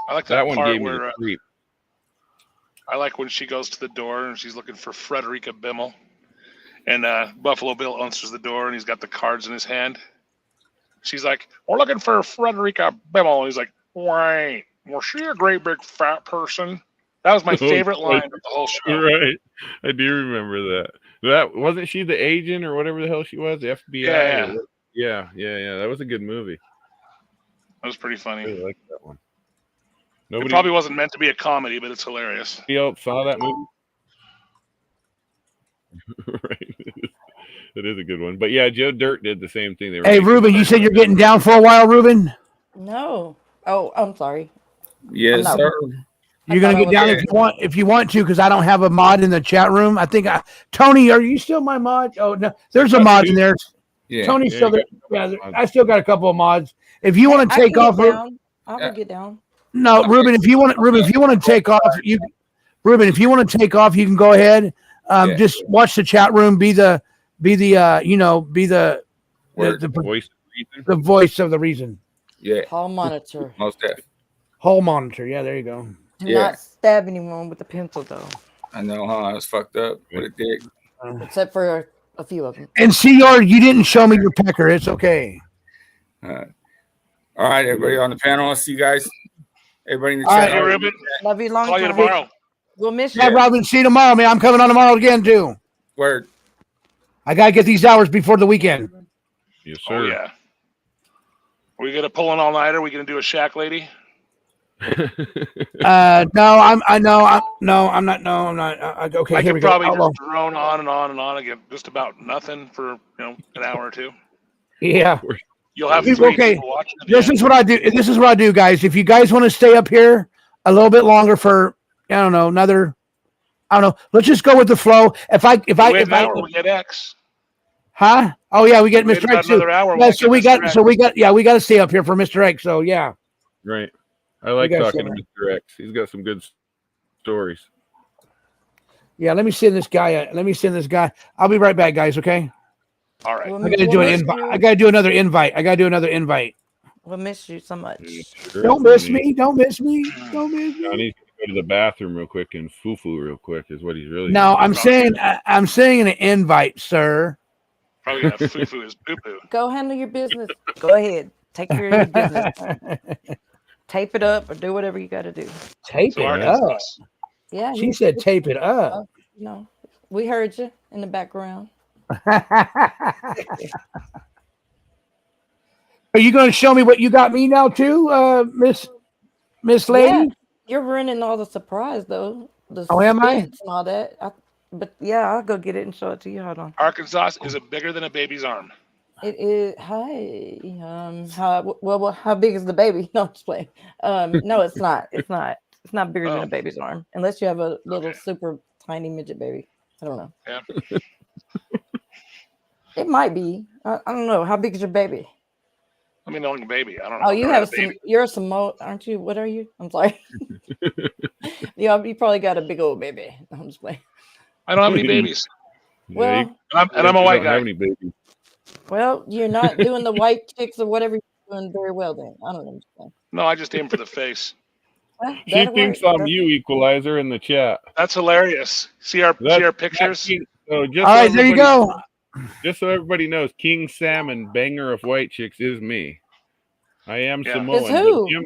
I like that one part gave me where the creep. I like when she goes to the door and she's looking for Frederica Bimmel, and Buffalo Bill answers the door and he's got the cards in his hand. She's like, "We're looking for Frederica Bimmel," and he's like, "Wait, was she a great big fat person?" That was my favorite line of the whole show. Right, I do remember that. That wasn't she the agent or whatever the hell she was, the FBI. Yeah. That was a good movie. That was pretty funny. I really liked that one. It probably wasn't meant to be a comedy, but it's hilarious. You else saw that movie? Right. It is a good one. But yeah, Joe Dirt did the same thing. They were Hey, Ruben, you said you're getting down for a while, Ruben? No. Oh, I'm sorry. Yes, sir. You're gonna get down if you want to, because I don't have a mod in the chat room. I think Tony, are you still my mod? Oh no, there's a mod in there. Yeah. Tony's still there. Yeah, I still got a couple of mods. If you want to take off, I'll get down. No, Ruben, if you want to take off, you can go ahead. Just watch the chat room. Be the voice of the reason. Yeah. Hall monitor. Most definitely. Hall monitor. Yeah, there you go. Do not stab anyone with a pencil, though. I know, huh? I was fucked up with a dick. Except for a few of them. And CR, you didn't show me your pecker. It's okay. All right, everybody on the panel. I'll see you guys. Everybody in the All chat. right, Ruben. Love you long Call you time. tomorrow. We'll miss you. Yeah, Robin, see you tomorrow, man. I'm coming on tomorrow again, too. Word. I got to get these hours before the weekend. Yes, sir. Oh, yeah. Are we going to pull an all-nighter? Are we going to do a shack lady? No, I'm not. Okay, I here could we go. probably Outlaw. just drone on and on and on again, just about nothing for an hour or two. Yeah. You'll have Okay. people watching. This is what I do, guys. If you guys want to stay up here a little bit longer for, let's just go with the flow. If I we get X. Huh? Oh yeah, we get Wait Mr. about X too. another hour, Yeah, we'll so get we Mr. got X. we got to stay up here for Mr. X. So yeah. Right. I like You guys talking to should. Mr. X. He's got some good stories. Yeah, let me send this guy. I'll be right back, guys. Okay. All right. I gotta do an invite. I gotta do another invite. We'll miss you so much. Sure. Don't miss me. Don't miss me. Don't miss me. Johnny's gonna go to the bathroom real quick and foo-foo real quick is what he's really. No, doing. I'm saying an invite, sir. Probably have foo-foo is poo-poo. Go handle your business. Go ahead. Take care of your business. Tape it up or do whatever you got to do. Tape it up. Yeah. She said tape it up. We heard you in the background. Are you going to show me what you got me now too, Miss Lady? Yeah, you're ruining all the surprise though. The Oh, am I? suspense and all that. But yeah, I'll go get it and show it to you. Hold on. Arkansas, is it bigger than a baby's arm? It is. Hi. How big is the baby? No, I'm just playing. No, it's not. It's not. It's not bigger than a baby's arm, unless you have a little super tiny midget baby. I don't know. Yeah. It might be. I don't know. How big is your baby? I mean, only a baby. I don't know. Oh, you Never had have a some. baby. You're a Samoan, aren't you? What are you? I'm sorry. Yeah, you probably got a big old baby. I'm just playing. I don't have any babies. Well, and I'm a white don't guy. have any babies. Well, you're not doing the white chicks or whatever you're doing very well then. I don't understand. No, I just aim for the face. Well, She that'll thinks work. I'm you, Equalizer, in the chat. That's hilarious. See our pictures? So just All right, there you go. Just so everybody knows, King Salmon, banger of white chicks, is me. I am Yeah. Samoan. Is who? But Jim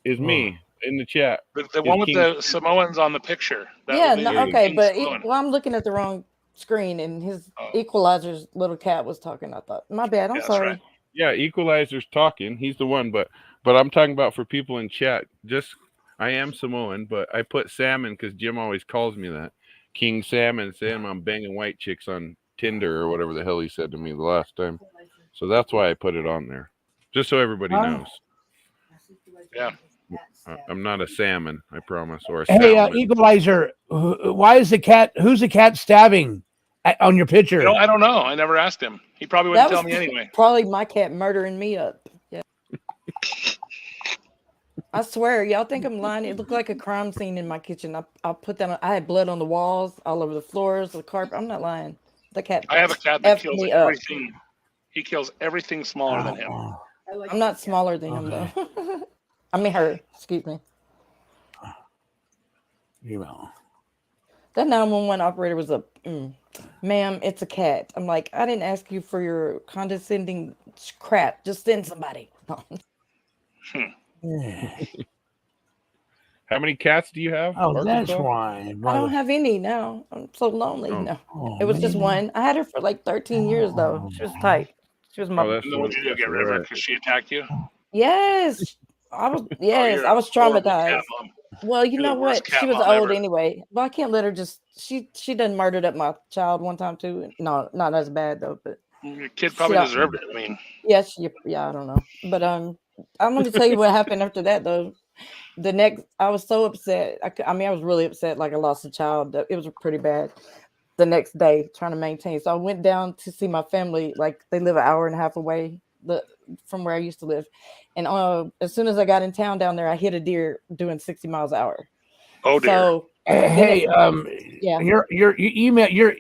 is me in the chat. The one with the Samoans on the picture. That Yeah, would be no, okay, King but Samoan. I'm looking at the wrong screen, and his Equalizer's little cat was talking. I thought, my bad. I'm Yeah, that's sorry. right. Yeah, Equalizer's talking. He's the one, but I'm talking about for people in chat. Just I am Samoan, but I put Salmon because Jim always calls me that. King Salmon, saying I'm banging white chicks on Tinder or whatever the hell he said to me the last time. So that's why I put it on there, just so everybody knows. Yeah. I'm not a salmon, I promise, or a Hey, salmon. Equalizer, why is the cat? Who's the cat stabbing on your picture? I don't know. I never asked him. He probably wouldn't tell me anyway. Probably my cat murdering me up. Yeah. I swear, y'all think I'm lying? It looked like a crime scene in my kitchen. I put that on. I had blood on the walls, all over the floors, the carpet. I'm not lying. The cat. I have a cat that effed kills me up. everything. He kills everything smaller than him. I'm not smaller than him though. I mean her. Excuse me. You know. That 911 operator was a, ma'am, it's a cat. I'm like, I didn't ask you for your condescending crap. Just send somebody. How many cats do you have? Oh, that's Arkansas? why. I don't have any now. I'm so lonely. Oh. No, Oh, it was just man. one. I had her for like 13 years though. She was tight. She was my. Oh, that's And then what did you do? Get rid of her because she attacked you? Yes, I was. Yes, you're I was a horrible traumatized. cat mom. Well, you You're know the worst what? cat She was mom old ever. anyway. Well, I can't let her just. She done murdered up my child one time too. No, not as bad though. But Your kid probably She- deserved it. I mean, yes, yeah, I don't know. But I'm going to tell you what happened after that though. The next, I was so upset. I mean, I was really upset. Like I lost a child. It was pretty bad. The next day, trying to maintain. So I went down to see my family. Like they live an hour and a half away from where I used to live. And as soon as I got in town down there, I hit a deer doing 60 miles an hour. oh dear. So Hey, yeah. your email, your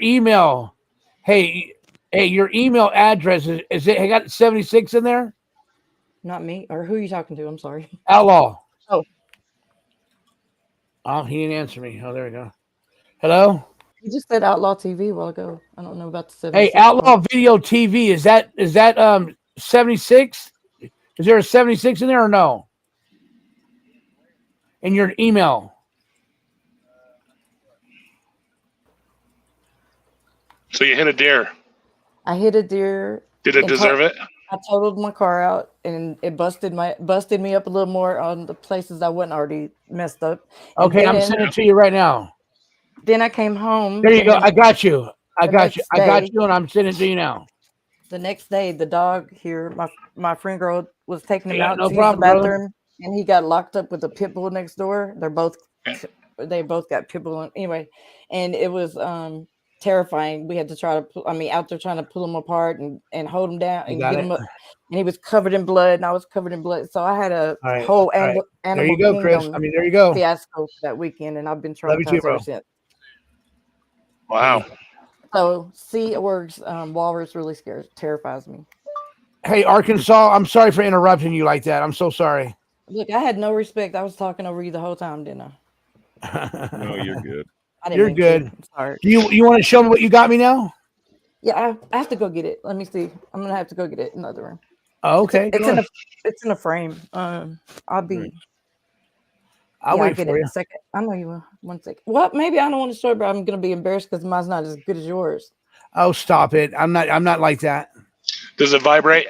email. Hey, your email address is it? I got 76 in there. Not me, or who are you talking to? I'm sorry. Outlaw. Oh. Oh, he didn't answer me. Oh, there we go. Hello. You just said Outlaw TV a while ago. I don't know about the 76. Hey, Outlaw Video TV. Is that 76? Is there a 76 in there or no? In your email. So you hit a deer. I hit a deer. Did it and deserve it? I totaled my car out, and it busted me up a little more on the places I wasn't already messed up. And Okay, I'm then- sending it to you right now. Then I came home. There you and go. then I got you. I the got you. next I got day- you, and I'm sending it to you now. The next day, the dog here, my friend girl was taking him Yeah, out no to use problem, the brother. bathroom, and he got locked up with a pit bull next door. They both got pit bull anyway, and it was terrifying. We had to try to, out there trying to pull him apart and hold him down and got get it. him up. And he was covered in blood, and I was covered in blood. So I had a All right, whole all right. animal There you go, Chris. kingdom There you go. fiasco that weekend, and I've been Love you too, traumatized bro. ever since. Wow. So sea orgs, walrus really terrifies me. Hey, Arkansas, I'm sorry for interrupting you like that. I'm so sorry. Look, I had no respect. I was talking over you the whole time, didn't I? No, you're good. I didn't You're mean to. good. I'm sorry. Do you want to show me what you got me now? Yeah, I have to go get it. Let me see. I'm gonna have to go get it in the other room. Oh, okay. It's go in ahead. a frame. I'll be. I'll Yeah, I'll wait get for it in you. a second. I know you will. 1 second. Well, maybe I don't want to show it, but I'm going to be embarrassed because mine's not as good as yours. Oh, stop it! I'm not like that. Does it vibrate?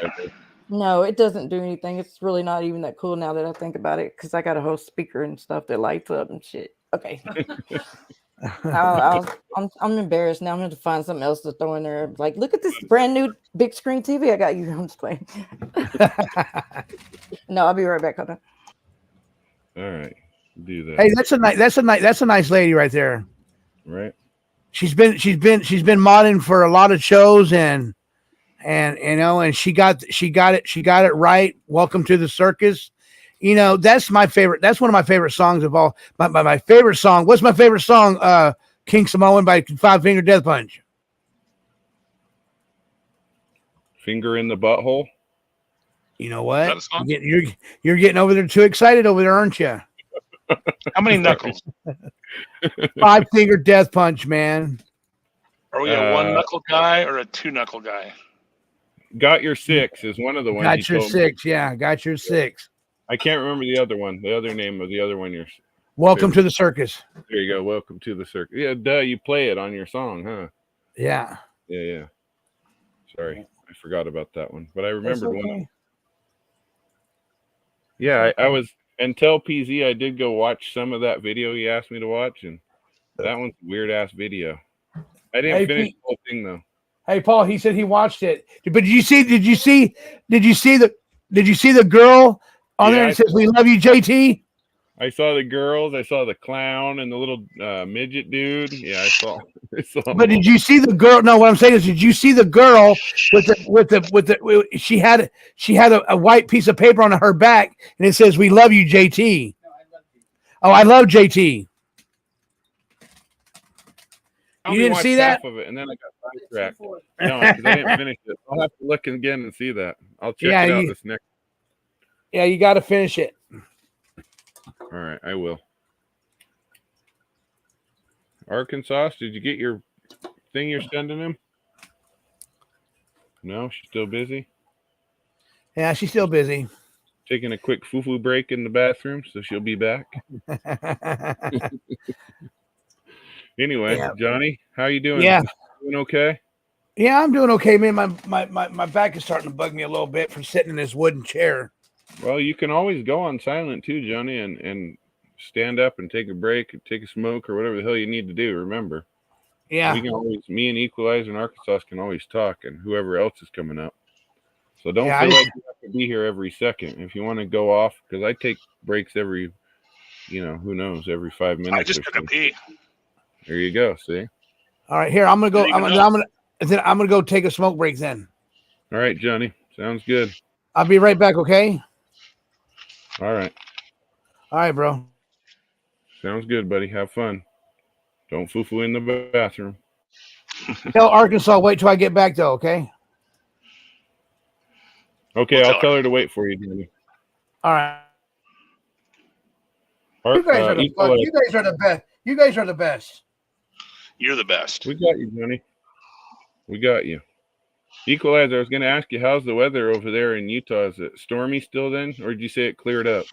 No, it doesn't do anything. It's really not even that cool now that I think about it, because I got a whole speaker and stuff that lights up and shit. Okay. I'm embarrassed now. I'm going to find something else to throw in there. Like, look at this brand new big screen TV I got you. I'm just playing. No, I'll be right back. Hold on. All right, do that. Hey, that's a nice lady right there. Right. She's been modding for a lot of shows and you know, and she got it right. Welcome to the circus. You know, that's my favorite. That's one of my favorite songs of all. My favorite song. What's my favorite song? King Samoan by Five Finger Death Punch. Finger in the butthole. You know what? You're getting over there too excited over there, aren't you? How many knuckles? Five Finger Death Punch, man. Are we a one knuckle guy or a two knuckle guy? Got your six is one of the ones. Got your six, yeah. Got your six. I can't remember the other one. The other name of the other one. You're Welcome to the circus. There you go. Welcome to the circus. Yeah, duh. You play it on your song, huh? Yeah. Yeah. Sorry, I forgot about that one, but I remembered one. Yeah, I was until PZ. I did go watch some of that video he asked me to watch, and that one's a weird ass video. I didn't finish the whole thing though. Hey Paul, he said he watched it, but did you see the girl on there that says "We love you, JT"? I saw the girls. I saw the clown and the little midget dude. Yeah, I saw. But did you see the girl? No, what I'm saying is, did you see the girl with the? She had a white piece of paper on her back, and it says "We love you, JT." Oh, I love JT. You didn't see that? Half of it, and then I got sidetracked. No, because I didn't finish it. I'll have to look again and see that. I'll check it out this next. Yeah, you got to finish it. All right, I will. Arkansas, did you get your thing you're sending him? No, she's still busy. Yeah, she's still busy. Taking a quick foo-foo break in the bathroom, so she'll be back. Anyway, yeah. Johnny, how you doing? Yeah. Doing okay? Yeah, I'm doing okay, man. My back is starting to bug me a little bit from sitting in this wooden chair. Well, you can always go on silent too, Johnny, and stand up and take a break, take a smoke, or whatever the hell you need to do. Remember, yeah, we can always, me and Equalizer and Arkansas can always talk, and whoever else is coming up. So don't feel like you have to be here every second. If you want to go off, because I take breaks every, who knows, every 5 minutes. I just took a pee. There you go. See. All right, here I'm gonna go. I'm gonna go take a smoke break then. All right, Johnny. Sounds good. I'll be right back. Okay. All right. All right, bro. Sounds good, buddy. Have fun. Don't foo-foo in the bathroom. Tell Arkansas wait till I get back though. Okay. Okay, I'll tell her to wait for you, Johnny. All right. You guys are the best. You guys are the best. You're the best. We got you, Johnny. We got you. Equalizer, I was going to ask you, how's the weather over there in Utah? Is it stormy still then, or did you say it cleared up?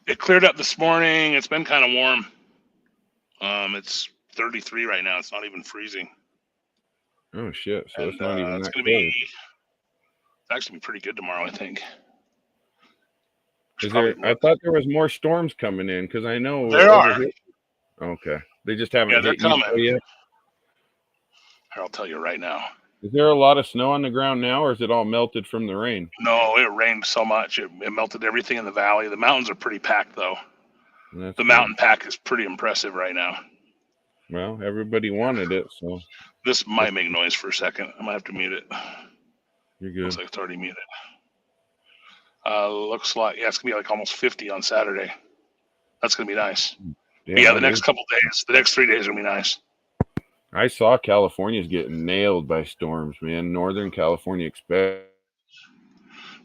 It cleared up this morning. It's been kind of warm. It's 33 right now. It's not even freezing. Oh, shit. So it's not even that cold. It's actually pretty good tomorrow, I think. I thought there was more storms coming in, because I know there are. Okay. They just haven't they're hit coming yet. I'll tell you right now. Is there a lot of snow on the ground now, or is it all melted from the rain? No, it rained so much. It melted everything in the valley. The mountains are pretty packed, though. The mountain pack is pretty impressive right now. Well, everybody wanted it, so. This might make noise for a second. I might have to mute it. You're good. Looks like it's already muted. Looks like, it's going to be like almost 50 on Saturday. That's going to be nice. Yeah, the next couple days, the next 3 days are going to be nice. I saw California's getting nailed by storms, man. Northern California expect.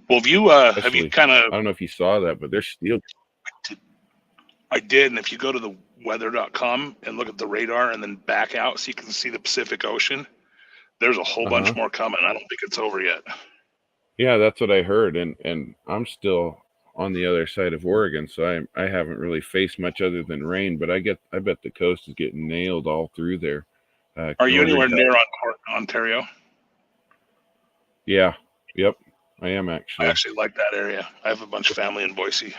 Well, have you kind of? I don't know if you saw that, but they're still. I did, and if you go to the weather.com and look at the radar and then back out so you can see the Pacific Ocean, there's a whole bunch more coming. I don't think it's over yet. Yeah, that's what I heard, and I'm still on the other side of Oregon, so I haven't really faced much other than rain. But I bet the coast is getting nailed all through there. Are you Northern anywhere near Ontario? Yeah. Yep. I am actually. I actually like that area. I have a bunch of family in Boise.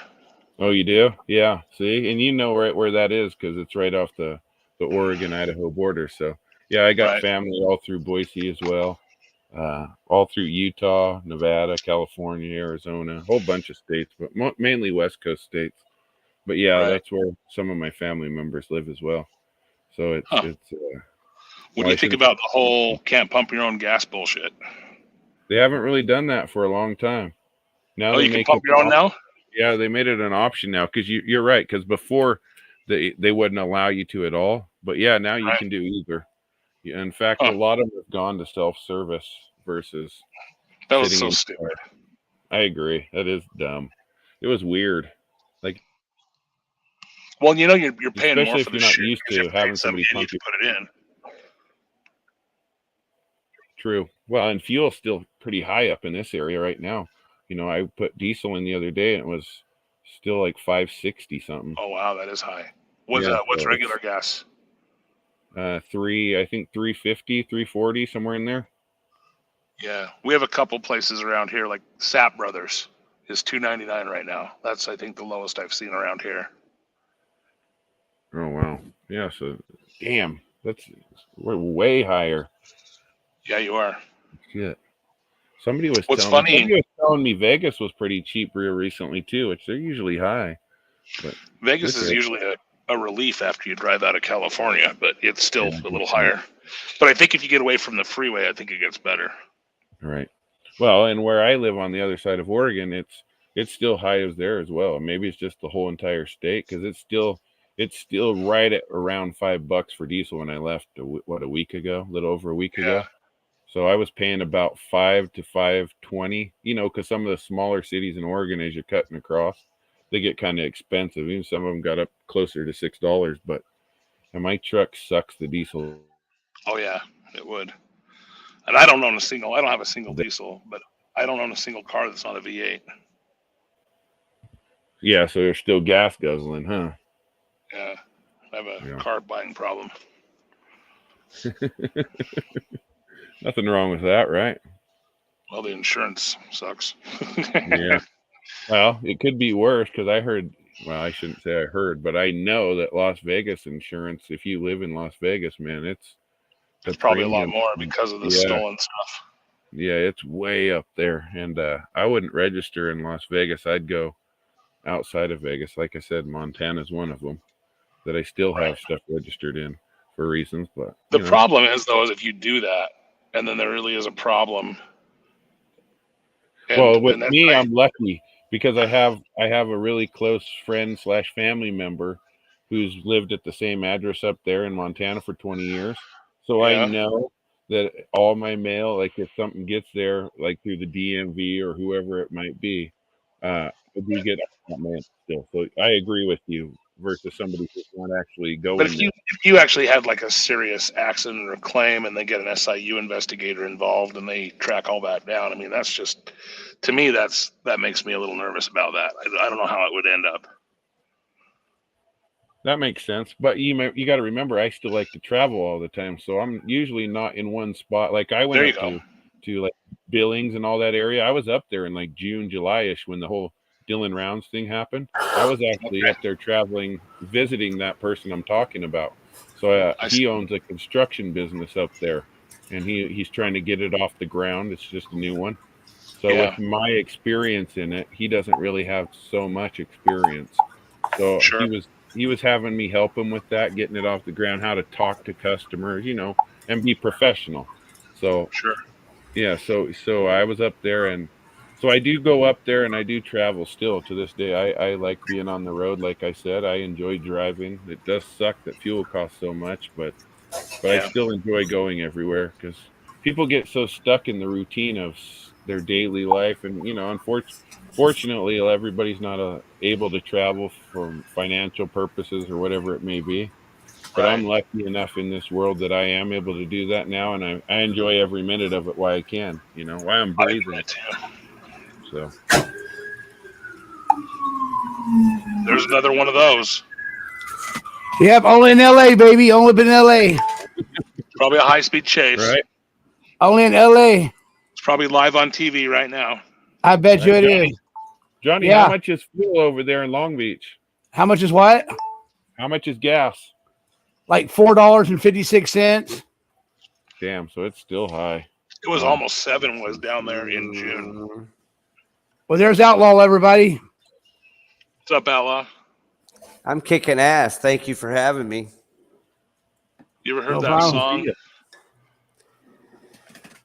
Oh, you do? Yeah. See, and you know right where that is because it's right off the Oregon-Idaho border. So yeah, I got family all through Boise as well, all through Utah, Nevada, California, Arizona, a whole bunch of states, but mainly West Coast states. But yeah, that's where some of my family members live as well. So it's What do you think about the whole can't pump your own gas bullshit? They haven't really done that for a long time. Now you can pump your own now? Yeah, they made it an option now because you're right. Because before they wouldn't allow you to at all. But yeah, now you can do either. In fact, a lot of them have gone to self-service versus. That was so stupid. I agree. That is dumb. It was weird. Like, well, you know, you're paying more especially for if the you're not shit used to having somebody pump you. Put it in. True. Well, and fuel's still pretty high up in this area right now. You know, I put diesel in the other day and it was still like 560 something. Oh wow, that is high. What's regular gas? I think 350, 340, somewhere in there. Yeah, we have a couple places around here, like Sap Brothers is $2.99 right now. That's I think the lowest I've seen around here. Oh wow, yeah. So, damn, we're way higher. Yeah, you are. Shit. Somebody was telling me Vegas was pretty cheap real recently too, which they're usually high. But Vegas is usually a relief after you drive out of California, but it's still a little higher. But I think if you get away from the freeway, I think it gets better. Right. Well, and where I live on the other side of Oregon, it's still high as there as well. Maybe it's just the whole entire state because it's still right at around $5 for diesel when I left. A week ago, a little over a week ago. So I was paying about $5 to $5.20. You know, because some of the smaller cities in Oregon, as you're cutting across, they get kind of expensive. Even some of them got up closer to $6. But my truck sucks the diesel. Oh yeah, it would. And I don't have a single diesel, but I don't own a single car that's not a V8. Yeah, so they're still gas guzzling, huh? Yeah, I have a car buying problem. Nothing wrong with that, right? Well, the insurance sucks. Yeah. Well, it could be worse because I heard, well, I shouldn't say I heard, but I know that Las Vegas insurance, if you live in Las Vegas, man, it's probably a lot more because of the stolen stuff. Yeah, it's way up there. And I wouldn't register in Las Vegas. I'd go outside of Vegas. Like I said, Montana's one of them that I still have stuff registered in for reasons. But the problem is, though, is if you do that, and then there really is a problem. Well, with me, I'm lucky because I have a really close friend / family member who's lived at the same address up there in Montana for 20 years. So I know that all my mail, like if something gets there, like through the DMV or whoever it might be, we get that mail still. So I agree with you versus somebody who's not actually going. But if you actually had like a serious accident or claim and they get an SIU investigator involved and they track all that down, I mean, that's just, to me, that makes me a little nervous about that. I don't know how it would end up. That makes sense, but you got to remember, I still like to travel all the time, so I'm usually not in one spot. Like I went up to like Billings and all that area. I was up there in like June, July-ish when the whole Dylan Rounds thing happened. I was actually up there traveling, visiting that person I'm talking about. So he owns a construction business up there, and he's trying to get it off the ground. It's just a new one. So with my experience in it, he doesn't really have so much experience. So he was having me help him with that, getting it off the ground, how to talk to customers, and be professional. So so I was up there, and so I do go up there and I do travel still to this day. I like being on the road. Like I said, I enjoy driving. It does suck that fuel costs so much, but I still enjoy going everywhere because people get so stuck in the routine of their daily life. And, unfortunately, everybody's not able to travel for financial purposes or whatever it may be. But I'm lucky enough in this world that I am able to do that now. And I enjoy every minute of it while I can, while I'm breathing. So There's another one of those. Yep, only in LA, baby. Only been in LA. Probably a high-speed chase. Right. Only in LA. It's probably live on TV right now. I bet you it Johnny, is. Johnny, Yeah. how much is fuel over there in Long Beach? How much is what? How much is gas? Like $4.56. Damn, so it's still high. It was almost 7 was down there in June. Well, there's Outlaw, everybody. What's up, Outlaw? I'm kicking ass. Thank you for having me. You ever heard No that problem. song?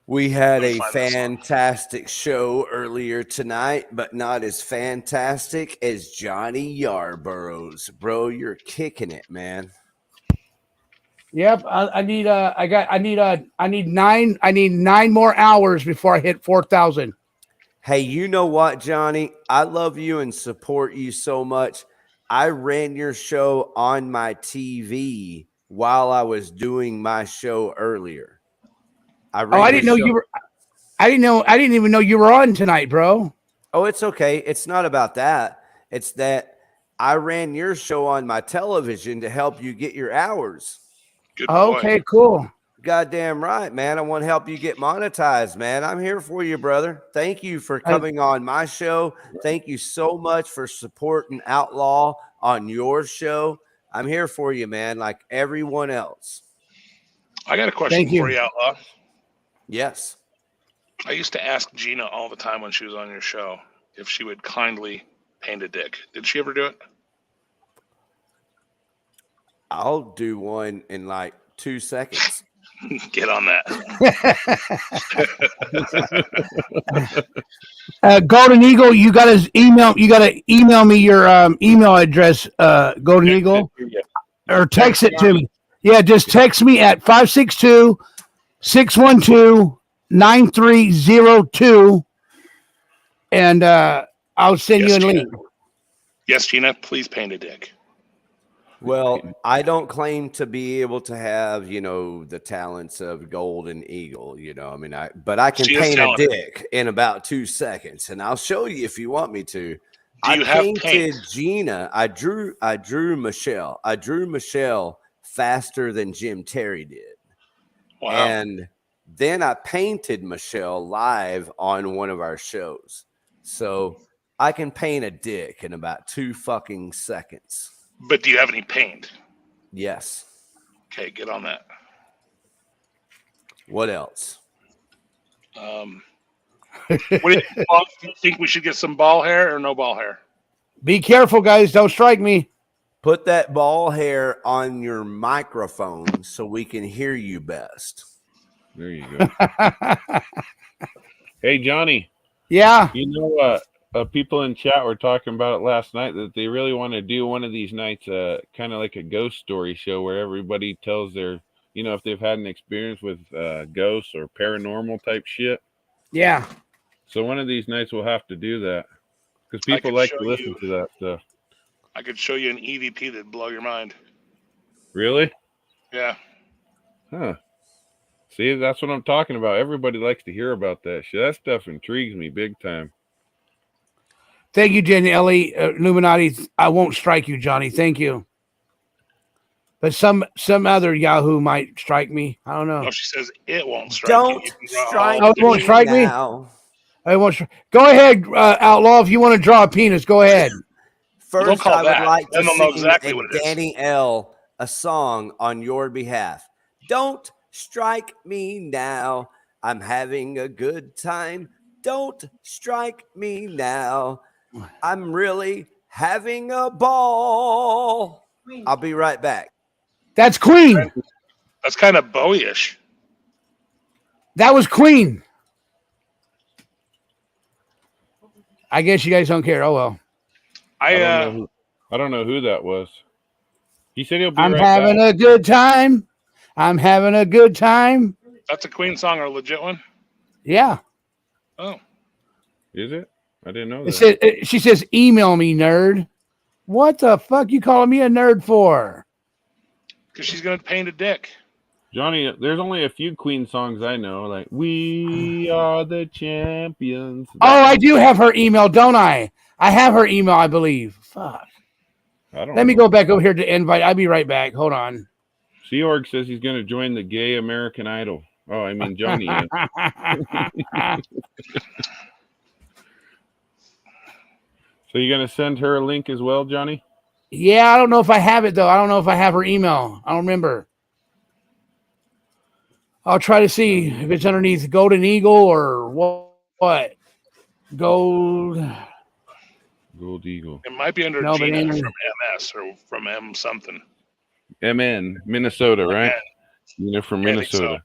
We had a Find that song. fantastic show earlier tonight, but not as fantastic as Johnny Yarborough's. Bro, you're kicking it, man. Yep, I need nine more hours before I hit 4,000. Hey, you know what, Johnny? I love you and support you so much. I ran your show on my TV while I was doing my show earlier. I didn't know you were. I didn't even know you were on tonight, bro. Oh, it's okay. It's not about that. It's that I ran your show on my television to help you get your hours. Good boy. Okay, cool. Goddamn right, man. I want to help you get monetized, man. I'm here for you, brother. Thank you for coming on my show. Thank you so much for supporting Outlaw on your show. I'm here for you, man, like everyone else. I got a question for you, Outlaw. Yes. I used to ask Gina all the time when she was on your show if she would kindly paint a dick. Did she ever do it? I'll do one in like 2 seconds. Get on that. Golden Eagle, you got to email me your email address, Golden Eagle, or text it to me. Yeah, just text me at 562-612-9302, and I'll send you a link. Yes, Gina, please paint a dick. Well, I don't claim to be able to have, the talents of Golden Eagle, but I can paint a dick in about 2 seconds, and I'll show you if you want me to. I painted Gina. I drew Michelle. I drew Michelle faster than Jim Terry did. Wow. And then I painted Michelle live on one of our shows. So I can paint a dick in about 2 fucking seconds. But do you have any paint? Yes. Okay, get on that. What else? What do you think we should get some ball hair or no ball hair? Be careful, guys. Don't strike me. Put that ball hair on your microphone so we can hear you best. There you go. Hey, Johnny. Yeah. People in chat were talking about it last night that they really want to do one of these nights, kind of like a ghost story show where everybody tells their, if they've had an experience with ghosts or paranormal type shit. Yeah. So one of these nights we'll have to do that because people like to listen to that stuff. I could show you an EVP that'd blow your mind. Really? Yeah. Huh. See, that's what I'm talking about. Everybody likes to hear about that shit. That stuff intrigues me big time. Thank you, Jenny Ellie, Illuminati. I won't strike you, Johnny. Thank you. But some other Yahoo might strike me. I don't know. No, she says it won't strike Don't you. strike it won't strike me. now. I won't. Go ahead, Outlaw. If you want to draw a penis, go ahead. First, I would like to Then they'll know sing exactly what it is. Danny L. a song on your behalf. Don't strike me now. I'm having a good time. Don't strike me now. I'm really having a ball. I'll be right back. That's Queen. That's kind of Bowie-ish. That was Queen. I guess you guys don't care. Oh well. I don't know who that was. He said he'll be I'm right having back. a good time. I'm having a good time. That's a Queen song or a legit one? Yeah. Oh. Is it? I didn't know It that. said, she says, email me, nerd. What the fuck you calling me a nerd for? Because she's going to paint a dick. Johnny, there's only a few Queen songs I know, like "We Are the Champions." Oh, I do have her email, don't I? I have her email, I believe. Fuck. I don't Let me know. go back over here to invite. I'll be right back. Hold on. Sea Org says he's going to join the gay American Idol. Oh, I mean, Johnny is. So you going to send her a link as well, Johnny? Yeah, I don't know if I have it, though. I don't know if I have her email. I don't remember. I'll try to see if it's underneath Golden Eagle or what. Gold Eagle. It might be under No, but Gina anyway. from MS or from M something. MN, Minnesota, right? MN. Gina from Yeah, I think so. Minnesota.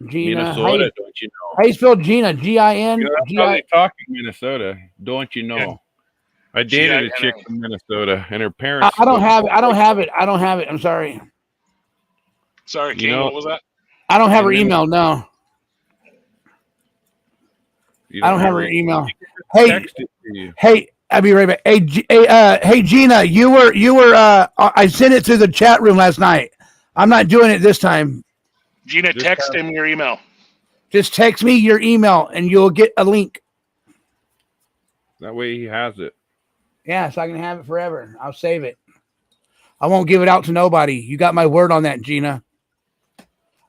Gina. Minnesota, don't you know? How you spell Gina? G-I-N? You know, that's how they talk in Minnesota. Don't you know? Yeah. I dated a chick G-I-N-A. from Minnesota, and her parents. I don't have it. I don't have it. I don't have it. I'm sorry. Sorry, King. You know- what was that? I don't have her And then- email. No, You I don't have her email. You can just Hey, text it to you. hey, I'll be right back. Hey, Gina, you were. I sent it to the chat room last night. I'm not doing it this time. Gina, Just text have- him your email. Just text me your email, and you'll get a link. That way he has it. Yeah, so I can have it forever. I'll save it. I won't give it out to nobody. You got my word on that, Gina.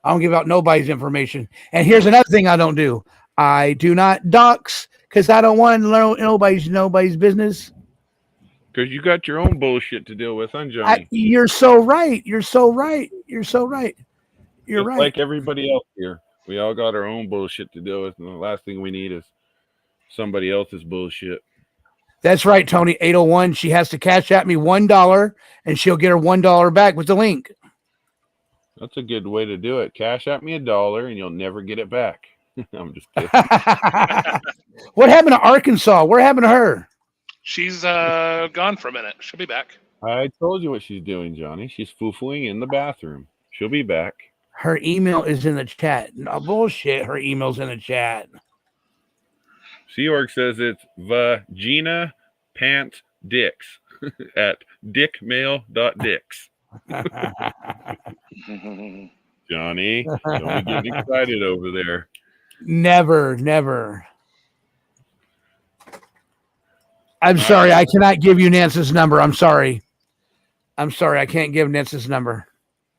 I don't give out nobody's information. And here's another thing I don't do. I do not dox because I don't want to learn nobody's business. Because you got your own bullshit to deal with, huh, Johnny? You're so right. You're so right. You're so right. You're Just right. like everybody else here. We all got our own bullshit to deal with, and the last thing we need is somebody else's bullshit. That's right, Tony. 801. She has to cash at me $1, and she'll get her $1 back with the link. That's a good way to do it. Cash at me $1, and you'll never get it back. I'm just kidding. What happened to Arkansas? What happened to her? She's gone for a minute. She'll be back. I told you what she's doing, Johnny. She's foo-fooing in the bathroom. She'll be back. Her email is in the chat. No bullshit. Her email's in the chat. Sea Org says it's vagina pants dicks at dickmail.dicks. Johnny, don't be getting excited over there. Never. I'm sorry. I cannot give you Nance's number. I'm sorry. I can't give Nance's number.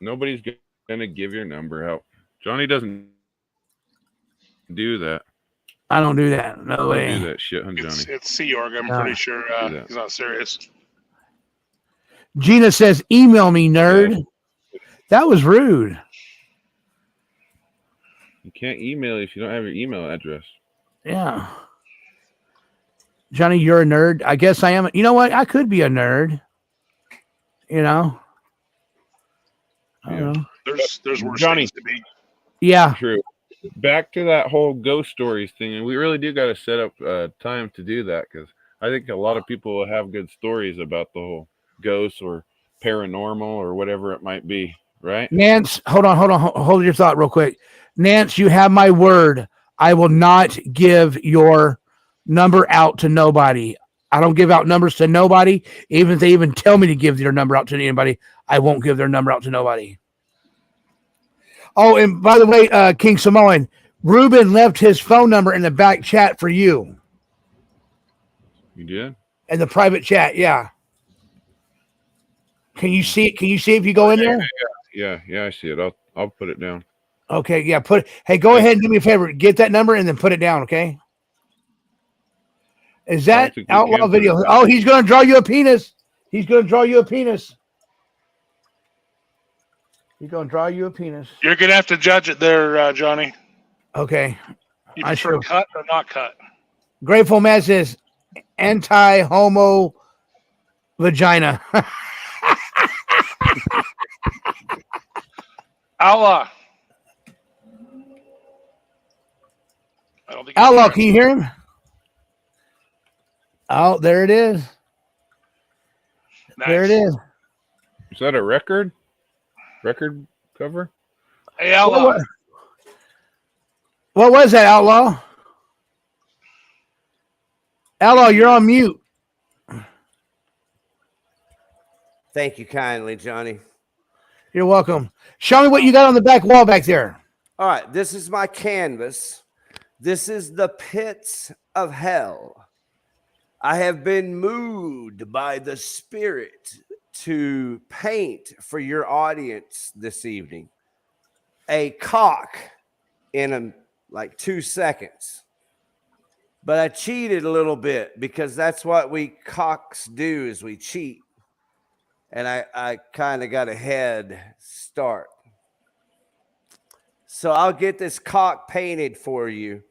Nobody's going to give your number out. Johnny doesn't do that. I don't do that. No Don't way. do that shit, huh, Johnny? It's Sea Org. I'm No. pretty sure he's not serious. Gina says, email me, nerd. That was rude. You can't email if you don't have your email address. Yeah. Johnny, you're a nerd. I guess I am. You know what? I could be a nerd. You know? I don't know. There's worse Johnny. things to be. Yeah. True. Back to that whole ghost stories thing, and we really do got to set up time to do that, because I think a lot of people will have good stories about the whole ghosts or paranormal or whatever it might be, right? Nance, hold your thought real quick. Nance, you have my word. I will not give your number out to nobody. I don't give out numbers to nobody. Even if they even tell me to give their number out to anybody, I won't give their number out to nobody. Oh, and by the way, King Samoan, Ruben left his phone number in the back chat for you. You did? In the private chat, yeah. Can you see it? Can you see if you go in there? Yeah, I see it. I'll put it down. Okay, yeah. Hey, go ahead and do me a favor. Get that number and then put it down, okay? Is that think we outlaw can put video? it Oh, he's gonna draw you a penis. He's gonna draw you a penis. He's gonna draw you a penis. You're gonna have to judge it there, Johnny. Okay. You I prefer sure. cut or not cut? Grateful Man says anti-homo vagina. Outlaw. I don't think Outlaw, can you hear him? Oh, there it is. Nice. There it is. Is that a record? Record cover? Hey, Outlaw. What was that, Outlaw? Outlaw, you're on mute. Thank you kindly, Johnny. You're welcome. Show me what you got on the back wall back there. All right, this is my canvas. This is the pits of hell. I have been moved by the spirit to paint for your audience this evening a cock in like 2 seconds. But I cheated a little bit because that's what we cocks do is we cheat. And I kind of got a head start. So I'll get this cock painted for you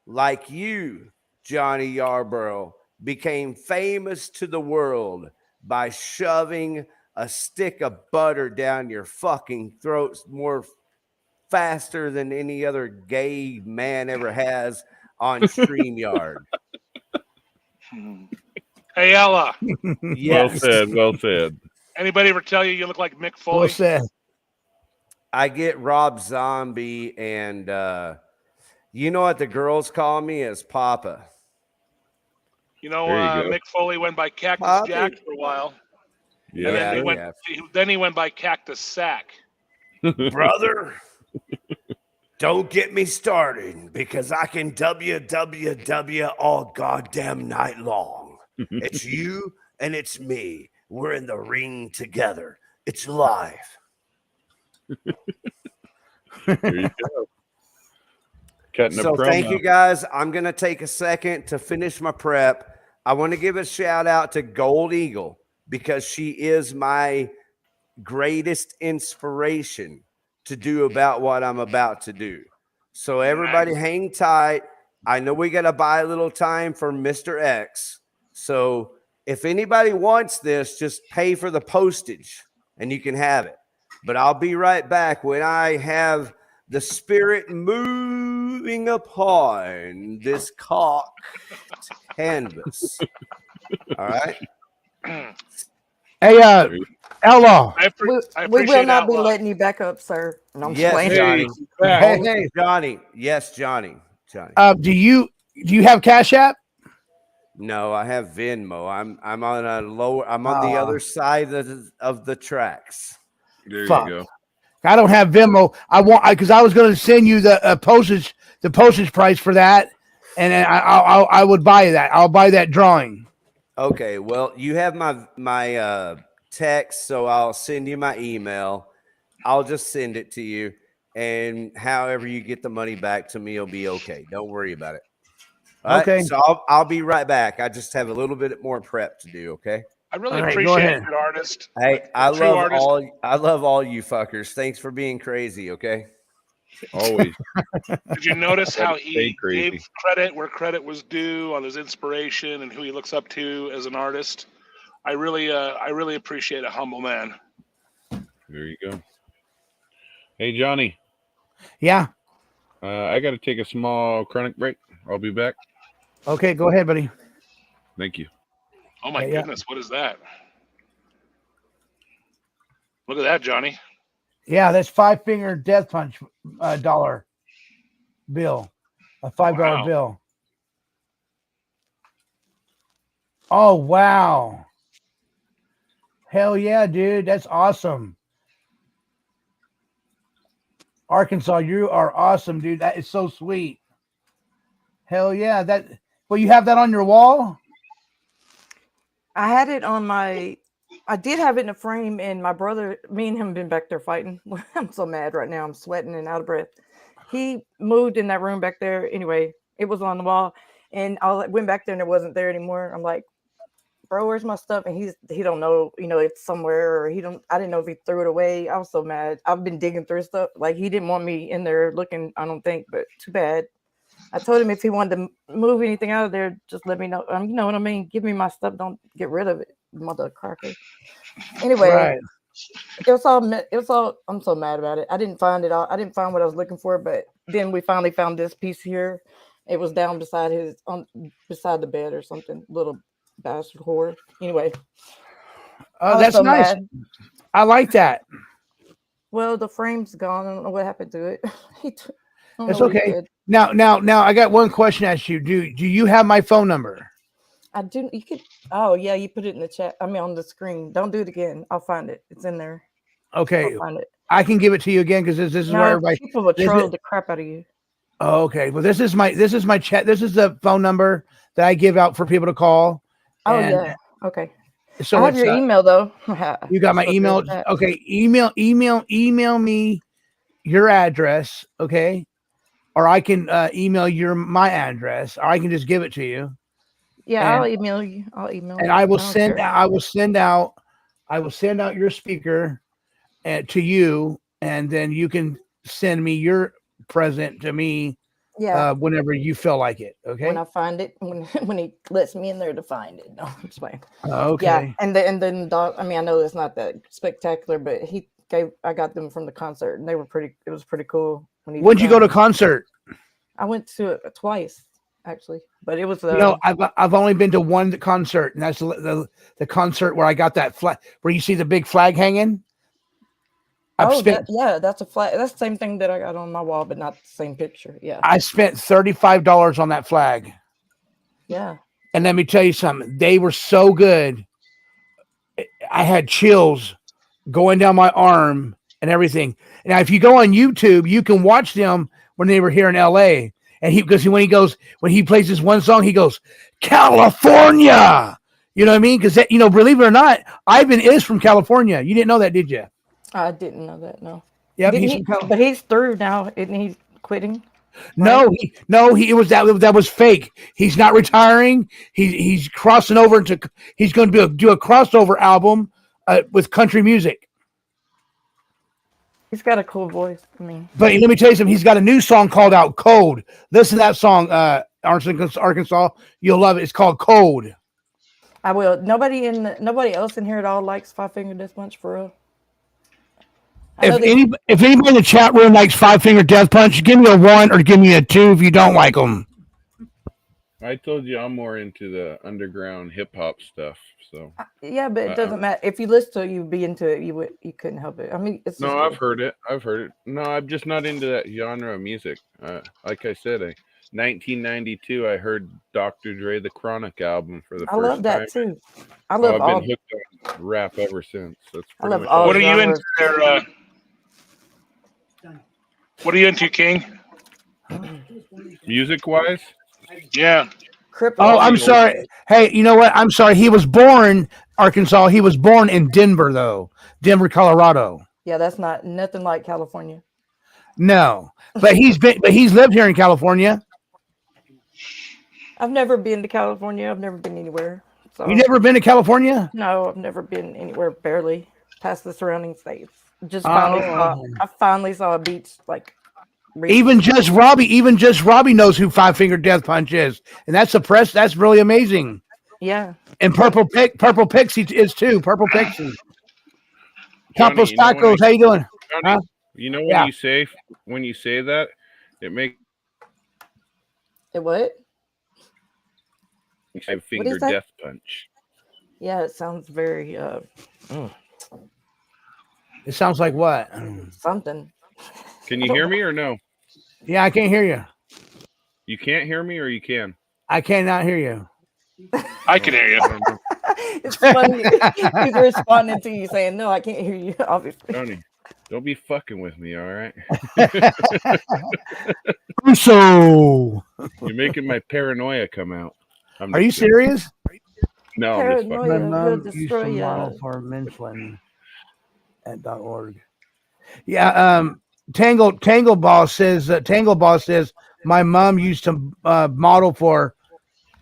like you, Johnny Yarborough, became famous to the world by shoving a stick of butter down your fucking throat more faster than any other gay man ever has on StreamYard. Hey, Ella. Yes. Well said. Well said. Anybody ever tell you look like Mick Foley? Well said. I get Rob Zombie, and you know what the girls call me as Papa. You know, There you go. Mick Foley went by Cactus Poppy. Jack for a while. Yeah, And then, Yeah, then he went by Cactus Sack. Brother, don't get me started because I can WWW all goddamn night long. It's you and it's me. We're in the ring together. It's live. There you go. Cutting a So promo. thank you guys. I'm going to take a second to finish my prep. I want to give a shout out to Gold Eagle because she is my greatest inspiration to do about what I'm about to do. So everybody hang tight. I know we got to buy a little time for Mr. X. So if anybody wants this, just pay for the postage and you can have it. But I'll be right back when I have the spirit moving upon this cock canvas. All right. Hey, Ella. We will not be letting you back up, sir. No, I'm just Yes, playing. Johnny. Hey. Johnny. Yes, Johnny. Do you have Cash App? No, I have Venmo. I'm on a lower. I'm on the other side of the tracks. There Fuck. you go. I don't have Venmo. Because I was going to send you the postage price for that, and then I would buy that. I'll buy that drawing. Okay. Well, you have my text, so I'll send you my email. I'll just send it to you, and however you get the money back to me, it'll be okay. Don't worry about it. All Okay. Right? So I'll be right back. I just have a little bit more prep to do. Okay. I really All right, go appreciate ahead. a good artist. Hey, I true love artist. all you fuckers. Thanks for being crazy. Okay. Always. Did you notice how Stay he crazy. gave credit where credit was due on his inspiration and who he looks up to as an artist? I really appreciate a humble man. There you go. Hey, Johnny. Yeah. I got to take a small chronic break. I'll be back. Okay, go ahead, buddy. Thank you. Oh my Yeah. goodness, what is that? Look at that, Johnny. Yeah, that's 5-finger death punch dollar bill, a $5 Wow. bill. Oh wow! Hell yeah, dude, that's awesome. Arkansas, you are awesome, dude. That is so sweet. Hell yeah! Well, you have that on your wall? I had it on my. I did have it in a frame, and my brother, me and him, been back there fighting. I'm so mad right now. I'm sweating and out of breath. He moved in that room back there. Anyway, it was on the wall, and I went back there, and it wasn't there anymore. I'm like, bro, where's my stuff? And he don't know, it's somewhere, or I didn't know if he threw it away. I was so mad. I've been digging through stuff. Like, he didn't want me in there looking, I don't think, but too bad. I told him if he wanted to move anything out of there, just let me know. You know what I mean? Give me my stuff. Don't get rid of it, mother cracker. Anyway, Right. it was all. I'm so mad about it. I didn't find it all. I didn't find what I was looking for, but then we finally found this piece here. It was down beside beside the bed or something. Little bastard whore. Anyway. Oh, that's so nice. mad. I like that. Well, the frame's gone. I don't know what happened to it. It's okay. Now, I got one question to ask you. Do you have my phone number? I do. You could. Oh yeah, you put it in the chat. I mean, on the screen. Don't do it again. I'll find it. It's in there. Okay, I'll find it. I can give it to you again because this is where everybody. People will troll the crap out of you. Oh, okay. Well, this is my chat. This is the phone number that I give out for people to call. Oh And yeah. Okay. So I have it's your email though. you got my So there's email. that. Okay, email me your address, okay? Or I can email my address, or I can just give it to you. Yeah, And I'll email you. I'll email and you. I will don't send care. I will send out your speaker to you, and then you can send me your present to me Yeah. whenever you feel like it. When Okay. I find it, when he lets me in there to find it. No, I'm just playing. Okay. Yeah, and then the dog. I mean, I know it's not that spectacular, but I got them from the concert, and they were pretty. It was pretty cool. When'd you go to concert? I went to it twice, actually, but it was I've only been to one concert, and that's the concert where I got that flag, where you see the big flag hanging. that's a flag. That's the same thing that I got on my wall, but not the same picture. Yeah. I spent $35 on that flag. Yeah. And let me tell you something. They were so good. I had chills going down my arm and everything. Now, if you go on YouTube, you can watch them when they were here in LA. And when he plays this one song, he goes, California. You know what I mean? Because believe it or not, Ivan is from California. You didn't know that, did you? I didn't know that. No. Yeah, but he's through now. Isn't he quitting? No, that was fake. He's not retiring. He's crossing over he's going to do a crossover album with country music. He's got a cool voice. I mean, but let me tell you something. He's got a new song called out, Code. Listen to that song, Arkansas. You'll love it. It's called Code. I will. Nobody else in here at all likes Five Finger Death Punch for real. If anybody in the chat room likes Five Finger Death Punch, give me a 1 or give me a 2 if you don't like them. I told you I'm more into the underground hip hop stuff. So yeah, but it doesn't matter. If you listen to it, you'd be into it. You couldn't help it. I mean, it's no, I've heard it. No, I'm just not into that genre of music. Like I said, 1992, I heard Dr. Dre the Chronic album for the first time. I love that too. I've been hooked on rap ever since. That's I love all. What are you into there? What are you into, King? Music-wise? Yeah. Oh, I'm sorry. Hey, you know what? I'm sorry. He was born Arkansas. He was born in Denver, though. Denver, Colorado. Yeah, that's nothing like California. No, but he's lived here in California. I've never been to California. I've never been anywhere. So. You never been to California? No, I've never been anywhere. Barely past the surrounding states. I finally saw a beach like. Even just Robbie knows who Five Finger Death Punch is, and that's really amazing. Yeah. And Purple Pixie is too. Purple Pixie. Campos Tacos, how you doing? Johnny, huh? You know when you say that, it makes it what? Five Finger Death Punch. Yeah, it sounds very. It sounds like what? Something. Can you hear me or no? Yeah, I can't hear you. You can't hear me, or you can? I cannot hear you. I can hear you. It's funny. He's responding to you saying, "No, I can't hear you." Obviously. Tony, don't be fucking with me, all right? So you're making my paranoia come out. Are you serious? No, I'm just fucking. My mom used to model for Michelin at .org. Yeah, Tangle Boss says my mom used to model for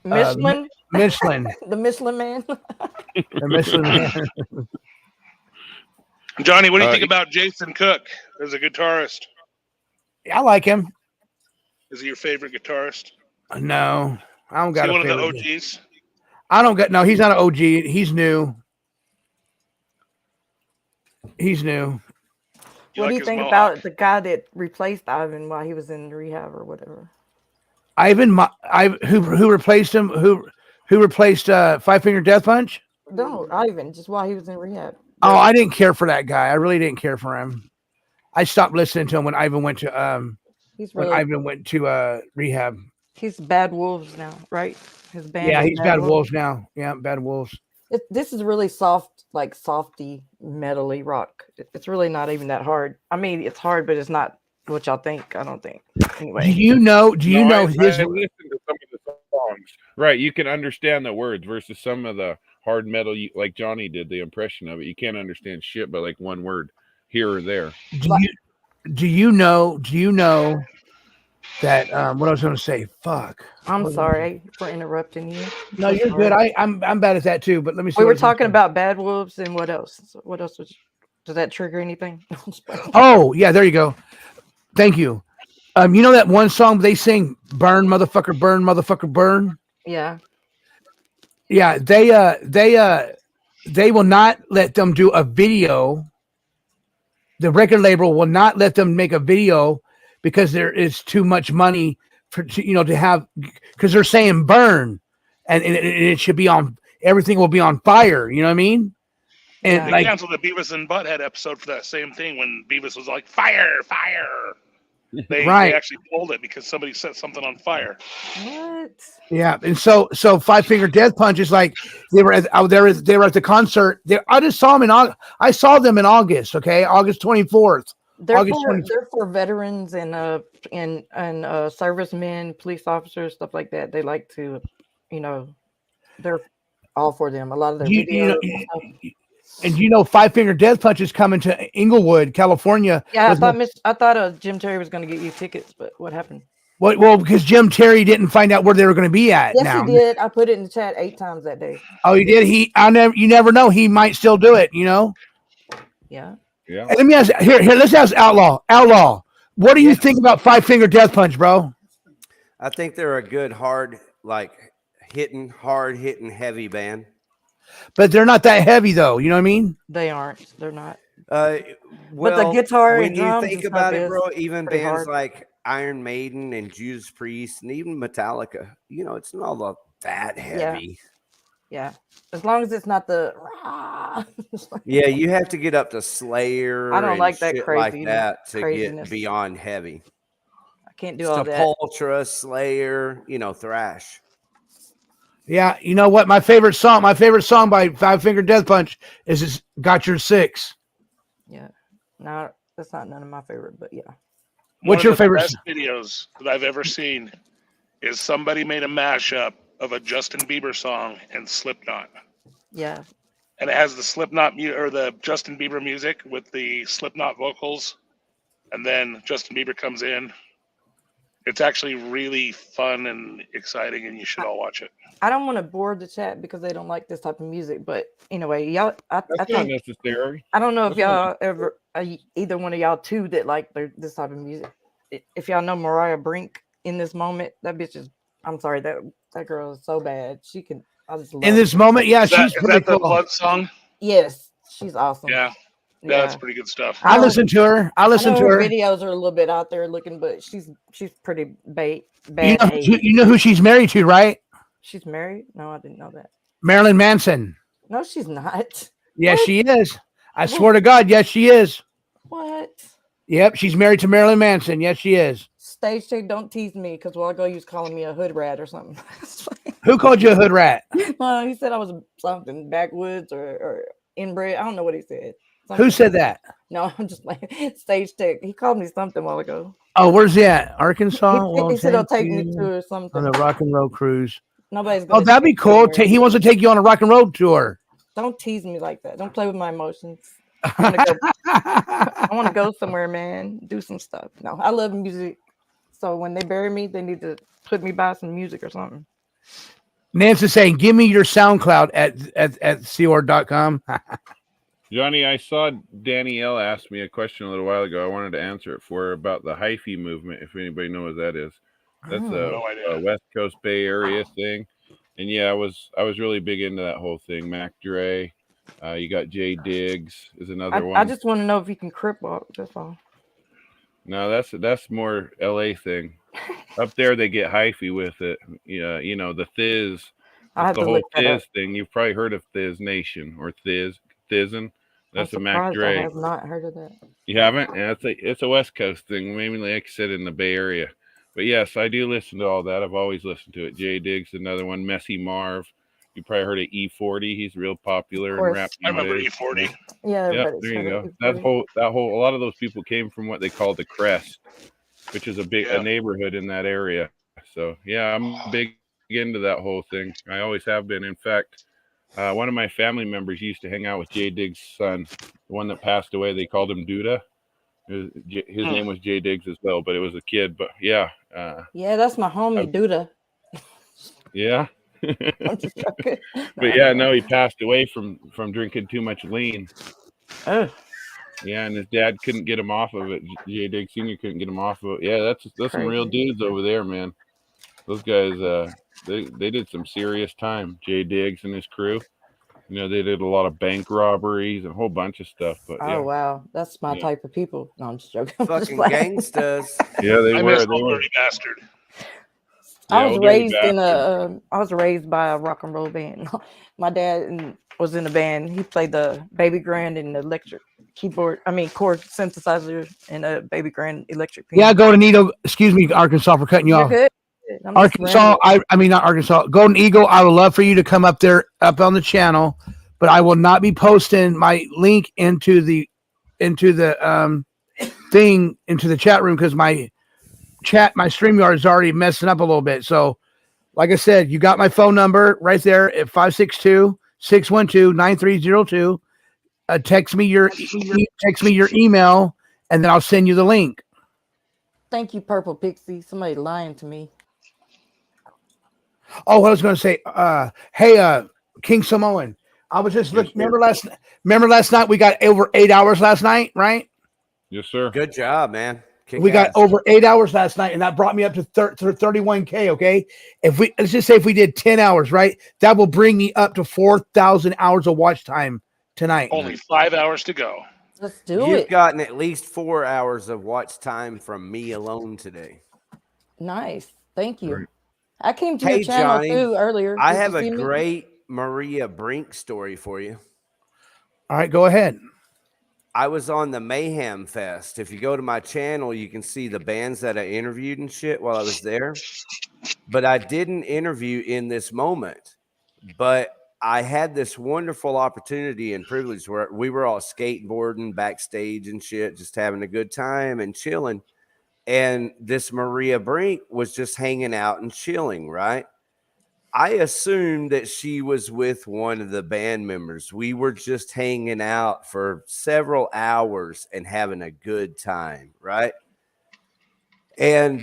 Michelin. Michelin. The Michelin Man. The Michelin Man. Johnny, what do you think about Jason Cook as a guitarist? I like him. Is he your favorite guitarist? No, I don't got. Is he one of the OGs? I don't get. No, he's not an OG. He's new. What do you think about the guy that replaced Ivan while he was in rehab or whatever? Who replaced him? Who replaced Five Finger Death Punch? No, Ivan, just while he was in rehab. Oh, I didn't care for that guy. I really didn't care for him. I stopped listening to him when Ivan went to rehab. He's Bad Wolves now, right? His band. Yeah, he's Bad Wolves now. Yeah, Bad Wolves. This is really soft, like softy, metally rock. It's really not even that hard. I mean, it's hard, but it's not what y'all think. I don't think. Anyway. Do you know his? I listened to some of the songs. Right, you can understand the words versus some of the hard metal, like Johnny did the impression of it. You can't understand shit but like one word here or there. Do you know that what I was going to say? Fuck. I'm sorry for interrupting you. No, So you're sorry. good. I'm bad at that too. But let me see. We what were I was gonna talking say. about bad wolves and what else? What else does that trigger anything? Oh yeah, there you go. Thank you. You know that one song they sing, "Burn, motherfucker, burn, motherfucker, burn." Yeah. Yeah, they will not let them do a video. The record label will not let them make a video because there is too much money to have, because they're saying burn, and it should be on. Everything will be on fire. You know what I mean? And They canceled the Beavis and Butthead episode for that same thing when Beavis was like, fire, fire. They actually pulled it because somebody set something on fire. What? Yeah, and so Five Finger Death Punch is like they were at the concert. I just saw them I saw them in August. Okay, August 24th. They're for veterans and servicemen, police officers, stuff like that. They like to, they're all for them. A lot of their videos and stuff. And Five Finger Death Punch is coming to Inglewood, California. Yeah, I thought Jim Terry was going to get you tickets, but what happened? Well, because Jim Terry didn't find out where they were going to be at. Yes, now he did. I put it in the chat 8 times that day. Oh, he did. You never know. He might still do it. Yeah. Yeah. And let me ask here. Let's ask Outlaw. Outlaw, what do you think about Five Finger Death Punch, bro? I think they're a good hard hitting heavy band. But they're not that heavy, though. You know what I mean? They aren't. They're not. Well, but the guitar when and you drums think and about stuff it, bro, is even pretty bands hard. like Iron Maiden and Judas Priest and even Metallica, it's not all that heavy. Yeah. As long as it's not the Yeah, you have to get up to Slayer. I don't and like that shit crazy like that to craziness. get beyond heavy. I can't do all that. Sepultura, Slayer, thrash. Yeah, you know what? My favorite song by Five Finger Death Punch is "Got Your Six." Yeah, no, that's not none of my favorite, but yeah. What's your favorite? Best videos that I've ever seen is somebody made a mashup of a Justin Bieber song and Slipknot. Yeah. And it has the Slipknot or the Justin Bieber music with the Slipknot vocals, and then Justin Bieber comes in. It's actually really fun and exciting, and you should all watch it. I don't want to bore the chat because they don't like this type of music, but anyway, y'all. That's not necessary. I don't know if y'all ever, either one of y'all two that like this type of music. If y'all know Mariah Brink in this moment, that bitch is. I'm sorry, that girl is so bad. She can. I just love In this moment, yeah, she's pretty the cool. Blood song? Yes, she's awesome. Yeah, that's pretty good stuff. I listen to her. I know her videos are a little bit out there looking, but she's pretty bad. You know who she's married to, right? She's married? No, I didn't know that. Marilyn Manson. No, she's not. Yes, she is. I swear to God, yes, she is. What? Yep, she's married to Marilyn Manson. Yes, she is. Stage check, don't tease me, because a while ago you was calling me a hood rat or something. Who called you a hood rat? Well, he said I was something backwoods or inbred. I don't know what he said. Something. Who said that? No, I'm just like stage check. He called me something a while ago. Oh, where's he at? Arkansas? He said he'll take me to something. On a rock and roll cruise. Nobody's Oh, that'd be cool. He wants to take you on a rock and roll tour. Don't tease me like that. Don't play with my emotions. I want to go somewhere, man. Do some stuff. No, I love music. So when they bury me, they need to put me by some music or something. Nancy's saying, give me your SoundCloud at cor.com. Johnny, I saw Danielle ask me a question a little while ago. I wanted to answer it for her about the hyphy movement, if anybody knows what that is. That's a West Coast Bay Area thing. And yeah, I was really big into that whole thing. Mac Dre, you got Jay Diggs is another one. I just want to know if you can crip walk. That's all. No, that's more LA thing. Up there they get hyphy with it. Yeah, the Thiz. That's the whole Thiz thing. You've probably heard of Thiz Nation or Thizzin. That's a Mac Dre. I have not heard of that. You haven't? Yeah, it's a West Coast thing, mainly like I said in the Bay Area. But yes, I do listen to all that. I've always listened to it. Jay Diggs, another one. Messy Marv. You probably heard of E40. He's real popular in rap. I remember E40. Yeah, there you go. That whole a lot of those people came from what they call the Crest, which is a neighborhood in that area. So yeah, I'm big into that whole thing. I always have been. In fact, One of my family members used to hang out with Jay Diggs' son, the one that passed away. They called him Duda. His name was Jay Diggs as well, but it was a kid. But yeah. Yeah, that's my homie, Duda. Yeah. I'm just joking. But yeah, no, he passed away from drinking too much lean. Oh. Yeah, and his dad couldn't get him off of it. Jay Diggs Sr. couldn't get him off of it. Yeah, that's some real dudes over there, man. Those guys, they did some serious time. Jay Diggs and his crew. You know, they did a lot of bank robberies and a whole bunch of stuff. But Oh wow, that's my type of people. No, I'm just joking. I'm just Fucking playing. gangsters. Yeah, they I were. miss They Old were. Dirty Bastard. I was raised in I was raised by a rock and roll band. My dad was in a band. He played the baby grand and the electric keyboard. I mean, chord synthesizer and a baby grand electric piano. Yeah, Golden Eagle. Excuse me, Arkansas, for cutting you You're off. good. I'm just Arkansas, I mean not Arkansas. Golden Eagle, I would love for you to come up there, up on the channel, but I will not be posting my link into the thing into the chat room because my StreamYard is already messing up a little bit. So, like I said, you got my phone number right there at 562-612-9302. Text me your email, and then I'll send you the link. Thank you, Purple Pixie. Somebody lying to me. Oh, what I was going to say, hey, King Samoan, I was just looking. Remember last night we got over 8 hours last night, right? Yes, sir. Good job, man. We got over 8 hours last night, and that brought me up to 31K. Okay, let's just say if we did 10 hours, right, that will bring me up to 4,000 hours of watch time tonight. Only 5 hours to go. Let's do it. You've gotten at least 4 hours of watch time from me alone today. Nice. Thank you. Right. I came to Hey, your channel Johnny, too earlier. I Did have you a see me? great Maria Brink story for you. All right, go ahead. I was on the Mayhem Fest. If you go to my channel, you can see the bands that I interviewed and shit while I was there. But I didn't interview in this moment. But I had this wonderful opportunity and privilege where we were all skateboarding backstage and shit, just having a good time and chilling. And this Maria Brink was just hanging out and chilling, right? I assumed that she was with one of the band members. We were just hanging out for several hours and having a good time, right? And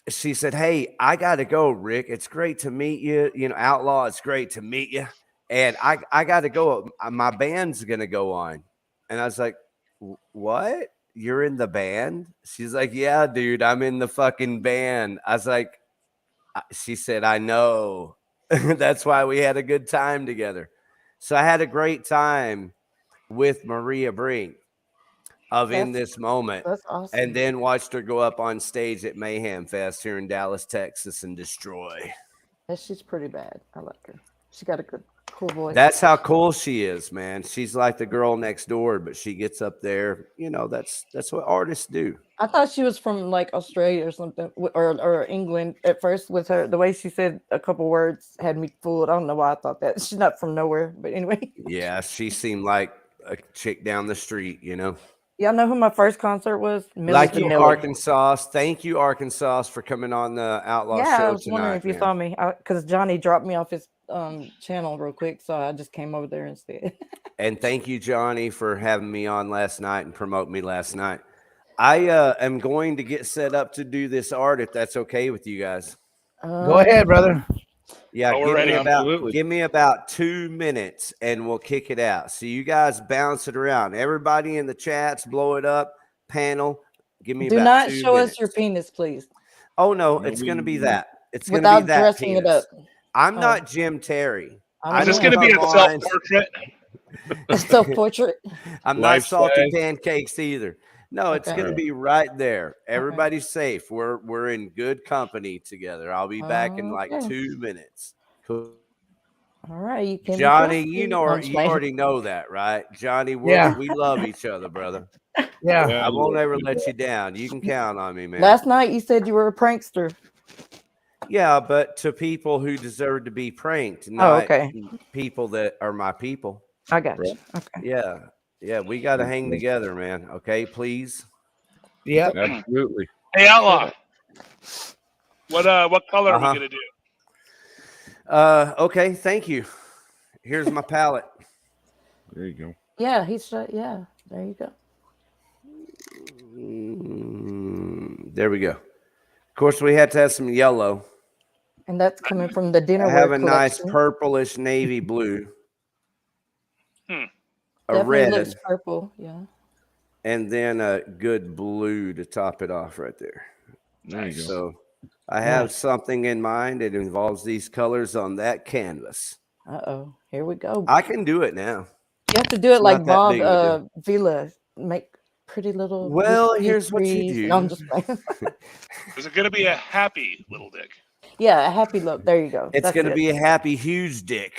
she said, "Hey, I got to go, Rick. It's great to meet you. You know, Outlaw, it's great to meet you. And I got to go. My band's going to go on." And I was like, "What? You're in the band?" She's like, "Yeah, dude, I'm in the fucking band." I was like, she said, "I know." That's why we had a good time together. So I had a great time with Maria Brink in this moment. That's awesome. And then watched her go up on stage at Mayhem Fest here in Dallas, Texas and destroy. Yeah, she's pretty bad. I like her. She got a good, cool voice. That's how cool she is, man. She's like the girl next door, but she gets up there. You know, that's what artists do. I thought she was from like Australia or something, or England at first. With her, the way she said a couple words had me fooled. I don't know why I thought that. She's not from nowhere, but anyway. Yeah, she seemed like a chick down the street, you know. Y'all know who my first concert was? Milli Like you, Vanilli. Arkansas. Thank you, Arkansas, for coming on the Outlaw Yeah, Show I was tonight. wondering if you man. saw me because Johnny dropped me off his channel real quick, so I just came over there instead. And thank you, Johnny, for having me on last night and promoting me last night. I am going to get set up to do this art if that's okay with you guys. Go ahead, brother. Yeah, Oh, we're ready. give me about 2 minutes and we'll kick it out. So you guys bounce it around. Everybody in the chats, blow it up. Panel, give me Do about not 2 show minutes. us your penis, please. Oh no, it's going to be that. It's going to Without be that dressing it penis. up. I'm Oh. not Jim Terry. I Is this don't going to be come a on. self-portrait? A self-portrait. I'm not Life salty size. pancakes either. No, it's Okay. going to be right there. Everybody's safe. We're in good company together. I'll be back in like Okay. 2 minutes. Cool. All right, you can. be Johnny, trusted. you I'm just playing. already know that, right? Johnny, Yeah. we love each other, brother. Yeah. I won't ever let you down. You can count on me, man. Last night you said you were a prankster. Yeah, but to people who deserve to be pranked, not okay. people that are my people. I got you. Okay. Yeah. Yeah, we got to hang together, man. Okay, please. Yep. Absolutely. Hey, Outlaw. What color are we Uh-huh. going to do? Okay, thank you. Here's my palette. There you go. Yeah, yeah, there you go. There we go. Of course, we had to have some yellow. And that's coming from the dinnerware I have a collection. nice purplish navy blue. A Definitely red. looks purple, yeah. And then a good blue to top it off right there. Nice. So I have something in mind. It involves these colors on that canvas. Uh-oh, here we go. I can do it now. You have to do it like Bob Vila, make pretty little. Well, here's what you do. No, I'm just playing. Is it going to be a happy little dick? Yeah, a happy look. There you go. It's going to be a happy, huge dick.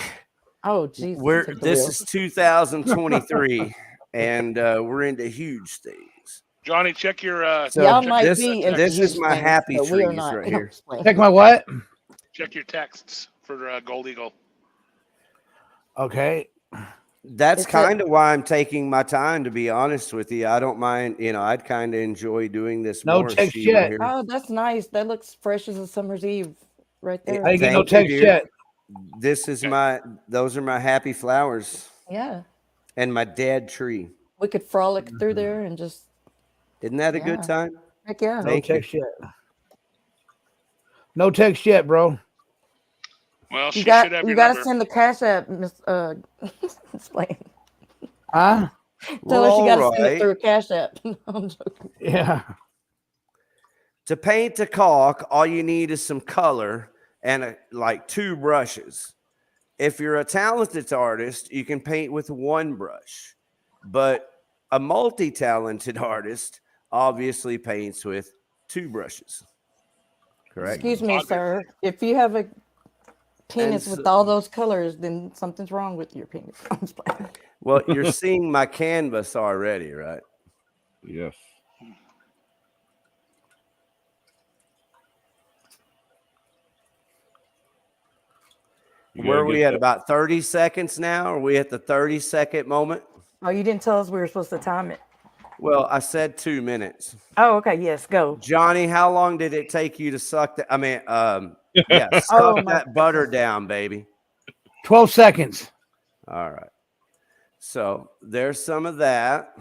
Oh, Jesus. This is 2023, and we're into huge things. Johnny, check your. So Y'all might this, be into this is huge my things, happy but we are trees not. right here. Check my what? Check your texts for Gold Eagle. Okay. That's kind of why I'm taking my time, to be honest with you. I don't mind, I'd kind of enjoy doing this No more. text yet. Oh, that's nice. That looks fresh as a summer's eve right there. I ain't get no text yet. This is those are my happy flowers. Yeah. And my dead tree. We could frolic through there and just. Isn't that a good time? Heck yeah. No text yet. No text yet, bro. Well, you got to send the cash app, Miss explain. Huh? Tell her she got to send it through a cash app. I'm joking. Yeah. To paint a caulk, all you need is some color and like 2 brushes. If you're a talented artist, you can paint with 1 brush, but a multi-talented artist obviously paints with 2 brushes. Correct? Excuse me, sir. If you have a penis with all those colors, then something's wrong with your penis. Well, you're seeing my canvas already, right? Yes. Where are we at? About 30 seconds now? Are we at the 30-second moment? Oh, you didn't tell us we were supposed to time it. Well, I said 2 minutes. Oh, okay. Yes, go. Johnny, how long did it take you to suck that? Suck that butter down, baby. 12 seconds. All right. So there's some of that.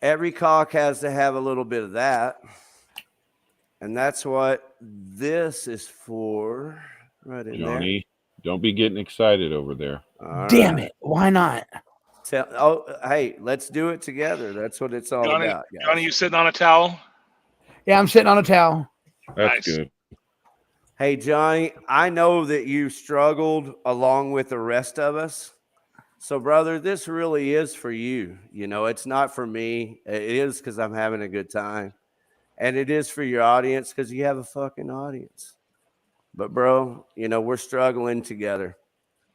Every caulk has to have a little bit of that. And that's what this is for. Right in Johnny, don't be getting excited over there. Damn it. Why not? Hey, let's do it together. That's what it's all about. Guys. Johnny, you sitting on a towel? Yeah, I'm sitting on a towel. That's good. Hey, Johnny, I know that you struggled along with the rest of us. So, brother, this really is for you. It's not for me. It is because I'm having a good time. And it is for your audience because you have a fucking audience. But, bro, we're struggling together.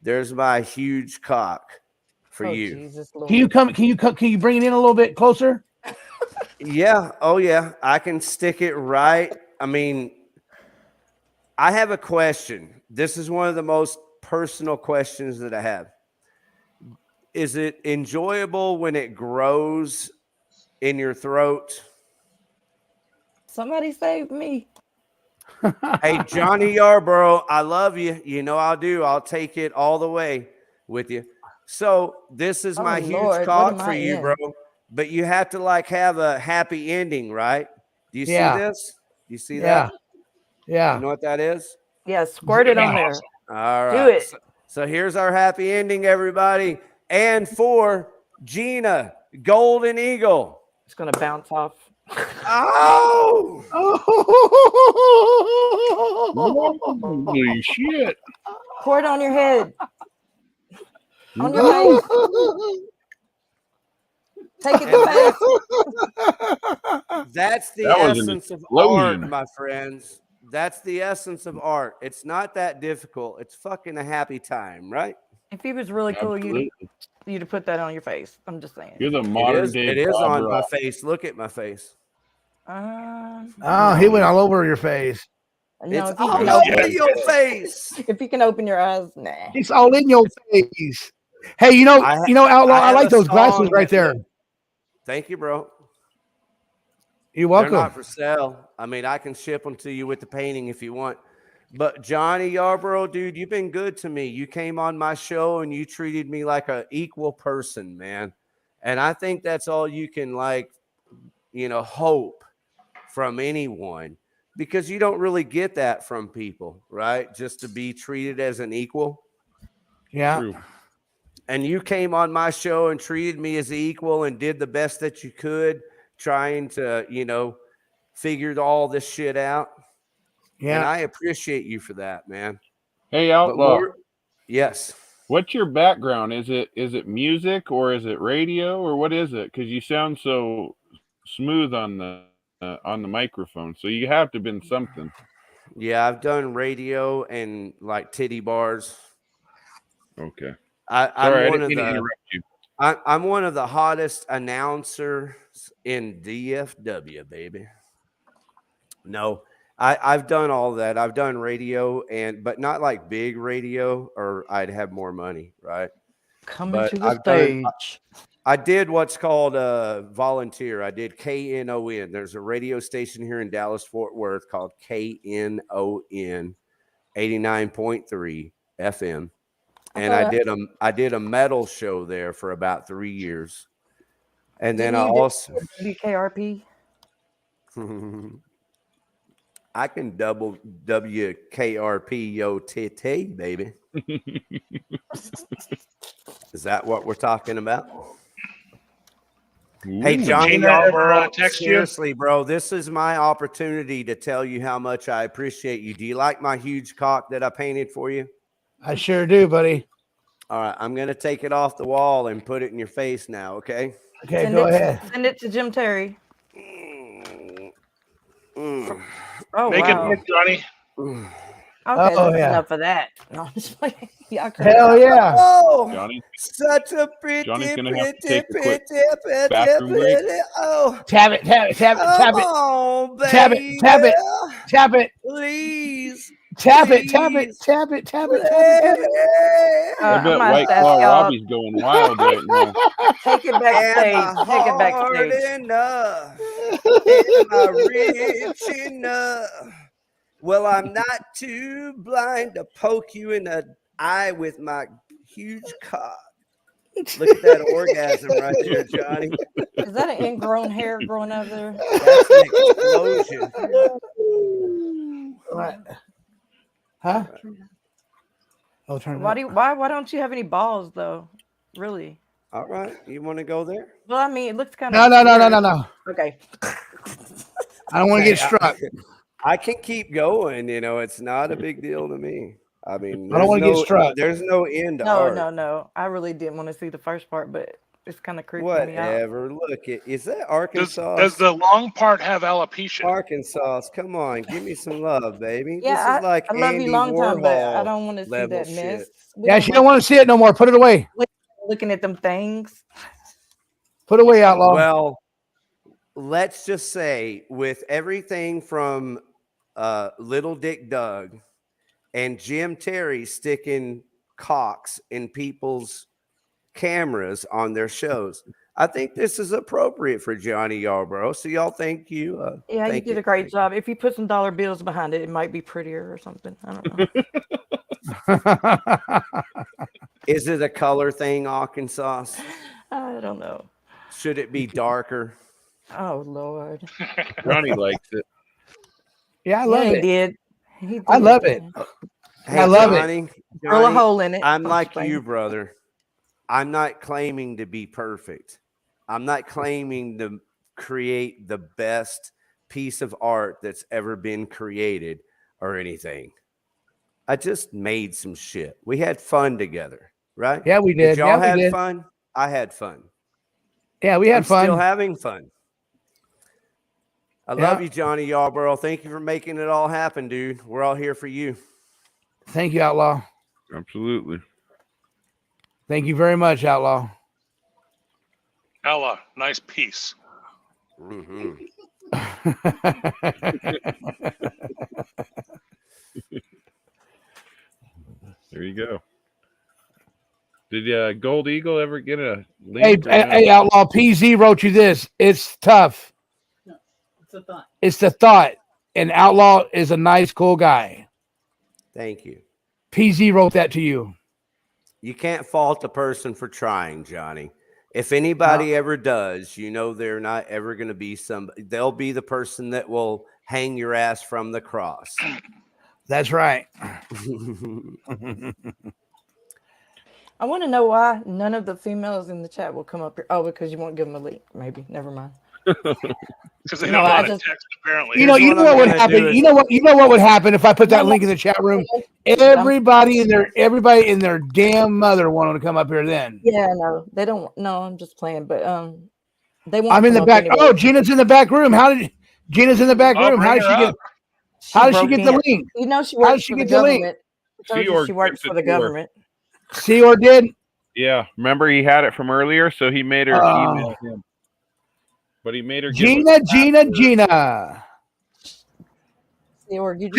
There's my huge cock for you. Jesus, Can you bring it in a little bit closer? Yeah. Oh, yeah. I can stick it right. I mean, I have a question. This is one of the most personal questions that I have. Is it enjoyable when it grows in your throat? Somebody save me. Hey, Johnny Yarborough, I love you. I do. I'll take it all the way with you. So this is my huge cock for you, bro. But you have to have a happy ending, right? Do you see this? Do you see that? Yeah. You know what that is? Yeah, squirt it on there. All right. Do it. So here's our happy ending, everybody. And for Gina, Golden Eagle. It's going to bounce off. Oh! Holy shit. Pour it on your head. On your face. Take it back. That's the essence of art, my friends. That's the essence of art. It's not that difficult. It's fucking a happy time, right? If he was really cool, you'd put that on your face. I'm just saying. You're the modern day. It is on my face. Look at my face. He went all over your face. It's all over your face. If you can open your eyes, nah. It's all in your face. Hey, Outlaw, I like those glasses right there. Thank you, bro. You're welcome. They're not for sale. I mean, I can ship them to you with the painting if you want. But Johnny Yarborough, dude, you've been good to me. You came on my show and you treated me like an equal person, man. And I think that's all you can hope from anyone, because you don't really get that from people, right? Just to be treated as an equal. Yeah. True. And you came on my show and treated me as equal and did the best that you could, trying to, figure all this shit out. Yeah. And I appreciate you for that, man. Hey, Outlaw. Yes. What's your background? Is it music or is it radio or what is it? Because you sound so smooth on the microphone, so you have to have been something. Yeah, I've done radio and like titty bars. Okay. I'm one of the. I'm one of the hottest announcers in DFW, baby. No, I've done all that. I've done radio but not like big radio, or I'd have more money, right? Coming to the stage. I did what's called a volunteer. I did KNON. There's a radio station here in Dallas, Fort Worth called KNON 89.3 FM. And I did a metal show there for about 3 years. And then I also WKRP. I can double WKRP yo TT, baby. Is that what we're talking about? Ooh. Hey, Johnny Gina Yarborough, text you? seriously, bro, this is my opportunity to tell you how much I appreciate you. Do you like my huge cock that I painted for you? I sure do, buddy. All right, I'm going to take it off the wall and put it in your face now, okay? Okay, go ahead. Send it to Jim Terry. Oh, Make wow. it big, Johnny. Okay, that's enough of that. No, I'm just playing. Hell yeah. Oh, Johnny, such a pretty, Johnny's gonna have to pretty, take a quick pretty, bathroom break. oh. Tap it, tap it, tap it, tap it. Oh, Tap it, tap it, tap it. Please. Tap it, tap it, tap it, tap it, tap it. I bet White Claw Robbie's going wild right now. Take it backstage. Take it backstage. Enough. Am I rich enough? Well, I'm not too blind to poke you in the eye with my huge cock. Look at that orgasm right there, Johnny. Is that an ingrown hair growing out there? That's an explosion. What? Huh? Oh, turn Why don't you have any balls though? Really? All right, you want to go there? Well, I mean, it looks kind No, of no. Okay. I don't want to get struck. I can keep going. It's not a big deal to me. I mean, I don't want to get struck. There's no end to No, art. no. I really didn't want to see the first part, but it's kind of creepy me out. Whatever. Look, is that Arkansas? Does the long part have alopecia? Arkansas, come on, give me some love, baby. Yeah, this is like I love Andy you long time, but I Warhol don't want to see level that mess. shit. Yeah, she don't want to see it no more. Put it away. Looking at them things. Put it away, Outlaw. Well, let's just say with everything from Little Dick Doug and Jim Terry sticking cocks in people's cameras on their shows, I think this is appropriate for Johnny Yarborough. So y'all, thank you. Yeah, you did a great job. If you put some dollar bills behind it, it might be prettier or something. I don't know. Is it a color thing, Arkansas? I don't know. Should it be darker? Oh Lord. Johnny likes it. Yeah, I love He it. did. He did. I love it. Hey, I love Johnny, it. Drill a hole in it. I'm like fine. you, brother. I'm not claiming to be perfect. I'm not claiming to create the best piece of art that's ever been created or anything. I just made some shit. We had fun together, right? Yeah, we did. Y'all Yeah, we had did. fun? I had fun. Yeah, we had I'm fun. still having fun. I love you, Johnny Yarborough. Thank you for making it all happen, dude. We're all here for you. Thank you, Outlaw. Absolutely. Thank you very much, Outlaw. Ella, nice piece. Mm-hmm. There you go. Did Gold Eagle ever get a link? Hey, Outlaw, PZ wrote you this. It's tough. It's a thought. It's the thought. And Outlaw is a nice, cool guy. Thank you. PZ wrote that to you. You can't fault the person for trying, Johnny. If anybody ever does, you know they're not ever going to be somebody. They'll be the person that will hang your ass from the cross. That's right. I want to know why none of the females in the chat will come up here. Oh, because you won't give them a link. Maybe. Never mind. Because they don't know how to text, apparently. You know what would happen. You know what would happen if I put that link in the chat room. Everybody and their damn mother wanted to come up here. Then no, they don't. No, I'm just playing. But they won't. I'm in the back. Anyway. Oh, Gina's in the back room. Gina's in the back room? How did she get? How did she get the link? You know she works for the government. She works for the government. Seor did. Yeah, remember he had it from earlier, so he made her email him. But he made her Gina. Gina. What are you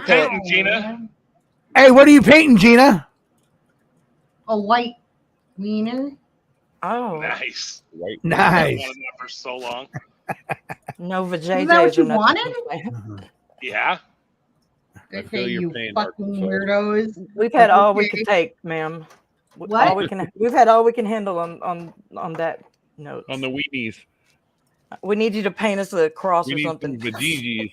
painting, Gina? Hey, what are you painting, Gina? A white wiener. Oh, nice. Nice. I've wanted that for so long. Nova JJ. Is that what you wanted? Yeah. Okay, you fucking weirdos. We've had all we could take, ma'am. What? We've had all we can handle on that note. On the weenies. We need you to paint us a cross We or need something. some vajigis.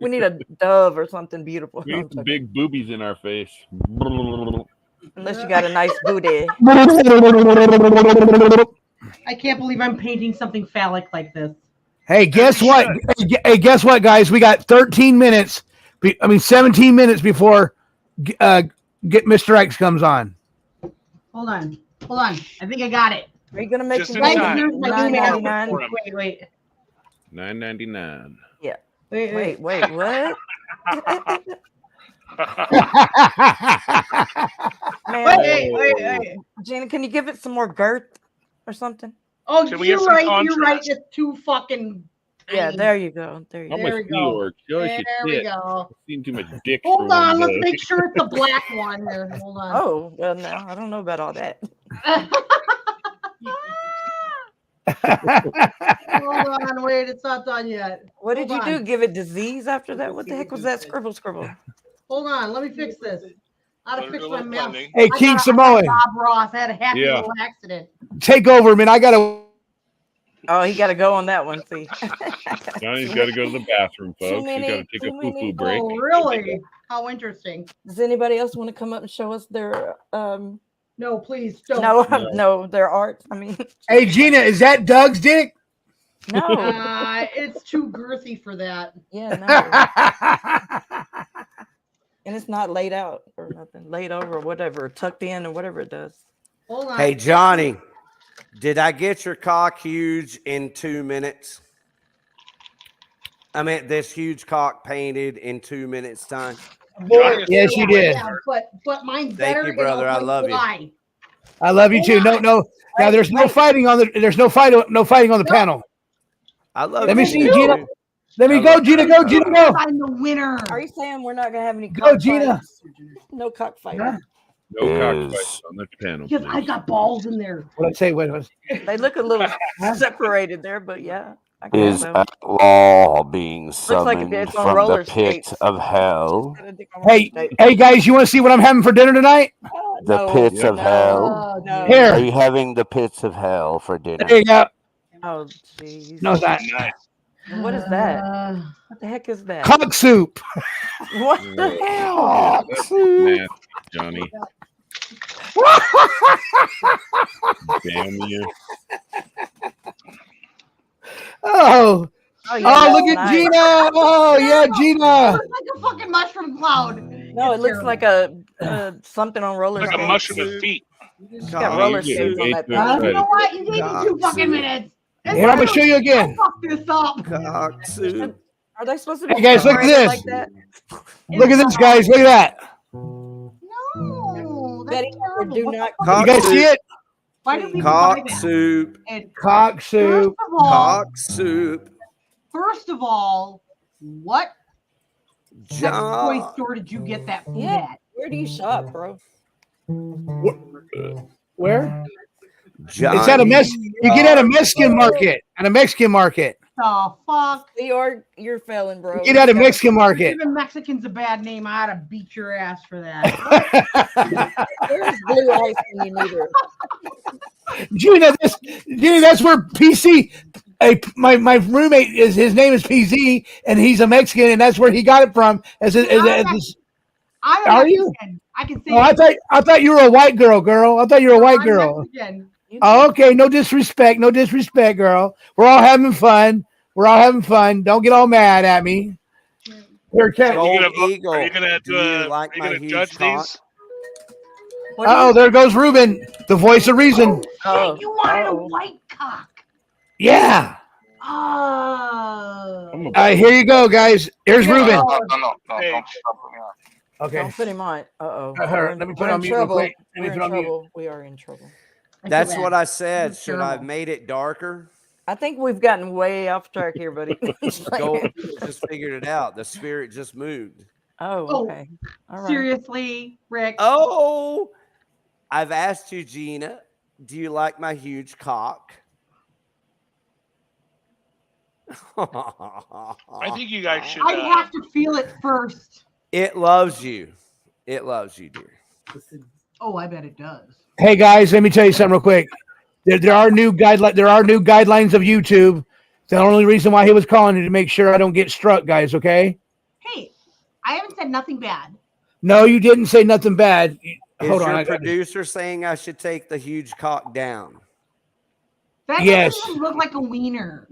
We need a dove or something beautiful. We need some big boobies in our face. Unless you got a nice booty. I can't believe I'm painting something phallic like this. Hey, guess what? Hey, guess what, guys? We got 13 minutes. 17 minutes before get Mr. X comes on. Hold on. I think I got it. Are you gonna make Just me in time. $9.99? Wait. $9.99. Yeah. Wait. What? Man, Wait. Gina, can you give it some more girth or something? Oh, Can we get you're some right. contrast? It's too fucking. Yeah, there you go. How There much we go. There we go. I've seen too much dick. Hold for on, one let's day. make sure it's the black one. Here, hold on. Oh, well, no, I don't know about all that. Hold on, wait, it's not done yet. What did you do? Give it disease after that? What the heck was that? Scribble. Hold on, let me fix this. How to fix my mouth. Hey, King Samoan. Bob Ross had a happy little accident. Take over, man. I gotta. Oh, he got to go on that one. See, Johnny's got to go to the bathroom, folks. He's got to take a poo-poo break. Oh, really? How interesting. does anybody else want to come up and show us their No, please don't. no, their art? I mean, Hey, Gina, is that Doug's dick? no. It's too girthy for that. Yeah, no. And it's not laid out or nothing, laid over or whatever, tucked in or whatever it does. Hold on. Hey, Johnny, did I get your cock huge in 2 minutes? I meant this huge cock painted in 2 minutes time. Yes, you did. Yeah, but mine's better. Thank you, brother. I love you. I love you too. No. Now there's no fighting on the. There's no fighting on the panel. I love. Let me you, see, man. Gina. Let me go, Gina. Go, Gina. Go. I'm the winner. Are you saying we're not gonna have any Go, cock Gina. fights? No cockfighting. No cockfights on the panel. Because I got balls in there. What I say? Wait. They look a little separated there, but yeah. I guess Is so. outlaw being like summoned it's on from the roller pit skates. of hell? Hey, guys, you want to see what I'm having for dinner tonight? The pits of hell? No. Here. Are you having the pits of hell for dinner? There you go. Oh, jeez. No, it's not. What is that? What the heck is that? Cock soup. What the hell? That's nasty, Johnny. Damn you. Oh, yeah, look at nice. Gina. Oh, yeah, Gina. It's like a fucking mushroom cloud. No, it looks like a something on roller Like skates. a mushroom with feet. It's got roller skates on that thing. You know what? You gave me 2 fucking minutes. Here, I'm gonna show you again. Fuck this up. Cock soup. Are they supposed to be? Hey, guys, look at separated this. Like that? Look at this, guys. Look at that. No, that's Betty, terrible. do What the not. fuck? You guys see it? Why do people buy Cock that? soup. Cock soup. First of all, Cock soup. what sex toy John. store did you get that food Yeah. at? Where do you shop, bro? Where? Johnny. It's at a You get at a Mexican market. At a Mexican market. the fuck? You're failing, bro. Get out of Mexican market. Even Mexicans a bad name. I ought to beat your ass for that. There's blue ice when you need her. Gina, that's where PC. My roommate his name is PZ, and he's a Mexican, and that's where he got it from. I'm Are a you? Mexican. I can say Oh, I thought you were a white girl. I thought you were a white girl. Mexican. Oh, okay, no disrespect, girl. We're all having fun. Don't get all mad at me. Here, Ken. Eagle, Are you gonna do you like my huge judge cock? these? Oh, there goes Ruben, the voice of reason. Oh, you wanted a white cock. Yeah. Oh. Here you go, guys. Here's Ruben. No, Hey. don't put me on. Okay. Don't put him on. Uh-oh. Let me put on mute real quick. We're in trouble. We are in trouble. That's what I said. Should I have made it darker? I think we've gotten way off track here, buddy. Just figured it out. The spirit just moved. Oh, okay. All right. Seriously, Rick. Oh, I've asked you, Gina, do you like my huge cock? I think you guys should. I have to feel it first. It loves you. It loves you, dear. Oh, I bet it does. Hey guys, let me tell you something real quick. There are new guidelines of YouTube. The only reason why he was calling is to make sure I don't get struck, guys. Okay? Hey, I haven't said nothing bad. No, you didn't say nothing bad. Hold Is on. your producer saying I should take the huge cock down? That Yes. doesn't even look like a wiener.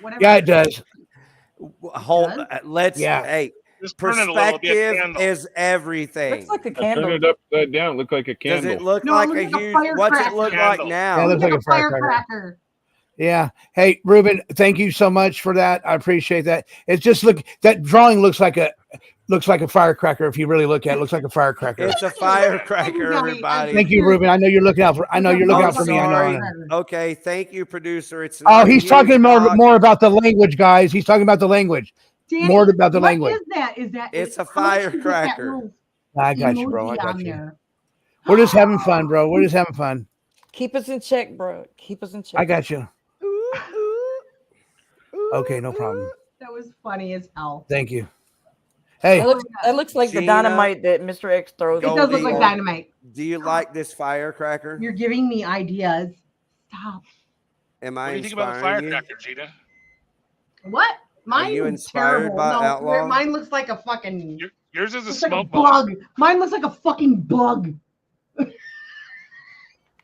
Whatever. Yeah, it does. Let's hey. Just turn it a little bit, Perspective candle. is everything. Looks like a Turn candle. it upside down. Look like a Does candle. it look No, like it a looks like a huge? firecracker. What's it look like Candle. now? Yeah, it looks like a firecracker. Yeah. Hey, Ruben, thank you so much for that. I appreciate that. It's just that drawing looks like a firecracker. If you really look at it, looks like a firecracker. It's a firecracker, everybody. Thank you, Ruben. I know you're looking out for. I know you're looking I'm out for me. I sorry. know. Okay, thank you, producer. It's Oh, not a he's huge talking cock. more about the language, guys. He's talking about the language. Danny, More about the what language. is that? Is that? It's a how much you get that firecracker. little I got you, bro. I emoji got on you. there? We're just having fun, bro. We're just having fun. Keep us in check, bro. Keep us in check. I got you. Okay, no problem. That was funny as hell. Thank you. Hey, That looks like the Gina, dynamite that Mr. X throws. It does look like dynamite. Do you like this firecracker? You're giving me ideas. Stop. Am What I do you think about the inspiring you? firecracker, Gina? What? Mine you is inspired terrible. by No, Outlaw? mine looks like a fucking. Yours is a looks like smoke bomb. bug. Mine looks like a fucking bug.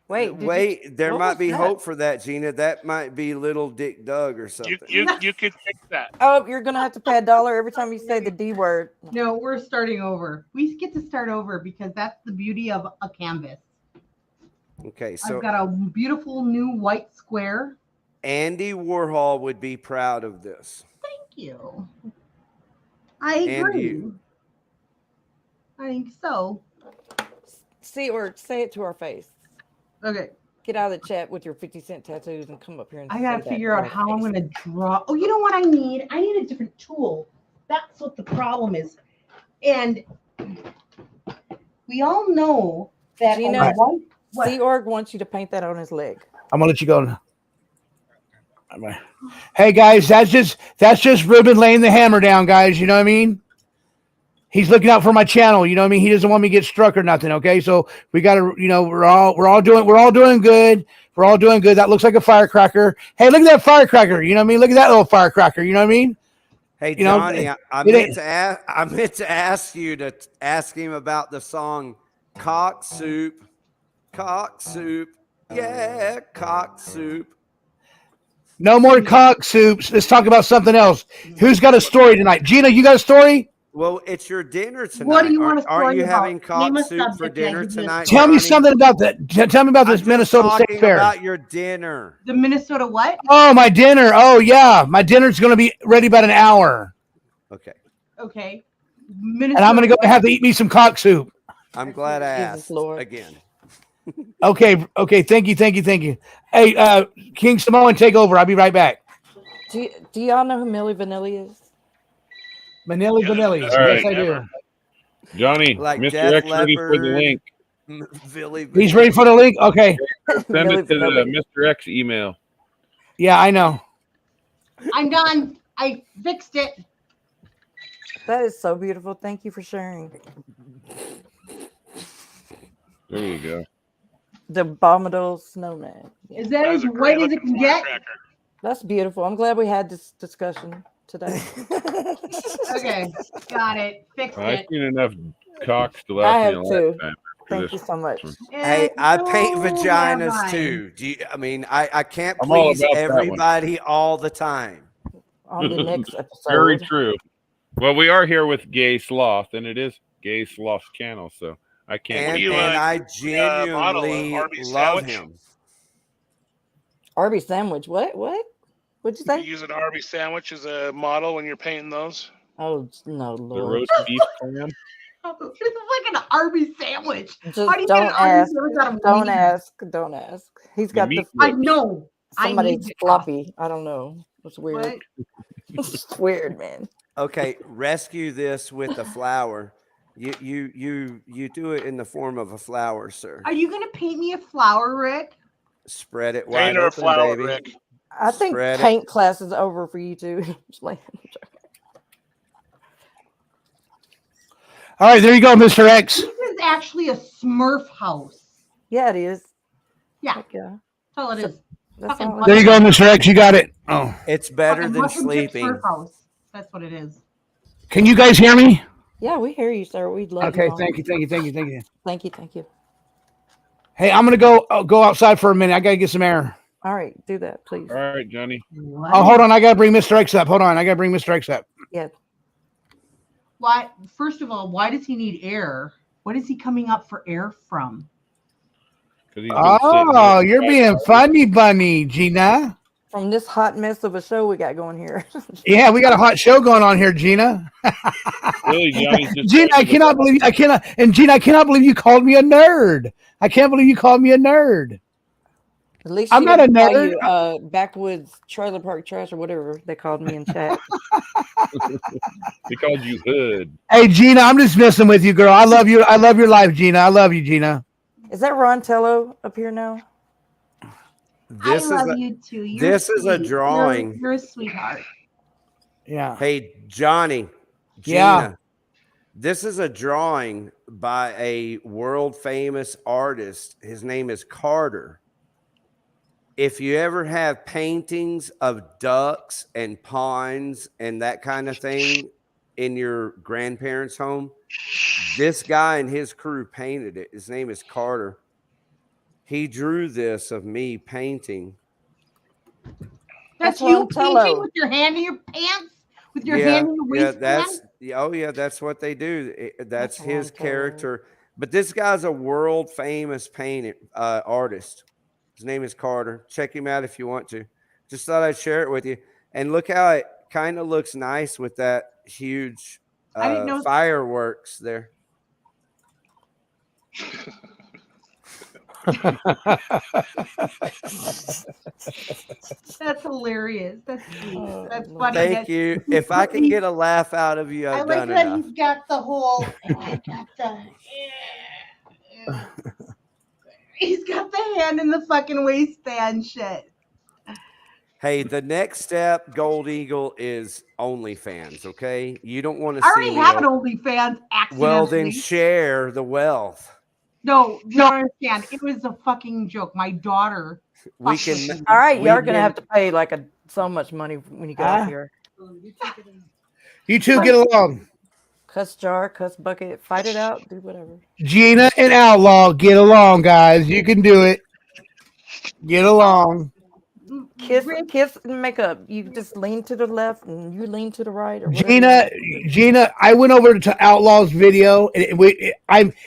Wait, there what might was be that? hope for that, Gina. That might be Little Dick Doug or something. You could fix that. Oh, you're gonna have to pay $1 every time you say the D word. No, we're starting over. We get to start over because that's the beauty of a canvas. Okay, so I've got a beautiful new white square. Andy Warhol would be proud of this. Thank you. I And agree. you. I think so. See, or say it to our face. Okay. Get out of the chat with your 50-cent tattoos and come up here and I say gotta that figure to out our how I'm face. gonna draw. Oh, you know what I need? I need a different tool. That's what the problem is. And we all know that Gina, a white. What? Sea Org wants you to paint that on his leg. I'm gonna let you go. Hey guys, that's just Ruben laying the hammer down, guys. You know what I mean? He's looking out for my channel. You know what I mean? He doesn't want me to get struck or nothing. Okay, so we gotta, we're all doing good. We're all doing good. That looks like a firecracker. Hey, look at that firecracker. You know what I mean? Look at that little firecracker. You know what I mean? Hey, You know, Johnny, I it meant ain't- to ask you to ask him about the song Cock Soup. Cock Soup. Yeah, Cock Soup. No more cock soups. Let's talk about something else. Who's got a story tonight? Gina, you got a story? Well, it's your dinner tonight. What do you want to Aren't you about? having cock Name a soup for subject, dinner I'll give you a tonight? Tell me Johnny? something about that. Tell me about this I'm Minnesota just State talking Fair. about your dinner. The Minnesota what? Oh, my dinner. Oh, yeah. My dinner's going to be ready about an hour. Okay. Okay. And I'm going to go have to eat me some cock soup. I'm glad I Jesus, asked Lord. again. Okay. Thank you. Hey, King Samoan, take over. I'll be right back. Do y'all know who Milli Vanilli is? Manili Vanilli. All right. Yes, I do. Johnny, Like Mr. Def X ready for the Leppard. link. He's ready for the link? Okay. Send it to the Mr. X email. Yeah, I know. I'm done. I fixed it. That is so beautiful. Thank you for sharing. There you go. The abominable snowman. Is that as white as it can get? That's beautiful. I'm glad we had this discussion today. Okay, got it. Fixed I've it. seen enough cocks to I last me have a too. lifetime. Thank you so much. Hey, I paint so have vaginas I. too. I can't I'm all please about that one. everybody all the time. On the next episode. Very true. Well, we are here with Gay Sloth, and it is Gay Sloth channel, so I can't. And I genuinely love him. Arby's sandwich. What? What'd you You say? use an Arby's sandwich as a model when you're painting those. Oh no, The Lord. roast beef clam. It's like an Arby's sandwich. Just How do you don't get an Arby's ask. sandwich out of Don't meat? ask. Don't ask. He's got the. I know. Somebody's I floppy. I don't know. It's weird. What? It's weird, man. Okay, rescue this with a flower. You do it in the form of a flower, sir. Are you gonna paint me a flower, Rick? Spread it Paint wide her a open, flower, baby. Rick. I think Spread it. paint class is over for you two. Just like- All right, there you go, Mr. X. This is actually a Smurf house. Yeah, it is. Yeah. Heck yeah. That's all it is. That's Fucking all it There you go, mushroom- Mr. X. You got it. Oh, It's better fucking than mushroom chip sleeping. Smurf house. That's what it is. can you guys hear me? Yeah, we hear you, sir. We'd love Okay, you. thank you. Thank you. Thank you. Hey, I'm gonna go outside for a minute. I gotta get some air. All right, do that, please. All right, Johnny. What? Oh, hold on. I gotta bring Mr. X up. Hold on. I gotta bring Mr. X up. Yeah. Why? First of all, why does he need air? What is he coming up for air from? Oh, you're being funny, bunny, Gina. From this hot mess of a show we got going here. Yeah, we got a hot show going on here, Gina. Really, Johnny's just Gina, I cannot believe you called me a nerd. I can't believe you called me a nerd. At least I'm she not a didn't call nerd. you, backwoods trailer park trash or whatever they called me in chat. They called you hood. Hey, Gina, I'm just messing with you, girl. I love you. I love your life, Gina. I love you, Gina. Is that Ron Tello up here now? This I is love a, you too. You're this is a sweet. drawing. You're a sweetheart. Yeah. Hey, Johnny, Gina, Yeah. this is a drawing by a world famous artist. His name is Carter. If you ever have paintings of ducks and ponds and that kind of thing in your grandparents' home, this guy and his crew painted it. His name is Carter. He drew this of me painting. That's Ron you Tello. painting with your hand in your pants? With your hand in your waistband? That's what they do. That's his Ron Tello. character. But this guy's a world famous artist. His name is Carter. Check him out if you want to. Just thought I'd share it with you. And look how it kind of looks nice with that huge I didn't know- fireworks there. That's hilarious. That's sweet. That's funny. Thank you. If I can get a laugh out of you, I I've like done that enough. he's got the whole. I got the. He's got the hand in the fucking waistband shit. Hey, the next step, Gold Eagle, is OnlyFans. Okay, you don't want to I see already me. have an OnlyFans accidentally. Well, then share the wealth. No, you don't understand. It was a fucking joke. My daughter. We fucked can. with me. All right, We you're gonna can- have to pay like so much money when you get off here. You two get along. Cuss jar, cuss bucket, fight it out, do whatever. Gina and Outlaw, get along, guys. You can do it. Get along. Kiss, and make up. You just lean to the left and you lean to the right, or whatever. Gina, I went over to Outlaw's video, and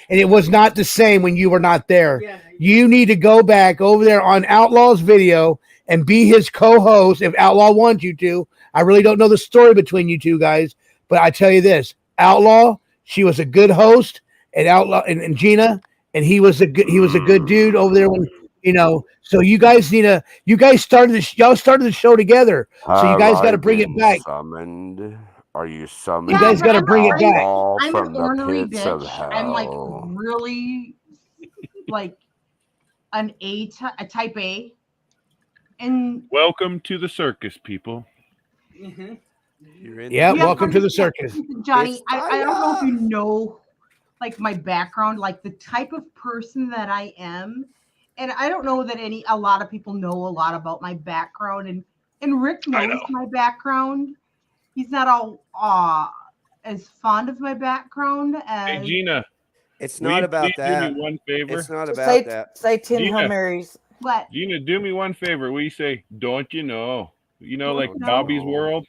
it was not the same when you were not there. Yeah. You need to go back over there on Outlaw's video and be his co-host if Outlaw wants you to. I really don't know the story between you two guys, but I tell you this: Outlaw, she was a good host, and Outlaw and Gina, and he was a good dude over there when. So you guys started the show together. So you guys got to bring it back. Summoned? Are you summoned? You guys got to bring it back. I'm from an the ornery pits of bitch. I'm like hell. really like a type A. And Welcome to the circus, people. You're in Yeah, Yeah, welcome to the circus. Johnny. It's I don't know if you know, like my background, like the type of person that I am, and I don't know that a lot of people know a lot about my background, and Rick knows my background. He's not all as fond of my background as. Hey, Gina. It's will not you about please that. Do me one favor. It's not Just about that. Say 10 Hail Gina. Marys. What? Gina, do me one favor. Will you say, "Don't you know"? You know, Don't like you know? Bobby's World.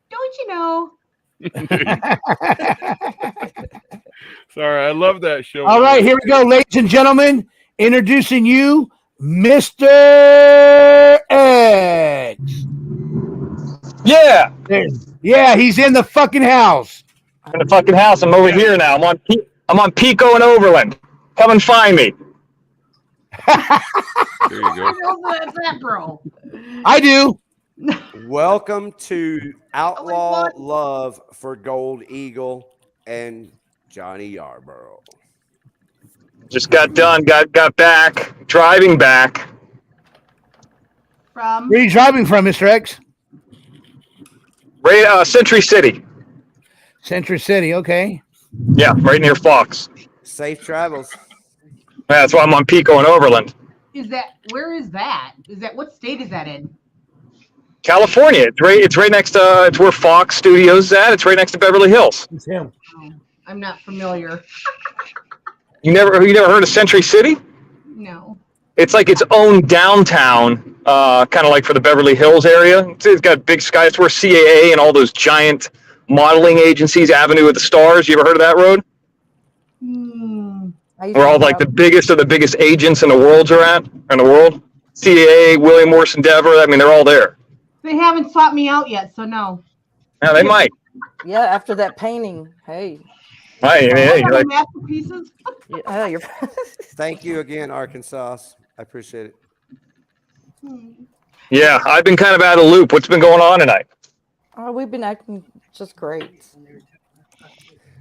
Don't you know? Sorry, I love that show. All right, here we go, ladies and gentlemen. Introducing you, Mr. X. Yeah. Yeah, he's in the fucking house. In the fucking house. I'm over here now. I'm on Pico and Overland. Come and find me. There you go. That's that, bro. I do. Welcome to Outlaw Love for Gold Eagle and Johnny Yarborough. Just got done. Got back. Driving back. From where are you driving from, Mr. X? Right, Century City. Century City, okay. Yeah, right near Fox. Safe travels. Yeah, that's why I'm on Pico and Overland. Where is that? What state is that in? California. It's right next to it's where Fox Studios is at. It's right next to Beverly Hills. It's him. Oh, I'm not familiar. You never heard of Century City? No. It's like its own downtown, kind of like for the Beverly Hills area. It's got big sky. It's where CAA and all those giant modeling agencies, Avenue of the Stars. You ever heard of that road? Where all like the biggest of the biggest agents in the world are at in the world. CAA, William Morris Endeavor. I mean, they're all there. They haven't sought me out yet, so no. Yeah, they might. Yeah, after that painting. Hey. Hey, you're like, masterpieces. Yeah, you're. Thank you again, Arkansas. I appreciate it. yeah, I've been kind of out of the loop. What's been going on tonight? Oh, we've been acting just great.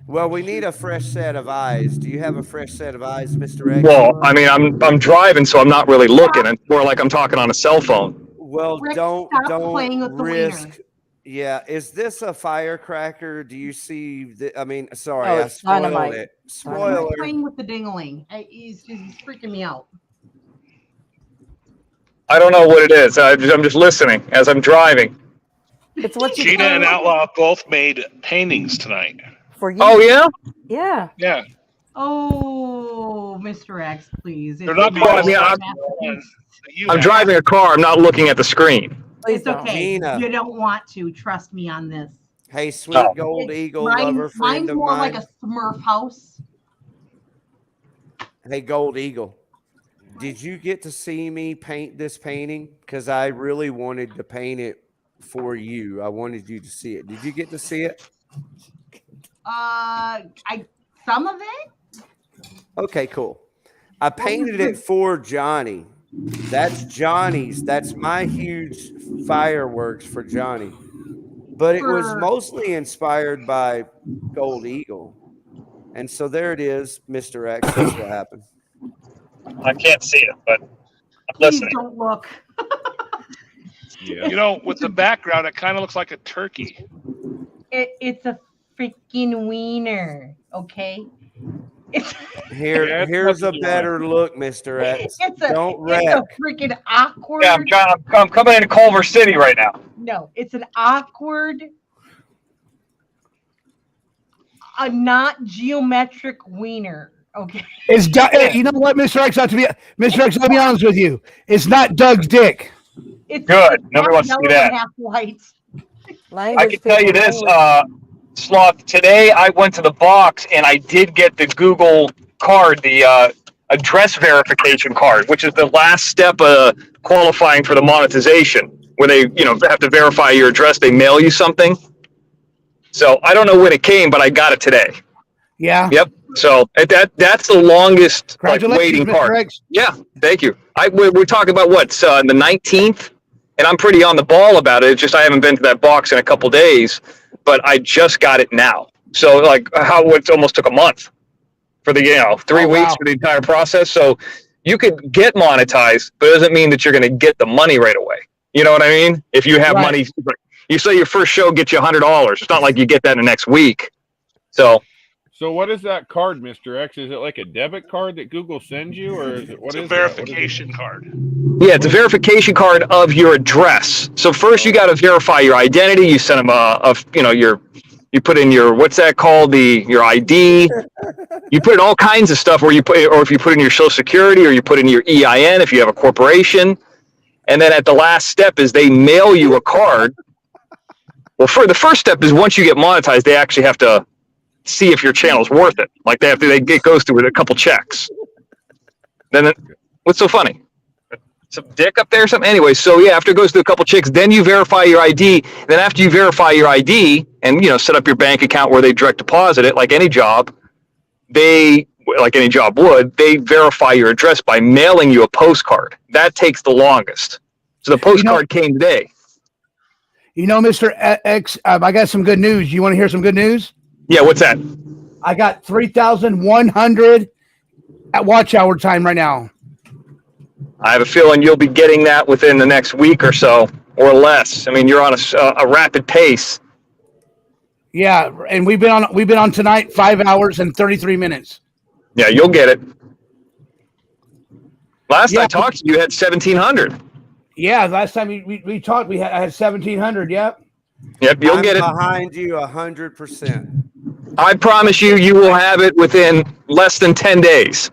Well, we need a fresh set of eyes. Do you have a fresh set of eyes, Mr. X? Well, I mean, I'm driving, so I'm not really looking. It's more like I'm talking on a cell phone. Well, Rick, don't playing with the risk. wiener. Yeah, is this a firecracker? Do you see? I mean, sorry, Oh, I it's spoiled dynamite. it. I'm Spoiler. playing with the dingling. He's freaking me out. I don't know what it is. I'm just listening as I'm driving. It's what you Gina and Outlaw both made paintings tonight. for you. Oh yeah. Yeah. Yeah. Oh, Mr. X, please. They're not Well, I mean, I'm driving a car. I'm not looking at the screen. Please It's don't. okay. Gina. You don't want to. Trust me on this. Hey, sweet gold eagle lover friend Mine's of more mine. like a Smurf house. Hey, gold eagle. Did you get to see me paint this painting? Because I really wanted to paint it for you. I wanted you to see it. Did you get to see it? Some of it. Okay, cool. I painted it for Johnny. That's Johnny's. That's my huge fireworks for Johnny. But it was mostly inspired by Gold Eagle. And so there it is, Mr. X. That's what happened. I can't see it, but I'm Please listening. don't look. Yeah. You know, with the background, it kind of looks like a turkey. It's a freaking wiener. Okay. Here's a better look, Mr. X. Don't wreck. It's a freaking awkward. Yeah, I'm coming into Culver City right now. No, it's an awkward, a not geometric wiener. Okay. It's you know what, Mr. X, Mr. X, let me be honest with you. It's not Doug's dick. It's Good. Nobody wants to see yellow and that. half white. I can tell you this, Sloth. Today I went to the box and I did get the Google card, the address verification card, which is the last step of qualifying for the monetization, where they, have to verify your address. They mail you something. So I don't know when it came, but I got it today. Yeah. Yep. So that's the longest Congratulations, waiting Mr. card. X. Yeah. Thank you. We're talking about what's the 19th, and I'm pretty on the ball about it. It's just I haven't been to that box in a couple days, but I just got it now. So it almost took a month for the 3 weeks for the entire process. So you could get monetized, but it doesn't mean that you're going to get the money right away. You know what I mean? If you have money, you say your first show gets you $100. It's not like you get that in the next week. So what is that card, Mr. X? Is it like a debit card that Google sends you, or is it it's a verification card? yeah, it's a verification card of your address. So first you got to verify your identity. You send them you put in your, what's that called? Your ID. You put in all kinds of stuff or if you put in your social security or you put in your EIN if you have a corporation. And then at the last step is they mail you a card. Well, for the first step is once you get monetized, they actually have to see if your channel's worth it. Like it goes through a couple checks. Then what's so funny? Some dick up there or something? Anyway, so yeah, after it goes through a couple checks, then you verify your ID. Then after you verify your ID and set up your bank account where they direct deposit it, like any job, they verify your address by mailing you a postcard. That takes the longest. So the postcard came today. Mr. X, I got some good news. You want to hear some good news? Yeah, what's that? I got 3,100 at watch hour time right now. I have a feeling you'll be getting that within the next week or so, or less. I mean, you're on a rapid pace. Yeah, and we've been on tonight 5 hours and 33 minutes. Yeah, you'll get it. Last I talked to you, had 1,700. Yeah, last time we talked, I had 1,700. Yep. Yep, you'll get it. Behind you 100%. I promise you will have it within less than 10 days.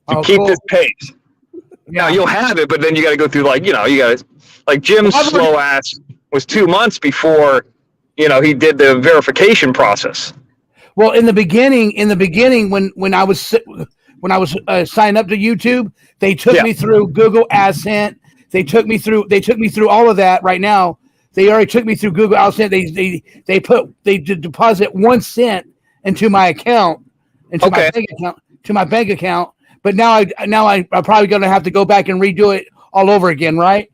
To keep this pace. Yeah. Now you'll have it, but then you got to go through Jim's slow ass was 2 months before, he did the verification process. Well, in the beginning, when I was signed up to YouTube, they took me through Google AdSense. They took me through all of that. Right now, they already took me through Google AdSense. They deposit 1 cent into my account, to my bank account. But now I'm probably going to have to go back and redo it all over again, right?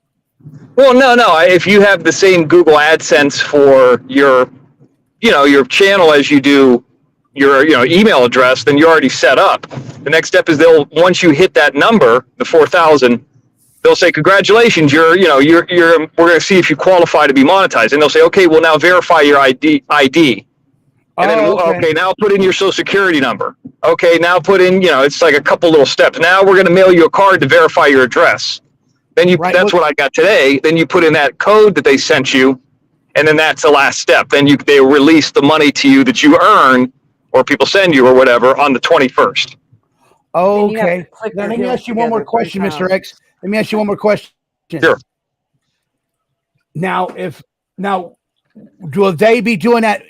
Well, no. If you have the same Google AdSense for your channel as you do your email address, then you're already set up. The next step is once you hit that number, the 4,000, they'll say congratulations. We're going to see if you qualify to be monetized, and they'll say okay, well now verify your ID. And then, okay, now put in your social security number. Okay, now put in, it's like a couple little steps. Now we're going to mail you a card to verify your address. Then that's what I got today. Then you put in that code that they sent you, and then that's the last step. Then they release the money to you that you earn, or people send you or whatever, on the 21st. Okay. Let me ask you one more question, Mr. X. Let me ask you one more question. Sure. Now, will they be doing that?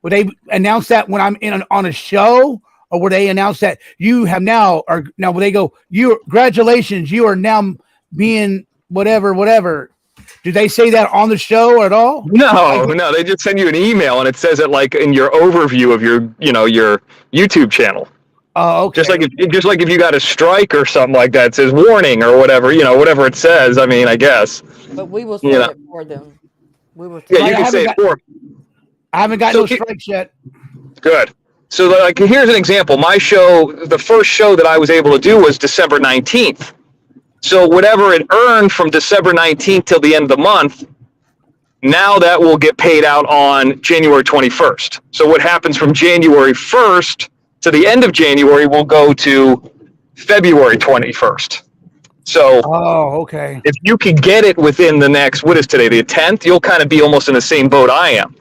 Would they announce that when I'm on a show, or would they announce that you have now? Or now will they go? Congratulations, you are now being whatever. Do they say that on the show at all? No. They just send you an email, and it says it like in your overview of your YouTube channel. Oh, okay. Just like if you got a strike or something like that, it says warning or whatever. Whatever it says. I mean, I guess. But we will say it for them. You can say it for. I haven't got no strikes yet. Good. So, here's an example. My show, the first show that I was able to do was December 19th. So, whatever it earned from December 19th till the end of the month, now that will get paid out on January 21st. So, what happens from January 1st to the end of January will go to February 21st. So, okay. If you can get it within the next, what is today, the 10th, you'll kind of be almost in the same boat I am.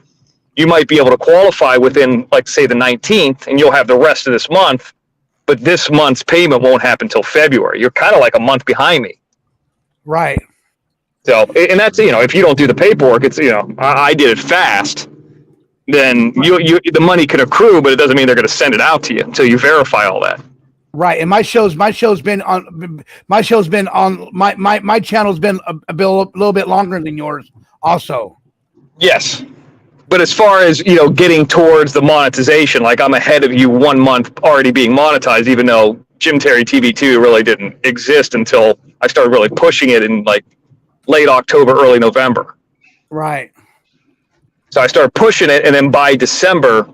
You might be able to qualify within, say, the 19th, and you'll have the rest of this month, but this month's payment won't happen until February. You're kind of like a month behind me. Right. So, and that's, if you don't do the paperwork, it's, I did it fast, then the money can accrue, but it doesn't mean they're going to send it out to you until you verify all that. Right, and my channel's been on a little bit longer than yours, also. Yes, but as far as getting towards the monetization, like I'm ahead of you 1 month already being monetized, even though Jim Terry TV2 really didn't exist until I started really pushing it in late October, early November. Right. So I started pushing it, and then by December,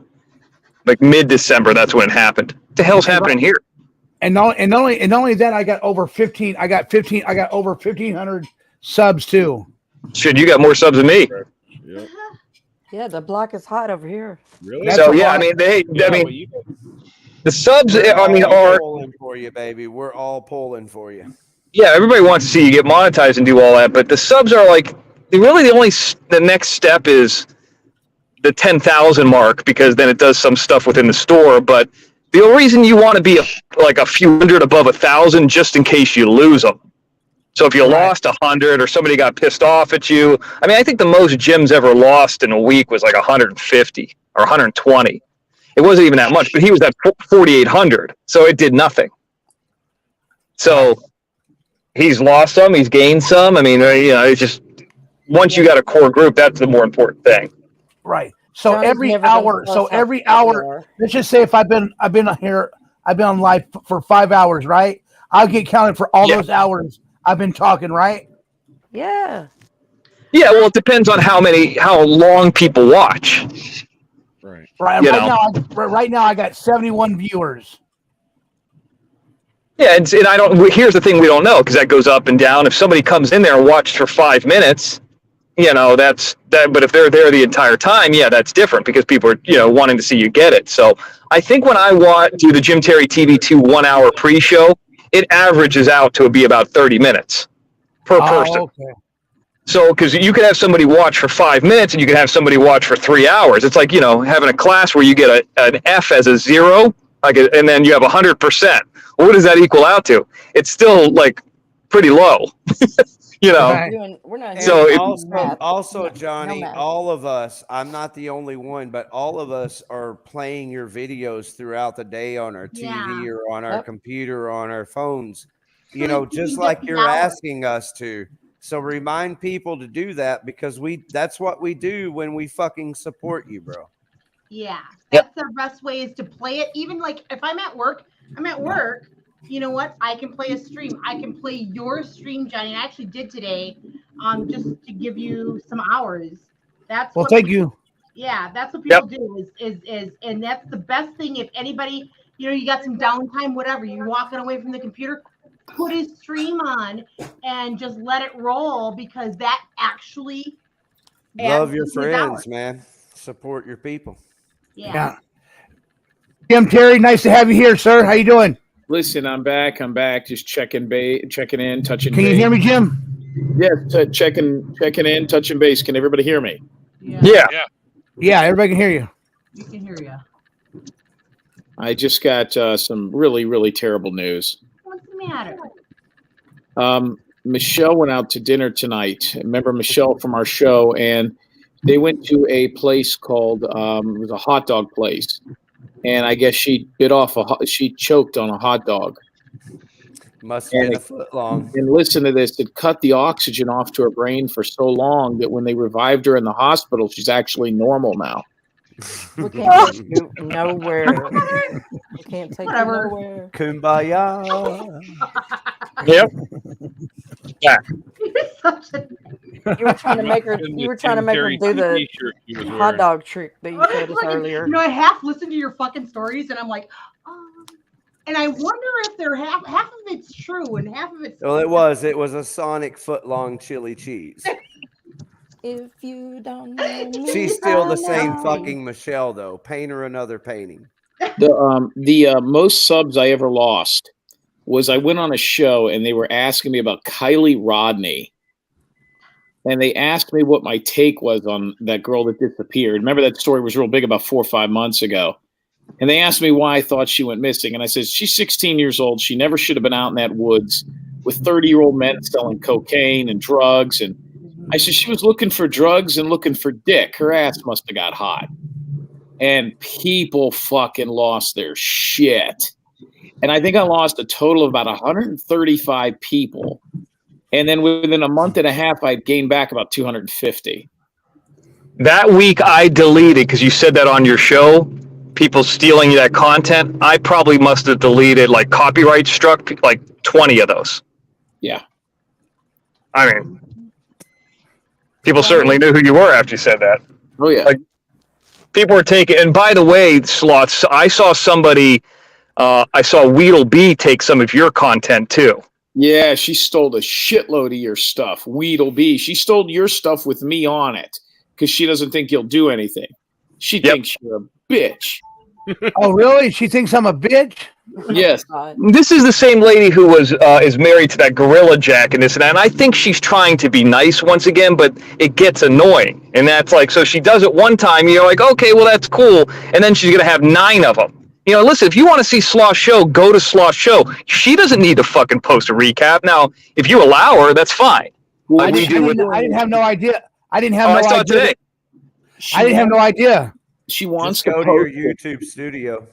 mid-December, that's when it happened. What the hell's happening here? And not only that, I got over 1,500 subs too. Shit, you got more subs than me. Yep. Yeah, the block is hot over here. Really? So yeah, I mean the subs. We're I mean, all are pulling for you, baby. We're all pulling for you. yeah. Everybody wants to see you get monetized and do all that, but the subs are like really the next step is the 10,000 mark, because then it does some stuff within the store. But the only reason you want to be like a few hundred above 1,000, just in case you lose them. So if you lost 100 or somebody got pissed off at you, I mean, I think the most Jim's ever lost in a week was like 150 or 120. It wasn't even that much, but he was at 4,800, so it did nothing. So he's lost some, he's gained some. I mean, it's just once you got a core group, that's the more important thing. Right. So Johnny's every never gonna hour, tell us how every smart you hour, are. let's just say if I've been on live for 5 hours, right? I'll get counted for all those hours I've been talking, right? Yeah. Yeah, well, it depends on how long people watch. Right. Right now I got 71 viewers. Yeah, and I don't. Here's the thing: we don't know, because that goes up and down. If somebody comes in there and watched for 5 minutes, that's that. But if they're there the entire time, yeah, that's different, because people are wanting to see you get it. So I think when I do the Jim Terry TV2 1 hour pre-show, it averages out to be about 30 minutes per person. Okay. So, because you could have somebody watch for 5 minutes and you could have somebody watch for 3 hours. It's like, having a class where you get an F as a 0, and then you have 100%. Well, what does that equal out to? It's still like pretty low, We're not So also, Johnny, all of us, I'm not the only one, but all of us are playing your videos throughout the day on our TV or on our computer or on our phones, just like you're asking us to. So remind people to do that, because that's what we do when we fucking support you, bro. Yeah, that's the best way, is to play it. Even like if I'm at work, you know what? I can play a stream. I can play your stream, Johnny. I actually did today, just to give you some hours. That's thank you. Yeah, that's what people do is and that's the best thing. If anybody, you got some downtime, whatever, you're walking away from the computer, put his stream on and just let it roll, because that actually love your friends, man. Support your people. Yeah. Jim Terry, nice to have you here, sir. How you doing? Listen, I'm back. Just checking in, touching Can base. you hear me, Jim? Yes, checking in, touching base. Can everybody hear me? Yeah, everybody can hear you. We can hear you. I just got some really, really terrible news. What's the matter? Michelle went out to dinner tonight. Remember Michelle from our show, and they went to a place called it was a hot dog place, and I guess she she choked on a hot dog. Must have been a foot long. And listen to this: it cut the oxygen off to her brain for so long that when they revived her in the hospital, she's actually normal now. We can't take you nowhere. We can't take you nowhere. Kumbaya. Yep. Yeah. You were trying to make her. You were trying to make her do the hot dog trick that you showed us earlier. I half listened to your fucking stories, and I'm like, and I wonder if they're half of it's true and half of it's. Well, it was a Sonic foot long chili cheese. If you don't know me, She's still the same fucking Michelle, though. Paint her another painting. The most subs I ever lost was I went on a show and they were asking me about Kylie Rodney. And they asked me what my take was on that girl that disappeared. Remember that story was real big about 4 or 5 months ago. And they asked me why I thought she went missing. And I said, she's 16 years old. She never should have been out in that woods with 30-year-old men selling cocaine and drugs. And I said, she was looking for drugs and looking for dick. Her ass must have got hot. And people fucking lost their shit. And I think I lost a total of about 135 people. And then within a month and a half, I gained back about 250. That week I deleted, because you said that on your show, people stealing that content. I probably must have deleted, like, copyright struck, like 20 of those. Yeah. I mean, people certainly knew who you were after you said that. Oh, yeah. Like, people were taking, and by the way, Sloths, I saw somebody I saw Weedle take some of your content too. Yeah, she stole a shitload of your stuff. Weedle. She stole your stuff with me on it because she doesn't think you'll do anything. She thinks you're a bitch. Oh, really? She thinks I'm a bitch? Yes. This is the same lady who was is married to that Gorilla Jack and this and that. And I think she's trying to be nice once again, but it gets annoying. And that's like, so she does it one time, you're like, okay, well, that's cool. And then she's going to have 9 of them. You know, listen, if you want to see Sloth Show, go to Sloth Show. She doesn't need to fucking post a recap. Now, if you allow her, that's fine. I didn't have no idea. I didn't have I no saw idea. it today. I didn't have no idea. She wants Just to go to your post it. YouTube studio.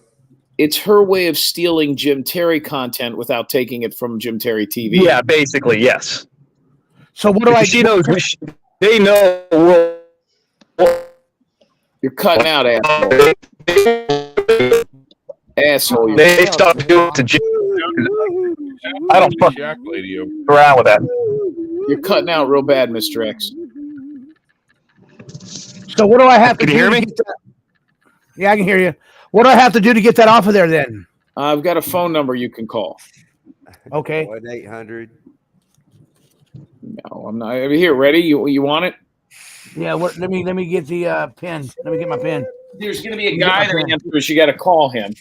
It's her way of stealing Jim Terry content without taking it from Jim Terry TV. Yeah, basically, yes. So what do I? She knows. They know. You're cutting out, asshole. Asshole. They stopped doing it to Jim. I don't fuck around with that. You're cutting out real bad, Mr. X. So what do I have to do? Can you hear me? Yeah, I can hear you. What do I have to do to get that off of there then? I've got a phone number you can call. Okay. 1-800. No, I'm not. Here, ready? You want it? Yeah. What? Let me get the pen. Let me get my pen. There's going to be a guy that answers. You got to call him.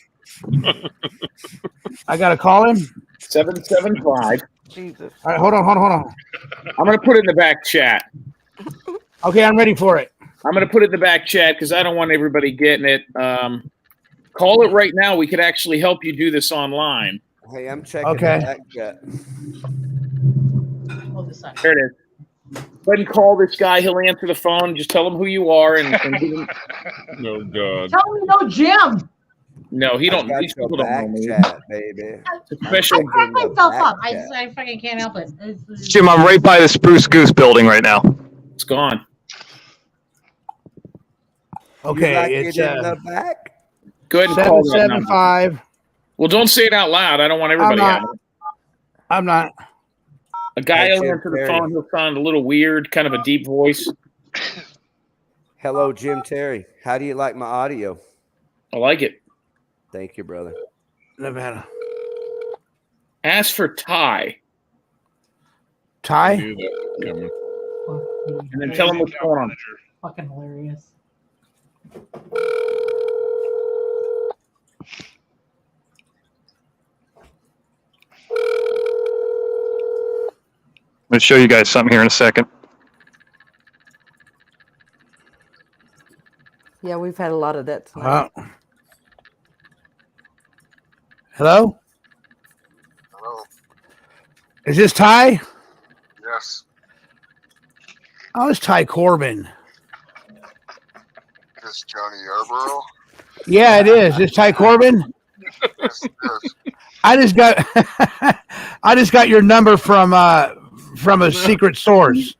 I got to call him. 775. Jesus. All right. Hold on. I'm going to put it in the back chat. Okay, I'm ready for it. I'm going to put it in the back chat because I don't want everybody getting it. Call it right now. We could actually help you do this online. Hey, I'm checking. Okay. The back chat. There it is. Go ahead and call this guy. He'll answer the phone. Just tell him who you are and give him. No God. Tell me no Jim. No, he don't. Got These your people don't back know me. chat, baby. Especially I crack myself up. chat. I fucking can't help it. Jim, I'm right by the Spruce Goose building right now. It's gone. Okay, You like it's it in the back. Go ahead and call that number. 775. Well, don't say it out loud. I don't want everybody out. I'm not. A guy Hey, will Jim answer the Terry. phone. He'll sound a little weird, kind of a deep voice. Hello, Jim Terry. How do you like my audio? I like it. Thank you, brother. Nevada. Ask for Ty, Ty? Do that coming. and then tell him what's going on. Fucking hilarious. I'm going to show you guys something here in a second. Yeah, we've had a lot of that tonight. Hello? Hello. Is this Ty? Yes. Oh, it's Ty Corbin. This is Johnny Yarborough. Yeah, it is. It's Ty Corbin. Yes, it is. I just got I just got your number from a secret source.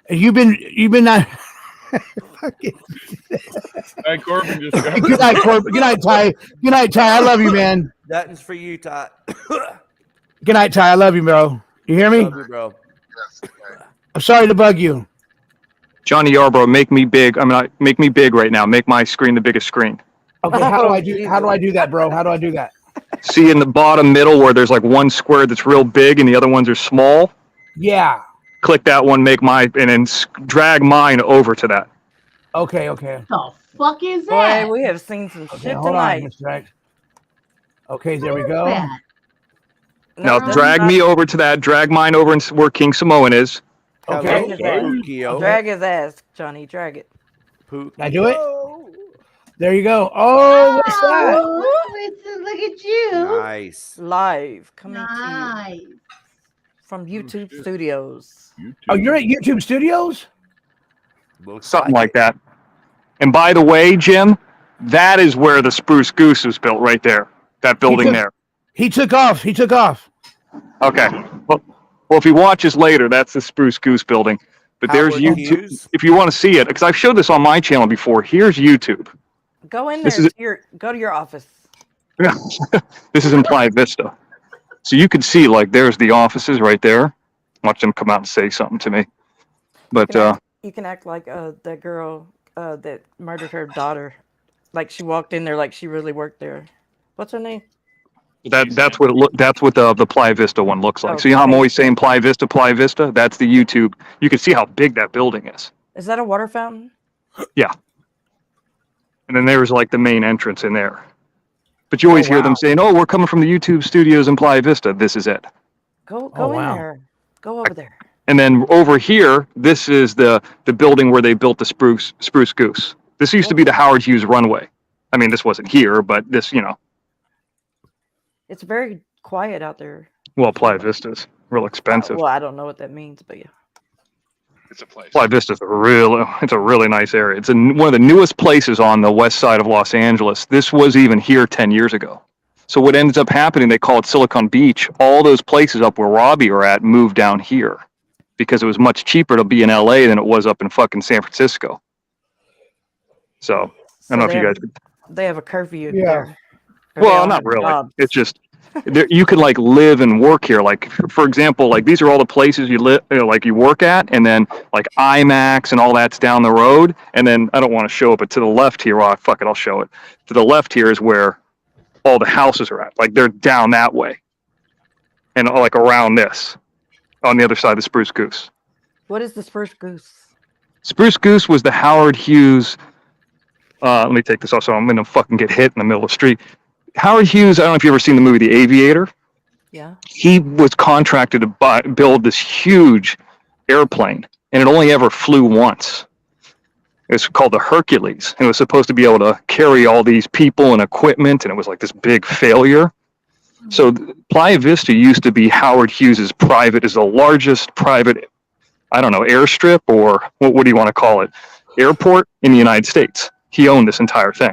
You've been not Ty Corbin just got Good night, Corbin. Good night, Ty. Good night, Ty. I love you, man. That is for you, Ty. Good night, Ty. I love you, bro. You hear me? Love you, bro. Yes. Okay. I'm sorry to bug you. Johnny Yarborough, make me big. Make me big right now. Make my screen the biggest screen. Okay, how do I do that, bro? How do I do that? See in the bottom middle where there's like one square that's real big and the other ones are small? Yeah. Click that one, make mine, and then drag mine over to that. Okay. The fuck is that? Boy, we have seen some Okay, shit hold tonight. on, Mr. X. Okay, there we What is go. that? Now No, drag me over to that. Drag mine over and where King Samoan is. Okay. Drag his ass, Johnny. Drag it. Can I do it? There you go. Oh, what's that? Oh, look at you. Nice. Live coming to Nice. you from YouTube Studios. Oh, you're at YouTube Studios? Something like that. And by the way, Jim, that is where the Spruce Goose was built right there. That building there. He took off. Okay. Well, if he watches later, that's the Spruce Goose building. But there's Howard YouTube. Hughes. If you want to see it, because I've showed this on my channel before. Here's YouTube. Go in This there. is- Go to your office. This is in Playa Vista. So you can see, like, there's the offices right there. Watch them come out and say something to me. But You can act like that girl that murdered her daughter Like she walked in there like she really worked there. What's her name? That's what that's what the Playa Vista one looks like. Oh, See how I'm Playa always saying Playa Vista, Playa Vista? That's the YouTube. You can see how big that building is. Is that a water fountain? Yeah. And then there's like the main entrance in there. But you always hear them saying, "Oh, we're coming from the YouTube studios in Playa Vista." This is it. Go in there. Go over there. And then over here, this is the building where they built the Spruce Goose. This used to be the Howard Hughes runway. I mean, this wasn't here, but this, It's very quiet out there. well, Playa Vista's real expensive. Well, I don't know what that means, but yeah. It's a place. Playa Vista's a really nice area. It's one of the newest places on the west side of Los Angeles. This was even here 10 years ago. So what ends up happening, they call it Silicon Beach. All those places up where Robbie are at moved down here because it was much cheaper to be in LA than it was up in fucking San Francisco. So I don't know if you guys. They have a curfew there. Well, not really. It's just you can like live and work here. Like for example, like these are all the places you live, like you work at, and then like IMAX and all that's down the road. And then I don't want to show it, but to the left here, well, fuck it, I'll show it. To the left here is where all the houses are at. Like they're down that way, and like around this, on the other side of the Spruce Goose. What is the Spruce Goose? Spruce Goose was the Howard Hughes. Let me take this off so I'm going to fucking get hit in the middle of the street. Howard Hughes, I don't know if you've ever seen the movie The Aviator. Yeah. He was contracted to build this huge airplane, and it only ever flew once. It was called the Hercules, and it was supposed to be able to carry all these people and equipment, and it was like this big failure. So Playa Vista used to be Howard Hughes's the largest private, I don't know, airstrip, or what do you want to call it, airport in the United States. He owned this entire thing.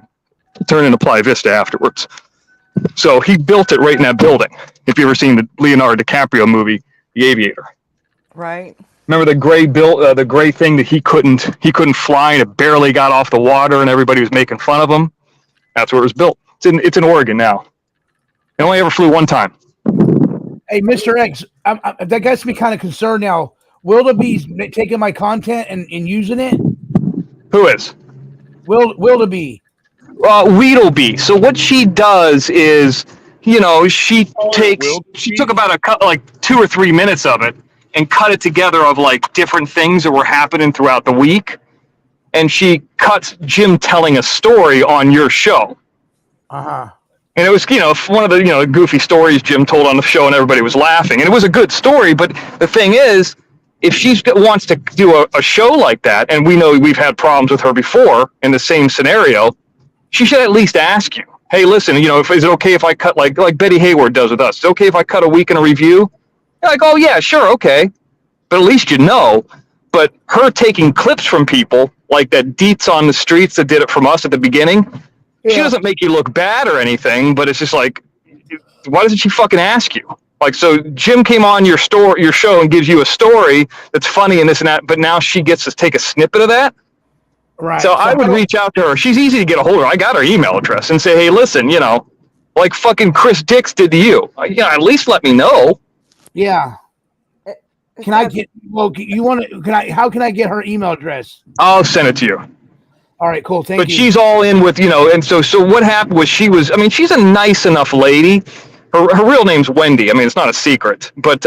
It turned into Playa Vista afterwards. So he built it right in that building. If you've ever seen the Leonardo DiCaprio movie, The Aviator. Right. Remember the gray thing that he couldn't fly and it barely got off the water and everybody was making fun of him? That's where it was built. It's in Oregon now. It only ever flew one time. Hey, Mr. X, that gets me kind of concerned now. Wildebee's taking my content and using it? Who is? Wildebeest. Weedleby. So what she does is, she took about like 2 or 3 minutes of it and cut it together of like different things that were happening throughout the week. And she cuts Jim telling a story on your show. Uh-huh. And it was, one of the, goofy stories Jim told on the show and everybody was laughing. And it was a good story. But the thing is, if she wants to do a show like that, and we know we've had problems with her before in the same scenario, she should at least ask you, hey, listen, is it okay if I cut like Betty Hayward does with us? Is it okay if I cut a week in a review? You're like, oh, yeah, sure, okay. But at least you know. But her taking clips from people, like that Deets on the Streets that did it from us at the beginning, she doesn't make you look bad or anything, but it's just like, why doesn't she fucking ask you? Like, so Jim came on your show and gives you a story that's funny and this and that, but now she gets to take a snippet of that. Right. So I would reach out to her. She's easy to get a hold of. I got her email address and say, hey, listen, like fucking Chris Dix did to you. At least let me know. Yeah. Can I get? Well, you want to? Can I? How can I get her email address? I'll send it to you. All right, cool. Thank you. But she's all in with and so what happened was she's a nice enough lady. Her real name's Wendy. I mean, it's not a secret, but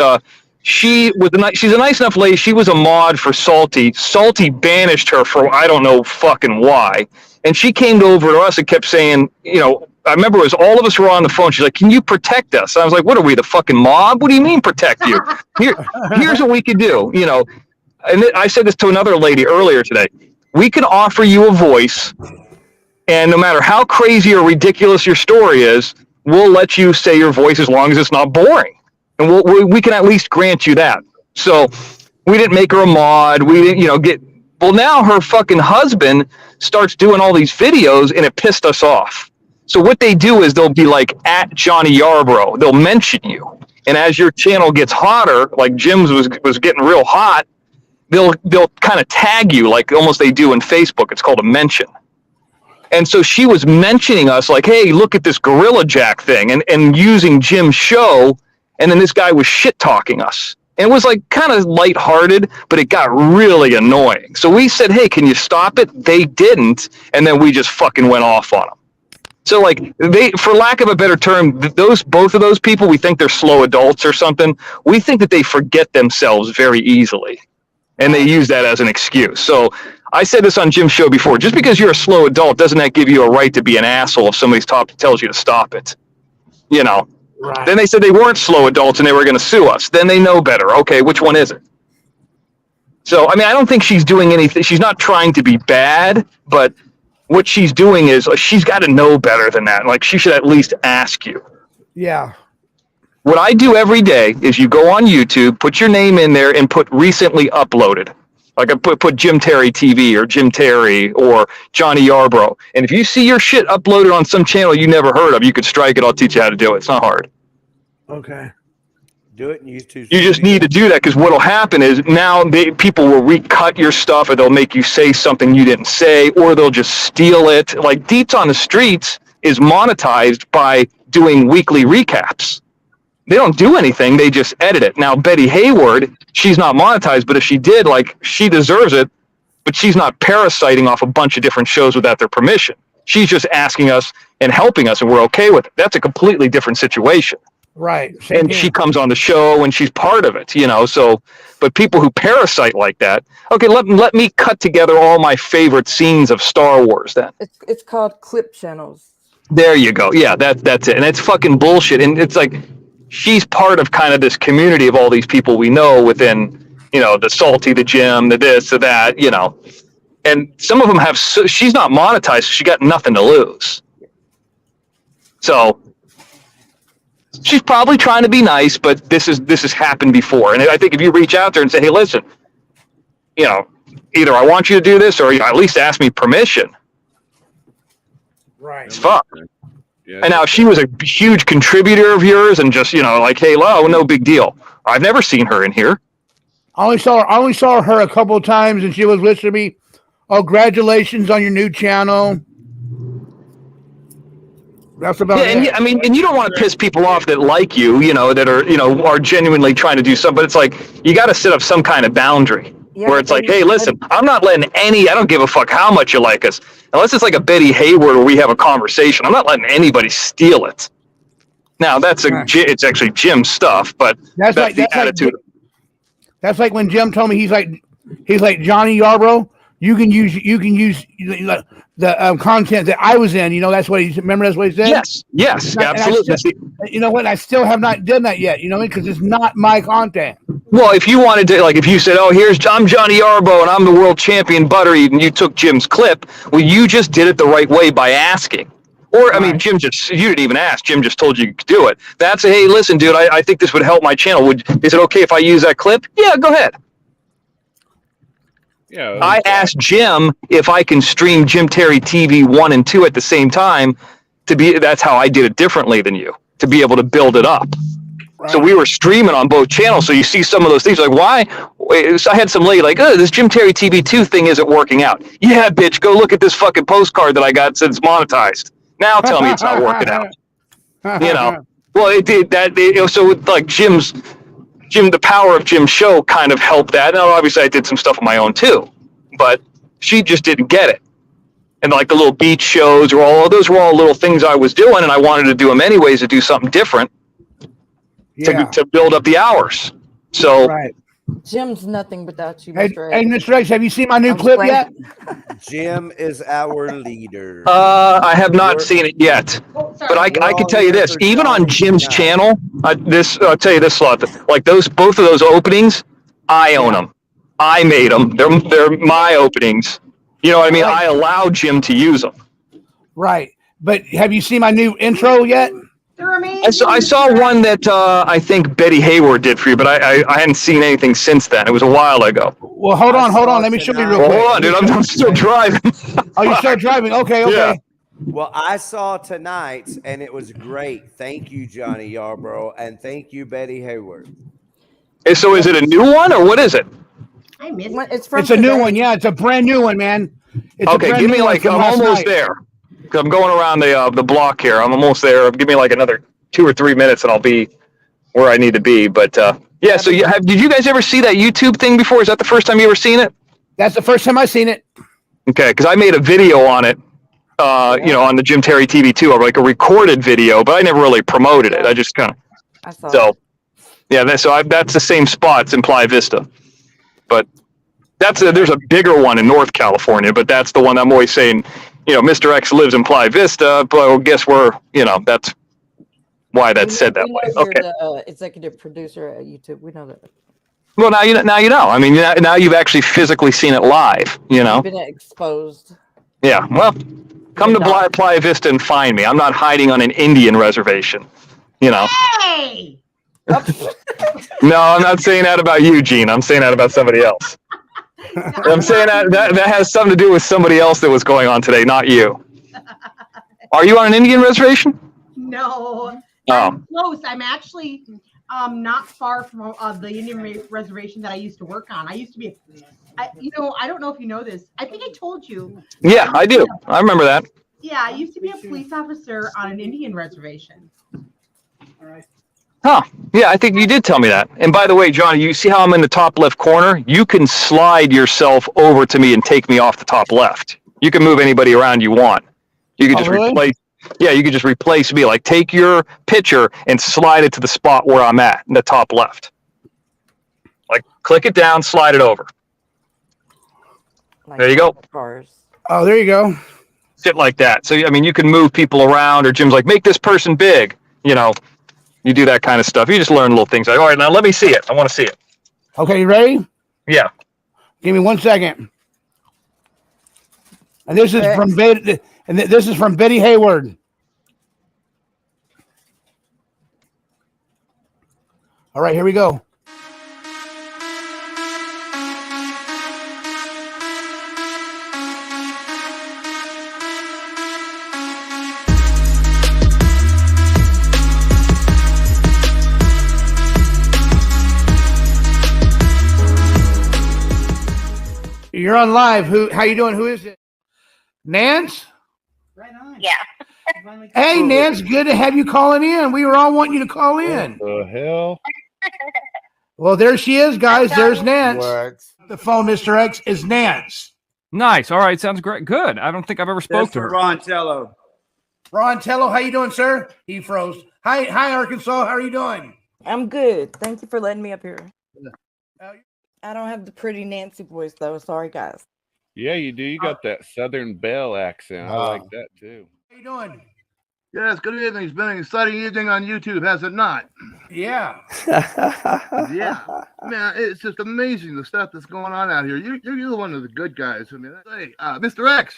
she's a nice enough lady. She was a mod for Salty. Salty banished her for I don't know fucking why. And she came over to us and kept saying, I remember it was all of us were on the phone. She's like, can you protect us? And I was like, what are we, the fucking mob? What do you mean protect you? Here's what we could do, And I said this to another lady earlier today. We can offer you a voice, and no matter how crazy or ridiculous your story is, we'll let you say your voice as long as it's not boring. And we can at least grant you that. So we didn't make her a mod. We didn't, well, now her fucking husband starts doing all these videos, and it pissed us off. So what they do is they'll be like at Johnny Yarbrough. They'll mention you. And as your channel gets hotter, like Jim's was getting real hot, they'll kind of tag you like almost they do in Facebook. It's called a mention. And so she was mentioning us like, hey, look at this Gorilla Jack thing and using Jim's show. And then this guy was shit talking us. And it was like kind of lighthearted, but it got really annoying. So we said, hey, can you stop it? They didn't. And then we just fucking went off on them. So like they, for lack of a better term, both of those people, we think they're slow adults or something. We think that they forget themselves very easily. And they use that as an excuse. So I said this on Jim's show before, just because you're a slow adult, doesn't that give you a right to be an asshole if somebody's tells you to stop it? You know? Right. Then they said they weren't slow adults and they were going to sue us. Then they know better. Okay, which one is it? So, I mean, I don't think she's doing anything. She's not trying to be bad, but what she's doing is she's got to know better than that. Like, she should at least ask you. Yeah. What I do every day is you go on YouTube, put your name in there, and put recently uploaded. Like I put Jim Terry TV or Jim Terry or Johnny Yarbrough. And if you see your shit uploaded on some channel you never heard of, you could strike it. I'll teach you how to do it. It's not hard. Okay. Do it in YouTube. You just need to do that, because what will happen is now people will recut your stuff, or they'll make you say something you didn't say, or they'll just steal it. Like Deets on the Streets is monetized by doing weekly recaps. They don't do anything. They just edit it. Now, Betty Hayward, she's not monetized, but if she did, like, she deserves it, but she's not parasiting off a bunch of different shows without their permission. She's just asking us and helping us, and we're okay with it. That's a completely different situation. Right. And she comes on the show and she's part of it, you know. So, but people who parasite like that, okay, let me cut together all my favorite scenes of Star Wars then. It's called clip channels. There you go. Yeah, that's it. And it's fucking bullshit. And it's like, she's part of kind of this community of all these people we know within, you know, the Salty, the Jim, the this, the that, you know. And some of them have, she's not monetized, so she got nothing to lose. So she's probably trying to be nice, but this has happened before. And I think if you reach out there and say, hey, listen, you know, either I want you to do this or at least ask me permission. Right. It's fucked. Yeah, and now if she was a huge contributor of yours and just, you know, like, hey, no big deal. I've never seen her in here. I only saw her a couple of times, and she was listening to me. Oh, congratulations on your new channel. That's about it. And I mean, and you don't want to piss people off that like you know, that are, you know, are genuinely trying to do something. But it's like, you got to set up some kind of boundary where it's like, hey, listen, I'm not letting I don't give a fuck how much you like us. Unless it's like a Betty Hayward where we have a conversation, I'm not letting anybody steal it. Now, it's actually Jim's stuff, but that's the attitude. That's like when Jim told me, he's like Johnny Yarbrough. You can use the content that I was in. You know, that's what remember that's what he said? Yes, absolutely. You know what? I still have not done that yet, you know, because it's not my content. Well, if you wanted to, like, if you said, oh, I'm Johnny Yarbrough and I'm the world champion butter eat, and you took Jim's clip, well, you just did it the right way by asking. Or, I mean, you didn't even ask. Jim just told you to do it. That's a, hey, listen, dude, I think this would help my channel. Is it okay if I use that clip? Yeah, go ahead. Yeah, I asked Jim if I can stream Jim Terry TV 1 and 2 at the same time. That's how I did it differently than you, to be able to build it up. Right. So we were streaming on both channels. So you see some of those things like, why? So I had some lady like, oh, this Jim Terry TV 2 thing isn't working out. Yeah, bitch, go look at this fucking postcard that I got since it's monetized. Now tell me it's not working out. You know, well, it did that. So with like the power of Jim's show kind of helped that. Now, obviously, I did some stuff on my own too, but she just didn't get it. And like the little beach shows those were all little things I was doing, and I wanted to do them anyways to do something different to build up the hours. So. Right. Jim's nothing without you, Hey, Mr. hey, Mr. X, have you seen my new clip yet? Jim is our leader. I have not seen it yet, but I can tell you this: even on Jim's channel, I'll tell you this, Slot. Like both of those openings, I own them. I made them. They're my openings. You know what I mean? I allowed Jim to use them. Right, but have you seen my new intro yet? They're amazing. I saw one that I think Betty Hayward did for you, but I hadn't seen anything since then. It was a while ago. Well, hold on. Let me show you real quick. Hold on, dude. I'm still driving. Oh, you're still driving? Okay. Yeah. Well, I saw tonight's, and it was great. Thank you, Johnny Yarbrough, and thank you, Betty Hayward. So is it a new one, or what is it? I missed it. It's a new one. Yeah, it's a brand new one, man. It's okay, give me like, I'm almost there. I'm going around the block here. I'm almost there. Give me like another 2 or 3 minutes and I'll be where I need to be. But Yeah. So did you guys ever see that YouTube thing before? Is that the first time you ever seen it? That's the first time I've seen it. Okay, because I made a video on it. You know, on the Jim Terry TV too, or like a recorded video, but I never really promoted it. I just kind of yeah. That's the same spot. It's in Playa Vista, but there's a bigger one in North California, but that's the one I'm always saying. You know, Mr. X lives in Playa Vista, but well, guess where? You know, that's why that's said that way. You're Okay. the executive producer at YouTube. We know that. Well, now you know. I mean, now you've actually physically seen it live. You know. You've been exposed. Yeah. Well. Come to Playa Vista and find me. I'm not hiding on an Indian reservation. You know. Hey! No, I'm not saying that about you, Gene. I'm saying that about somebody else. I'm saying that has something to do with somebody else that was going on today, not you. Are you on an Indian reservation? No. Oh. I'm close. I'm actually not far from the Indian reservation that I used to work on. I used to be I don't know if you know this. I think I told you. Yeah, I do. I remember that. Yeah, I used to be a police officer on an Indian reservation. All right. Huh. Yeah, I think you did tell me that. And by the way, Johnny, you see how I'm in the top left corner? You can slide yourself over to me and take me off the top left. You can move anybody around you want. You could just replace. Yeah, you could just replace me. Like take your picture and slide it to the spot where I'm at in the top left. Like click it down, slide it over. There you go. Oh, there you go. Sit like that. So, I mean, you can move people around, or Jim's like, make this person big. You know, you do that kind of stuff. You just learn little things. Like, all right, now let me see it. I want to see it. Okay, you ready? Yeah. Give me 1 second. And this is from this is from Betty Hayward. All right, here we go. You're on live. How you doing? Who is it? Nance? Right on. Yeah. Hey, Nance, good to have you calling in. We were all wanting you to call in. What the hell? Well, there she is, guys. There's Nance. What? The phone, Mr. X, is Nance. Nice. All right. Sounds great. Good. I don't think I've ever spoke to her. Ron Tello. Ron Tello, how you doing, sir? He froze. Hi, Arkansas. How are you doing? I'm good. Thank you for letting me up here. I don't have the pretty Nancy voice, though. Sorry, guys. Yeah, you do. You got that Southern Belle accent. I like that too. How you doing? Yes, good evening. It's been an exciting evening on YouTube, has it not? Yeah. Yeah. Man, it's just amazing the stuff that's going on out here. You're one of the good guys. I mean, hey, Mr. X.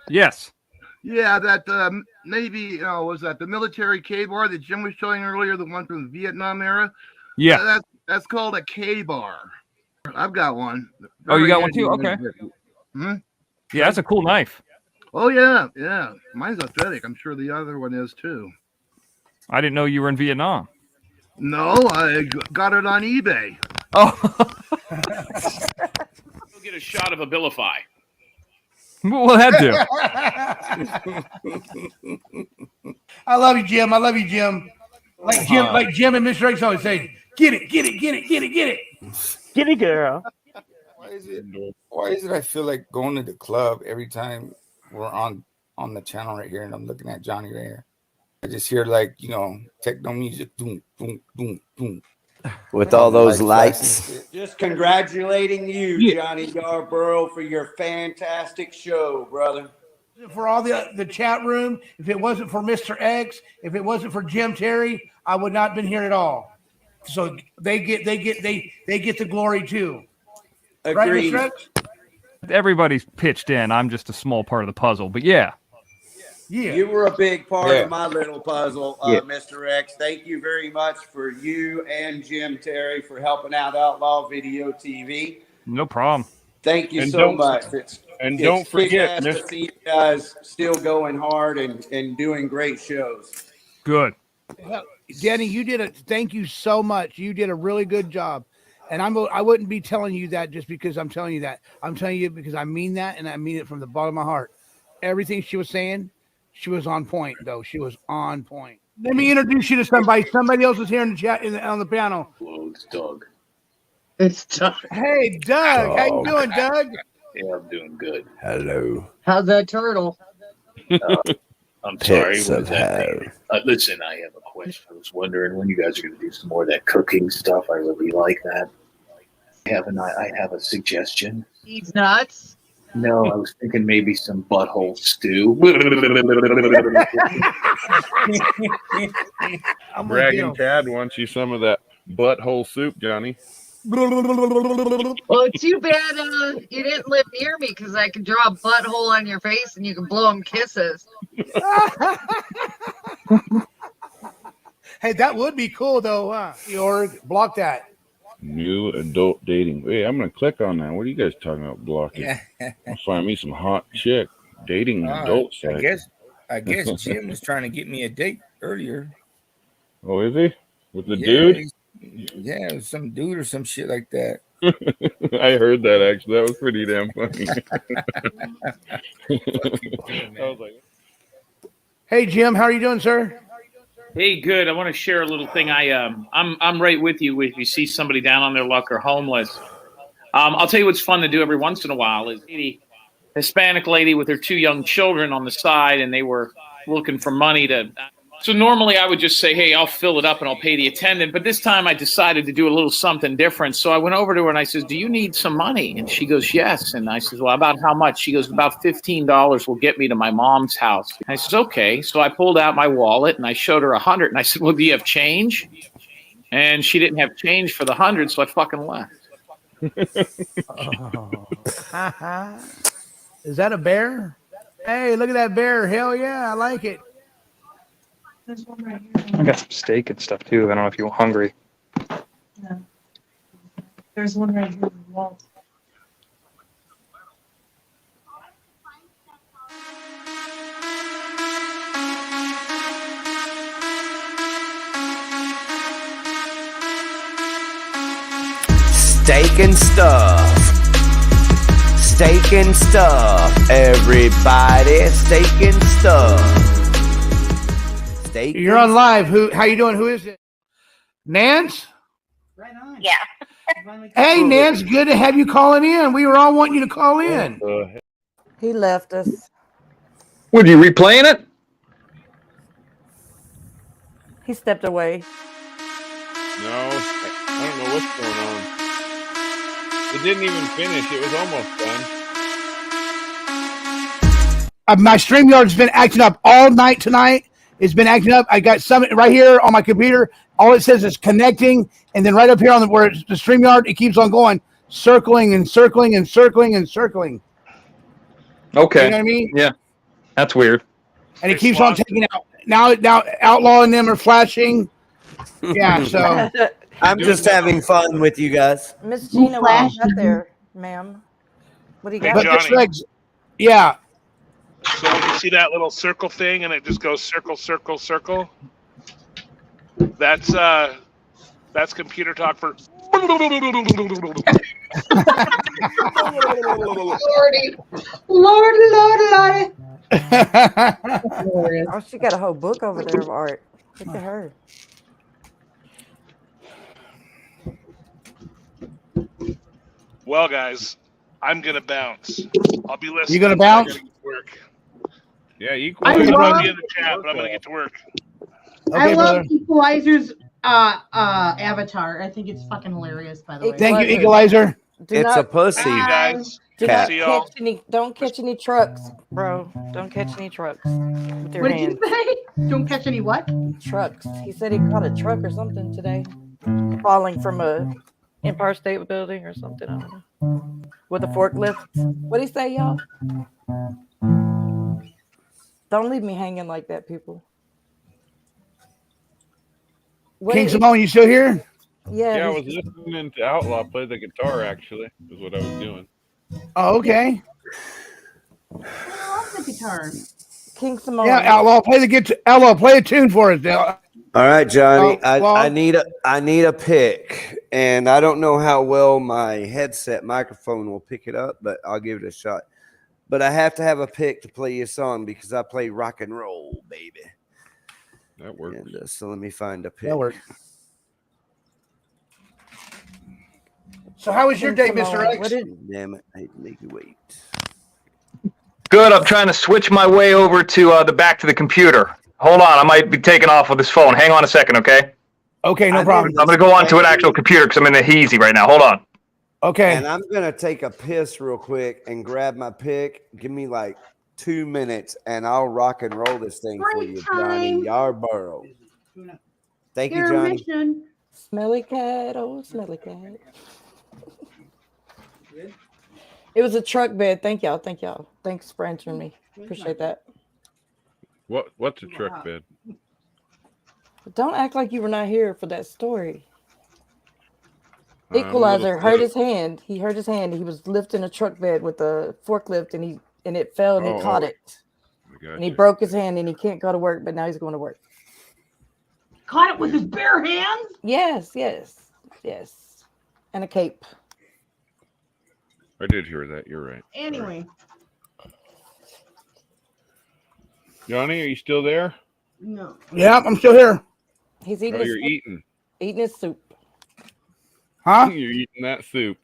Yes. Yeah, that Navy, was that the military K-bar that Jim was showing earlier, the one from the Vietnam era? Yeah. That's called a K-bar. I've got one. Oh, you got one too? Okay. Hmm? Yeah, that's a cool knife. Oh, yeah. Yeah. Mine's authentic. I'm sure the other one is too. I didn't know you were in Vietnam. No, I got it on eBay. Oh. We'll get a shot of Abilify. Well, that do. I love you, Jim. I love you, Jim. Like Jim and Mr. X always say, get it, get it, get it, get it, get it. Get it, girl. Why is it I feel like going to the club every time we're on the channel right here and I'm looking at Johnny right here? I just hear techno music, boom, boom, boom, boom. With all those lights. Just congratulating you, Johnny Yarborough, for your fantastic show, brother. For all the chat room, if it wasn't for Mr. X, if it wasn't for Jim Terry, I would not have been here at all. So they get the glory too. Agreed. Right, Mr. X? Everybody's pitched in. I'm just a small part of the puzzle, but yeah. Yeah. You were a big part of my little puzzle, Mr. X. Thank you very much for you and Jim Terry for helping out Outlaw Video TV. No problem. Thank you so much. Don't forget, to see you guys still going hard and doing great shows. Good. Danny, thank you so much. You did a really good job. And I wouldn't be telling you that just because I'm telling you that. I'm telling you because I mean that, and I mean it from the bottom of my heart. Everything she was saying, she was on point, though. She was on point. Let me introduce you to somebody. Somebody else is here in the chat on the panel. it's Doug. It's Doug. Hey, Doug. How you doing, Doug? Yeah, I'm doing good. Hello. How's that turtle? I'm sorry. Pits What of does that hell. mean? Listen, I have a question. I was wondering when you guys are going to do some more of that cooking stuff. I really like that. I have a suggestion. He's nuts. No, I was thinking maybe some butthole stew. I'm with Dragon you. Tad wants you some of that butthole soup, Johnny. Well, too bad you didn't live near me because I could draw a butthole on your face and you can blow him kisses. Hey, that would be cool though, huh? Org, block that. New adult dating. Hey, I'm gonna click on that. What are you guys talking about blocking? I'll find me some hot chick dating adult site. I guess Jim was trying to get me a date earlier. Oh, is he? With the dude? Yeah, it was some dude or some shit like that. I heard that actually. That was pretty damn funny. I was like, Hey, Jim, how are you doing, sir? Hey, good. I want to share a little thing. I'm right with you. If you see somebody down on their luck or homeless, I'll tell you what's fun to do every once in a while is a Hispanic lady with her 2 young children on the side, and they were looking for money to. So normally I would just say, hey, I'll fill it up and I'll pay the attendant. But this time I decided to do a little something different. So I went over to her and I says, do you need some money? And she goes, yes. And I says, well, about how much? She goes, about $15 will get me to my mom's house. And I says, okay. So I pulled out my wallet and I showed her 100. And I said, well, do you have change? And she didn't have change for the 100. So I fucking left. Is that a bear? Hey, look at that bear. Hell yeah, I like it. There's one right here. I got some steak and stuff too. I don't know if you're hungry. No. There's one right here on the wall. Steak and stuff. Steak and stuff. Everybody, steak and stuff. Steak. You're on live. How you doing? Who is it? Nance? Right on. Yeah. Hey, Nance, good to have you calling in. We were all wanting you to call in. He left us. What, are you replaying it? He stepped away. no, I don't know what's going on. It didn't even finish. It was almost done. My StreamYard's been acting up all night tonight. It's been acting up. I got some right here on my computer. All it says is connecting, and then right up here on the StreamYard, it keeps on going, circling and circling and circling and circling. Okay. You know what I mean? Yeah. That's weird. And it keeps on taking out. Now Outlaw and them are flashing. Yeah, so I'm just having fun with you guys. Miss Gina, what you got there, ma'am? What do you Hey, got? Johnny. Yeah. So when you see that little circle thing and it just goes circle, circle, circle, that's computer talk for. Lordy. Oh, she got a whole book over there of art. Look at her. Well, guys, I'm gonna bounce. I'll be listening. You gonna I bounce? gotta get to work. Yeah, I'm equalizer. gonna be in the chat, but I'm gonna get to work. I Okay, love brother. Equalizer's avatar. I think it's fucking hilarious, by the way. Thank you, Equalizer. It's a pussy. Thank you, guys. Do not See y'all. don't catch any trucks, bro. Don't catch any trucks with your What did hands. you say? Don't catch any what? Trucks. He said he caught a truck or something today, falling from a Empire State Building or something. I don't know. With a forklift. What'd he say, y'all? Don't leave me hanging like that, people. What King is- Simone, you still here? Yeah. I was listening to Outlaw play the guitar. Actually, is what I was doing. Oh, okay. I love the guitar. King Simone. Yeah, Outlaw, play the guitar. Outlaw, play a tune for us. Dale. All right, Johnny. Well, I need a pick, and I don't know how well my headset microphone will pick it up, but I'll give it a shot. But I have to have a pick to play your song because I play rock and roll, baby. That works. And, so let me find a pick. That works. So how was your day, Mr. Samoa. X? Damn it! I hate to make you wait. Good. I'm trying to switch my way over to the back to the computer. Hold on. I might be taking off with this phone. Hang on a second, okay? Okay, no problem. I'm going to go on to an actual computer because I'm in the Heezy right now. Hold on. Okay. And I'm gonna take a piss real quick and grab my pick. Give me like 2 minutes, and I'll rock and roll this thing for you, Johnny Yarborough. Thank you, Johnny. Smelly cat, oh smelly cat. It was a truck bed. Thank y'all. Thank y'all. Thanks for answering me. Appreciate that. What's a truck bed? Don't act like you were not here for that story. I'm a Equalizer little hurt sick. his hand. He hurt his hand. He was lifting a truck bed with a forklift, and it fell, and he caught it. And he broke his hand, and he can't go to work. But now he's going to work. Caught it with his bare hands? Yes, and a cape. I did hear that. You're right. Anyway. Johnny, are you still there? No. Yeah, I'm still here. He's eating. Oh, you're eating. Eating his soup. Huh? You're eating that soup.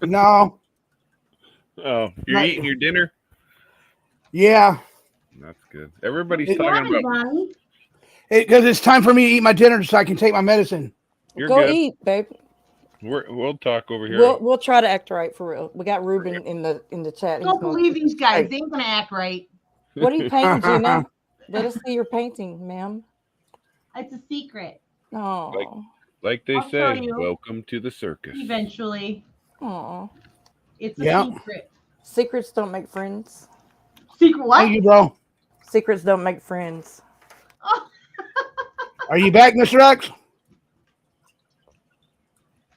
No. Oh, you're eating your dinner? Yeah. That's good. Everybody's talking about. Because it's time for me to eat my dinner so I can take my medicine. You're Go good. eat, babe. We'll talk over here. We'll try to act right for real. We got Ruben in the chat. Don't believe these guys. They ain't gonna act right. What are you painting, Gina? Let us see your painting, ma'am. It's a secret. Oh. Like they I'll show say, you. welcome to the circus. Eventually. Oh. It's a secret. Secrets don't make friends. Secret what? Thank you, bro. Secrets don't make friends. Are you back, Mr. X?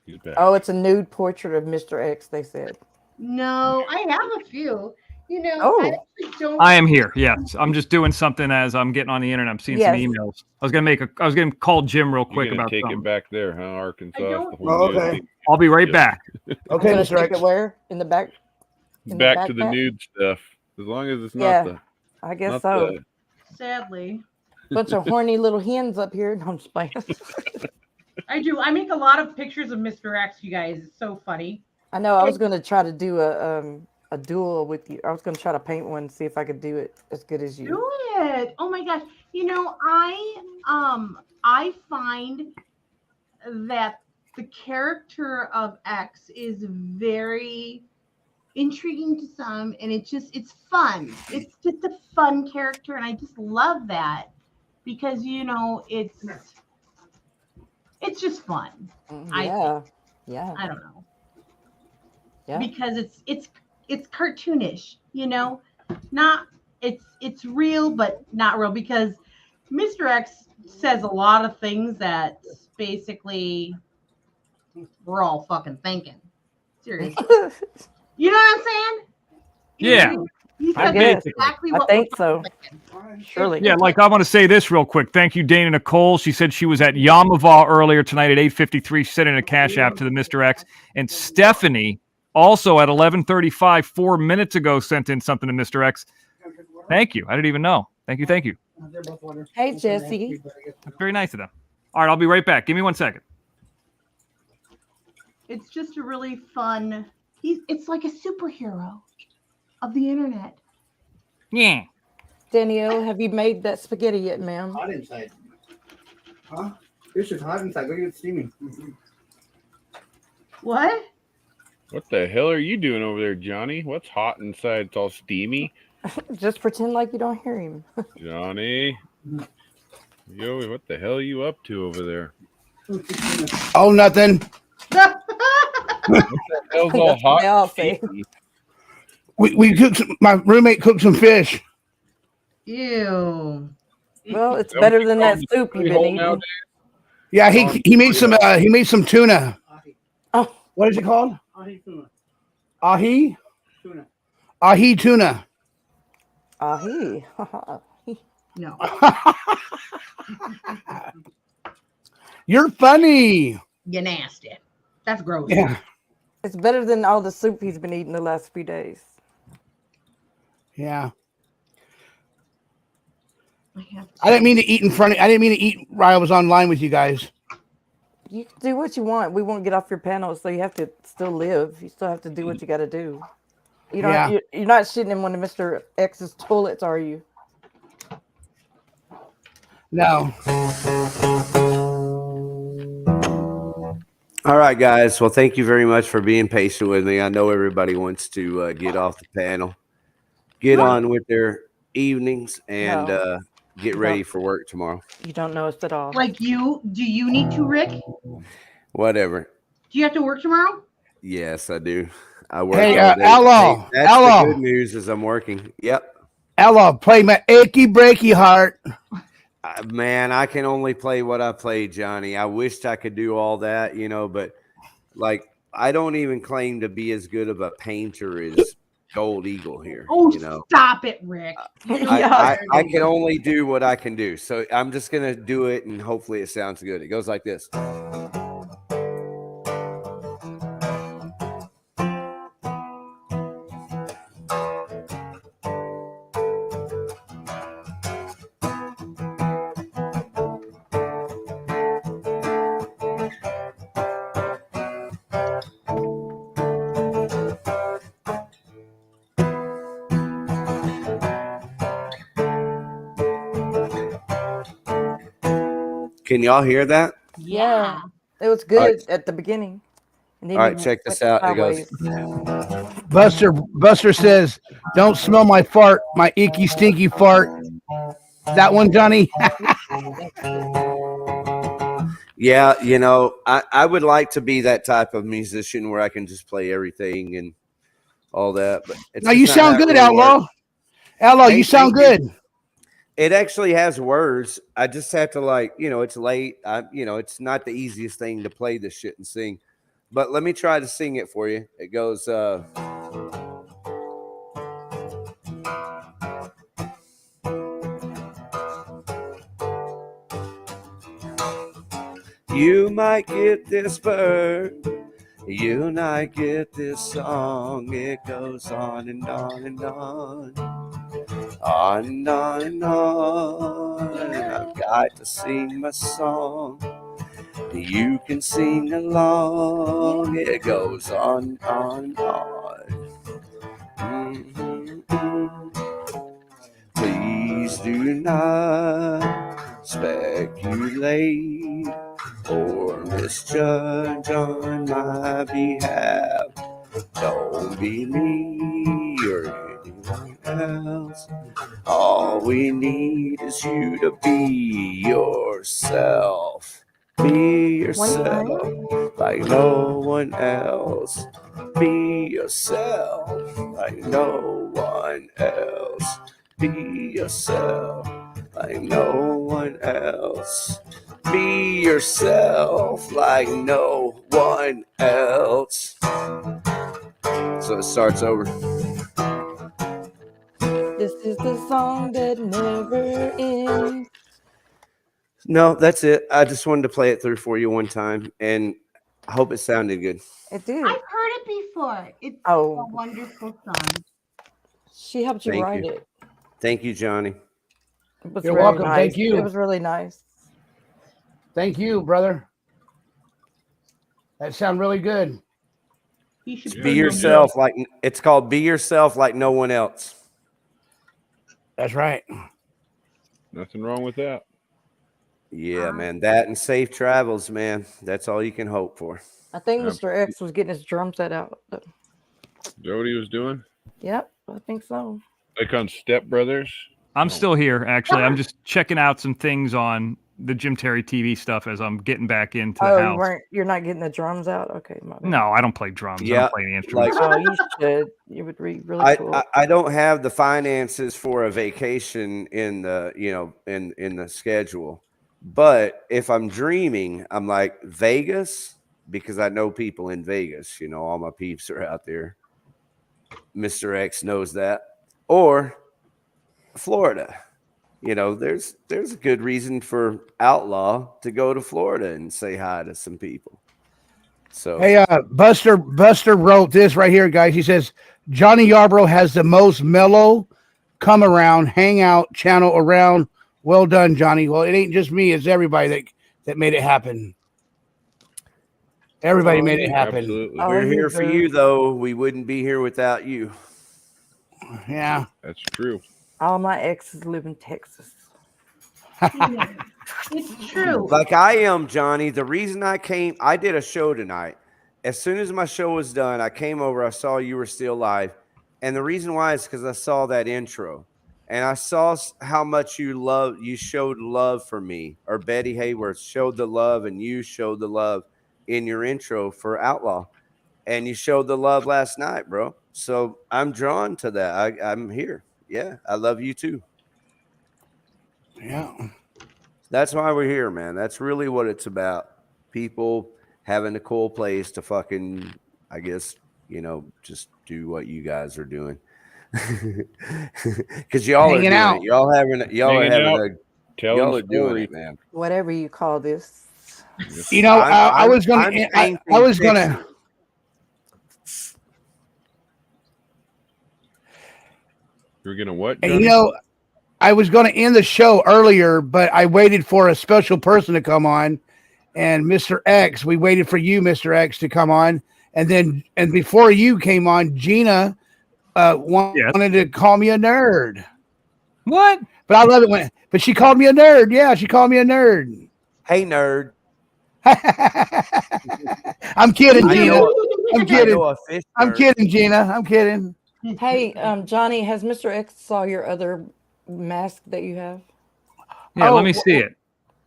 He's back. Oh, it's a nude portrait of Mr. X, they said. No, I have a few. You know, Oh. I actually don't. I am here. Yes, I'm just doing something as I'm getting on the internet. I'm seeing some Yes. emails. I was gonna call Jim real You're quick gonna about take something. it back there, huh? Arkansas. don't- The whole Oh, nude okay. thing. I'll be right back. Okay, Gonna Mr. take X. it where? In the back? In Back to the backpack? nude stuff. As long as it's Yeah, not the. I guess not so. the- Sadly. Bunch of horny little hens up here. No, I'm just playing. I do. I make a lot of pictures of Mr. X, you guys. It's so funny. I know. I was gonna try to do a duel with you. I was gonna try to paint one, see if I could do it as good as you. Do it. Oh my gosh. You know, I find that the character of X is very intriguing to some, and it's fun. It's just a fun character, and I just love that because you know it's just fun. Yeah. I don't know. Yeah. Because it's cartoonish, you know, not it's real but not real because Mr. X says a lot of things that basically we're all fucking thinking. Seriously. You know what I'm saying? Yeah. He I says guess. exactly I what think we're so. Surely. Yeah, like I want to say this real quick. Thank you, Dana Nicole. She said she was at Yamava earlier tonight at 8:53. She sent in a cash app to the Mr. X. And Stephanie also at 11:35, 4 minutes ago, sent in something to Mr. X. Thank you. I didn't even know. Thank you. Thank you. Hey, Jesse. That's very nice of them. All right, I'll be right back. Give me 1 second. It's just a really fun. It's like a superhero of the internet. Yeah. Danielle, have you made that spaghetti yet, ma'am? Hot inside. Huh? This is hot inside. Look at it steaming. What? What the hell are you doing over there, Johnny? What's hot inside? It's all steamy. Just pretend like you don't hear him. Johnny. Yo, what the hell are you up to over there? Oh, nothing. What the hell's all That's what they hot? all and say. steamy? We cooked my roommate cooked some fish. Ew. Well, it's Is that better what you than call that the soup you've been hole eating. nowadays? Yeah, he made some tuna. Oh, What is it called? Ahi tuna. Ahi tuna. ahi. No. You're funny. You're nasty. That's gross. Yeah. It's better than all the soup he's been eating the last few days. Yeah. I have I didn't mean to eat in front of. I didn't mean to eat while I was online with you guys. You can do what you want. We won't get off your panel, so you have to still live. You still have to do what you got to do. You don't. Yeah. You're not shitting in one of Mr. X's toilets, are you? No. All right, guys. Well, thank you very much for being patient with me. I know everybody wants to get off the panel, get on with their evenings, and No. get ready for work tomorrow. You don't know us at all. Like you? Do you need to, Rick? Do Whatever. you have to work tomorrow? Yes, I do. I work Hey, all day. Aloe, That's Aloe. the good news is I'm working. Yep. Ella, play my achy breaky heart. Man, I can only play what I play, Johnny. I wished I could do all that, but like I don't even claim to be as good of a painter as Gold Eagle here. Oh, stop it, Rick. I can only do what I can do. So I'm just gonna do it and hopefully it sounds good. It goes like this. Can y'all hear that? Yeah. It was good at the beginning. And then All right, check this out. It goes. Buster says, "Don't smell my fart, my icky stinky fart." That one, Johnny. Yeah, I would like to be that type of musician where I can just play everything and all that. But it's Now just you not sound how it good, really Outlaw. works. Outlaw, Hey, you sound thank you. good. It actually has words. I just have to it's late. It's not the easiest thing to play this shit and sing. But let me try to sing it for you. It goes, you might get this bird, you might get this song. It goes on and on and on. On and on and on. I've got to sing my song. You can sing along. It goes on and on. Please do not speculate or misjudge on my behalf. Don't be me or anyone else. All we need is you to be yourself. Be yourself like no one else. Be yourself like no one else. Be yourself like no one else. Be yourself like no one else. So it starts over. This is the song that never ends. No, that's it. I just wanted to play it through for you one time, and I hope it sounded good. It did. I've heard it before. It's a wonderful song. She helped you Thank write you. it. Thank you, Johnny. It was You're very welcome. nice. Thank you. It was really nice. Thank you, brother. That sounded really good. You should Be yourself like it's called. Be yourself like no one else. That's right. Nothing wrong with that. Yeah, man. That and safe travels, man. That's all you can hope for. I think Mr. X was getting his drum set out. Jody was doing? Yep, I think so. Like on Step Brothers? I'm still here, actually. I'm just checking out some things on the Jim Terry TV stuff as I'm getting back into the house. You're not getting the drums out? Okay, my bad. No, I don't play drums. I Yeah, don't play any instruments. Oh, you should. You would be really cool. I don't have the finances for a vacation in the in the schedule, but if I'm dreaming, I'm like Vegas because I know people in Vegas. All my peeps are out there. Mr. X knows that, or Florida. There's a good reason for Outlaw to go to Florida and say hi to some people. So Hey, Buster wrote this right here, guys. He says Johnny Yarbrough has the most mellow come around, hang out channel around. Well done, Johnny. Well, it ain't just me; it's everybody that made it happen. Everybody made it happen. Absolutely. We're here for you, though. We wouldn't be here without you. Yeah, that's true. All my exes live in Texas. It's true. Like I am, Johnny. The reason I came, I did a show tonight. As soon as my show was done, I came over. I saw you were still live. And the reason why is because I saw that intro. And I saw how much you showed love for me. Or Betty Hayworth showed the love, and you showed the love in your intro for Outlaw. And you showed the love last night, bro. So I'm drawn to that. I'm here. Yeah, I love you too. Yeah. That's why we're here, man. That's really what it's about. People having a cool place to fucking, I guess, just do what you guys are doing. Because y'all Hanging are doing out. it. Y'all are telling doing story. it, man. Whatever you call this. I was gonna. You're gonna what? And Johnny? I was going to end the show earlier, but I waited for a special person to come on, and Mr. X. We waited for you, Mr. X, to come on, and before you came on, Gina wanted to call me a nerd. What? But I love it but she called me a nerd. Yeah, she called me a nerd. Hey, nerd. I'm kidding, Gina. I'm kidding. I'm nerd. kidding, Gina. I'm kidding. Hey, Johnny, has Mr. X saw your other mask that you have? Yeah, let me see it.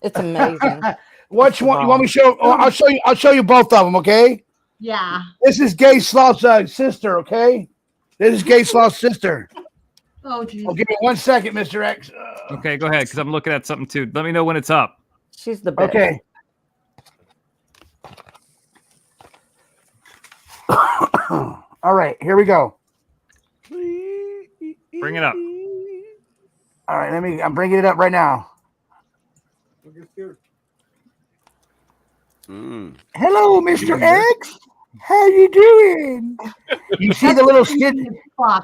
It's amazing. Which one you want me to show? Oh, I'll show you. I'll show you both of them. Okay. Yeah. This is Gay Sloth's sister. Okay. This is Gay Sloth's sister. Oh, geez. Oh, give me 1 second, Mr. X. Okay, go ahead, because I'm looking at something too. Let me know when it's up. She's the best. Okay. All right, here we go. Bring it up. All right, I'm bringing it up right now. Hello, Mr. X. How you doing? You see the little stitch?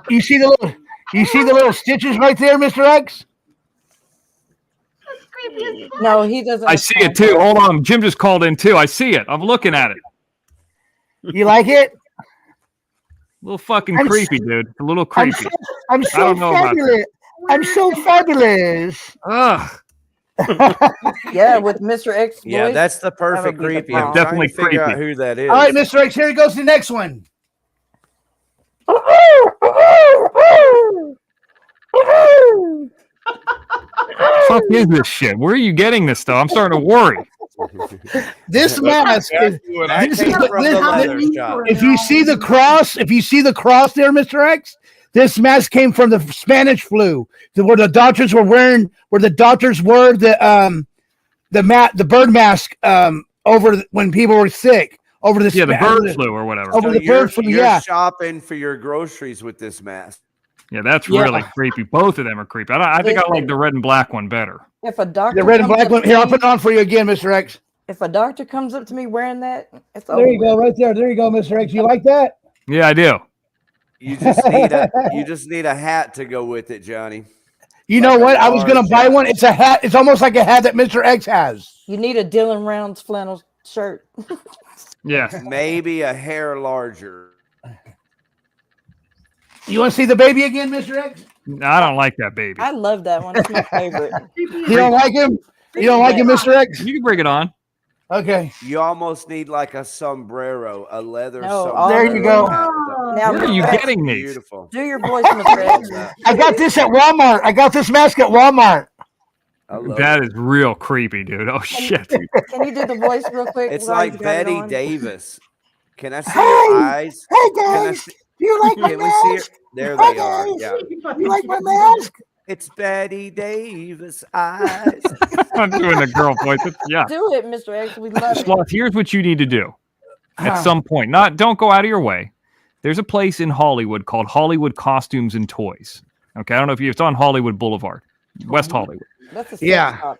You see the little stitches right there, Mr. X? No, he doesn't. I see it too. Hold on. Jim just called in too. I see it. I'm looking at it. You like it? A little fucking creepy, dude. A little creepy. I'm so fabulous. I'm so fabulous. Ugh. Yeah, with Mr. X. Yeah, voice, that's the that perfect would be the creepy. I'm bomb. trying Definitely to figure out creepy. who that is. All right, Mr. X, here goes the next one. Fuck is this shit? Where are you getting this stuff? I'm starting to worry. This mask is That came from the leather shop. if you see the cross there, Mr. X, this mask came from the Spanish flu, where the doctors were wearing, the bird mask over when people were sick over the the bird flu or whatever. over the bird flu. You're Yeah, shopping for your groceries with this mask. Yeah, that's really creepy. Both of them are creepy. I think I like the red and black one better. If a doctor the red and comes black up one. to Here, I'll me- put it on for you again, Mr. X. If a doctor comes up to me wearing that, it's There you over go, with. right there. There you go, Mr. X. You like that? Yeah, I do. You just need a hat to go with it, Johnny. You know what? I was gonna buy one. It's a hat. It's almost like a hat that Mr. X has. You need a Dylan Rounds flannel shirt. Yeah. Maybe a hair larger. You want to see the baby again, Mr. X? No, I don't like that baby. I love that one. It's my favorite. You don't like him? You don't like him, Mr. X? You can bring it on. Okay. You almost need like a sombrero, a leather No, sombrero. There you go. Now, Where are you getting these? Beautiful. do your voice, Mr. X. I got this at Walmart. I got this mask at Walmart. That is real creepy, dude. Oh shit. Can you do the voice real quick? It's while you like got it Betty on? Davis. Can I see your eyes? Hey Can I guys, see, do you like my can we see mask? it? There Hi, they are. guys. Yeah. You like my mask? It's Betty Davis eyes. I'm doing the girl voice. Yeah. Do it, Mr. X. We love it. Sloth, here's what you need to do. At some point, don't go out of your way. There's a place in Hollywood called Hollywood Costumes and Toys. Okay, I don't know if it's on Hollywood Boulevard, West Hollywood. That's a sex Yeah. shop.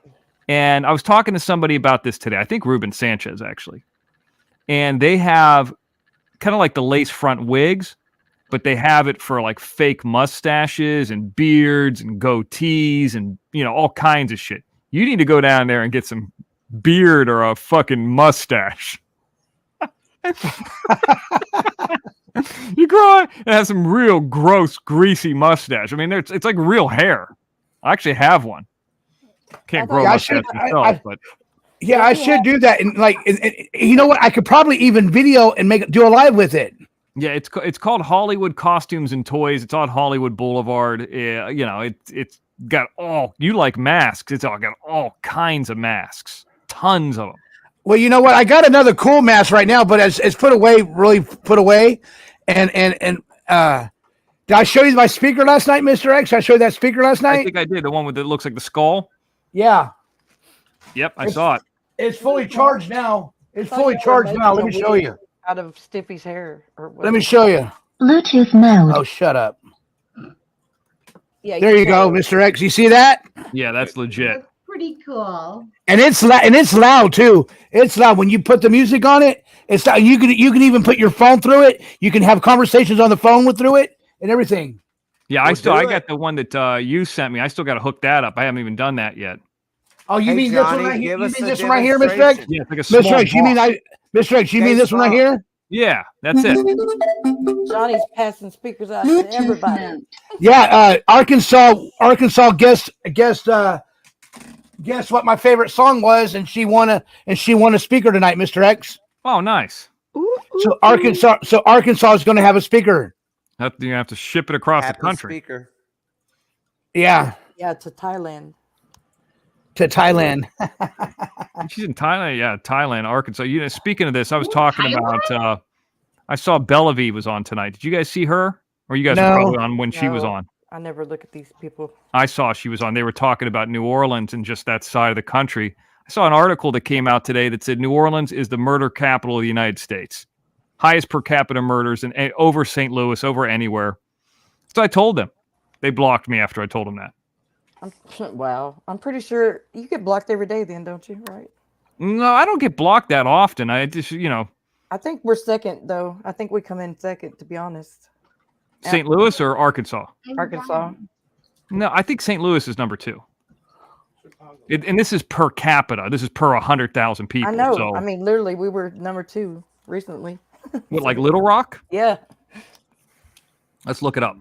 And I was talking to somebody about this today. I think Ruben Sanchez actually. And they have kind of like the lace front wigs, but they have it for like fake mustaches and beards and goatees and all kinds of shit. You need to go down there and get some beard or a fucking mustache. You grow it and have some real gross, greasy mustache. I mean, it's like real hair. I actually have one. Can't grow a mustache myself, but yeah, I should do that. And like, you know what? I could probably even video and do a live with it. yeah, it's called Hollywood Costumes and Toys. It's on Hollywood Boulevard. You know, it's got you like masks. It's got all kinds of masks, tons of them. Well, you know what? I got another cool mask right now, but it's put away, really put away. And did I show you my speaker last night, Mr. X? Did I show you that speaker last night? I think I did. The one that looks like the skull. Yeah. Yep, I saw it. It's fully charged now. It's fully charged now. Let me show you. Out of Stiffy's hair. Let me show you. Bluetooth mode. Oh, shut up. Yeah. There you go, Mr. X. You see that? Yeah, that's legit. Pretty cool. And it's loud too. It's loud when you put the music on it. It's loud. You can even put your phone through it. You can have conversations on the phone through it and everything. Yeah, I got the one that you sent me. I still got to hook that up. I haven't even done that yet. Oh, you mean Johnny, this one right here? give You us mean a this one right here, Mr. X? Yeah, it's like a Mr. small X, you mean box. Mr. X, you mean this one right here? Yeah, that's it. Johnny's passing speakers out to everybody. Yeah, Arkansas guessed what my favorite song was, and she won a speaker tonight, Mr. X. Oh, nice. So Arkansas is going to have a speaker. You have to ship it across the country. Speaker. Yeah, Yeah, to Thailand. to Thailand. She's in Thailand. Yeah, Thailand, Arkansas. You know, speaking of this, I was talking about. I saw Bellevue was on tonight. Did you guys see her? Or you guys were probably on when she was on? I never look at these people. I saw she was on. They were talking about New Orleans and just that side of the country. I saw an article that came out today that said New Orleans is the murder capital of the United States. Highest per capita murders and over St. Louis, over anywhere. So I told them. They blocked me after I told them that. Wow. I'm pretty sure you get blocked every day then, don't you? Right? No, I don't get blocked that often. I just, I think we're second, though. I think we come in second, to be honest. St. Louis or Arkansas? Arkansas. No, I think St. Louis is number 2. And this is per capita. This is per 100,000 people. I know. So. I mean, literally, we were number 2 recently. What, like Little Rock? Yeah. Let's look it up.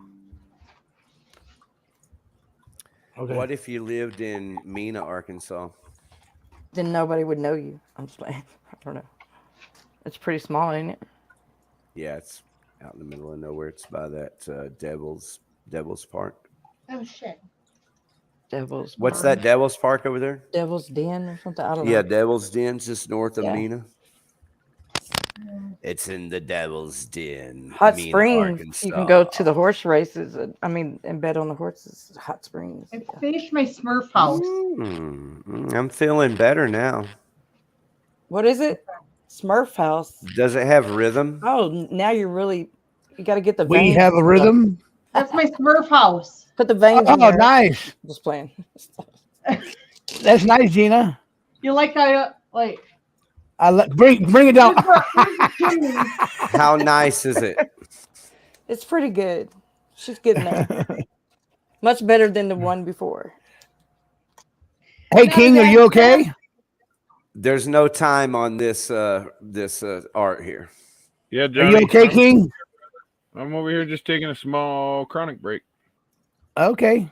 Okay. What if you lived in Mena, Arkansas? Then nobody would know you. I'm just like, I don't know. It's pretty small, ain't it? Yeah, it's out in the middle of nowhere. It's by that Devil's Park. Oh shit. Devil's. What's Park. that Devil's Park over there? Devil's Den or something. I don't know. Yeah, Devil's Den's just north of Yeah. Mena. It's in the Devil's Den. Hot Mena, Springs. Arkansas. You can go to the horse races. And bet on the horses. Hot Springs. I finished my Smurf house. I'm feeling better now. What is it? Smurf house. Does it have rhythm? Oh, now you got to get the We veins. have a rhythm. That's my Smurf house. Put the veins in Oh, there. nice. Just playing. That's nice, Gina. You like how like Bring it down. How nice is it? It's pretty good. She's getting there. Much better than the one before. Hey, King, are you okay? There's no time on this art here. Yeah, Are Johnny. you okay, King? I'm over here just taking a small chronic break. Okay.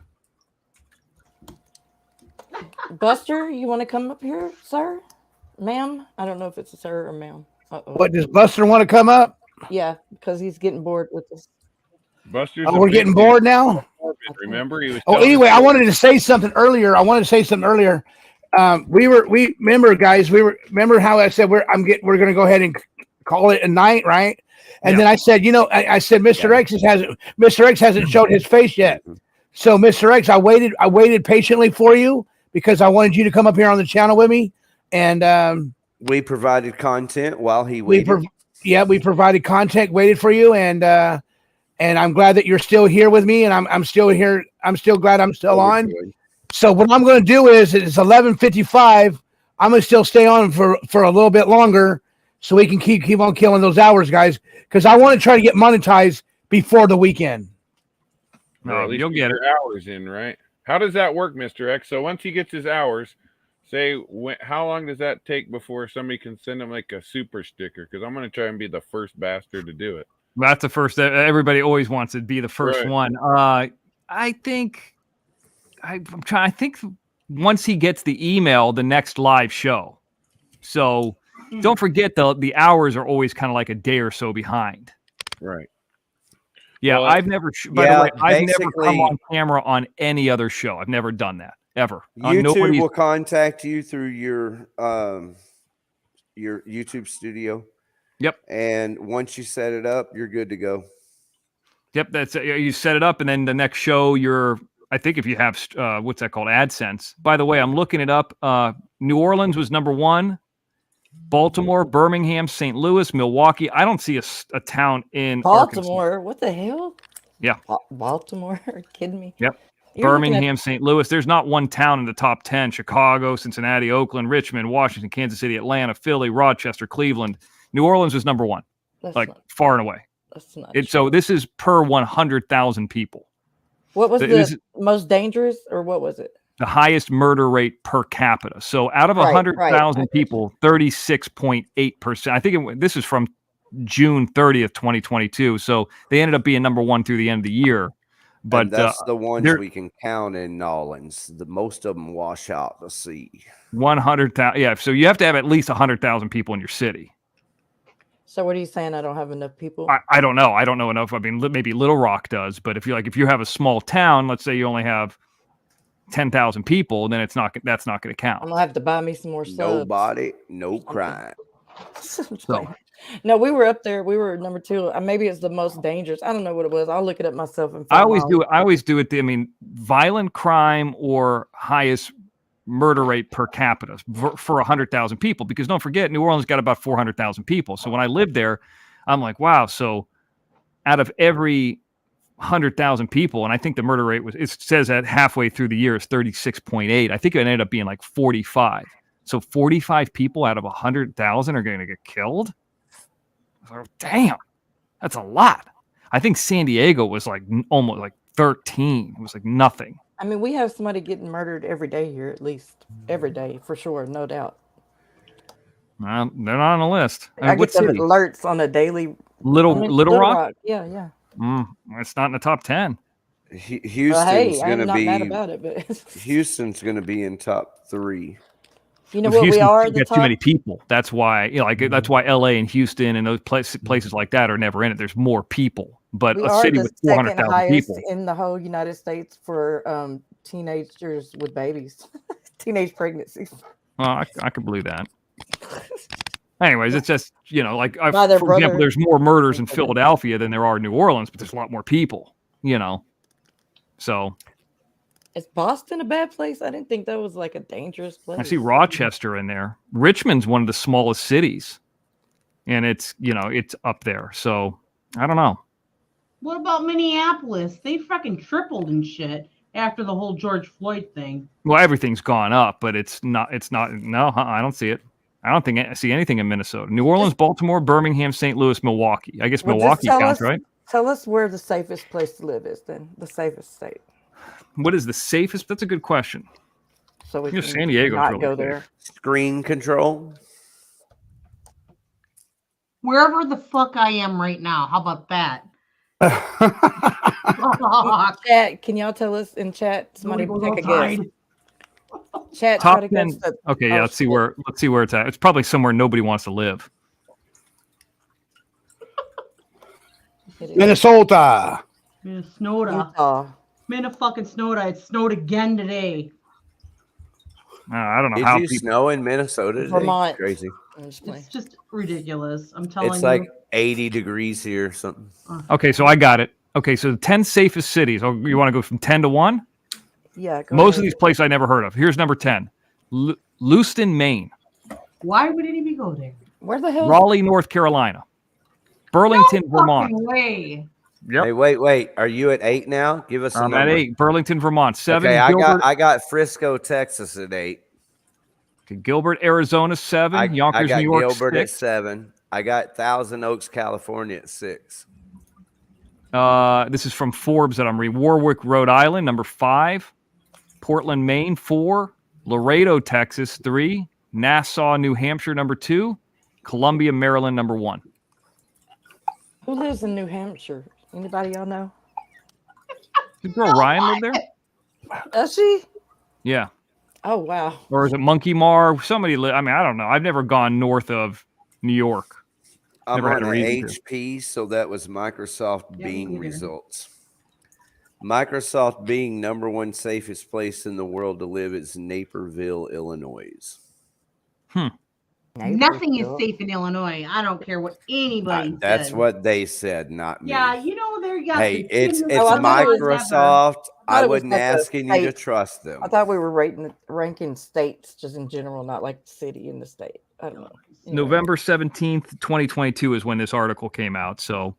Buster, you want to come up here, sir? Ma'am? I don't know if it's a sir or ma'am. Uh-oh. What, does Buster want to come up? Yeah, because he's getting bored with this. Buster's. Oh, we're getting bored now? Remember, he was. Oh, anyway, I wanted to say something earlier. We remember, guys. Remember how I said we're going to go ahead and call it a night, right? And then I said, I said Mr. X hasn't showed his face yet. So Mr. X, I waited patiently for you because I wanted you to come up here on the channel with me, and we provided content while he waited. We provided content, waited for you, and I'm glad that you're still here with me, and I'm still here. I'm still glad I'm still on. So what I'm going to do is it's 11:55. I'm going to still stay on for a little bit longer so we can keep on killing those hours, guys, because I want to try to get monetized before the weekend. No, at least you'll get your hours in, right? How does that work, Mr. X? So once he gets his hours, say how long does that take before somebody can send them like a super sticker? Because I'm going to try and be the first bastard to do it. That's the first. Everybody always wants to be the first Right. one. I think I'm trying. I think once he gets the email, the next live show. So don't forget the hours are always kind of like a day or so behind. Right. Yeah, Well, I've never. By the way, I've never come on camera on any other show. I've never done that ever. YouTube will contact you through your YouTube studio. Yep. And once you set it up, you're good to go. Yep, that's you set it up, and then the next show, I think if you have what's that called, AdSense. By the way, I'm looking it up. New Orleans was number 1. Baltimore, Birmingham, St. Louis, Milwaukee. I don't see a town in Baltimore. Arkansas. What the hell? Yeah. Baltimore? Are you kidding me? Yep. You're looking at- Birmingham, St. Louis. There's not one town in the top 10. Chicago, Cincinnati, Oakland, Richmond, Washington, Kansas City, Atlanta, Philly, Rochester, Cleveland. New Orleans was number 1, far and away. That's not So this is per 100,000 people. What was the most dangerous, or what was it? The highest murder rate per capita. So out of 100,000 people, 36.8%. I think this is from June 30th, 2022. So they ended up being number 1 through the end of the year. But and that's the ones we can count in Nolans. Most of them wash out the sea. 100,000. Yeah. So you have to have at least 100,000 people in your city. So what are you saying? I don't have enough people? I don't know. I don't know enough. I mean, maybe Little Rock does, but if you have a small town, let's say you only have 10,000 people, then that's not going to count. I'm gonna have to buy me some more subs. Nobody, no crime. So, no, we were up there. We were number 2. Maybe it's the most dangerous. I don't know what it was. I'll look it up myself. And I always do it. I mean, violent crime or highest murder rate per capita for 100,000 people, because don't forget, New Orleans got about 400,000 people. So when I lived there, I'm like, wow. So out of every 100,000 people, and I think the murder rate it says that halfway through the year is 36.8. I think it ended up being like 45. So 45 people out of 100,000 are going to get killed. Oh, damn, that's a lot. I think San Diego was like almost like 13. It was like nothing. I mean, we have somebody getting murdered every day here, at least every day, for sure, no doubt. They're not on the list. I get the alerts on a daily. Little Rock? Yeah. It's not in the top 10. Houston's going to be. Mad about it, but Houston's going to be in top 3. You know what we are? Got too many people. That's why, that's why LA and Houston and those places like that are never in it. There's more people. But a city with 400,000 people in the whole United States for teenagers with babies, teenage pregnancies. Well, I could believe that. Anyways, it's just for example, there's more murders in Philadelphia than there are in New Orleans, but there's a lot more people. So. Is Boston a bad place? I didn't think that was like a dangerous place. I see Rochester in there. Richmond's one of the smallest cities, and it's up there. So I don't know. What about Minneapolis? They fucking tripled and shit after the whole George Floyd thing. Well, everything's gone up, but it's not. No, I don't see it. I don't think I see anything in Minnesota. New Orleans, Baltimore, Birmingham, St. Louis, Milwaukee. I guess Milwaukee counts, right? Tell us where the safest place to live is then. The safest state. What is the safest? That's a good question. So we can San Diego not go there. Screen control. Wherever the fuck I am right now. How about that? Chat, can y'all tell us in chat? Somebody take a guess. Chat, top try to 10. guess Okay, yeah. Let's see where it's at. It's probably somewhere nobody wants to live. Minnesota. Minnesota. Minnesota. It snowed again today. I don't know how people snow in Minnesota today. Vermont. Crazy. It's just ridiculous. I'm telling you. It's like 80 degrees here or something. Okay, so I got it. Okay, so the 10 safest cities. Oh, you want to go from 10 to 1? Yeah. Most of these places I never heard of. Here's number 10. Lewiston, Maine. Why would anybody go there? Where the hell? Raleigh, North Carolina. Burlington, Vermont. Way. Yep. Hey, wait. Are you at 8 now? Give us a number. At 8. Burlington, Vermont. 7. Okay, Gilbert, I got Frisco, Texas at 8. Okay, Gilbert, Arizona 7. Yonkers, New York Gilbert 6. at 7. I got Thousand Oaks, California at 6. This is from Forbes that I'm reading. Warwick, Rhode Island, number 5. Portland, Maine, 4. Laredo, Texas, 3. Nassau, New Hampshire, number 2. Columbia, Maryland, number 1. Who lives in New Hampshire? Anybody y'all know? Did girl Ryan live there? Does she? Yeah. Oh, wow. Or is it Monkey Mar? Somebody I mean, I don't know. I've never gone north of New York. I'm Never on had a an reason to. HP, so that was Microsoft Yeah, me Bing neither. results. Microsoft Bing #1 safest place in the world to live is Naperville, Illinois. Nothing is safe in Illinois. I don't care what anybody That's says. what they said, not me. Yeah, you know they're Hey, the it's biggest Microsoft. I it was wasn't like a asking you to state. trust them. I thought we were ranking states just in general, not like the city in the state. I don't know. Anyway. November 17th, 2022 is when this article came out. So,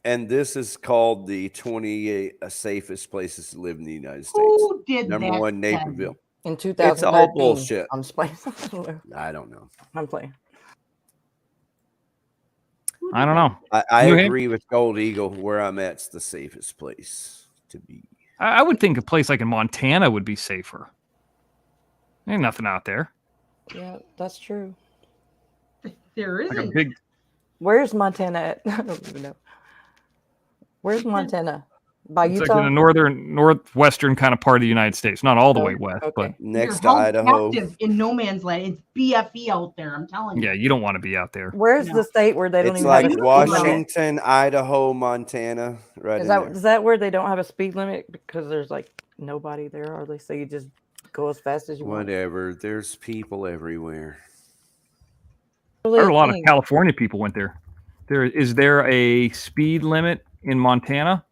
and this is called the 28 safest places to live in the United States. Who did that #1, Naperville. In 2013. It's all bullshit. I'm just playing. I don't know. I'm playing. I don't know. I agree with Gold Eagle. Where I'm at's the safest place to be. I would think a place like in Montana would be safer. Ain't nothing out there. Yeah, that's true. There isn't. Like a big. Where's Montana at? I don't even know. Where's Montana? By It's Utah? like in the northwestern kind of part of the United States. Not all the way west, but next You're to held Idaho. captive in no man's land. It's BFE out there. I'm telling you. yeah, you don't want to be out there. Where's the state where they don't It's even like have a speed limit? Washington, Idaho, Montana, right in there. Is that where they don't have a speed limit because there's like nobody there hardly, so you just go as fast as you want? Whatever. There's people everywhere. I heard a lot of California people went there. Is there a speed limit in Montana?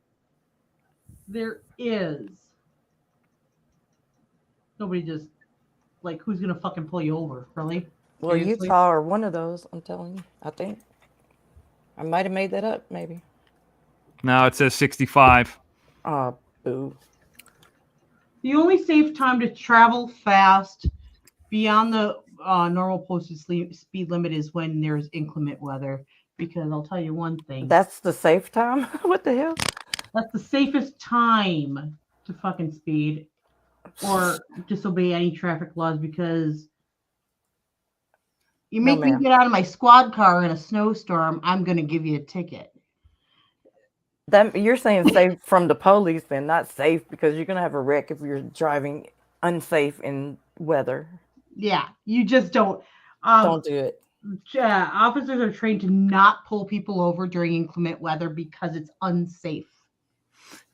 There is. Nobody just like who's gonna fucking pull you over, really? Well, Seriously? Utah are one of those. I'm telling you. I think I might have made that up. Maybe. No, it says 65. Oh, boo. The only safe time to travel fast beyond the normal posted speed limit is when there's inclement weather. Because I'll tell you one thing. That's the safe time? What the hell? That's the safest time to fucking speed or disobey any traffic laws because you make me ma'am. get out of my squad car in a snowstorm, I'm going to give you a ticket. That you're saying safe from the police, then not safe because you're gonna have a wreck if you're driving unsafe in weather. Yeah, you just don't. Don't do it. Officers are trained to not pull people over during inclement weather because it's unsafe.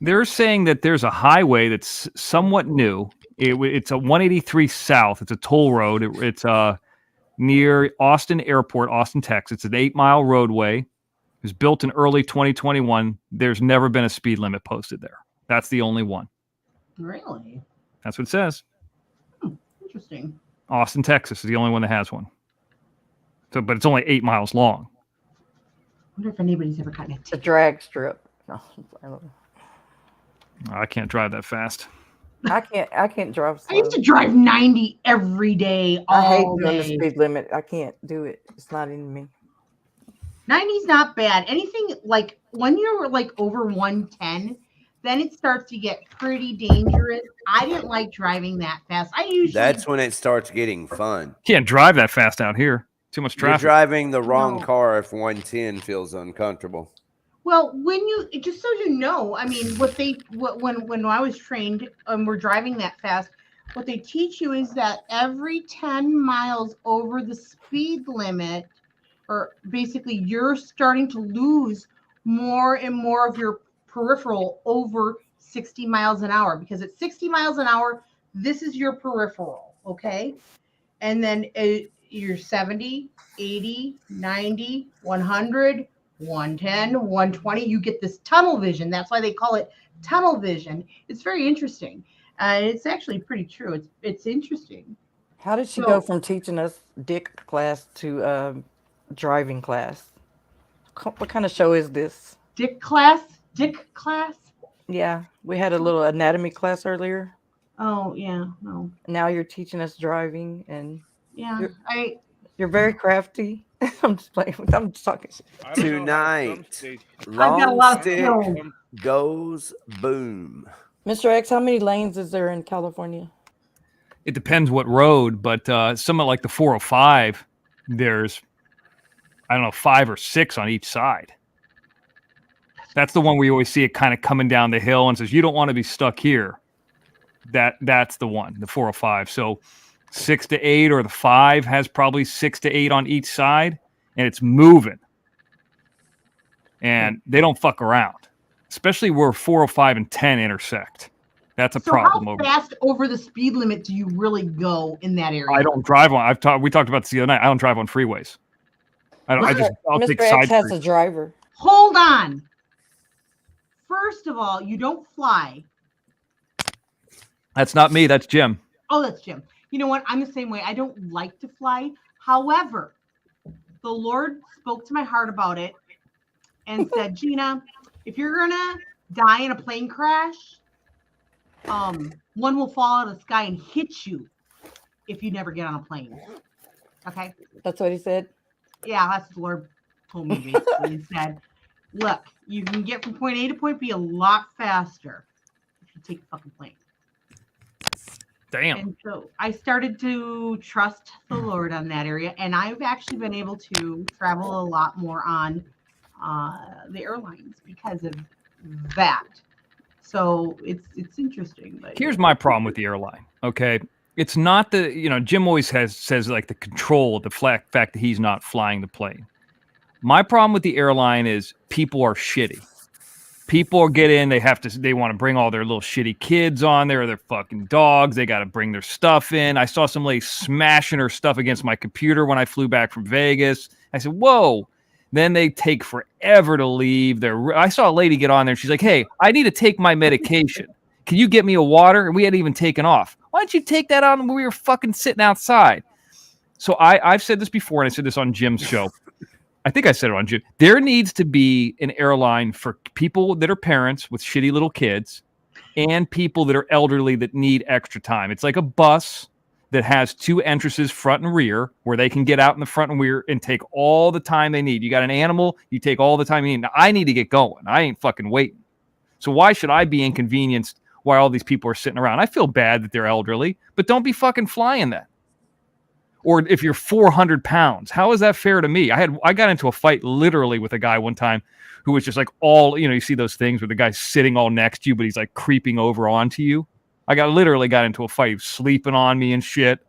They're saying that there's a highway that's somewhat new. It's a 183 South. It's a toll road. It's near Austin Airport, Austin, Texas. It's an 8-mile roadway. It was built in early 2021. There's never been a speed limit posted there. That's the only one. Really? That's what it says. Interesting. Austin, Texas is the only one that has one. So, but it's only 8 miles long. I wonder if anybody's ever gotten a drag strip. No, I don't know. I can't drive that fast. I can't drive slow. I used to drive 90 every day. I hate All doing the day. speed limit. I can't do it. It's not in me. 90's not bad. Anything like when you're like over 110, then it starts to get pretty dangerous. I didn't like driving that fast. I usually That's when it starts getting fun. Can't drive that fast out here. Too much You're traffic. driving the wrong No. car if 110 feels uncomfortable. Well, when you just so you know, I mean, when I was trained and we're driving that fast, what they teach you is that every 10 miles over the speed limit, or basically you're starting to lose more and more of your peripheral over 60 miles an hour, because at 60 miles an hour, this is your peripheral, okay? And then you're 70, 80, 90, 100, 110, 120, you get this tunnel vision. That's why they call it tunnel vision. It's very interesting. It's actually pretty true. It's interesting. How did she go from teaching us dick class to driving class? What kind of show is this? Dick class? Dick class? Yeah, we had a little anatomy class earlier. Oh, yeah. No. Now you're teaching us driving, and Yeah. you're very crafty. I'm just playing. I'm just talking shit. Tonight, I've got a lot of stick skills. goes boom. Mr. X, how many lanes is there in California? It depends what road, but somewhat like the 405, there's, I don't know, 5 or 6 on each side. That's the one where you always see it kind of coming down the hill and says, you don't want to be stuck here. That's the one, the 405. So 6 to 8, or the 5 has probably 6 to 8 on each side, and it's moving. And they don't fuck around, especially where 405 and 10 intersect. That's a problem. How fast over the speed limit do you really go in that area? I don't drive on. We talked about this the other night. I don't drive on freeways. I'll take Mr. side X has streets. a driver. Hold on. First of all, you don't fly. That's not me. That's Jim. Oh, that's Jim. You know what? I'm the same way. I don't like to fly. However, the Lord spoke to my heart about it and said, Gina, if you're going to die in a plane crash, one will fall out of the sky and hit you if you never get on a plane. Okay? That's what he said? Yeah, that's what the Lord told me basically. He said, look, you can get from point A to point B a lot faster if you take a fucking plane. Damn. And so I started to trust the Lord on that area, and I've actually been able to travel a lot more on the airlines because of that. So it's interesting. But Here's my problem with the airline. Okay, it's not the Jim always says like the control, the fact that he's not flying the plane. My problem with the airline is people are shitty. People get in, they want to bring all their little shitty kids on there, their fucking dogs. They got to bring their stuff in. I saw some lady smashing her stuff against my computer when I flew back from Vegas. I said, whoa. Then they take forever to leave. I saw a lady get on there. She's like, hey, I need to take my medication. Can you get me a water? And we hadn't even taken off. Why don't you take that on when we were fucking sitting outside? So I've said this before, and I said this on Jim's show. I think I said it on Jim. There needs to be an airline for people that are parents with shitty little kids and people that are elderly that need extra time. It's like a bus that has 2 entrances, front and rear, where they can get out in the front and rear and take all the time they need. You got an animal, you take all the time you need. Now, I need to get going. I ain't fucking waiting. So why should I be inconvenienced while all these people are sitting around? I feel bad that they're elderly, but don't be fucking flying that. Or if you're 400 pounds, how is that fair to me? I got into a fight literally with a guy one time who was just like you see those things where the guy's sitting all next to you, but he's like creeping over onto you. I literally got into a fight. He was sleeping on me and shit.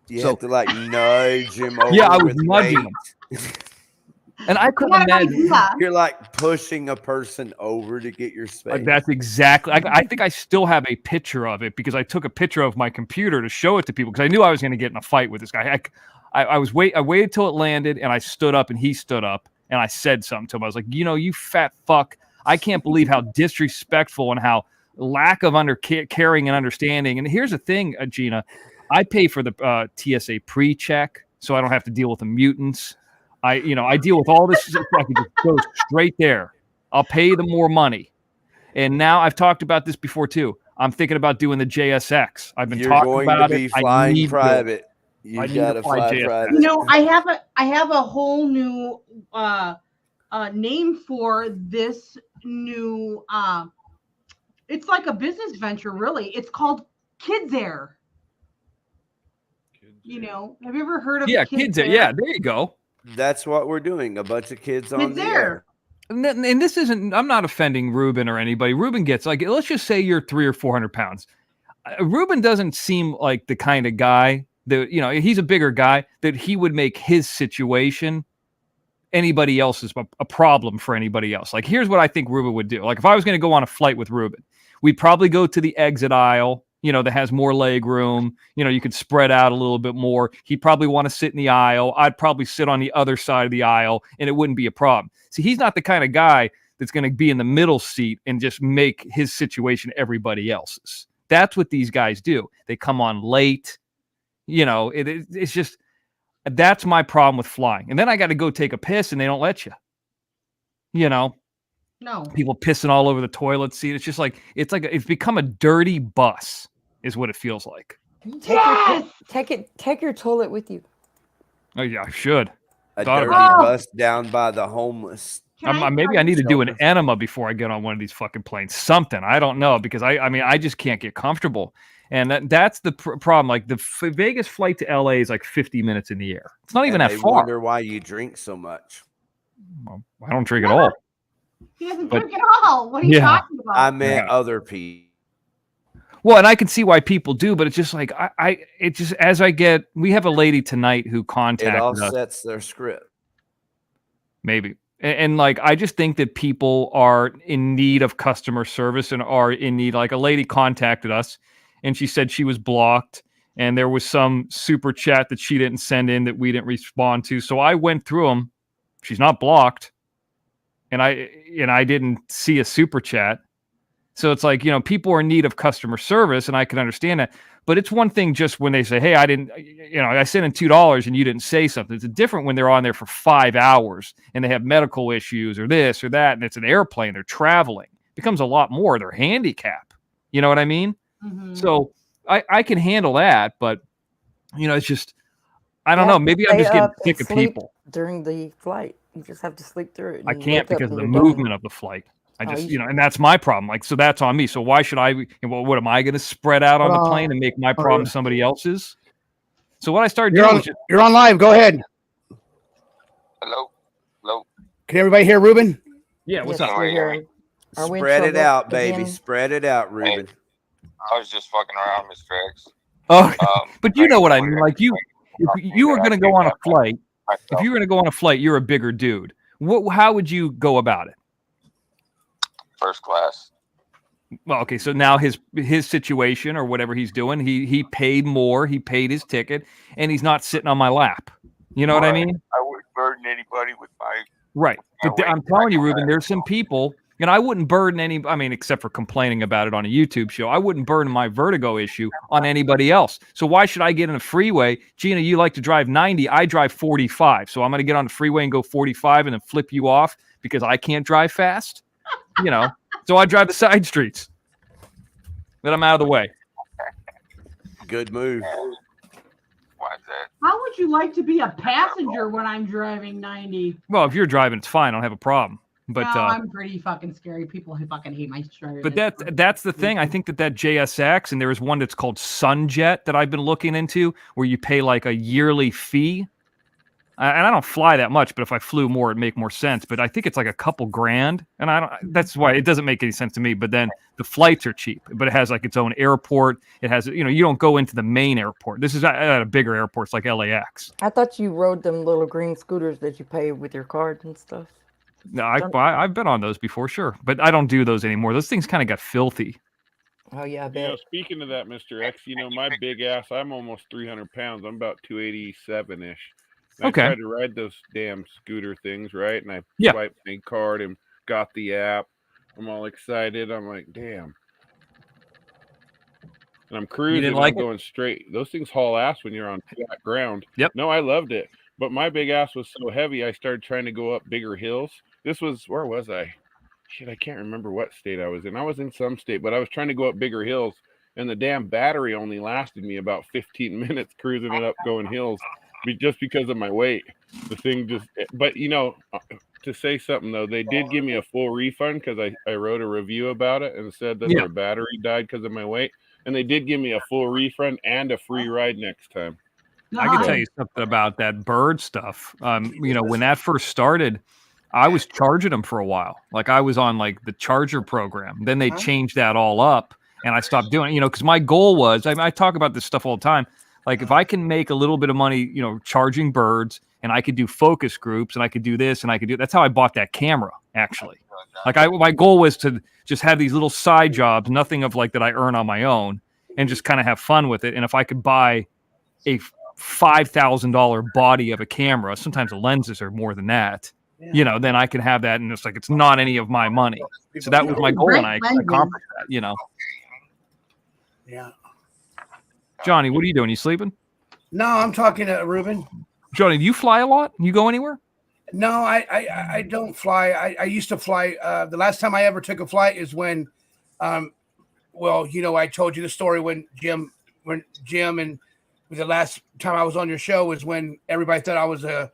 You have to like nudge him over. Yeah, I was with nudging him. And I couldn't imagine. You're like pushing a person over to get your space. That's exactly. I think I still have a picture of it because I took a picture of my computer to show it to people because I knew I was going to get in a fight with this guy. I waited till it landed and I stood up and he stood up and I said something to him. I was like, you fat fuck. I can't believe how disrespectful and how lack of caring and understanding. And here's the thing, Gina, I pay for the TSA pre-check so I don't have to deal with the mutants. I deal with all this shit. I can just go straight there. I'll pay them more money. And now I've talked about this before too. I'm thinking about doing the JSX. I've been talking about it. You're going to be flying private. You got to fly private. I have a whole new name for this new. It's like a business venture, really. It's called Kids Air. Have you ever heard of Kids Air? Yeah, there you go. That's what we're doing. A bunch of kids on the air. And this isn't, I'm not offending Ruben or anybody. Ruben gets let's just say you're 300 or 400 pounds. Ruben doesn't seem like the kind of guy that, he's a bigger guy that he would make his situation anybody else's a problem for anybody else. Like, here's what I think Ruben would do. Like, if I was going to go on a flight with Ruben, we'd probably go to the exit aisle, that has more leg room. You could spread out a little bit more. He'd probably want to sit in the aisle. I'd probably sit on the other side of the aisle, and it wouldn't be a problem. See, he's not the kind of guy that's going to be in the middle seat and just make his situation everybody else's. That's what these guys do. They come on late. It's just, that's my problem with flying. And then I got to go take a piss, and they don't let you. No. People pissing all over the toilet seat. It's just it's become a dirty bus, is what it feels like. Take your toilet with you. Oh yeah, I should. A dirty bus down by the homeless. Maybe I need to do an enema before I get on one of these fucking planes. Something, I don't know, because I just can't get comfortable. And that's the problem. Like the Vegas flight to LA is like 50 minutes in the air. It's not even And that they far. wonder why you drink so much. Well, I don't drink at all. He doesn't But- drink at all. What are you talking about? I meant other people. Well, and I can see why people do, but it's just like it just as I get. We have a lady tonight who contacted It us. offsets their script. Maybe. And like, I just think that people are in need of customer service and are in need. Like, a lady contacted us and she said she was blocked and there was some super chat that she didn't send in that we didn't respond to. So I went through them. She's not blocked. And I didn't see a super chat. So it's like, people are in need of customer service and I can understand that. But it's one thing just when they say, hey, I didn't, I sent in $2 and you didn't say something. It's different when they're on there for 5 hours and they have medical issues or this or that. And it's an airplane. They're traveling. It becomes a lot more. They're handicapped. You know what I mean? Mm-hmm. So I can handle that. But, it's just, I don't know. Maybe I'm Stay just getting up and sick of sleep people. during the flight. You just have to sleep through it. I and can't wake up because of and the you're done. movement of the flight. I Oh, just, you- and that's my problem. Like, so that's on me. So why should I? Well, what am I going to spread out on the plane and make my problem somebody else's? So what I started doing was just, You're on live. Go ahead. Hello. Hello. Can everybody hear Ruben? Yeah. What's Yes, up? we're here. Are we in Spread it trouble out, baby. again? Spread it out, Ruben. I was just fucking around, Mr. X. Oh, but you know what I mean. Like if you were going to go on a flight, if you were going to go on a flight, you're a bigger dude. How would you go about it? First class. Well, okay, so now his situation or whatever he's doing, he paid more, he paid his ticket, and he's not sitting on my lap. You know what I mean? I wouldn't burden anybody with my. Right. But I'm telling you, Ruben, there's some people, and I wouldn't burden except for complaining about it on a YouTube show. I wouldn't burden my vertigo issue on anybody else. So why should I get in a freeway? Gina, you like to drive 90. I drive 45. So I'm going to get on the freeway and go 45 and then flip you off because I can't drive fast. So I drive the side streets. Then I'm out of the way. Good move. Why is that? How would you like to be a passenger when I'm driving 90? Well, if you're driving, it's fine. I don't have a problem. But no, I'm pretty fucking scary. People who fucking hate my driving. But that's the thing. I think that JSX, and there is one that's called Sunjet that I've been looking into, where you pay like a yearly fee. And I don't fly that much, but if I flew more, it'd make more sense. But I think it's like a couple grand, and that's why it doesn't make any sense to me. But then the flights are cheap, but it has like its own airport. It has, you don't go into the main airport. This is at a bigger airports like LAX. I thought you rode them little green scooters that you pay with your card and stuff. No, I've been on those before, sure, but I don't do those anymore. Those things kind of got filthy. Oh yeah, I bet. Speaking of that, Mr. X, my big ass, I'm almost 300 pounds. I'm about 287 ish. Okay. I tried to ride those damn scooter things, right? And I Yeah. swiped my card and got the app. I'm all excited. I'm like, damn. And I'm cruising. didn't like I'm going straight. Those things haul ass when you're on flat ground. Yep. No, I loved it. But my big ass was so heavy, I started trying to go up bigger hills. Where was I? Shit, I can't remember what state I was in. I was in some state, but I was trying to go up bigger hills. And the damn battery only lasted me about 15 minutes cruising it up going hills. Just because of my weight. The thing but to say something though, they did give me a full refund because I wrote a review about it and said that their battery died because of my weight, and they did give me a full refund and a free ride next time. I can tell you something about that bird stuff. When that first started, I was charging them for a while. Like I was on like the charger program. Then they changed that all up, and I stopped doing it. Because my goal was, I talk about this stuff all the time. Like if I can make a little bit of money, charging birds, and I could do focus groups, and I could do this, and I could do. That's how I bought that camera, actually. Like my goal was to just have these little side jobs, nothing of like that I earn on my own, and just kind of have fun with it. And if I could buy a $5,000 body of a camera, sometimes the lenses are more than that. Then I can have that, and it's like it's not any of my money. So that was my goal, and I accomplished that. Yeah. Johnny, what are you doing? You sleeping? No, I'm talking to Ruben. Johnny, do you fly a lot? You go anywhere? No, I don't fly. I used to fly. The last time I ever took a flight is when, I told you the story when Jim and the last time I was on your show was when everybody thought I was a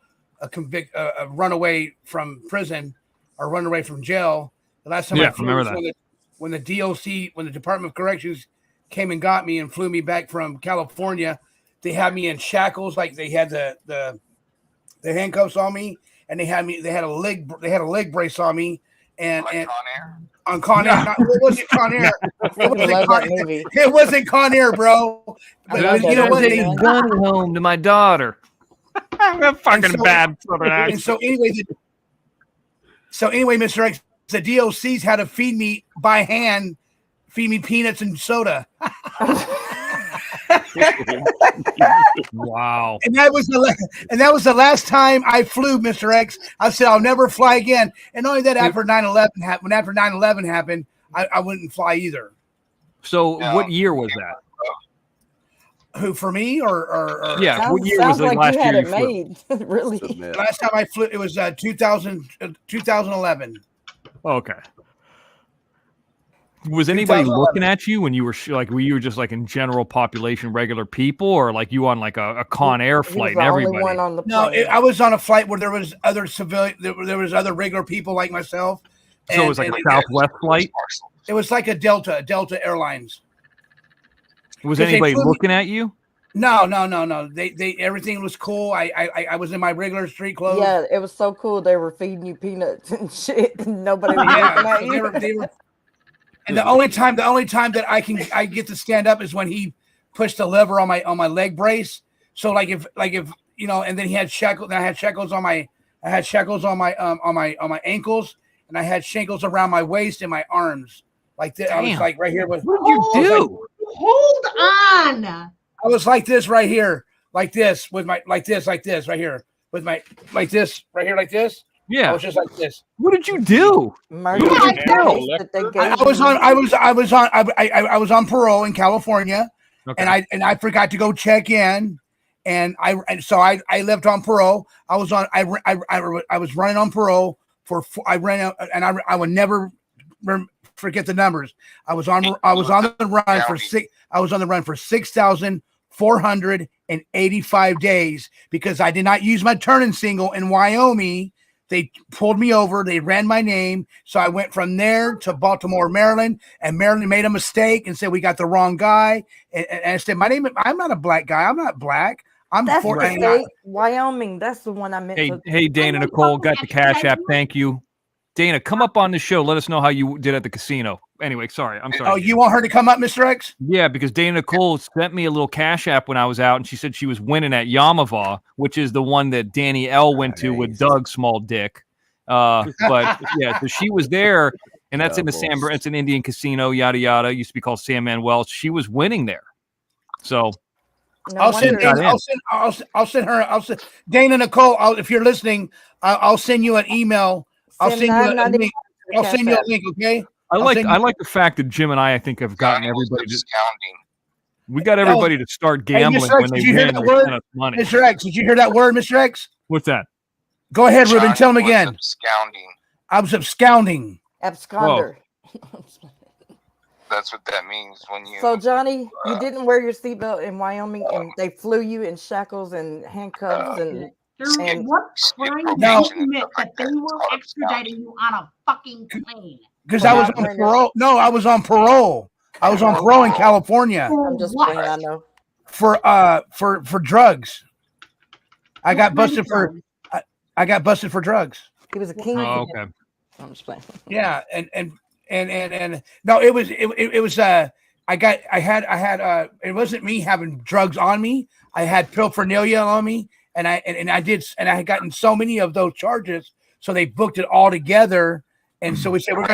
runaway from prison or runaway from jail. The last time I flew was when the DOC, when the Department of Corrections came and got me and flew me back from California. They had me in shackles, like they had the handcuffs on me, and they had a leg brace on me, and on Con Air. It wasn't Con Air. It wasn't Con Air, bro. But you know what? They gun home to my daughter. That fucking bad Southern accent. And so anyway, Mr. X, the DOCs had to feed me by hand, feed me peanuts and soda. Wow. And that was the last time I flew, Mr. X. I said I'll never fly again. And only that after 9/11 happened, after 9/11 happened, I wouldn't fly either. So what year was that? Who, for me or yeah? What year was the last year you flew? Made. Really? Last time I flew, it was 2011. Okay. Was anybody looking at you when you were were you just like in general population, regular people, or like you on like a Con Air flight and everybody? No, I was on a flight where there was other civilian, there was other regular people like myself. So it was like a Southwest flight? It was like a Delta Airlines. Was anybody looking at you? No. They everything was cool. I was in my regular street clothes. Yeah, it was so cool. They were feeding you peanuts and shit. And nobody was looking at you. They were, and the only time that I get to stand up is when he pushed the lever on my leg brace. So like if you know, and then he had shackles. I had shackles on my ankles, and I had shackles around my waist and my arms. Like this, I was like right here. What did you do? Hold on. I was like this right here, like this with my like this right here with my like this right here like this. Yeah, I was just like this. What did you do? I was on parole in California, and I forgot to go check in, and so I left on parole. I was running on parole I would never forget the numbers. I was on the run for 6,485 days because I did not use my turning signal in Wyoming. They pulled me over. They ran my name. So I went from there to Baltimore, Maryland, and Maryland made a mistake and said, we got the wrong guy. And I said, I'm not a black guy. I'm not black. That's the state, Wyoming. That's the one I meant. Hey, Dana Nicole, got the Cash App. Thank you. Dana, come up on the show. Let us know how you did at the casino. Anyway, sorry. I'm sorry. Oh, you want her to come up, Mr. X? Yeah, because Dana Nicole sent me a little Cash App when I was out, and she said she was winning at Yamava, which is the one that Danny L went to with Doug Small Dick. But yeah, so she was there, and that's in the it's an Indian casino, yada yada. It used to be called San Manuel. She was winning there. So I'll send her Dana Nicole. If you're listening, I'll send you an email. I'll send you a link. I'll send you a link, okay? I like the fact that Jim and I think have gotten everybody to we got everybody to start gambling when they win. They money. Mr. X, did you hear that word, Mr. X? What's that? Go ahead, Ruben. Tell him again. Absconding. I was absconding. Absconder. That's what that means when you. So Johnny, you didn't wear your seatbelt in Wyoming, and they flew you in shackles and handcuffs and. What crime did you commit that they were extraditing you on a fucking plane? Because I was on parole. No, I was on parole. I was on parole in California. I'm just playing. I know. For drugs. I got busted for drugs. He was a king. Oh, okay. I'm just playing. Yeah, and no, it was it wasn't me having drugs on me. I had paraphernalia on me, and I had gotten so many of those charges, so they booked it all together. And so we said we're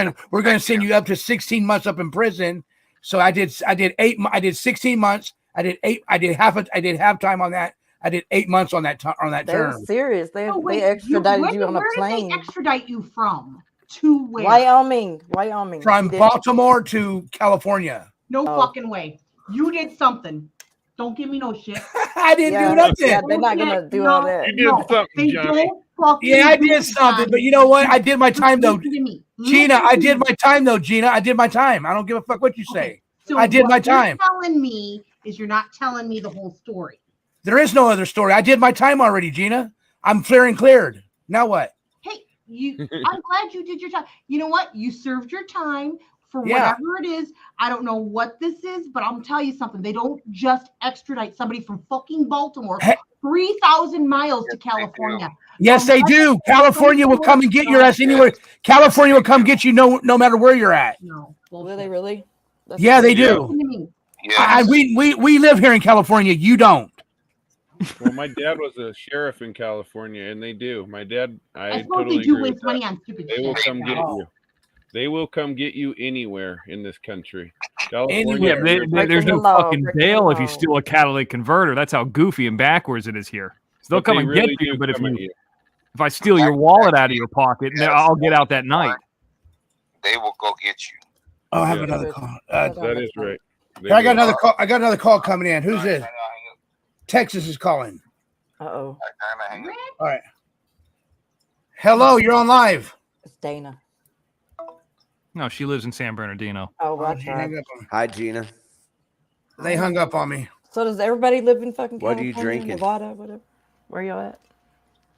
going to send you up to 16 months up in prison. So I did 16 months. I did half time on that. I did 8 months on that term. They're serious. They extradited you on a plane. Where did they extradite you from? To where? Wyoming. From Baltimore to California. No fucking way. You did something. Don't give me no shit. I didn't do nothing. Yeah, they're not gonna do all that. You did something, Johnny. Yeah, I did something, but you know what? I did my time though, Gina. I did my time though, Gina. I did my time. I don't give a fuck what you say. So I did my time. What you're telling me is you're not telling me the whole story. There is no other story. I did my time already, Gina. I'm cleared. Now what? Hey, I'm glad you did your time. You know what? You served your time for Yeah. whatever it is. I don't know what this is, but I'll tell you something. They don't just extradite somebody from fucking Baltimore 3,000 miles to California. Yes, they do. California will come and get your ass anywhere. California will come get you no matter where you're at. No. Will they really? That's Yeah, they crazy. do. We live here in California. You don't. Well, my dad was a sheriff in California, and they do. My dad, I suppose totally they do agree waste with money that. on stupid They will shit. come get Oh. you. They will come get you anywhere in this country. Yeah, California. there's no fucking bail if you steal a catalytic converter. That's how goofy and backwards it is here. So they'll But come they and really get you, do but if come at you. if I steal your wallet out of your pocket, then I'll get out that night. They will go get you. Oh, I have Yeah. another call. That is right. They I got will. another call. I got another call coming in. Who's this? Texas is calling. Uh-oh. All right. Hello, you're on live. It's Dana. No, she lives in San Bernardino. Oh, Oh, that's she right. hung up on me. Hi, Gina. They hung up on me. So does everybody live in fucking What are you California, drinking? Nevada, whatever? Where y'all at?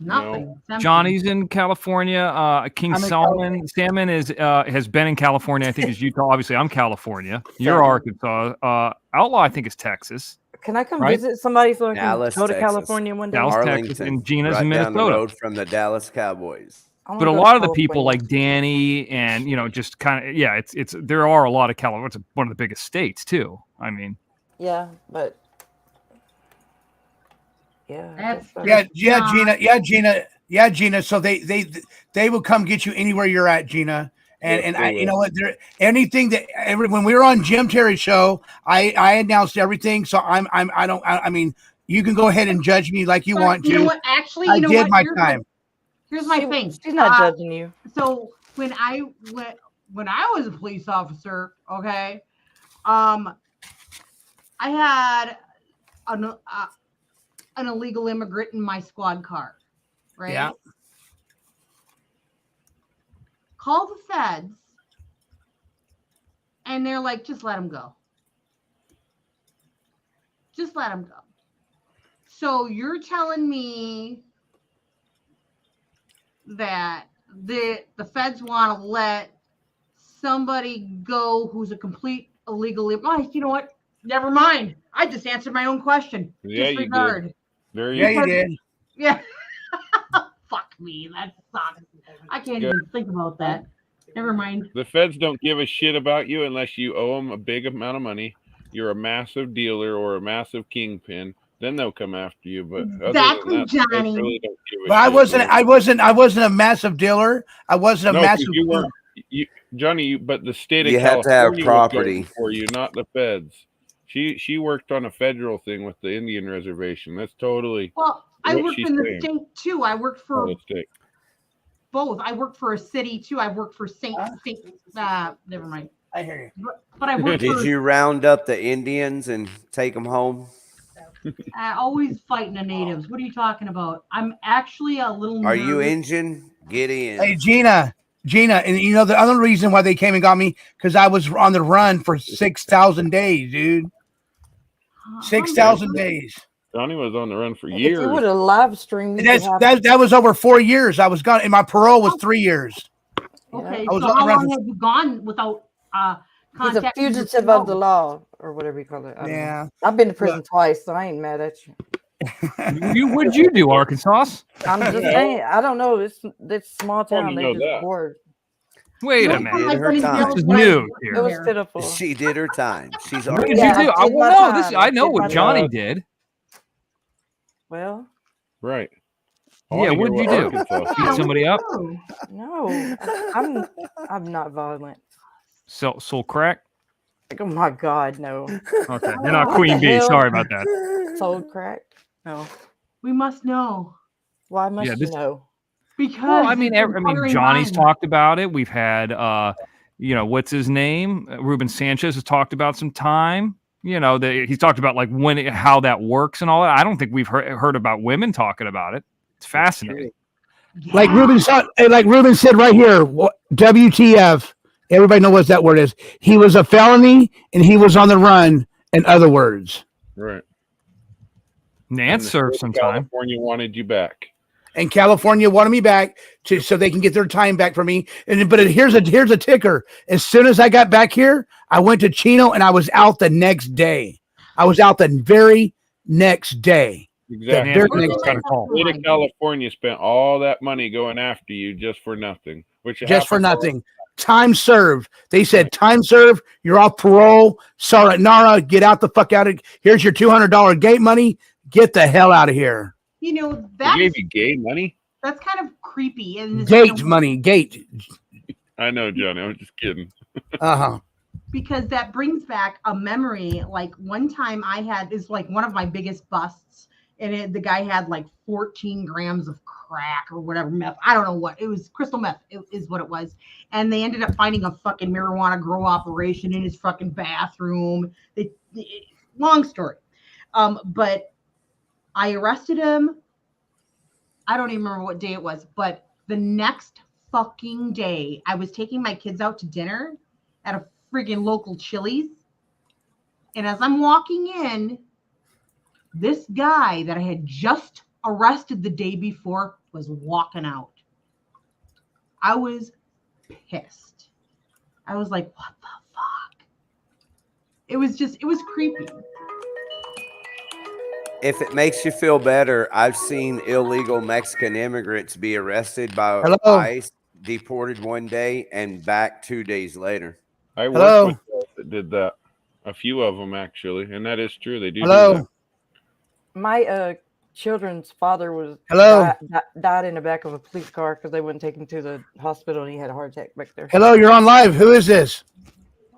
Nothing. Johnny's in California. King I'm in Salmon is has been in California. I think is Utah. Obviously, I'm California. You're Salmon. Arkansas. Outlaw, I think, is Texas. Can I come Right? visit somebody so I can Dallas, go to Texas. California one day? Dallas, Texas, Arlington, and Gina's right in down the Minnesota. road from the Dallas Cowboys. I wanna But a go to lot of the people California. like Danny and just kind of it's there are a lot of California. It's one of the biggest states too. I mean, Yeah, but yeah. That's Gina. So they will come get you anywhere you're at, Gina. And Yes, I, they you know will. what? Anything that when we were on Jim Terry's show, I announced everything. So I mean, you can go ahead and judge me like you want to. You know what? Actually, I you know did what? my time. Here's my thing. She's not judging you. So when I was a police officer, okay, I had an illegal immigrant in my squad car, right? Yeah. Call the feds, and they're like, just let him go. Just let him go. So you're telling me that the feds want to let somebody go who's a complete illegal immigrant? You know what? Never mind. I just answered my own question. Yeah, you Disregard. did. Very Yeah, you did. Yeah. Fuck me. That sucks. I can't Good. even think about that. Never mind. The feds don't give a shit about you unless you owe them a big amount of money. You're a massive dealer or a massive kingpin. Then they'll come after you. But Exactly, other than that, Johnny. they really don't give a But I shit. wasn't a massive dealer. I wasn't a No, 'cause massive. you weren't, Johnny. But the state of You have to have California was property. going for you, not the feds. She worked on a federal thing with the Indian reservation. That's totally. Well, I what worked she's in the saying. state too. I worked for Oh, the state. both. I worked for a city too. I worked for never mind. I hear you. But I worked Did for you round up the Indians and take them home? always fighting the natives. What are you talking about? I'm actually a little Are you nervous. Indian? Get in. Hey, Gina, and you know the other reason why they came and got me because I was on the run for 6,000 days, dude. 6,000 days. Johnny was on the run for If years. you would have live streamed, you That's would have that was over 4 years. I was gone, and my parole was 3 years. Okay, I was so on the how run long for- have you gone without He's a contacting your fugitive parole? of the law, or whatever you call it. I don't know. Yeah. I've been to prison twice, so I ain't mad at you. What'd you do, Arkansas? I'm just saying, I don't know. It's small Oh, town. you They know just that. bored. Wait a She minute. did her time. This is new here. It was pitiful. She did her time. She's What did Yeah, you do? I did my Well, no, this time. I know did what my Johnny time. did. Well, Right. I Yeah, wanna hear what'd you do? Arkansas Beat did. somebody up? no, I'm not violent. Soul crack? Like, oh my God, no. Okay, you're not What Queen the Bee. hell? Sorry about that. Soul crack? No. We must know Why must Yeah, you this- know? because Well, I mean, it's Johnny's inquiring minds. talked about it. We've had, what's his name? Ruben Sanchez has talked about some time. He's talked about like how that works and all that. I don't think we've heard about women talking about it. It's fascinating. Like Ruben said right here, WTF. Everybody knows what that word is. He was a felony and he was on the run, in other words. Right. Nance And the served state some of time. California wanted you back. and California wanted me back so they can get their time back for me. But here's a ticker. As soon as I got back here, I went to Chino and I was out the next day. I was out the very next day. Exactly. The very next day. State of California spent all that money going after you just for nothing. Just for nothing. Time served. They said time served. You're off parole. Sorry, Nara, get out the fuck out of. Here's your $200 gate money. Get the hell out of here. You know They that gave you gay money? that's kind of creepy. And Gate money. Gate. I know, Johnny. I was just kidding. Because that brings back a memory. Like one time I had is like one of my biggest busts, and the guy had like 14 grams of crack or whatever meth. I don't know what it was. Crystal meth is what it was. And they ended up finding a fucking marijuana grow operation in his fucking bathroom. Long story. But I arrested him. I don't even remember what day it was, but the next fucking day, I was taking my kids out to dinner at a friggin' local Chili's. And as I'm walking in, this guy that I had just arrested the day before was walking out. I was pissed. I was like, what the fuck? It was creepy. If it makes you feel better, I've seen illegal Mexican immigrants be arrested by ICE, deported one day, and back 2 days later. I worked with those that did that. A few of them, actually. And that is true. They do that. My children's father was died in the back of a police car because they wouldn't take him to the hospital and he had a heart attack back there. Hello, you're on live. Who is this?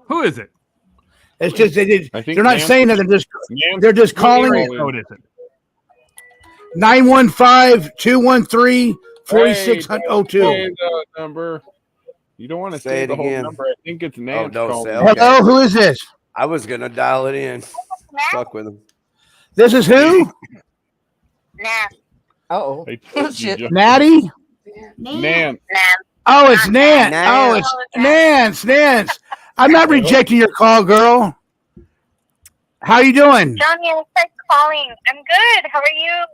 Who is it? It's just they're not Nancy- saying that. They're just calling. What area code is it? 915-213-4602. Say the number. You don't want to say it the whole again. number. I think it's Nance. don't calling. say. Okay. Hello, who is this? I was gonna dial it in. Fuck with him. This is who? Oh, shit. Natty? Nan. Oh, it's Nance. Oh, it's Nance. I'm not rejecting your call, girl. How you doing? Johnny, I tried calling. I'm good. How are you?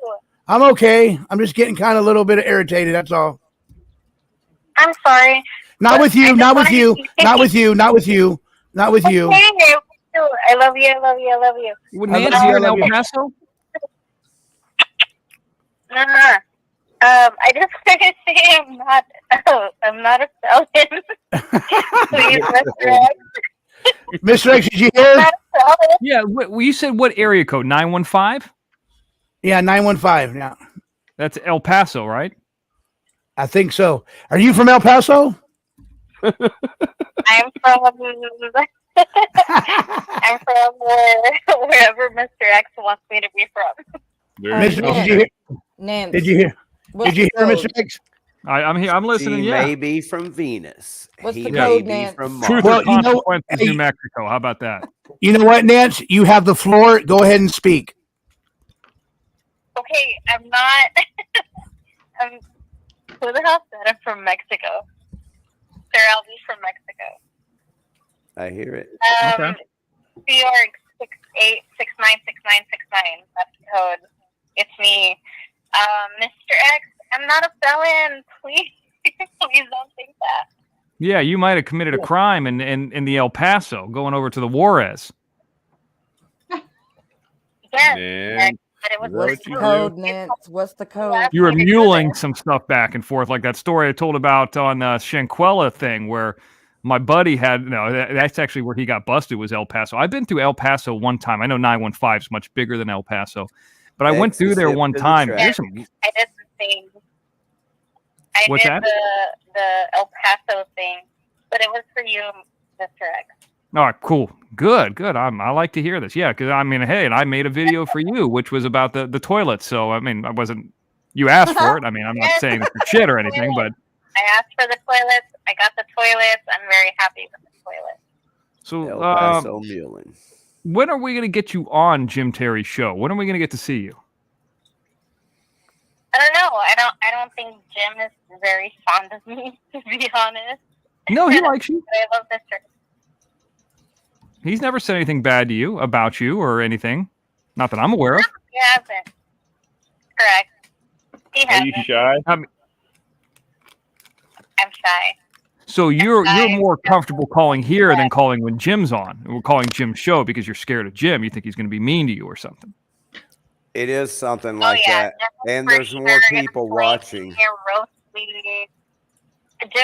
I'm okay. I'm just getting kind of a little bit irritated. That's all. I'm sorry. Not with you. Not with you. Not with you. Not with you. Not with you. Hey, I love you. I love you. I love you. Would Nancy here in El Paso? No. I just want to say I'm not a felon. Please, Mr. X. Mr. X, did you hear? Yeah. You said what area code? 915? Yeah, 915. Yeah. That's El Paso, right? I think so. Are you from El Paso? I'm from wherever Mr. X wants me to be from. Mr. Did you hear? Nance. Did you hear? Did you hear, Mr. X? I'm here. I'm listening. He Yeah. may be from Venus. What's He the may code, be Nance? from Truth Mars. or consequences, New Mexico. How about that? You know what, Nance? You have the floor. Go ahead and speak. Okay, I'm not. Who the hell said I'm from Mexico? Sir, I'll be from Mexico. I hear it. Okay. New York 68696969. That's the code. It's me. Mr. X, I'm not a felon. Please, please don't think that. Yeah, you might have committed a crime in the El Paso, going over to the Juarez. Yes. Man. But it was What's the code, Nance? What's the code? You were muling some stuff back and forth, like that story I told about on Shanquella thing, where my buddy had. No, that's actually where he got busted. Was El Paso. I've been through El Paso one time. I know 915 is much bigger than El Paso, but I went through there one time. Yes, I did the thing. What's did that? The El Paso thing, but it was for you, Mr. X. All right, cool. Good. I like to hear this. Yeah, because I mean, hey, and I made a video for you, which was about the toilets. So, I mean, I wasn't, you asked for it. I mean, I'm not saying it's shit or anything, but. I asked for the toilets. I got the toilets. I'm very happy with the toilets. So, El Paso Mulin. when are we going to get you on Jim Terry's show? When are we going to get to see you? I don't know. I don't think Jim is very fond of me, to be honest. No, he likes you. But I love Mr. He's never said anything bad to you, about you, or anything. Not that I'm aware of. He hasn't. Correct. Are you shy? I'm shy. So you're more comfortable calling here than calling when Jim's on. We're calling Jim's show because you're scared of Jim. You think he's going to be mean to you or something. It is something like that, and there's more people watching.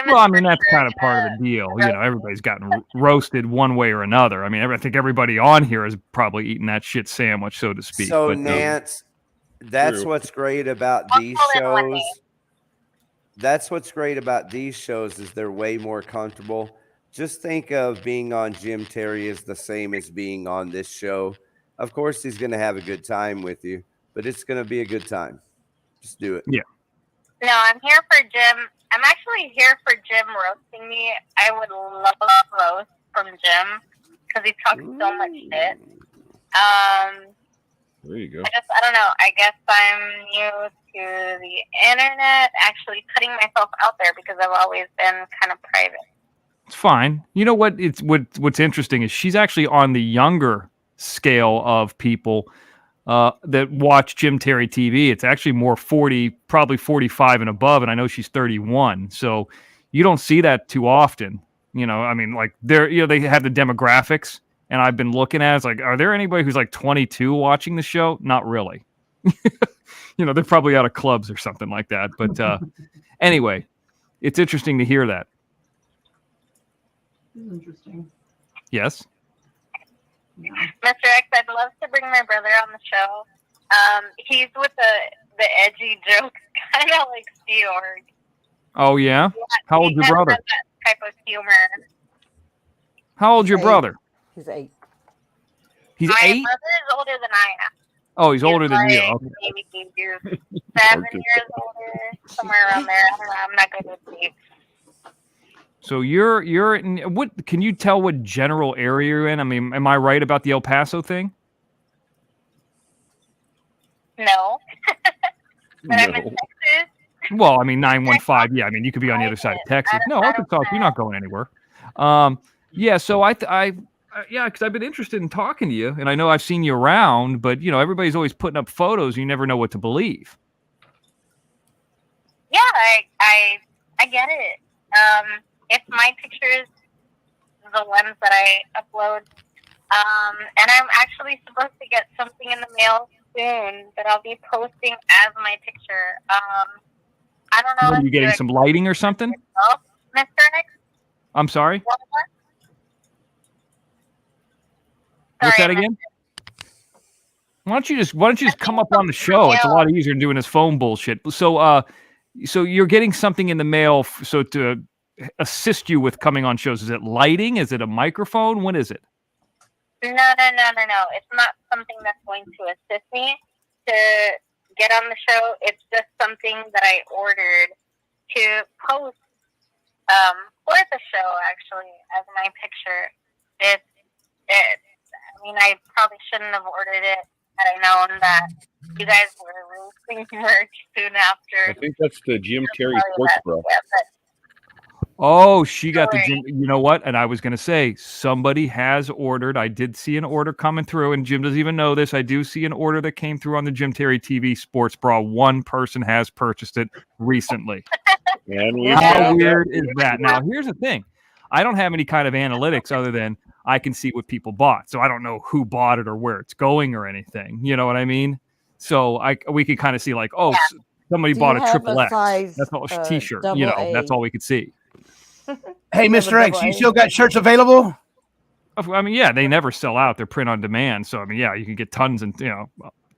Well, I mean, that's kind of part of the deal. You know, everybody's gotten roasted one way or another. I mean, I think everybody on here has probably eaten that shit sandwich, so to speak. So, but, Nance, that's True. what's great about these shows. That's what's great about these shows is they're way more comfortable. Just think of being on Jim Terry is the same as being on this show. Of course, he's going to have a good time with you, but it's going to be a good time. Just do it. Yeah. No, I'm here for Jim. I'm actually here for Jim roasting me. I would love a roast from Jim because he talks so much shit. There you go. I don't know. I guess I'm new to the internet, actually putting myself out there because I've always been kind of private. It's fine. You know what? What's interesting is she's actually on the younger scale of people that watch Jim Terry TV. It's actually more 40, probably 45 and above, and I know she's 31. So you don't see that too often. You know, I mean, like they have the demographics, and I've been looking at it, it's like, are there anybody who's like 22 watching the show? Not really. You know, they're probably out of clubs or something like that. But anyway, it's interesting to hear that. This is interesting. Yes. Mr. X, I'd love to bring my brother on the show. He's with the edgy jokes, kind of like Georg. Oh yeah. How old's your brother? That type of humor. How old's your brother? He's 8. He's My 8? brother is older than I am. Oh, he's older than you. Like, Okay. maybe he's 7 years older, somewhere around there. I don't know. I'm not good with dates. So you're in what? Can you tell what general area you're in? I mean, am I right about the El Paso thing? No. But I'm in Texas. Well, I mean 915. Yeah, I mean you could be on the other side of Texas. No, Arkansas. You're not going anywhere. Yeah. So yeah, because I've been interested in talking to you, and I know I've seen you around, but you know everybody's always putting up photos. And you never know what to believe. Yeah, I get it. If my pictures, the ones that I upload, and I'm actually supposed to get something in the mail soon that I'll be posting as my picture. I don't know. Are you getting some lighting or something? Yourself, Mr. X? I'm sorry. What? What's that again? Why don't you just come up on the show? It's a lot easier than doing this phone bullshit. So you're getting something in the mail so to assist you with coming on shows. Is it lighting? Is it a microphone? What is it? No. It's not something that's going to assist me to get on the show. It's just something that I ordered to post for the show, actually, as my picture. I mean, I probably shouldn't have ordered it had I known that you guys were releasing merch soon after. I think that's the Jim Terry Sports Bra. Oh, she got the Jim. You know what? And I was going to say, somebody has ordered. I did see an order coming through, and Jim doesn't even know this. I do see an order that came through on the Jim Terry TV Sports Bra. One person has purchased it recently. And how weird is that? Now, here's the thing. I don't have any kind of analytics other than I can see what people bought. So I don't know who bought it or where it's going or anything. You know what I mean? So we could kind of see like, oh, somebody bought a triple X. That's all T-shirt. You know, that's all we could see. Hey, Mr. X, you still got shirts available? I mean, yeah, they never sell out. They're print on demand. So I mean, yeah, you can get tons and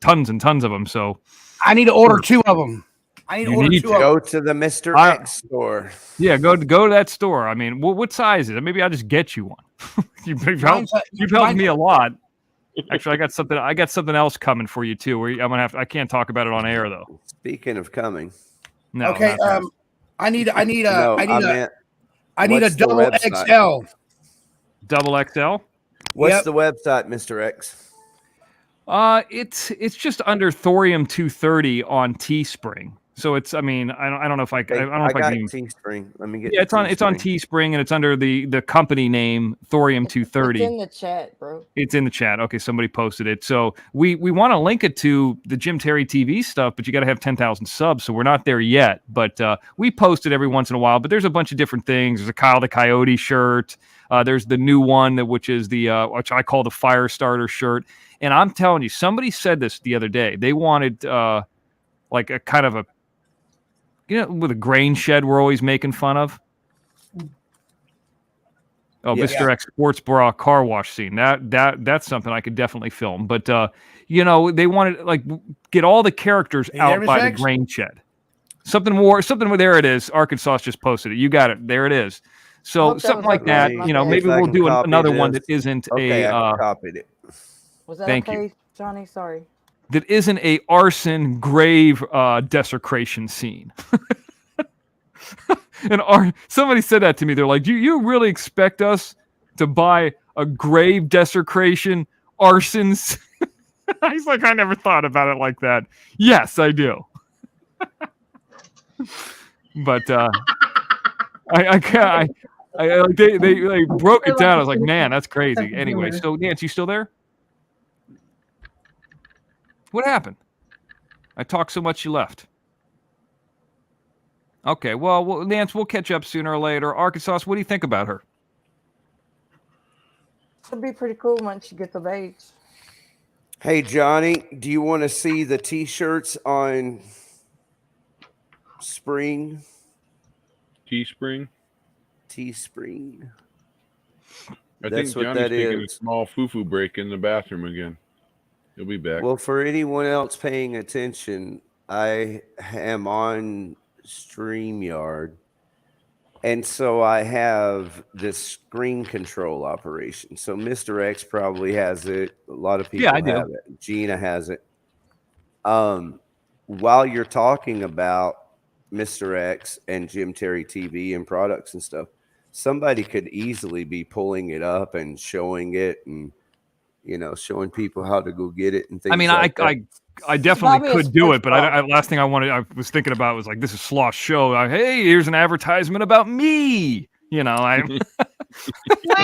tons of them. So I need to order 2 of them. I need to order 2 of them. Go to the Mr. X store. Yeah, go to that store. I mean, what size is it? Maybe I'll just get you one. You've helped me a lot. Actually, I got something else coming for you too. Where I'm gonna have. I can't talk about it on air though. Speaking of coming, no. Okay. I need a double XL. Double XL. What's the website, Mr. X? It's just under Thorium 230 on Teespring. So it's, I mean, I don't know if I don't know I if I got can. Teespring. Let me get. Yeah, it's on Teespring, and it's under the company name Thorium It's 230. in the chat, bro. It's in the chat. Okay, somebody posted it. So we want to link it to the Jim Terry TV stuff, but you got to have 10,000 subs, so we're not there yet. But we post it every once in a while. But there's a bunch of different things. There's a Kyle the Coyote shirt. There's the new one which is the which I call the Fire Starter shirt. And I'm telling you, somebody said this the other day. They wanted like a kind of a, with a grain shed we're always making fun of. Oh, Yeah. Mr. X sports bra car wash scene. That's something I could definitely film. But they wanted like get all the characters out by the grain shed. Something more. There it is. Arkansas just posted it. You got it. There it is. So something like that. Maybe we'll do another one that isn't okay, a. I copied it. Was that thank okay, you. Johnny? Sorry. That isn't a arson grave desecration scene. And somebody said that to me. They're like, "Do you really expect us to buy a grave desecration arsons?" He's like, "I never thought about it like that." Yes, I do. But they broke it down. I was like, "Man, that's crazy." Anyway, so Nancy, you still there? What happened? I talked so much you left. Okay, well, Nance, we'll catch up sooner or later. Arkansas, what do you think about her? It'll be pretty cool once you get the age. Hey, Johnny, do you want to see the T-shirts on Spring? Teespring? Teespring. I That's think what Johnny's that taking a is. small foo-foo break in the bathroom again. He'll be back. Well, for anyone else paying attention, I am on StreamYard, and so I have this screen control operation. So Mr. X probably has it. A lot of people I do. have it. Gina has it. While you're talking about Mr. X and Jim Terry TV and products and stuff, somebody could easily be pulling it up and showing it and showing people how to go get it and things. I mean, like that. I definitely could do it, but last thing I was thinking about was like, this is Sloth Show. Hey, here's an advertisement about me. When has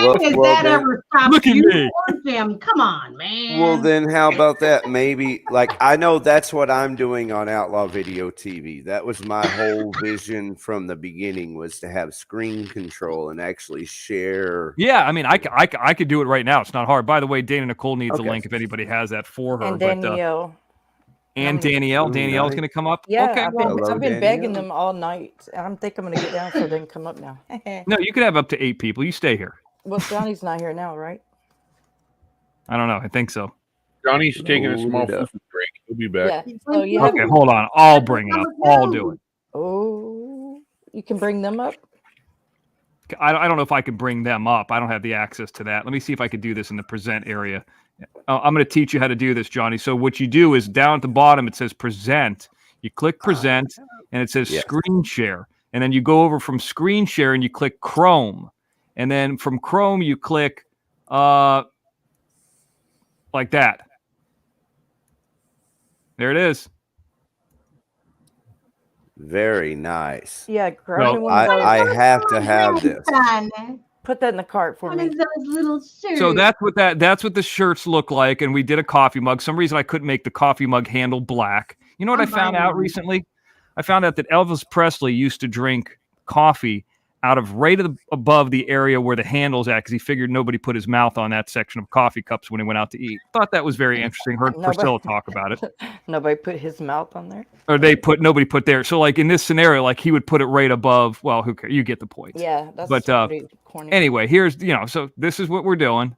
that ever stopped look at you me. or Jim? Come on, man. Well, then how about that? Maybe, like, I know that's what I'm doing on Outlaw Video TV. That was my whole vision from the beginning, was to have screen control and actually share. Yeah, I mean, I could do it right now. It's not hard. By the way, Dana Nicole needs a link if anybody has that for her. And Danielle. Danielle's going to come up? Yeah, Okay. I've been begging them all night. I think I'm going to get down so they can come up now. No, you could have up to 8 people. You stay here. Well, Johnny's not here now, right? I don't know. I think so. Johnny's taking a small foo-foo break. He'll be back. Yeah. So you Okay, hold on. I'll bring it up. I'll do it. Oh, you can bring them up? I don't know if I can bring them up. I don't have the access to that. Let me see if I could do this in the present area. I'm going to teach you how to do this, Johnny. So what you do is down at the bottom, it says present. You click present, and it says screen share. And then you go over from screen share, and you click Chrome. And then from Chrome, you click like that. There it is. Very nice. Yeah, grab me Well, one of those. I have to have this. Put that in the cart for me. Those little shirts. So that's what the shirts look like, and we did a coffee mug. Some reason I couldn't make the coffee mug handle black. You know what I found out recently? I found out that Elvis Presley used to drink coffee out of right above the area where the handle's at, because he figured nobody put his mouth on that section of coffee cups when he went out to eat. Thought that was very interesting. Heard Priscilla talk about it. Nobody put his mouth on there? Or nobody put there. So like in this scenario, like he would put it right above. Well, who cares? You get the point. Yeah, that's pretty corny. Anyway, here's, so this is what we're doing.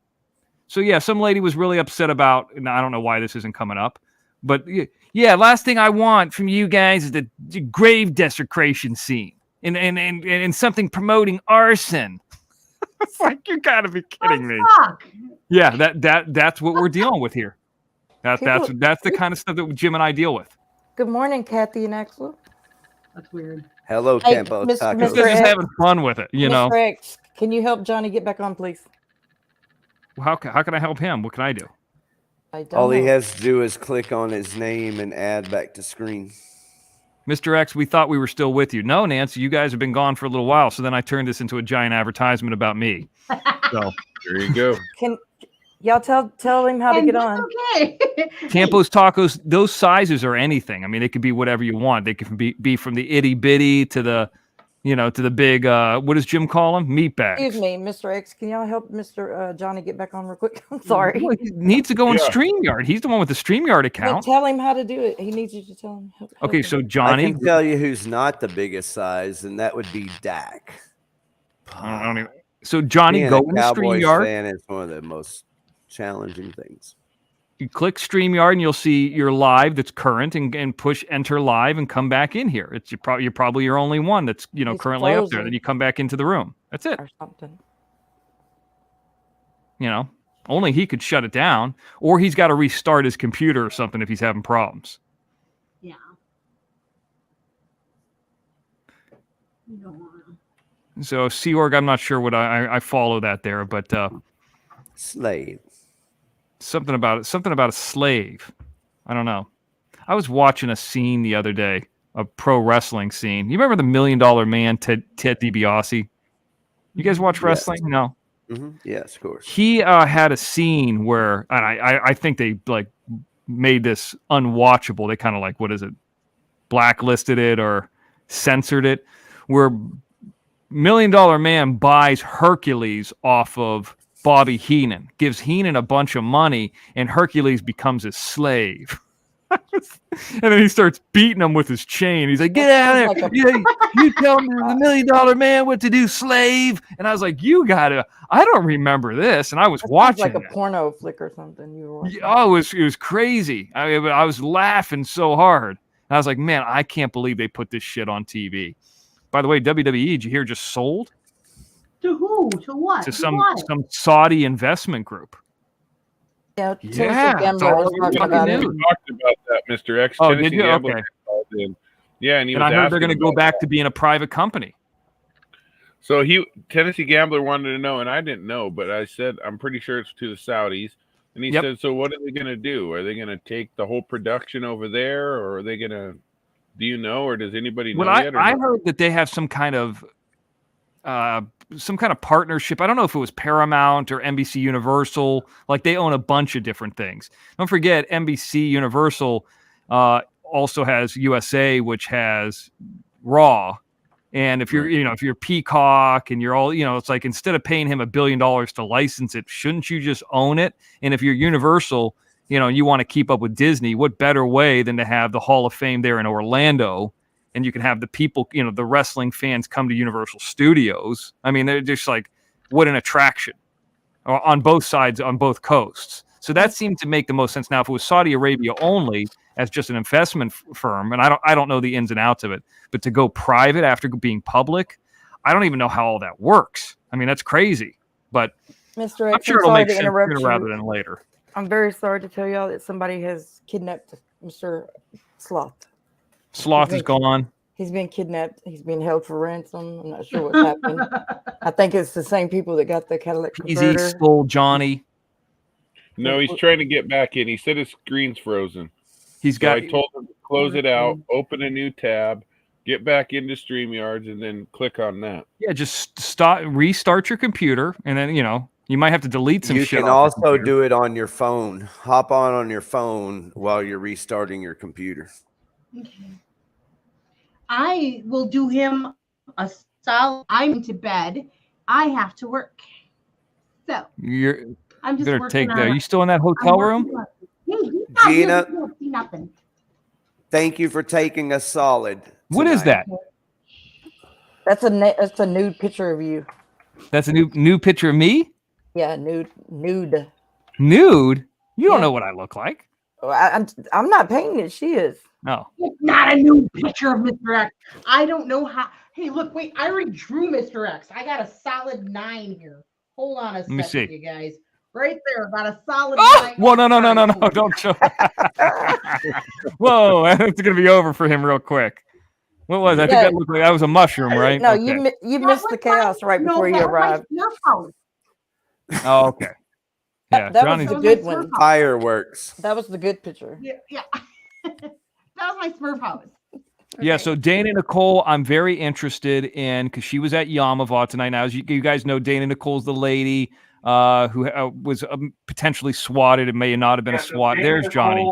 So yeah, some lady was really upset about, and I don't know why this isn't coming up, but yeah, last thing I want from you guys is the grave desecration scene and something promoting arson. It's like, you gotta be kidding me. Yeah, that's what we're dealing with here. That's the kind of stuff that Jim and I deal with. Good morning, Kathy and Axel. That's weird. Hello, Hey, Campo Mr. Tacos. Just having fun with it, Mr. X, can you help Johnny get back on, please? How can I help him? What can I do? I don't All he know. has to do is click on his name and add back to screen. Mr. X, we thought we were still with you. No, Nancy, you guys have been gone for a little while. So then I turned this into a giant advertisement about me. So there you go. Can y'all tell him how to get on? Okay. Campos Tacos, those sizes are anything. I mean, they could be whatever you want. They can be from the itty bitty to the, to the big, what does Jim call them? Meat bags. Excuse me, Mr. X. Can y'all help Mr. Johnny get back on real quick? I'm sorry. Well, he needs to go in StreamYard. He's the one with the StreamYard But account. tell him how to do it. He needs you to tell him. Okay, so Johnny, I can tell you who's not the biggest size, and that would be Dak. I don't even. So Johnny, Being go a in the Cowboys StreamYard. fan is one of the most challenging things. You click StreamYard and you'll see your live that's current, and push enter live and come back in here. You're probably your only one that's currently up there. Then you come back into the room. That's it. Or something. Only he could shut it down, or he's got to restart his computer or something if he's having problems. Yeah. You don't want to. So Sea Org, I'm not sure what I follow that there, but slave. Something about a slave. I don't know. I was watching a scene the other day, a pro wrestling scene. You remember the $1 Million Man, Ted DiBiase? You guys watch wrestling? Yes. No. Mm-hmm. Yes, of course. He had a scene where, and I think they made this unwatchable. They kind of blacklisted it or censored it, where $1 Million Man buys Hercules off of Bobby Heenan, gives Heenan a bunch of money, and Hercules becomes his slave. And then he starts beating him with his chain. He's like, "Get out of there! You tell me the $1 Million Man what to do, slave." And I was like, I don't remember this. And I was watching like a porno flick or something. You were watching. Oh, it was crazy. I was laughing so hard. And I was like, man, I can't believe they put this shit on TV. By the way, WWE, did you hear, just sold? To who? To what? To some Saudi investment group. Yeah, It's all over the news. We talked about that, Mr. X. Oh, Tennessee did you? Gambler Okay. called in. Yeah, and he And was I heard they're going to asking go about back to being a private company. So Tennessee Gambler wanted to know, and I didn't know, but I said, I'm pretty sure it's to the Saudis. And he said, so what are they going to do? Are they going to take the whole production over there, or are they going to, do you know, or does anybody know yet? I heard that they have some kind of partnership. I don't know if it was Paramount or NBC Universal. Like, they own a bunch of different things. Don't forget, NBC Universal also has USA, which has Raw. And if you're, if you're Peacock and you're all, it's like, instead of paying him $1 billion to license it, shouldn't you just own it? And if you're Universal, you want to keep up with Disney, what better way than to have the Hall of Fame there in Orlando? And you can have the people, the wrestling fans come to Universal Studios. I mean, they're just like, what an attraction on both sides, on both coasts. So that seemed to make the most sense. Now, if it was Saudi Arabia only as just an investment firm, and I don't know the ins and outs of it, but to go private after being public, I don't even know how all that works. I mean, that's crazy. But Mr. X, I'm sure it'll make sense sooner rather than later. I'm very sorry to tell y'all that somebody has kidnapped Mr. Sloth. Sloth is gone. He's been kidnapped. He's been held for ransom. I'm not sure what's happened. I think it's the same people that got the Cadillac converter. Easy stole Johnny. No, he's trying to get back in. He said his screen's frozen. I told him to close it out, open a new tab, get back into StreamYards, and then click on that. Yeah, just restart your computer, and then you might have to delete some shit. You can also do it on your phone. Hop on your phone while you're restarting your computer. Okay. I will do him a solid. I'm to bed. I have to work. So I'm just better take that. on Are you still in that hotel room? Gina, thank you for taking a solid. What is that? That's a nude picture of you. That's a new picture of me? Yeah, nude. Nude? You don't know what I look like. I'm not painting it. She is. No. It's not a new picture of Mr. X. I don't know how. Hey, look, wait. I already drew Mr. X. I got a solid 9 here. Hold on a second, see. you guys. Right there, about a solid 9. Whoa, no. Don't show. Whoa, it's going to be over for him real quick. What was I think that looked like that was a mushroom, right? No, okay. you missed the chaos right before you arrived. Oh, okay. Yeah, that was the good one. Fireworks. That was the good picture. Yeah. That was my Smurf house. Yeah, so Dana Nicole, I'm very interested in because she was at Yamava tonight. Now, as you guys know, Dana Nicole's the lady who was potentially swatted. It may not have been a swat. There's Johnny.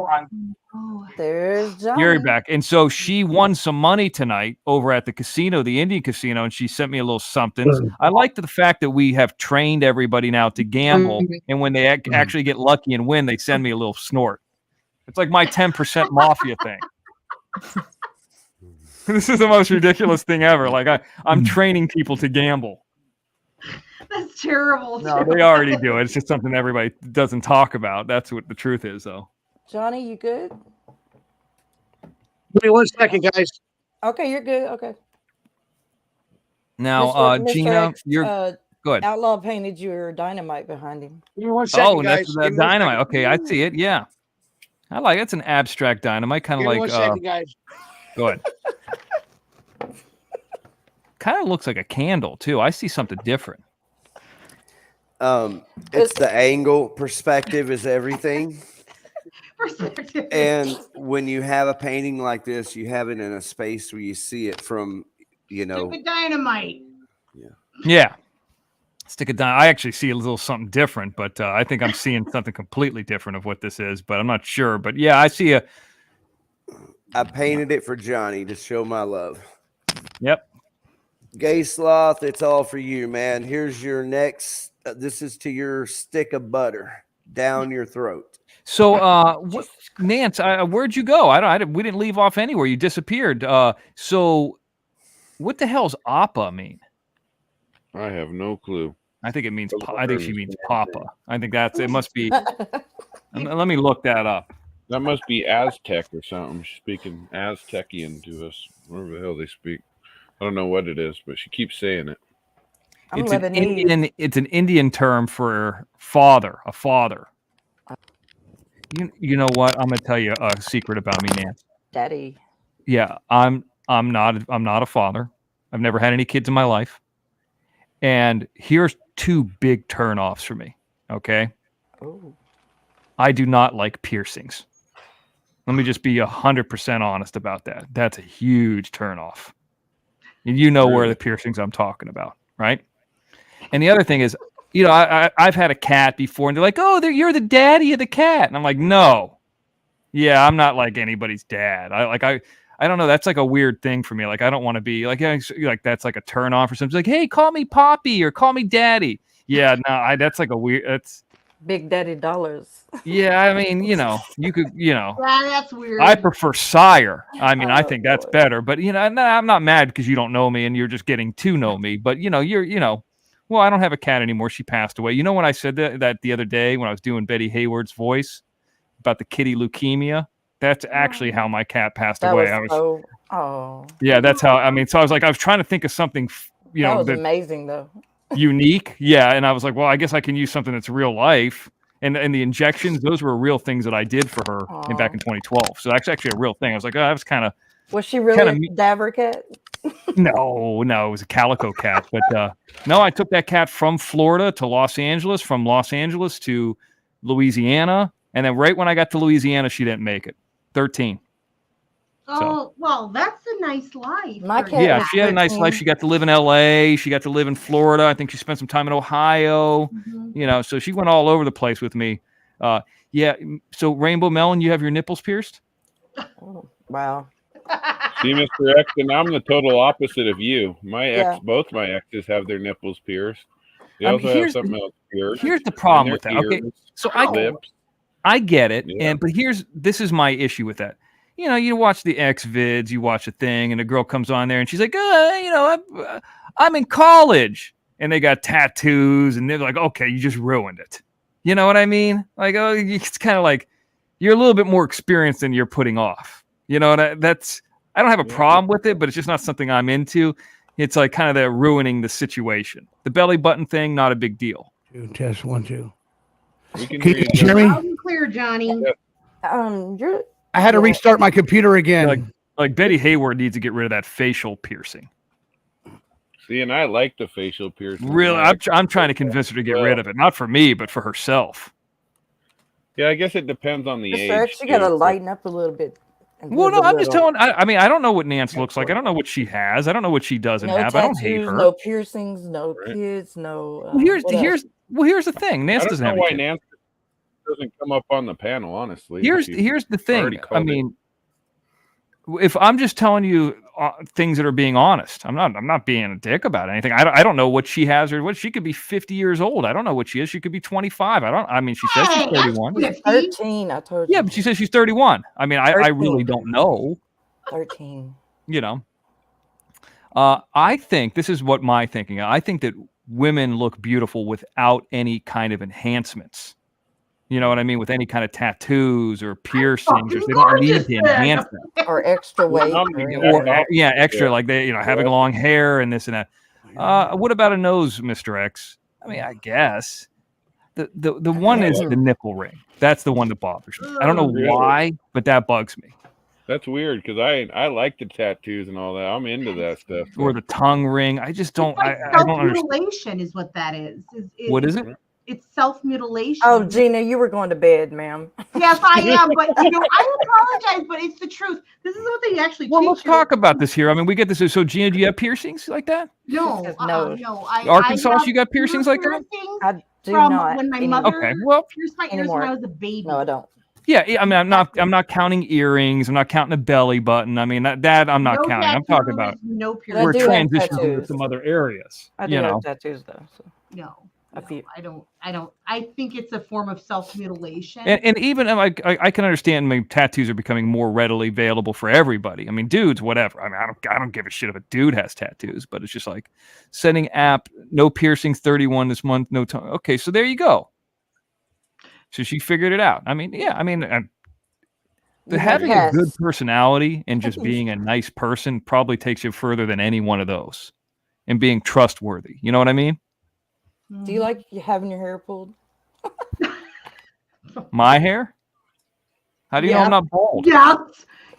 There's Johnny. You're back. And so she won some money tonight over at the casino, the Indian casino, and she sent me a little something. I like the fact that we have trained everybody now to gamble, and when they actually get lucky and win, they send me a little snort. It's like my 10% mafia thing. This is the most ridiculous thing ever. Like I'm training people to gamble. That's terrible. No, they already do it. It's just something everybody doesn't talk about. That's what the truth is, though. Johnny, you good? Give me 1 second, guys. Okay, you're good. Okay. Now, Mr. Gina, X, you're good. Outlaw painted your dynamite behind him. Give me 1 second, guys. That's the dynamite. Okay, I see it. Yeah, I like it. It's an abstract dynamite, kind of Give me like. 1 second, guys. Go ahead. Kind of looks like a candle too. I see something different. It's the angle. Perspective is everything. Perspective. And when you have a painting like this, you have it in a space where you see it from, Stick of dynamite. Yeah. Stick it down. I actually see a little something different, but I think I'm seeing something completely different of what this is, but I'm not sure. But yeah, I see I painted it for Johnny to show my love. Yep. Gay Sloth, it's all for you, man. Here's your next. This is to your stick of butter down your throat. So, Nance, where'd you go? We didn't leave off anywhere. You disappeared. So, what the hell's Appa mean? I have no clue. I think it means. I think she means Papa. I think it must be. Let me look that up. That must be Aztec or something. She's speaking Aztecian to us. Whatever the hell they speak. I don't know what it is, but she keeps saying it. It's an Indian term for father, a father. You know what? I'm gonna tell you a secret about me, Nance. Daddy. Yeah, I'm not a father. I've never had any kids in my life. And here's two big turnoffs for me. Okay. Oh. I do not like piercings. Let me just be 100% honest about that. That's a huge turnoff. And you know where the piercings I'm talking about, right? And the other thing is, I've had a cat before, and they're like, "Oh, you're the daddy of the cat," and I'm like, "No, yeah, I'm not like anybody's dad." I don't know. That's like a weird thing for me. Like, I don't want to be like that's like a turn off or something. Like, hey, call me Poppy or call me Daddy. Yeah, no, that's like a weird. That's Big Daddy Dollars. Yeah, I mean, you could. Yeah, that's weird. I prefer sire. I mean, I think that's better. But I'm not mad because you don't know me and you're just getting to know me. But well, I don't have a cat anymore. She passed away. You know when I said that the other day when I was doing Betty Hayward's voice about the kitty leukemia? That's actually how my cat passed away. Yeah, that's how. I mean, so I was trying to think of something. That was amazing though. Unique, yeah. And I was like, well, I guess I can use something that's real life. And the injections, those were real things that I did for her back in 2012. So that's actually a real thing. I was like, oh, that was kind of. Was she really a Daver cat? No, it was a calico cat. But no, I took that cat from Florida to Los Angeles, from Los Angeles to Louisiana. And then right when I got to Louisiana, she didn't make it. 13. Oh, well, that's a nice life. Yeah, she had a nice life. She got to live in LA. She got to live in Florida. I think she spent some time in Ohio. Mm-hmm. So she went all over the place with me. Yeah. So Rainbow Melon, you have your nipples pierced? Oh, wow. See, Mr. X, and I'm the total opposite of you. Both my exes have their nipples pierced. They also have something else pierced. Here's the problem with that. Okay, so I get it, but this is my issue with that. You watch the X vids, you watch a thing, and a girl comes on there and she's like, I'm in college, and they got tattoos, and they're like, okay, you just ruined it. You know what I mean? Like, oh, it's kind of like you're a little bit more experienced than you're putting off. I don't have a problem with it, but it's just not something I'm into. It's like kind of the ruining the situation. The belly button thing, not a big deal. Test 1, 2. Can you hear me? Loud and clear, Johnny. I had to restart my computer again. Like Betty Hayward needs to get rid of that facial piercing. See, and I like the facial piercing. Really, I'm trying to convince her to get rid of it. Not for me, but for herself. Yeah, I guess it depends on the age. You got to lighten up a little bit. Well, no, I'm just telling. I mean, I don't know what Nance looks like. I don't know what she has. I don't know what she doesn't No have. I don't hate tattoos, her. no piercings, no kids, no. Well, here's what else? here's the thing. Nance I don't doesn't know have a why kid. Nance doesn't come up on the panel. Honestly, Here's She's the already thing. I called it. mean, if I'm just telling you things that are being honest, I'm not being a dick about anything. I don't know what she has or what she could be 50 years old. I don't know what she is. She could be 25. I mean, she says she's 31. She's 13. I told you. Yeah, but she says she's 31. I mean, I really don't know. 13. You know. I think this is what my thinking. I think that women look beautiful without any kind of enhancements. You know what I mean? With any kind of tattoos or piercings, or they don't need to enhance them. Or extra weight. Or yeah, extra like they, having long hair and this and that. What about a nose, Mr. X? I mean, I guess the one is the nipple ring. That's the one that bothers me. I don't know Really? why, but that bugs me. That's weird because I like the tattoos and all that. I'm into that stuff. Or the tongue ring. I just don't. I don't understand. Self-mutilation is what that is. What is it? It's self-mutilation. Oh, Gina, you were going to bed, ma'am. Yes, I am, but I apologize, but it's the truth. This is what they actually Well, teach let's you. talk about this here. I mean, we get this. So, Gina, do you have piercings like that? No, no. Arkansas, you got piercings like that? I do from not. when my anymore. mother Okay, well, pierced my ears anymore. when I was a baby. No, I don't. Yeah, I mean, I'm not counting earrings. I'm not counting a belly button. I mean, that I'm not No counting. I'm talking about tattoos, no But I piercings. we're do have transitioning to tattoos. some other areas. I do You know, have tattoos though. So. No, A few. I don't. I think it's a form of self-mutilation. and even like I can understand. I mean, tattoos are becoming more readily available for everybody. I mean, dudes, whatever. I mean, I don't give a shit if a dude has tattoos, but it's just like setting app no piercings 31 this month, no tongue. Okay, so there you go. So she figured it out. I mean, yeah. I mean, having a good personality and just being a nice person probably takes you further than any one of those, and being trustworthy. You know what I mean? Do you like having your hair pulled? My hair? How do you know I'm not bald? Yes.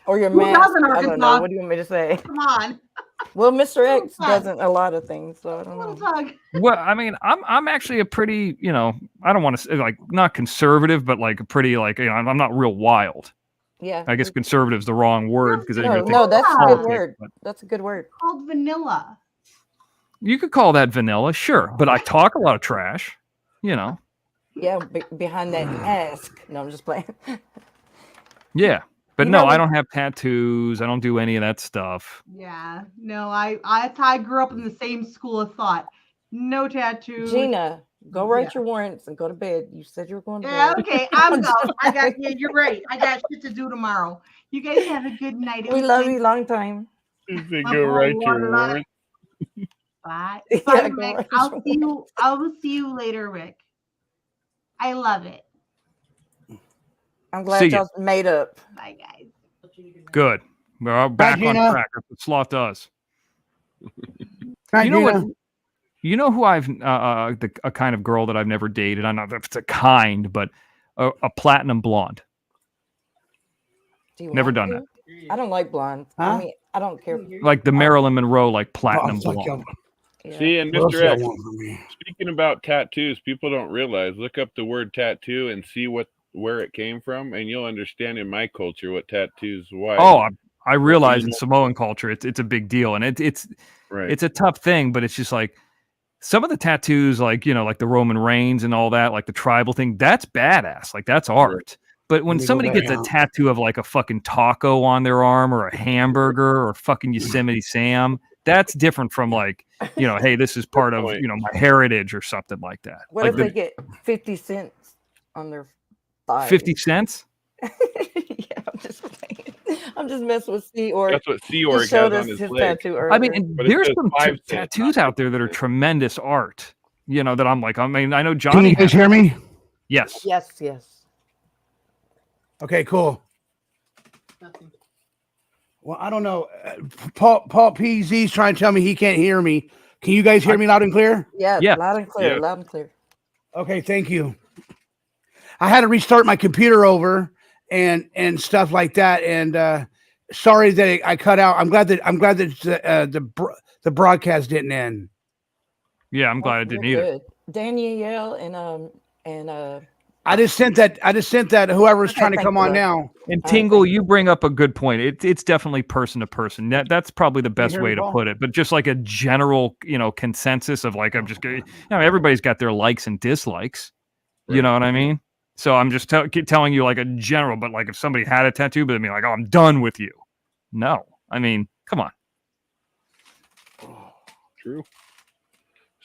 Or your Who mask? doesn't, I don't know. Arkansas? What do you want me to say? Come on. Well, Mr. X Hug. doesn't a lot of things, so I don't know. Hug. Well, I mean, I'm actually a pretty, I don't want to say like not conservative, but like a pretty like I'm not real wild. Yeah. I guess conservative is the wrong word because No, that's a good word. That's a good word. Called vanilla. You could call that vanilla, sure, but I talk a lot of trash. Yeah, behind that mask. No, I'm just playing. Yeah, but You no, know- I don't have tattoos. I don't do any of that stuff. Yeah. No, I grew up in the same school of thought. No tattoos. Gina, go write your warrants and go to bed. You said you were going to Yeah, bed. okay, I'm going. You're right. I got shit to do tomorrow. You guys have a good night. It We was love nice- you long time. Go write your warrant. Bye. Yeah, Bye, go Rick. write I'll your see you. I will see you later, Rick. I love it. I'm See glad ya. y'all made up. Bye, guys. Good. We're back on Gina. track. That's what Sloth does. Hi, You know what? Gina. You know who I've a kind of girl that I've never dated. I don't know if it's a kind, but a platinum blonde. Do you Never want done to? that. I don't like blondes. Huh? I mean, I don't care. Like the Marilyn Monroe, like platinum Fuck blonde. Yeah. See, and What else Mr. y'all X, want from me? speaking about tattoos, people don't realize. Look up the word tattoo and see where it came from, and you'll understand in my culture what tattoos. Why? Oh, I realize in Samoan culture, it's a big deal, and it's Right. it's a tough thing, but it's just like some of the tattoos, like like the Roman reigns and all that, like the tribal thing. That's badass. Like that's art. But when Let me go somebody back gets a out. tattoo of like a fucking taco on their arm or a hamburger or fucking Yosemite Sam, that's different from like, hey, this is part of, my heritage or something like that. What Like if they get 50 cents on their thigh? 50 cents? Yeah, I'm just playing. I'm just messing with Seaorg. That's what He Seaorg showed has us on his his leg. tattoo I mean, earlier. and But it there's says some 5 cents, tattoos not out there that are 50 cents. tremendous art, that I'm like, I mean, I know Can Johnny. you guys has- hear me? Yes. Yes. Okay, cool. Well, I don't know. Paul PZ's trying to tell me he can't hear me. Can you guys hear me loud and clear? Yeah, Yeah. loud and clear, Yeah. loud and clear. Okay, thank you. I had to restart my computer over and stuff like that. And sorry that I cut out. I'm glad that the broadcast didn't end. Yeah, I'm glad I didn't You're either. good. Danielle and I just sent that. Whoever's trying to come on now. And Tingle, you bring up a good point. It's definitely person to person. That's probably the best hear way the to ball? put it. But just like a general, consensus of like, I'm just going. Everybody's got their likes and dislikes. You know what I mean? So I'm just telling you like a general. But like if somebody had a tattoo, but I mean like, oh, I'm done with you. No, I mean, come on. True.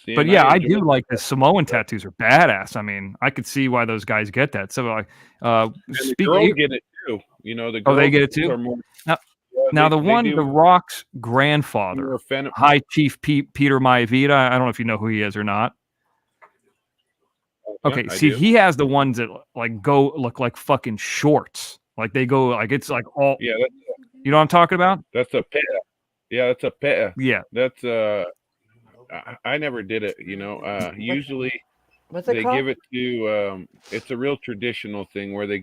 See, But and yeah, I enjoy do like the Samoan tattoos are badass. I mean, I could see why those guys get that. So like, And the girls get it too. The girls oh, they get it too. are more. Now they the Rock's grandfather, more High Chief Peter Maivita. I don't know if you know who he is or not. Okay, I see, do. he has the ones that like look like fucking shorts. Like they go like it's like all. Yeah, you know what I'm talking about? that's a peta. Yeah, that's a peta. Yeah, that's I never did it. Usually What's it they called? give it to. It's a real traditional thing where they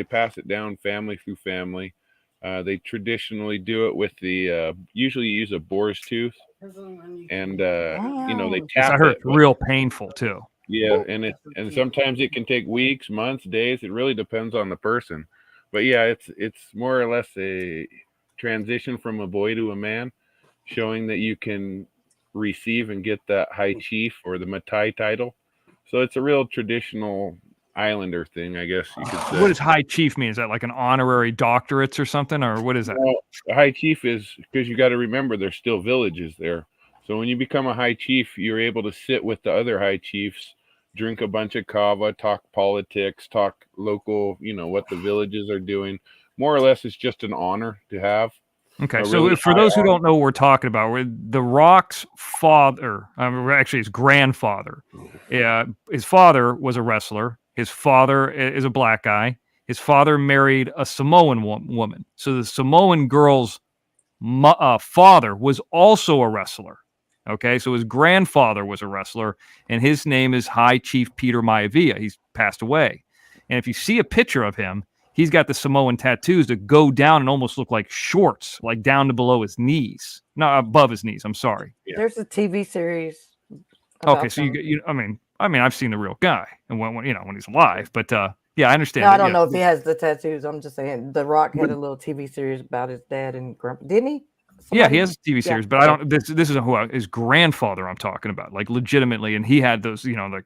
pass it down family through family. They traditionally do it with the usually use a boar's tooth, and they tap I heard it. it's real painful too. Yeah, and sometimes it can take weeks, months, days. It really depends on the person. But yeah, it's more or less a transition from a boy to a man, showing that you can receive and get that high chief or the Matai title. So it's a real traditional Islander thing, I guess you could say. What does High Chief mean? Is that like an honorary doctorates or something, or what is that? Well, the high chief is because you got to remember there's still villages there. So when you become a high chief, you're able to sit with the other high chiefs, drink a bunch of kava, talk politics, talk local, what the villages are doing. More or less, it's just an honor to have. Okay, so for those who don't know what we're talking about, The Rock's father, actually his grandfather, his father was a wrestler. His father is a black guy. His father married a Samoan woman. So the Samoan girl's father was also a wrestler. Okay, so his grandfather was a wrestler, and his name is High Chief Peter Maivia. He's passed away. And if you see a picture of him, he's got the Samoan tattoos that go down and almost look like shorts, like down to below his knees. Not above his knees, I'm sorry. There's a TV series. Okay, so I mean, I've seen the real guy, and when he's alive, but yeah, I understand. No, I don't know if he has the tattoos. I'm just saying The Rock had a little TV series about his dad and grandpa. Didn't he? Yeah, he has a TV series, but I don't. This isn't his grandfather I'm talking about, like legitimately, and he had those. Like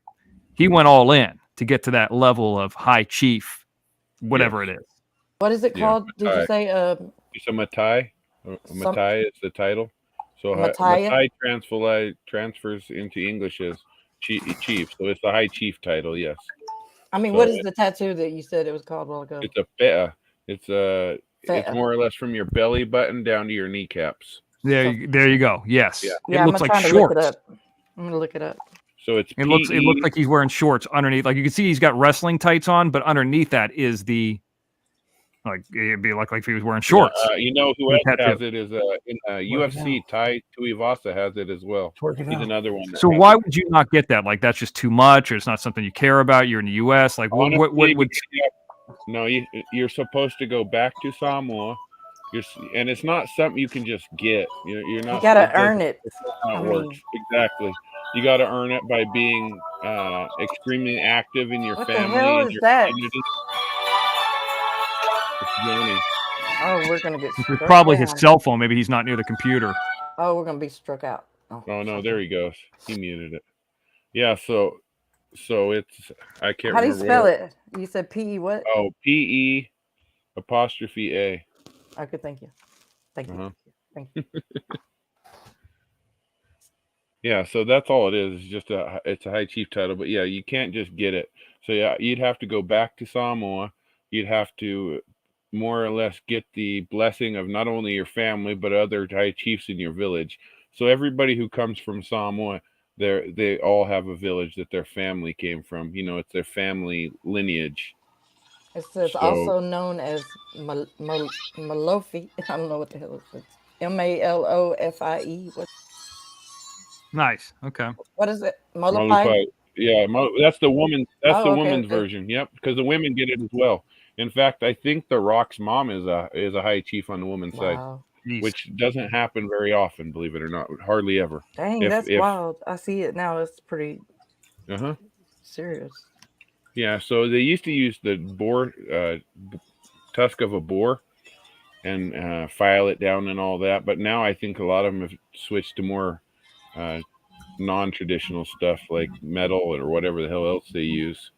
he went all in to get to that level of high chief, whatever it is. What is it called? Did you say? It's a Matai. Matai is the title. So Matai transfers into English as chief. So it's the high chief title. Yes. I mean, what is the tattoo that you said it was called a while ago? It's a peta. It's more or less from your belly button down to your kneecaps. There you go. Yes. Yeah, it looks like shorts. I'm gonna look it up. So it looks like he's wearing shorts underneath. Like you can see he's got wrestling tights on, but underneath that is it'd be like if he was wearing shorts. Who else has it is in UFC. Tai Tuivasa has it as well. He's another one. So why would you not get that? Like that's just too much, or it's not something you care about. You're in the U.S. Like what would? No, you're supposed to go back to Samoa. And it's not something you can just get. You're not. You gotta earn it. How it works exactly. You got to earn it by being extremely active in your family. What the hell is that? Community. Oh, we're gonna get. It's probably his cell phone. Maybe he's not near the computer. Oh, we're gonna be struck out. Oh no, there he goes. He muted it. Yeah, so it's I can't. How do you remember spell it? You said P-E what? Oh, P-E''A. Okay, thank you. Thank you. Thank you. Yeah, so that's all it is. It's a high chief title, but yeah, you can't just get it. So yeah, you'd have to go back to Samoa. You'd have to more or less get the blessing of not only your family but other high chiefs in your village. So everybody who comes from Samoa, they all have a village that their family came from. It's their family lineage. It says also known as Malofi. I don't know what the hell it is. M-A-L-O-F-I-E. Nice. Okay. What is it? Malofi? Yeah, that's the woman. That's Oh, the okay, woman's okay. version. Yep, because the women get it as well. In fact, I think The Rock's mom is a high chief on the woman's Wow. side, which doesn't happen very often, believe it or not, hardly ever. Dang, that's wild. I see it now. It's pretty serious. Yeah, so they used to use the boar tusk of a boar and file it down and all that, but now I think a lot of them have switched to more non-traditional stuff like metal or whatever the hell else they use.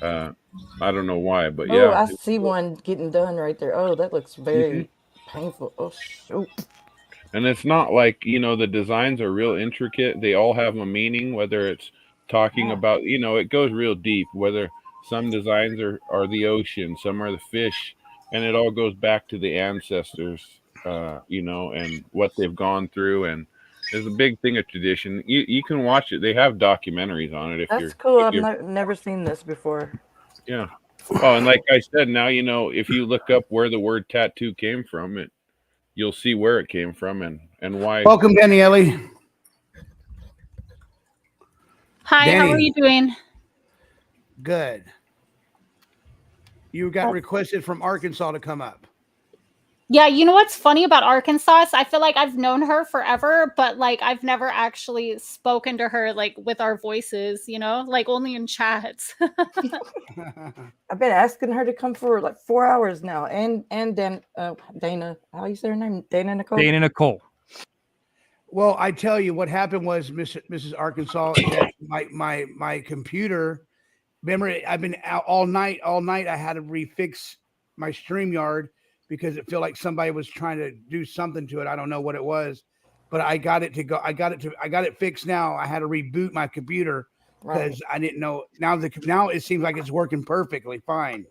I don't know why, but Oh, yeah. I see one getting done right there. Oh, that looks very painful. Oh, shoot. And it's not like, the designs are real intricate. They all have a meaning, whether it's talking about, it goes real deep, whether some designs are the ocean, some are the fish, and it all goes back to the ancestors, and what they've gone through. And there's a big thing of tradition. You can watch it. They have documentaries on it That's cool. I've you're never seen this before. yeah. Oh, and like I said, now if you look up where the word tattoo came from, you'll see where it came from and why. Welcome, Danielle. Hi, Danny. how are you doing? Good. You got requested from Arkansas to come up. Yeah, you know what's funny about Arkansas? I feel like I've known her forever, but like I've never actually spoken to her like with our voices, like only in chats. I've been asking her to come for like 4 hours now. And Dana, how you say her name? Dana Nicole? Dana Nicole. Well, I tell you what happened was, Mrs. Arkansas, is that my computer. Remember, I've been out all night. All night, I had to refix my StreamYard because it felt like somebody was trying to do something to it. I don't know what it was, but I got it to go. I got it fixed now. I had to reboot my computer because I didn't know. Now it seems like it's working perfectly fine.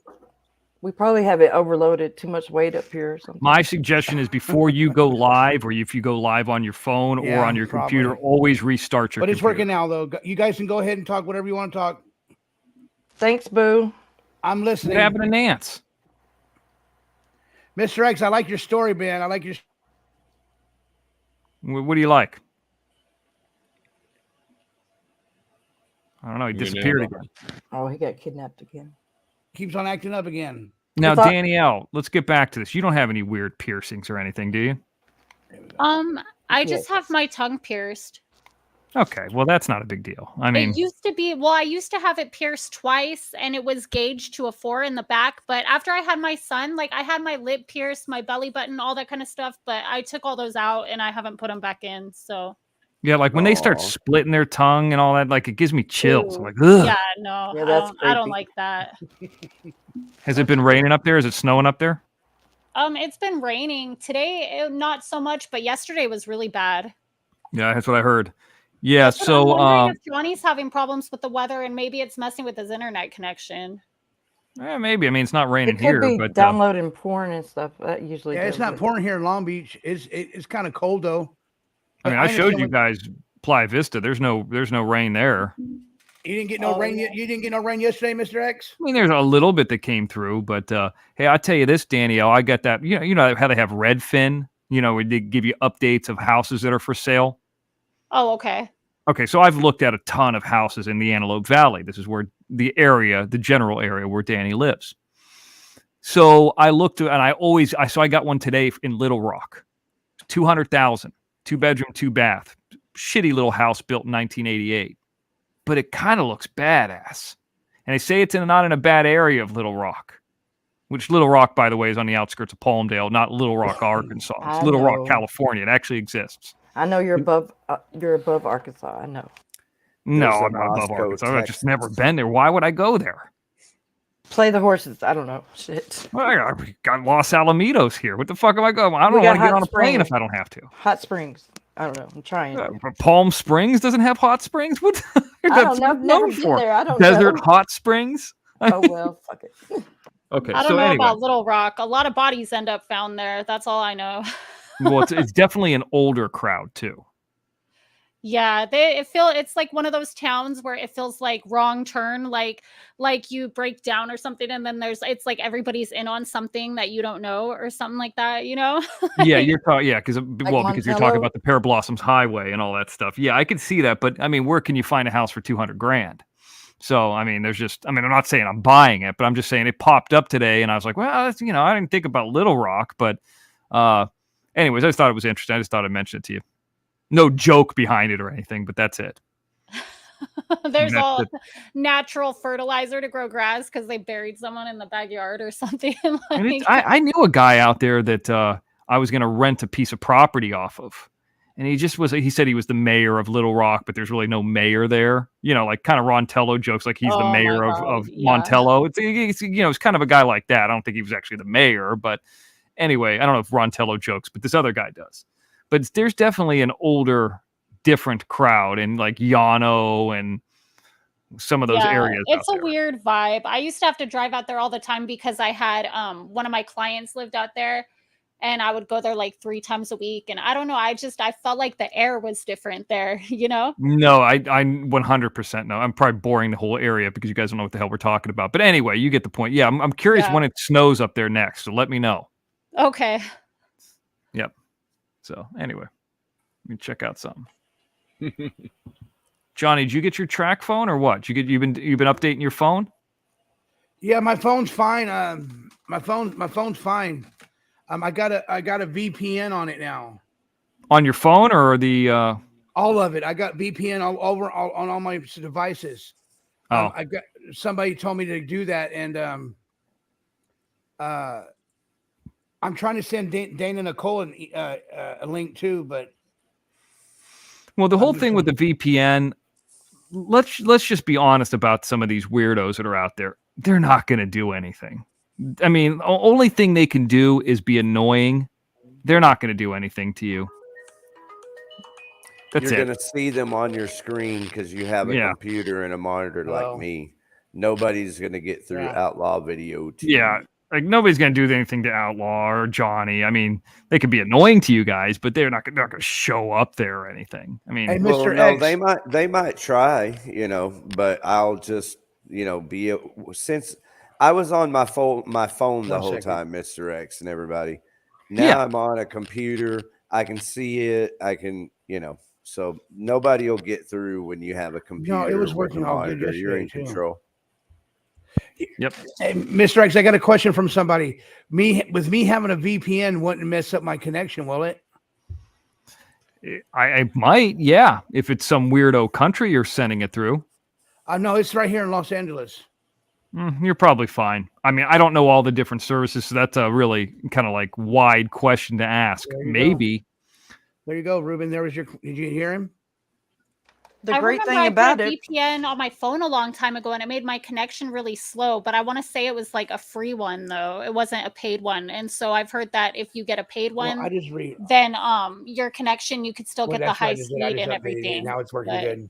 We probably have it overloaded, too much weight up here or something. My suggestion is before you go live, or if you go live on your phone or on your computer, always restart your But it's computer. working now, though. You guys can go ahead and talk whatever you want to talk. Thanks, Boo. I'm listening. What happened to Nance? Mr. X, I like your story, man. I like your. What do you like? I don't know. He disappeared again. Oh, he got kidnapped again. Keeps on acting up again. Now, Danielle, let's get back to this. You don't have any weird piercings or anything, do you? I just have my tongue pierced. Okay, well, that's not a big deal. I mean, It used to be, I used to have it pierced twice and it was gauged to a 4 in the back. But after I had my son, like I had my lip pierced, my belly button, all that kind of stuff. But I took all those out and I haven't put them back in. So yeah, like when they start splitting their tongue and all that, like it gives me chills. I'm like, ugh. yeah, no, I don't like that. Has it been raining up there? Is it snowing up there? It's been raining today, not so much, but yesterday was really bad. Yeah, that's what I heard. Yeah, I'm so wondering if Johnny's having problems with the weather and maybe it's messing with his internet connection. maybe. I mean, it's not raining It could here, be but downloading porn and stuff. That usually It's not pouring here in Long Beach. It's kind of cold though. I mean, I showed you guys Playa Vista. There's no rain there. You didn't get no rain. You didn't get no rain yesterday, Mr. X. I mean, there's a little bit that came through, but hey, I tell you this, Danielle, I got that. You know how they have Redfin. Where they give you updates of houses that are for sale. Oh, okay. Okay, so I've looked at a ton of houses in the Antelope Valley. This is where the general area where Danny lives. So I looked and I got one today in Little Rock, 200,000, 2-bedroom, 2-bath, shitty little house built in 1988, but it kind of looks badass. And they say it's not in a bad area of Little Rock, which Little Rock, by the way, is on the outskirts of Palmdale, not Little Rock, Arkansas. It's Little Rock, California. It actually exists. I know you're above Arkansas. I know. No, I'm not above Arkansas. I've just never been there. Why would I go there? Play the horses. I don't know. Shit. Well, I got Los Alamitos here. What the fuck am I going? I don't want to get on a plane if I don't have to. Hot Springs. I don't know. I'm trying. Palm Springs doesn't have hot springs. What? I don't know. I've never been there. I don't Desert know. hot springs. Oh well, fuck it. Okay. I don't so know anyway. about Little Rock. A lot of bodies end up found there. That's all I know. Well, it's definitely an older crowd too. Yeah, it's like one of those towns where it feels like wrong turn, like you break down or something, and then it's like everybody's in on something that you don't know or something like that, Yeah, you're talking. Yeah, because you're talking about the Pear Blossoms Highway and all that stuff. Yeah, I could see that, but I mean, where can you find a house for $200,000? So I mean, I'm not saying I'm buying it, but I'm just saying it popped up today, and I was like, well, I didn't think about Little Rock, but anyways, I just thought it was interesting. I just thought I'd mention it to you. No joke behind it or anything, but that's it. There's That's all it. natural fertilizer to grow grass because they buried someone in the backyard or something. And like, I knew a guy out there that I was going to rent a piece of property off of. And he said he was the mayor of Little Rock, but there's really no mayor there. You know, like kind of Ron Tello jokes, like he's the oh my mayor God, of yeah. Montello. It's kind of a guy like that. I don't think he was actually the mayor, but anyway, I don't know if Ron Tello jokes, but this other guy does. But there's definitely an older, different crowd in like Yano and some of those areas out it's a there. weird vibe. I used to have to drive out there all the time because I had one of my clients lived out there, and I would go there like 3 times a week. And I don't know, I felt like the air was different there, you know? No, I 100% know. I'm probably boring the whole area because you guys don't know what the hell we're talking about. But anyway, you get the point. Yeah, I'm curious Yeah. when it snows up there next. So let me know. Okay. Yep. So anyway, let me check out something. Johnny, did you get your track phone or what? You've been updating your phone? Yeah, my phone's fine. My phone's fine. I got a VPN on it now. On your phone or the All of it. I got VPN on all my devices. Oh. I got somebody told me to do that, and I'm trying to send Dana Nicole a link too, but Well, the whole thing with the VPN, let's just be honest about some of these weirdos that are out there. They're not going to do anything. I mean, the only thing they can do is be annoying. They're not going to do anything to you. That's You're it. going to see them on your screen because you have a Yeah. computer and a monitor like Oh. me. Nobody's going to get through Yeah. Outlaw Video TV. Yeah. Like nobody's going to do anything to Outlaw or Johnny. I mean, they could be annoying to you guys, but they're not going to show up there or anything. I mean, Hey, Well, Mr. no, X. they might try, but I'll just, since I was on my phone the One whole second. time, Mr. X and everybody. Now Yeah. I'm on a computer. I can see it. I can, so nobody will get through when you have a computer. No, it was with a working all good monitor. You're in yesterday, too. control. Yep. Hey, Mr. X, I got a question from somebody. Me having a VPN wouldn't mess up my connection, will it? I might, yeah, if it's some weirdo country you're sending it through. No, it's right here in Los Angeles. You're probably fine. I mean, I don't know all the different services, so that's a really kind of like wide question to ask. There you Maybe. There you go, Ruben. There was your. Did you hear him? The great thing I about put it, a VPN on my phone a long time ago, and it made my connection really slow. But I want to say it was like a free one, though. It wasn't a paid one. And so I've heard that if you get a paid one, Well, I just read. then your connection, you could still Well, get the that's what I high just did. I speed just and updated it. everything. Now it's working But- good.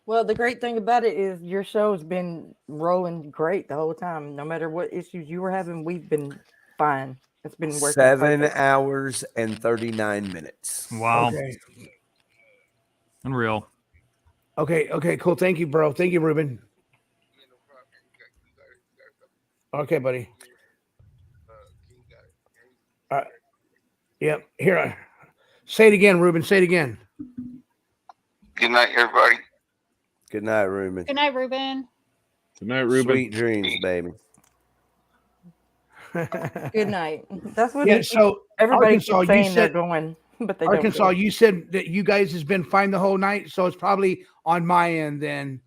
well, the great thing about it is your show's been rolling great the whole time. No matter what issues you were having, we've been fine. It's been working. 7 perfect. hours and 39 minutes. Wow. Okay. Unreal. Okay, cool. Thank you, bro. Thank you, Ruben. Okay, buddy. Yep. Here. Say it again, Ruben. Say it again. Good night, everybody. Good night, Ruben. Good night, Ruben. Good night, Ruben. Sweet dreams, baby. Good night. That's what Yeah, so everybody Arkansas, keeps you saying they're said- going, but they don't Arkansas, go. you said that you guys has been fine the whole night, so it's probably on my end then.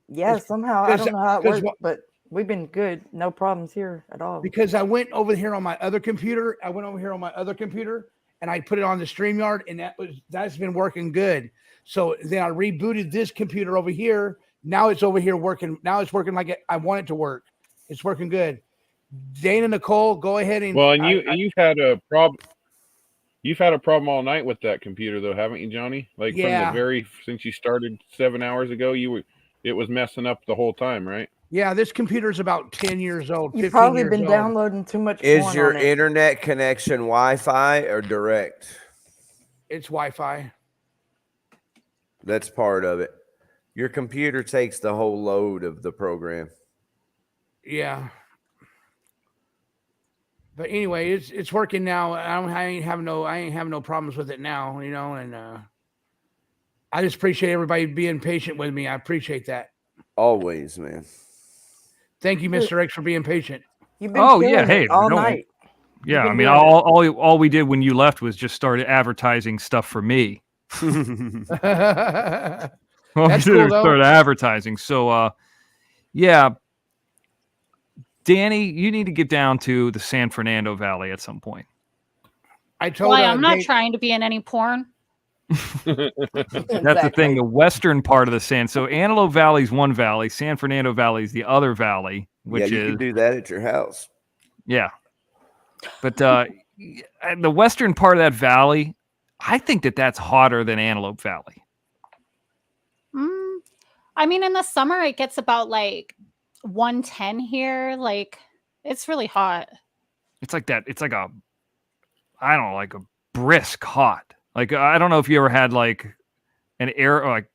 Yeah, somehow I 'cause- don't know how it 'cause works, but we've been good. No problems here at all. Because I went over here on my other computer. And I put it on the StreamYard, and that's been working good. So then I rebooted this computer over here. Now it's over here working. Now it's working like I want it to work. It's working good. Dana Nicole, go ahead and Well, and you've had a problem. You've had a problem all night with that computer, though, haven't you, Johnny? Like Yeah. since you started 7 hours ago, it was messing up the whole time, right? Yeah, this computer is about 10 years old. You've 15 probably years been old. downloading too much Is porn your on it. internet connection Wi-Fi or direct? It's Wi-Fi. That's part of it. Your computer takes the whole load of the program. Yeah. But anyway, it's working now. I ain't having no problems with it now, and I just appreciate everybody being patient with me. I appreciate that. Always, man. Thank you, Mr. X, for being patient. You've been Oh yeah, killing hey, it all no, night. Yeah, been I mean, doing it. all we did when you left was just started advertising stuff for me. Well, That's we cool, should though. start advertising. So, yeah, Danny, you need to get down to the San Fernando Valley at some point. I told Why? I'm not Dave- trying to be in any porn. That's the thing. The western part of the So Antelope Valley is one valley. San Fernando Valley is the other valley, which you is can do that at your house. Yeah. But the western part of that valley, I think that's hotter than Antelope Valley. I mean, in the summer, it gets about like 110 here. Like, it's really hot. It's like that. It's like a brisk hot. Like, I don't know if you ever had like an air, or like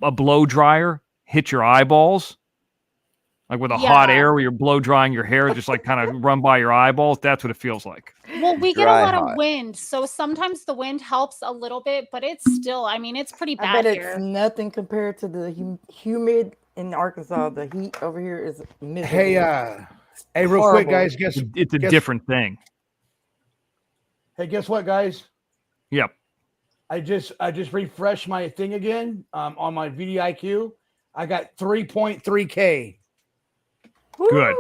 a blow dryer hit your eyeballs. Like with a hot air where you're blow drying your hair, just like kind of run by your eyeballs. That's what it feels like. Well, we get a lot of wind, so sometimes the wind helps a little bit, but it's still, I mean, it's pretty I bad bet here. it's nothing compared to the humid in Arkansas. The heat over here is miserable. Hey, real quick, guys. Guess it's a different thing. Hey, guess what, guys? Yep. I just refreshed my thing again on my VDIQ. I got 3.3K. Good.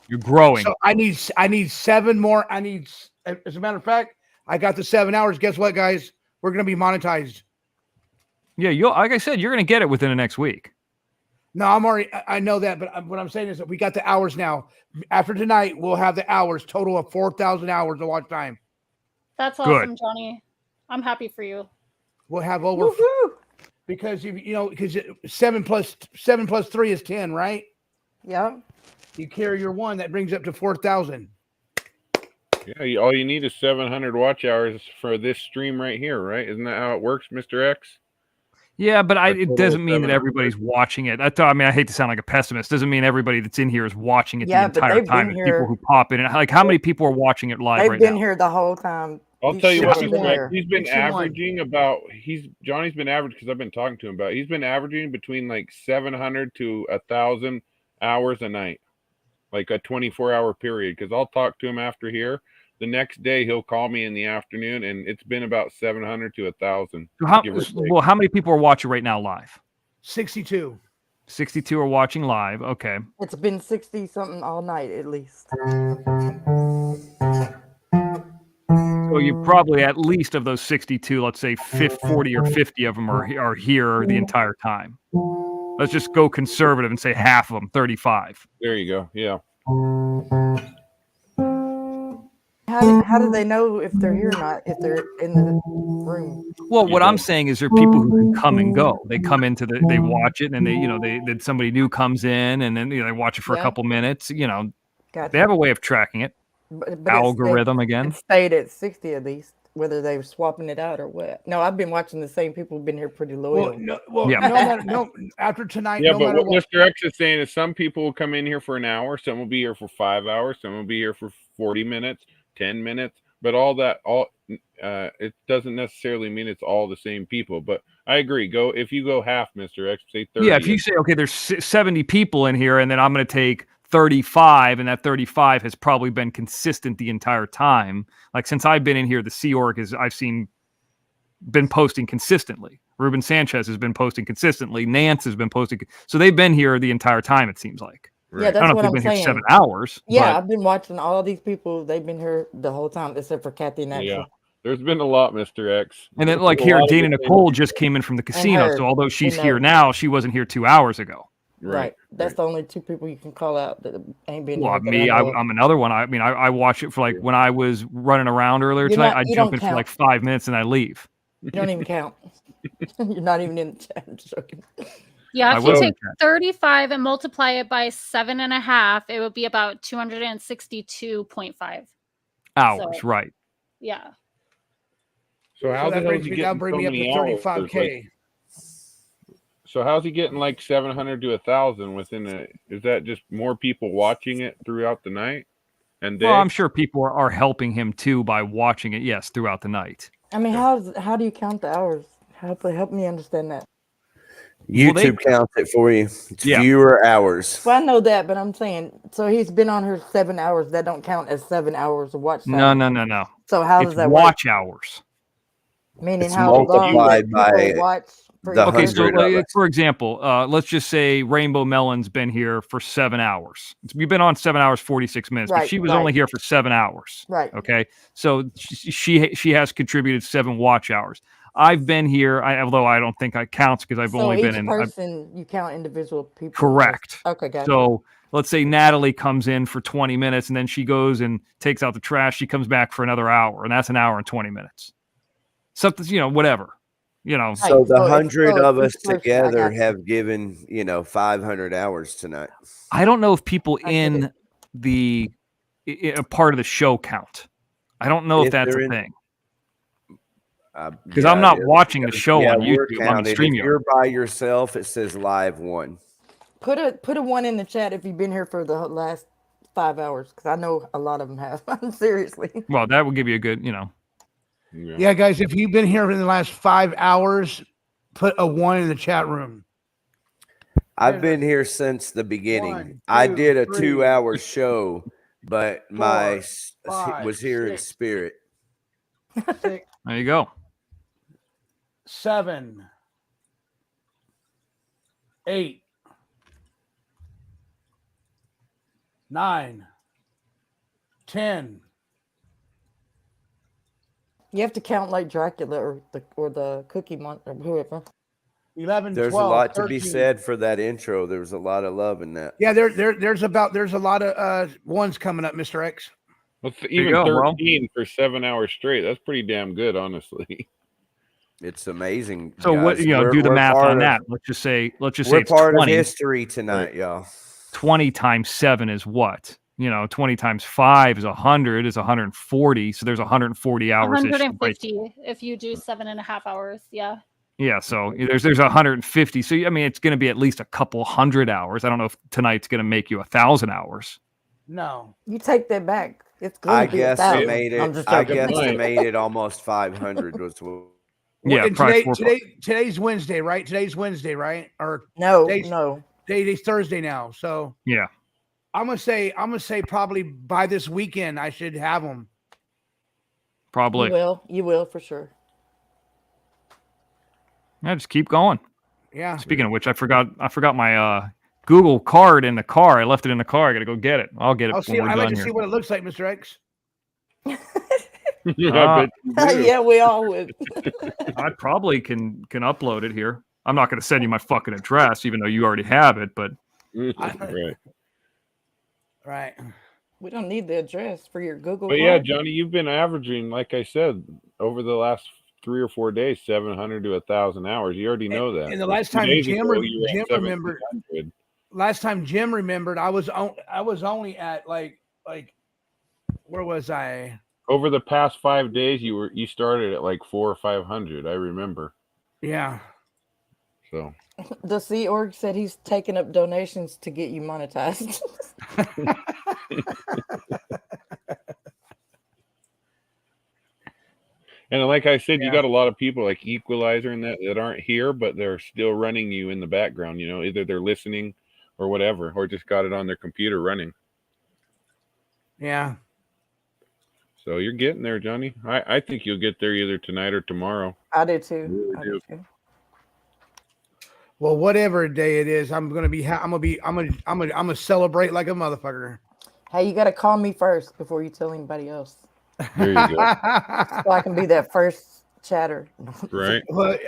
You're growing. So I need 7 more. As a matter of fact, I got the 7 hours. Guess what, guys? We're gonna be monetized. Yeah, like I said, you're gonna get it within the next week. No, I know that, but what I'm saying is that we got the hours now. After tonight, we'll have the hours, total of 4,000 hours of watch time. That's awesome, Johnny. I'm happy for you. We'll have over because because 7 plus 3 is 10, right? Yeah. You carry your 1, that brings up to 4,000. Yeah, all you need is 700 watch hours for this stream right here, right? Isn't that how it works, Mr. X? Yeah, but it doesn't mean that 700. everybody's watching it. I hate to sound like a pessimist. Doesn't mean everybody that's in here is watching it the Yeah, but entire they've time. been It's people here. who pop in. Like, how many people are watching it live They've right been now? here the whole time. I'll tell you what, Mr. X, There. he's been 61. averaging Johnny's been averaging, because I've been talking to him about it, he's been averaging between like 700 to 1,000 hours a night, like a 24-hour period. Because I'll talk to him after here. The next day he'll call me in the afternoon, and it's been about 700 to 1,000. How many people are watching right now live? 62. 62 are watching live. Okay. It's been 60 something all night at least. So you probably, at least of those 62, let's say 40 or 50 of them are here the entire time. Let's just go conservative and say half of them, 35. There you go. Yeah. How do they know if they're here or not, if they're in the room? Well, what I'm saying is there are people who can come and go. They come into they watch it, and then somebody new comes in, and then they watch it for a couple minutes. Gotcha. They have a way of tracking it. But Algorithm again. It stayed at 60 at least, whether they were swapping it out or what. No, I've been watching the same people who've been here pretty loyal. No, after tonight, Yeah, no but matter what Mr. X is saying is some people will come in here for an hour, some will be here for 5 hours, some will be here for 40 minutes, 10 minutes, but it doesn't necessarily mean it's all the same people. But I agree. If you go half, Mr. X, say 30. Yeah, if you say, okay, there's 70 people in here, and then I'm going to take 35, and that 35 has probably been consistent the entire time. Like, since I've been in here, the Sea Org I've seen been posting consistently. Ruben Sanchez has been posting consistently. Nance has been posting. So they've been here the entire time, it seems like. Yeah, that's I don't know what if I'm they've been saying. here 7 hours. Yeah, but I've been watching all these people. They've been here the whole time, except for Kathy and Axel. Yeah, there's been a lot, Mr. X. And then, like, here, Dana Nicole just came in from the casino. her. So although she's And here now, she wasn't here 2 hours ago. Right. That's the only 2 people you can call out that ain't been Well, here. that me, I know of. I'm another one. I mean, I watch it for like when I was running around earlier You're tonight. not- I you jump don't in for like count. 5 minutes and I leave. You don't even count. You're not even in the chat. I'm joking. Yeah, I if you will take check. 35 and multiply it by 7.5, it would be about 262.5 Hours, So, right? Yeah. So how the that hell brings is he me, that'll getting bring so me up many to hours? 35K. So how's he getting like 700 to 1,000 within is that just more people watching it throughout the night and day? Well, I'm sure people are helping him too by watching it. Yes, throughout the night. I mean, how do you count the hours? Help me understand that. YouTube counts it for you. It's Yeah. viewer hours. Well, I know that, but I'm saying, so he's been on her 7 hours. That don't count as 7 hours of watch time. No. So how It's does that watch work? hours. Meaning It's how long multiplied that people by watch Okay, so like, for example, let's just say Rainbow Melon's been here for 7 hours. We've been on 7 hours 46 minutes, but she was only here for 7 hours. Right. Okay, so she has contributed 7 watch hours. I've been here, although I don't think I counts because I've only been in. Person, you count individual people. Correct. Okay, gotcha. So let's say Natalie comes in for 20 minutes and then she goes and takes out the trash. She comes back for another hour, and that's an hour and 20 minutes. Something, whatever. So the 100 of us together have given 500 hours tonight. I don't know if people in the a part of the show count. I don't know if that's a thing. Because I'm not watching the show on YouTube. On the StreamYard. If you're by yourself, it says live 1. Put a 1 in the chat if you've been here for the last 5 hours, because I know a lot of them have. Seriously. Well, that will give you a good, Yeah, guys, if you've been here in the last 5 hours, put a 1 in the chat room. I've been here since the beginning. I did a 2-hour show, but was here in spirit. There you go. 7, 8, 9, 10. You have to count like Dracula or the Cookie Monster or whoever. 11, There's 12, a lot 13. to be said for that intro. There was a lot of love in that. Yeah, there's a lot of ones coming up, Mr. X. Well, even 13 for 7 hours straight. That's pretty damn good, honestly. It's amazing. So guys. what do the math on that? Let's just say we're it's part 20. of history tonight, y'all. 20 times 7 is what? 20 times 5 is 100, is 140. So there's 140 hours. 150 if you do 7.5 hours. Yeah. Yeah, so there's 150. So I mean, it's going to be at least a couple hundred hours. I don't know if tonight's going to make you 1,000 hours. No, you take that back. It's I going to be guess 1,000. it made it. I guess it made it almost 500. Was yeah. Today's Wednesday, right? Today's Wednesday, right? Or no. Today's Thursday now. So yeah, I'm gonna say probably by this weekend I should have them. Probably. You will for sure. Yeah, just keep going. Yeah. Speaking of which, I forgot my Google card in the car. I left it in the car. I got to go get it. I'll get it. I'd like to see what it looks like, Mr. X. Yeah, we all would. I probably can upload it here. I'm not going to send you my fucking address, even though you already have it. But right. We don't need the address for your Google. But yeah, Johnny, you've been averaging, like I said, over the last 3 or 4 days, 700 to 1,000 hours. You already know that. And the last time Jim remembered, I was only at like where was I? Over the past 5 days, you started at like 400 or 500. I remember. Yeah. So the Sea Org said he's taking up donations to get you monetized. And like I said, you got a lot of people like Equalizer and that aren't here, but they're still running you in the background. Either they're listening or whatever, or just got it on their computer running. Yeah. So you're getting there, Johnny. I think you'll get there either tonight or tomorrow. I do too. I do too. Well, whatever day it is, I'm gonna celebrate like a motherfucker. Hey, you gotta call me first before you tell anybody else. There you go. So I can be that first chatter. Right. Well,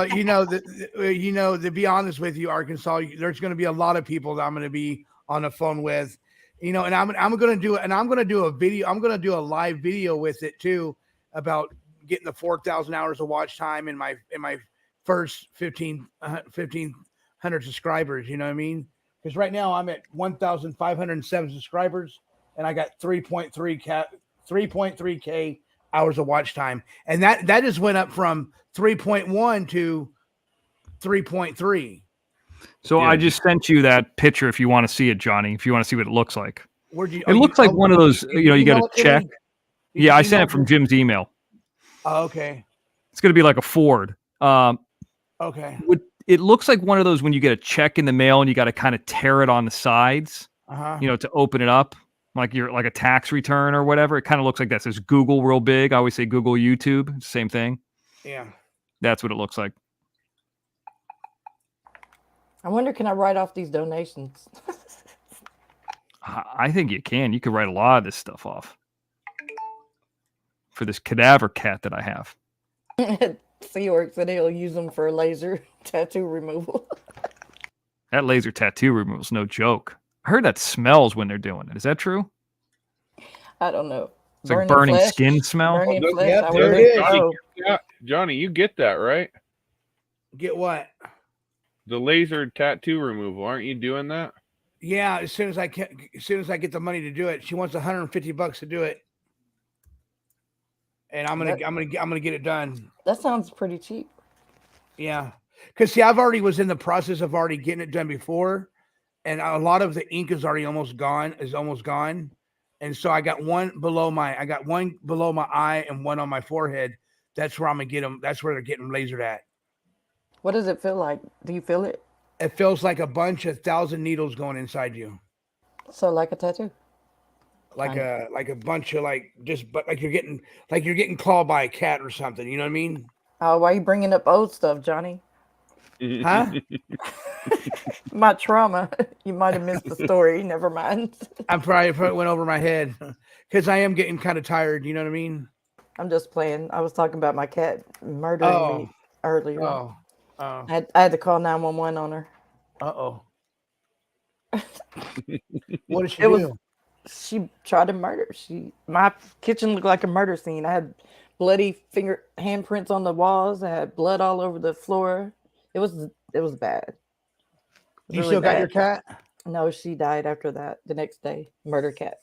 to be honest with you, Arkansas, there's going to be a lot of people that I'm going to be on the phone with, and I'm going to do a video. I'm going to do a live video with it too about getting the 4,000 hours of watch time in my first 1,500 subscribers. You know what I mean? Because right now I'm at 1,507 subscribers, and I got 3.3K hours of watch time, and that just went up from 3.1 to 3.3. So I just sent you that picture if you want to see it, Johnny. If you want to see what it looks like. It looks like one of those. You got to check. Yeah, I sent it from Jim's email. Oh, okay. It's going to be like a Ford. Okay. It looks like one of those when you get a check in the mail and you got to kind of tear it on the sides. To open it up. Like a tax return or whatever. It kind of looks like that. It says Google real big. I always say Google YouTube. Same thing. Yeah. That's what it looks like. I wonder, can I write off these donations? I think you can. You could write a lot of this stuff off for this cadaver cat that I have. Seahawks said he'll use them for laser tattoo removal. That laser tattoo removal is no joke. I heard that smells when they're doing it. Is that true? I don't know. It's like burning flesh. skin smell. Burning Well, flesh. yep, I there would it think is. so. Johnny, you get that, right? Get what? The laser tattoo removal. Aren't you doing that? Yeah, as soon as I get the money to do it. She wants $150 to do it. And I'm gonna get it done. That sounds pretty cheap. Yeah. Because see, I've already was in the process of already getting it done before, and a lot of the ink is already almost gone. And so I got one below my eye and one on my forehead. That's where I'm gonna get them. That's where they're getting lasered at. What does it feel like? Do you feel it? It feels like a bunch of 1,000 needles going inside you. So like a tattoo. Like a bunch of like you're getting clawed by a cat or something. You know what I mean? Oh, why are you bringing up old stuff, Johnny? Huh? My trauma. You might have missed the story. Never mind. I'm probably went over my head because I am getting kind of tired. You know what I mean? I'm just playing. I was talking about my cat murdering me earlier. Oh. I had to call 911 on her. Uh-oh. What did she do? She tried to murder. My kitchen looked like a murder scene. I had bloody handprints on the walls. I had blood all over the floor. It was bad. You still got your cat? No, she died after that. The next day, murder cat.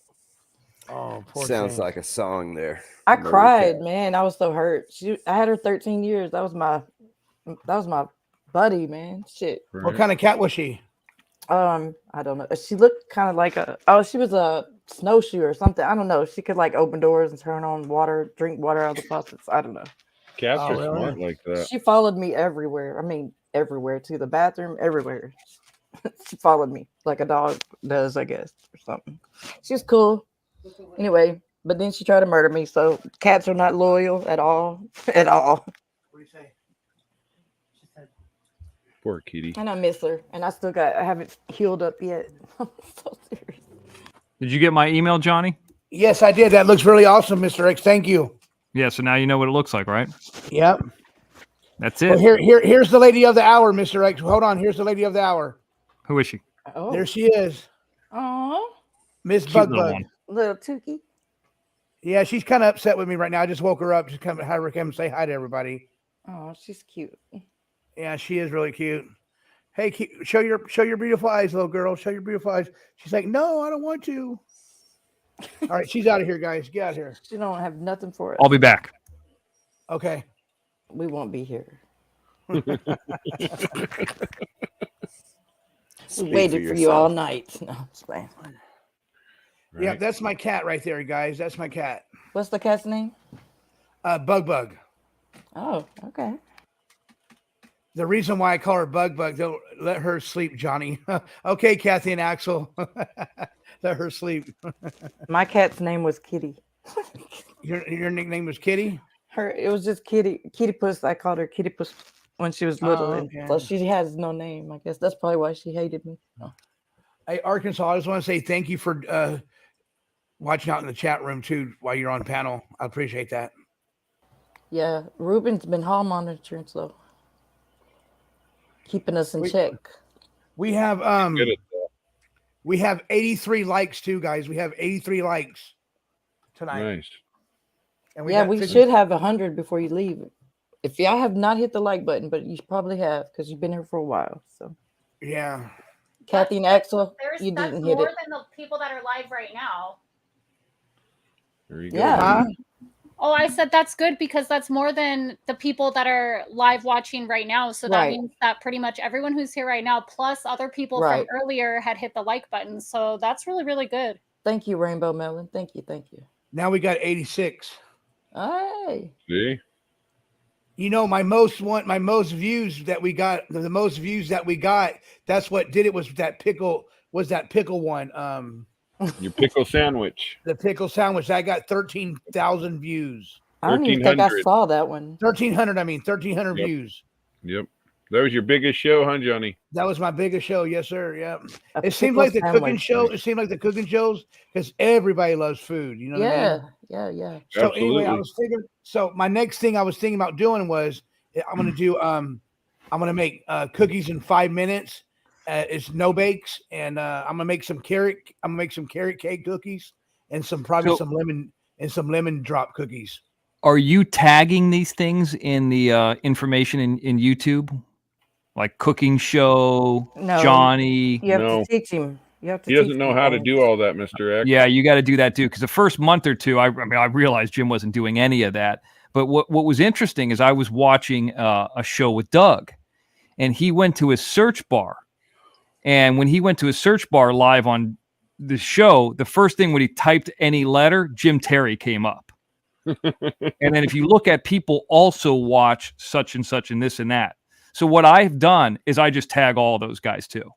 Oh, poor Sounds thing. like a song there. I Murder cried, Cat. man. I was so hurt. I had her 13 years. That was my buddy, man. Shit. What kind of cat was she? I don't know. She looked kind of like she was a snowshoe or something. I don't know. She could like open doors and turn on water, drink water out of the faucets. I don't know. Cats are really? smart like that. She followed me everywhere. I mean, everywhere, to the bathroom, everywhere. She followed me like a dog does, I guess, or something. She's cool. Anyway, but then she tried to murder me. So cats are not loyal at all. At all. What do you say? Poor kitty. And I miss her. And I haven't healed up yet. I'm so serious. Did you get my email, Johnny? Yes, I did. That looks really awesome, Mr. X. Thank you. Yeah, so now you know what it looks like, right? Yep. That's it. Well, here's the lady of the hour, Mr. X. Hold on. Here's the lady of the hour. Who is she? Oh. There she is. Oh. Miss Cute Bug little Bug. one. Little Tukey. Yeah, she's kind of upset with me right now. I just woke her up. Just come and say hi to everybody. Oh, she's cute. Yeah, she is really cute. Hey, show your beautiful eyes, little girl. Show your beautiful eyes. She's like, no, I don't want to. All right, she's out of here, guys. Get out of here. She don't have nothing for us. I'll be back. Okay. We won't be here. We waited for you all night. No, I'm just playing. Yeah, that's my cat right there, guys. That's my cat. What's the cat's name? Bug Bug. Oh, okay. The reason why I call her Bug Bug, don't let her sleep, Johnny. Okay, Kathy and Axel. Let her sleep. My cat's name was Kitty. Your nickname was Kitty? It was just Kitty Puss. I called her Kitty Puss when she was little. Okay. So she has no name. I guess that's probably why she hated me. Hey, Arkansas, I just want to say thank you for watching out in the chat room too while you're on panel. I appreciate that. Yeah, Ruben's been hall monitoring, so keeping us in check. We have 83 likes too, guys. We have 83 likes tonight. Nice. And We should have 100 before you leave. If y'all have not hit the like button, but you probably have because you've been here for a while. So yeah, Kathy and Axel, That's didn't hit more it. than the people that are live right now. There you go. Yeah. Oh, I said that's good because that's more than the people that are live watching right now. So that Right. means that pretty much everyone who's here right now, plus other people Right. from earlier, had hit the like button. So that's really, really good. Thank you, Rainbow Melon. Thank you. now we got 86. Hey. See? You know, my most views that we got, the most views that we got, that's what did it was that pickle one. Your pickle sandwich. The pickle sandwich. I got 13,000 views. I don't even think I 1300. saw that one. 1,300, I mean, 1,300 Yep. views. Yep. That was your biggest show, huh, Johnny? That was my biggest show. Yes, sir. Yeah. A It seemed pickle like the cooking sandwich. show. It seemed like the cooking shows because everybody loves food. You know what I mean? Yeah. So anyway, I Absolutely. was thinking. So my next thing I was thinking about doing was I'm gonna do. I'm gonna make cookies in 5 minutes. It's no bakes, and I'm gonna make some carrot. I'm gonna make some carrot cake cookies and probably some lemon drop cookies. Are you tagging these things in the information in YouTube? Like cooking show, No, Johnny. You have to teach him. You have to. He doesn't know how to do all that, Mr. X. Yeah, you got to do that too. Because the first month or two, I mean, I realized Jim wasn't doing any of that. But what was interesting is I was watching a show with Doug, and he went to his search bar. And when he went to his search bar live on the show, the first thing when he typed any letter, Jim Terry came up. And then if you look at people also watch such and such and this and that. So what I've done is I just tag all those guys too.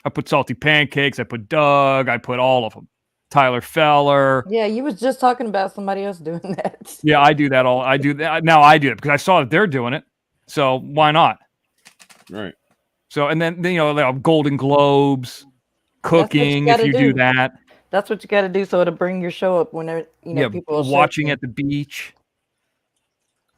I put Salty Pancakes, I put Doug, I put all of them. Tyler Feller. Yeah, you was just talking about somebody else doing that. Yeah, I do that all. I do that now. I do it because I saw that they're doing it. So why not? Right. So and then Golden Globes, cooking. If you do that, that's what you got to do. So it'll bring your show up whenever people are watching searching. at the beach.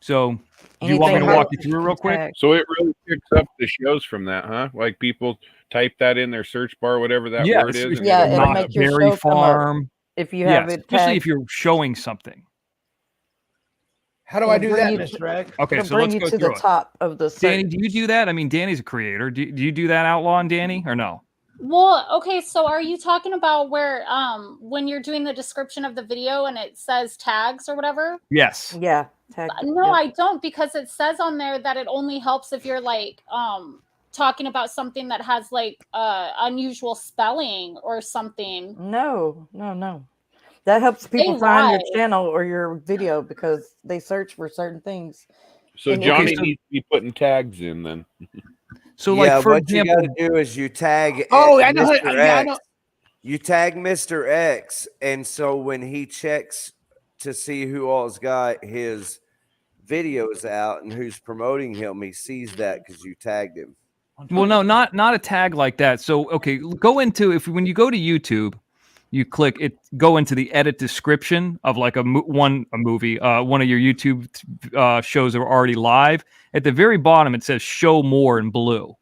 So do you want me to walk you through real quick? So it really picks up the shows from that, huh? Like people type that in their search bar, whatever that word is. And it'll make your show come up if you have it especially tagged. if you're showing something. How do I do that, Mr. X? Okay, It'll so bring let's you go to through the it. top of the search. Danny, do you do that? I mean, Danny's a creator. Do you do that, Outlaw and Danny, or no? Well, okay, so are you talking about where when you're doing the description of the video and it says tags or whatever? Yes. Yeah. Tag, No, I don't, because it says on there that it only helps if you're like talking about something that has like unusual spelling or something. No. That helps people find your lie. channel or your video because they search for certain things. So And Johnny if- needs to be putting tags in then. So yeah, like for what example, you got to do is you tag I know. Mr. Yeah, I X. know. You tag Mr. X, and so when he checks to see who all's got his videos out and who's promoting him, he sees that because you tagged him. well, no, not a tag like that. So okay, go into when you go to YouTube, you click it. Go into the edit description of like a movie, one of your YouTube shows that are already live. At the very bottom, it says "Show More" in blue.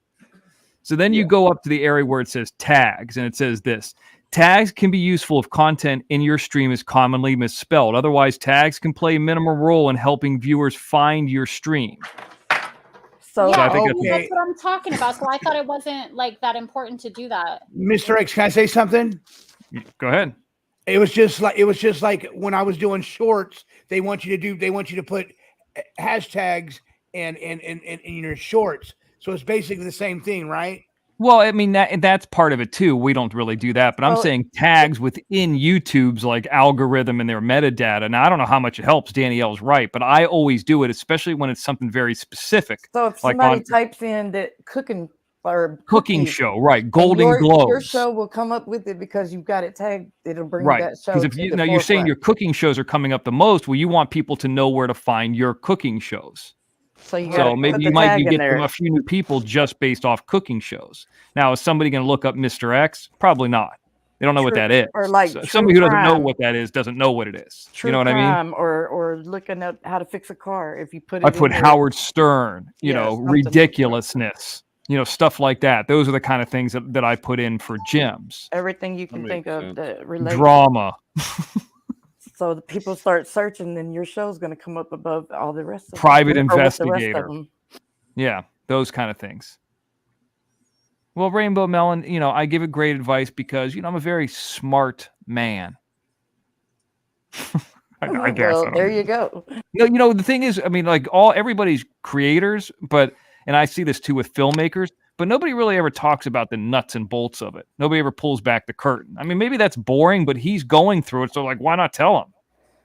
So then you go up to the area where it says tags, and it says this. Tags can be useful if content in your stream is commonly misspelled. Otherwise, tags can play a minimal role in helping viewers find your stream. So Yeah, I think that's what I'm talking about. So I thought it wasn't like that important to do that. Mr. X, can I say something? Go ahead. It was just like when I was doing shorts, they want you to put hashtags in your shorts. So it's basically the same thing, right? Well, I mean that's part of it too. We don't really do that, but I'm saying tags within YouTube's like algorithm and their metadata. Now I don't know how much it helps. Danielle's right, but I always do it, especially when it's something very specific. So if like somebody on types in that cooking or cooking cookies, show, right? and Golden your Globes, show will come up with it because you've got it tagged. It'll bring right? that show. Because if to you the now you're saying forefront. your cooking shows are coming up the most, well, you want people to know where to find your cooking shows. So you So gotta maybe put you the might tag be in getting there. a few new people just based off cooking shows. Now, is somebody going to look up Mr. X? Probably not. They don't know what True- that is. or like So true somebody who doesn't know crime. what that is doesn't know what it is. True You know what I mean? crime or looking at how to fix a car. If you put it, I put in there, Howard Stern, Yeah, know, something. ridiculousness, stuff like that. Those are the kind of things that I put in for gyms. everything you can think of that relates. Drama. So the people start searching, then your show's going to come up above all the rest of them, Private or with the rest of investigator. them. Yeah, those kind of things. Well, Rainbow Melon, I give it great advice because, I'm a very smart man. I guess. Well, I don't there know. you go. No, the thing is, I mean, like everybody's creators, and I see this too with filmmakers, but nobody really ever talks about the nuts and bolts of it. Nobody ever pulls back the curtain. I mean, maybe that's boring, but he's going through it. So like, why not tell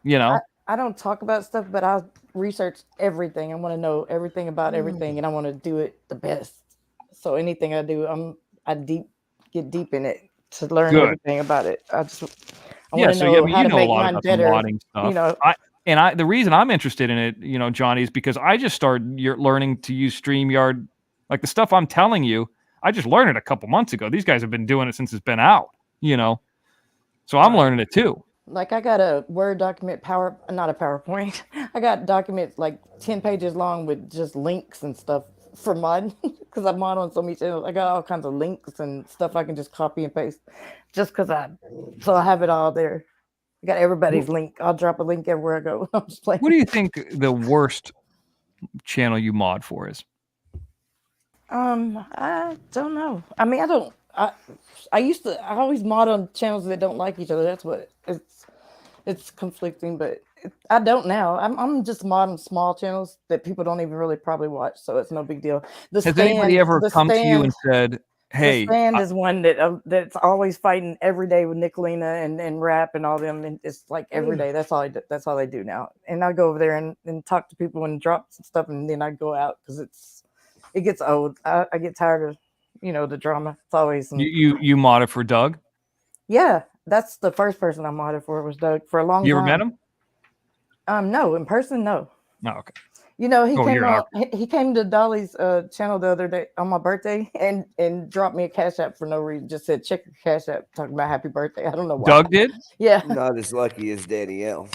him, I don't talk about stuff, but I research everything. I want to know everything about Mm. everything, and I want to do it the best. So anything I do, I get deep in it to learn Good. everything about it. I Yeah, want to so know you how to know a make lot mine about the better. modding stuff. The reason I'm interested in it, Johnny, is because I just started learning to use StreamYard Like the stuff I'm telling you, I just learned it a couple months ago. These guys have been doing it since it's been out, So I'm learning it too. Like I got a Word document, not a PowerPoint. I got documents like 10 pages long with just links and stuff for mod because I'm mod on so many channels. I got all kinds of links and stuff I can just copy and paste just because I have it all there. I got everybody's link. I'll drop a link everywhere I go. I'm just playing. What do you think the worst channel you mod for is? I don't know. I mean, I always mod on channels that don't like each other. That's what it's conflicting, but I don't now. I'm just modding small channels that people don't even really probably watch, so it's no big deal. Has anybody ever come to you and said, "Hey"? The Stand is one that's always fighting every day with Nicolina and Rap and all them, and it's like every day. That's all they do now. And I go over there and talk to people and drop some stuff, and then I go out because it gets old. I get tired of the drama. It's always You modded for Doug? Yeah, that's the first person I modded for was Doug for a long time. You ever met him? No, in person, no. Oh, okay. He came to Dolly's channel the other day on my birthday and dropped me a Cash App for no reason. Just said, check your Cash App, talking about happy birthday. I don't know why. Doug did? Yeah. Not as lucky as Danielle.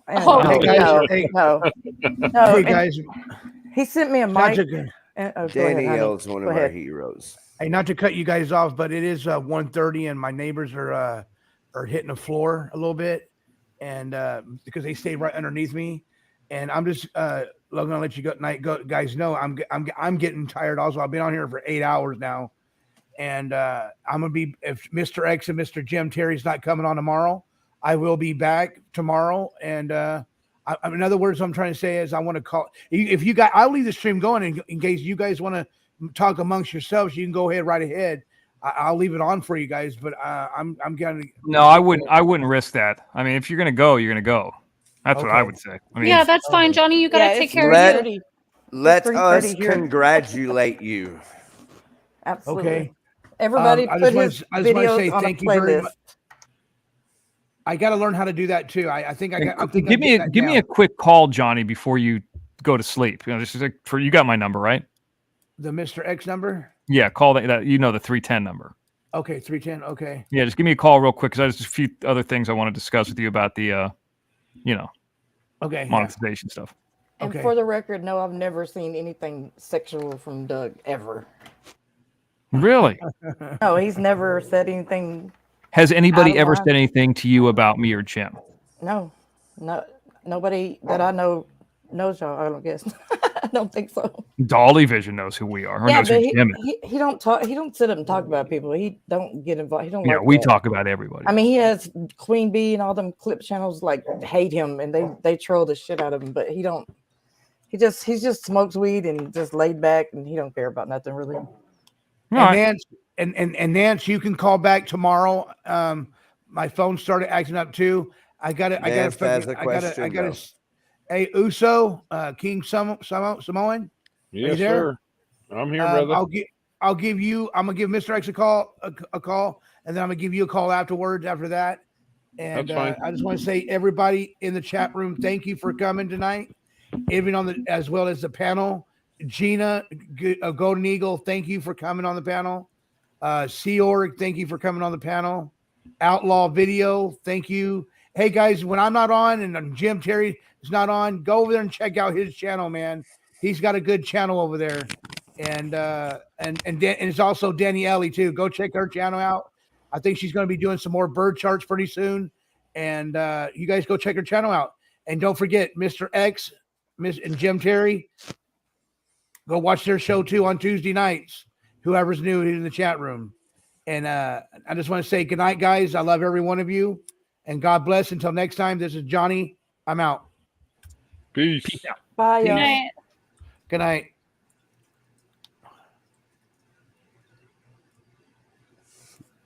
No. Hey guys, he sent me a mic. Danielle's one of our heroes. Hey, not to cut you guys off, but it is 1:30 and my neighbors are hitting the floor a little bit, and because they stay right underneath me, and I'm just gonna let you guys know I'm getting tired. Also, I've been on here for 8 hours now, and I'm gonna be, if Mr. X and Mr. Jim Terry's not coming on tomorrow, I will be back tomorrow. And in other words, what I'm trying to say is I want to call if you guys. I'll leave the stream going in case you guys want to talk amongst yourselves. You can go ahead right ahead. I'll leave it on for you guys, but I'm gonna. No, I wouldn't risk that. I mean, if you're gonna go, you're gonna go. That's what I would say. I mean, yeah, that's fine, Johnny. You gotta take care of you. Let us congratulate you. Absolutely. Okay. Everybody I put just his want to videos say on thank a you very playlist. much. I got to learn how to do that too. I think give me a quick call, Johnny, before you go to sleep. Just like you got my number, right? The Mr. X number. Yeah, call that. The 310 number. Okay, 310. Okay. Yeah, just give me a call real quick because there's just a few other things I want to discuss with you about the, monetization stuff. And for the record, no, I've never seen anything sexual from Doug ever. Really? No, he's never said anything. Has anybody out of ever line. said anything to you about me or Jim? No, nobody that I know knows y'all. I don't guess. I don't think so. Dolly Vision knows who we are. Or Yeah, knows who but Jim is. he don't talk. He don't sit up and talk about people. He don't get involved. He don't. Yeah, like we that. talk about everybody. I mean, he has Queen Bee and all them clip channels like hate him and they troll the shit out of him. But he don't. He just smokes weed and just laid back and he don't care about nothing really. And Nance, you can call back tomorrow. My phone started acting up too. I got to. Hey, Uso, King Samoan. Yes, Are you there? sir. I'm here, brother. I'm gonna give Mr. X a call, and then I'm gonna give you a call afterwards. After that, and That's fine. I just want to say, everybody in the chat room, thank you for coming tonight, even as well as the panel. Gina, Golden Eagle, thank you for coming on the panel. Sea Org, thank you for coming on the panel. Outlaw Video, thank you. Hey guys, when I'm not on and Jim Terry is not on, go over there and check out his channel, man. He's got a good channel over there, and it's also Danielle too. Go check her channel out. I think she's going to be doing some more bird charts pretty soon, and you guys go check her channel out. And don't forget, Mr. X, and Jim Terry. Go watch their show too on Tuesday nights. Whoever's new in the chat room. And I just want to say good night, guys. I love every one of you. And God bless. Until next time, this is Johnny. I'm out. Peace. Bye, Peace. y'all. Good night.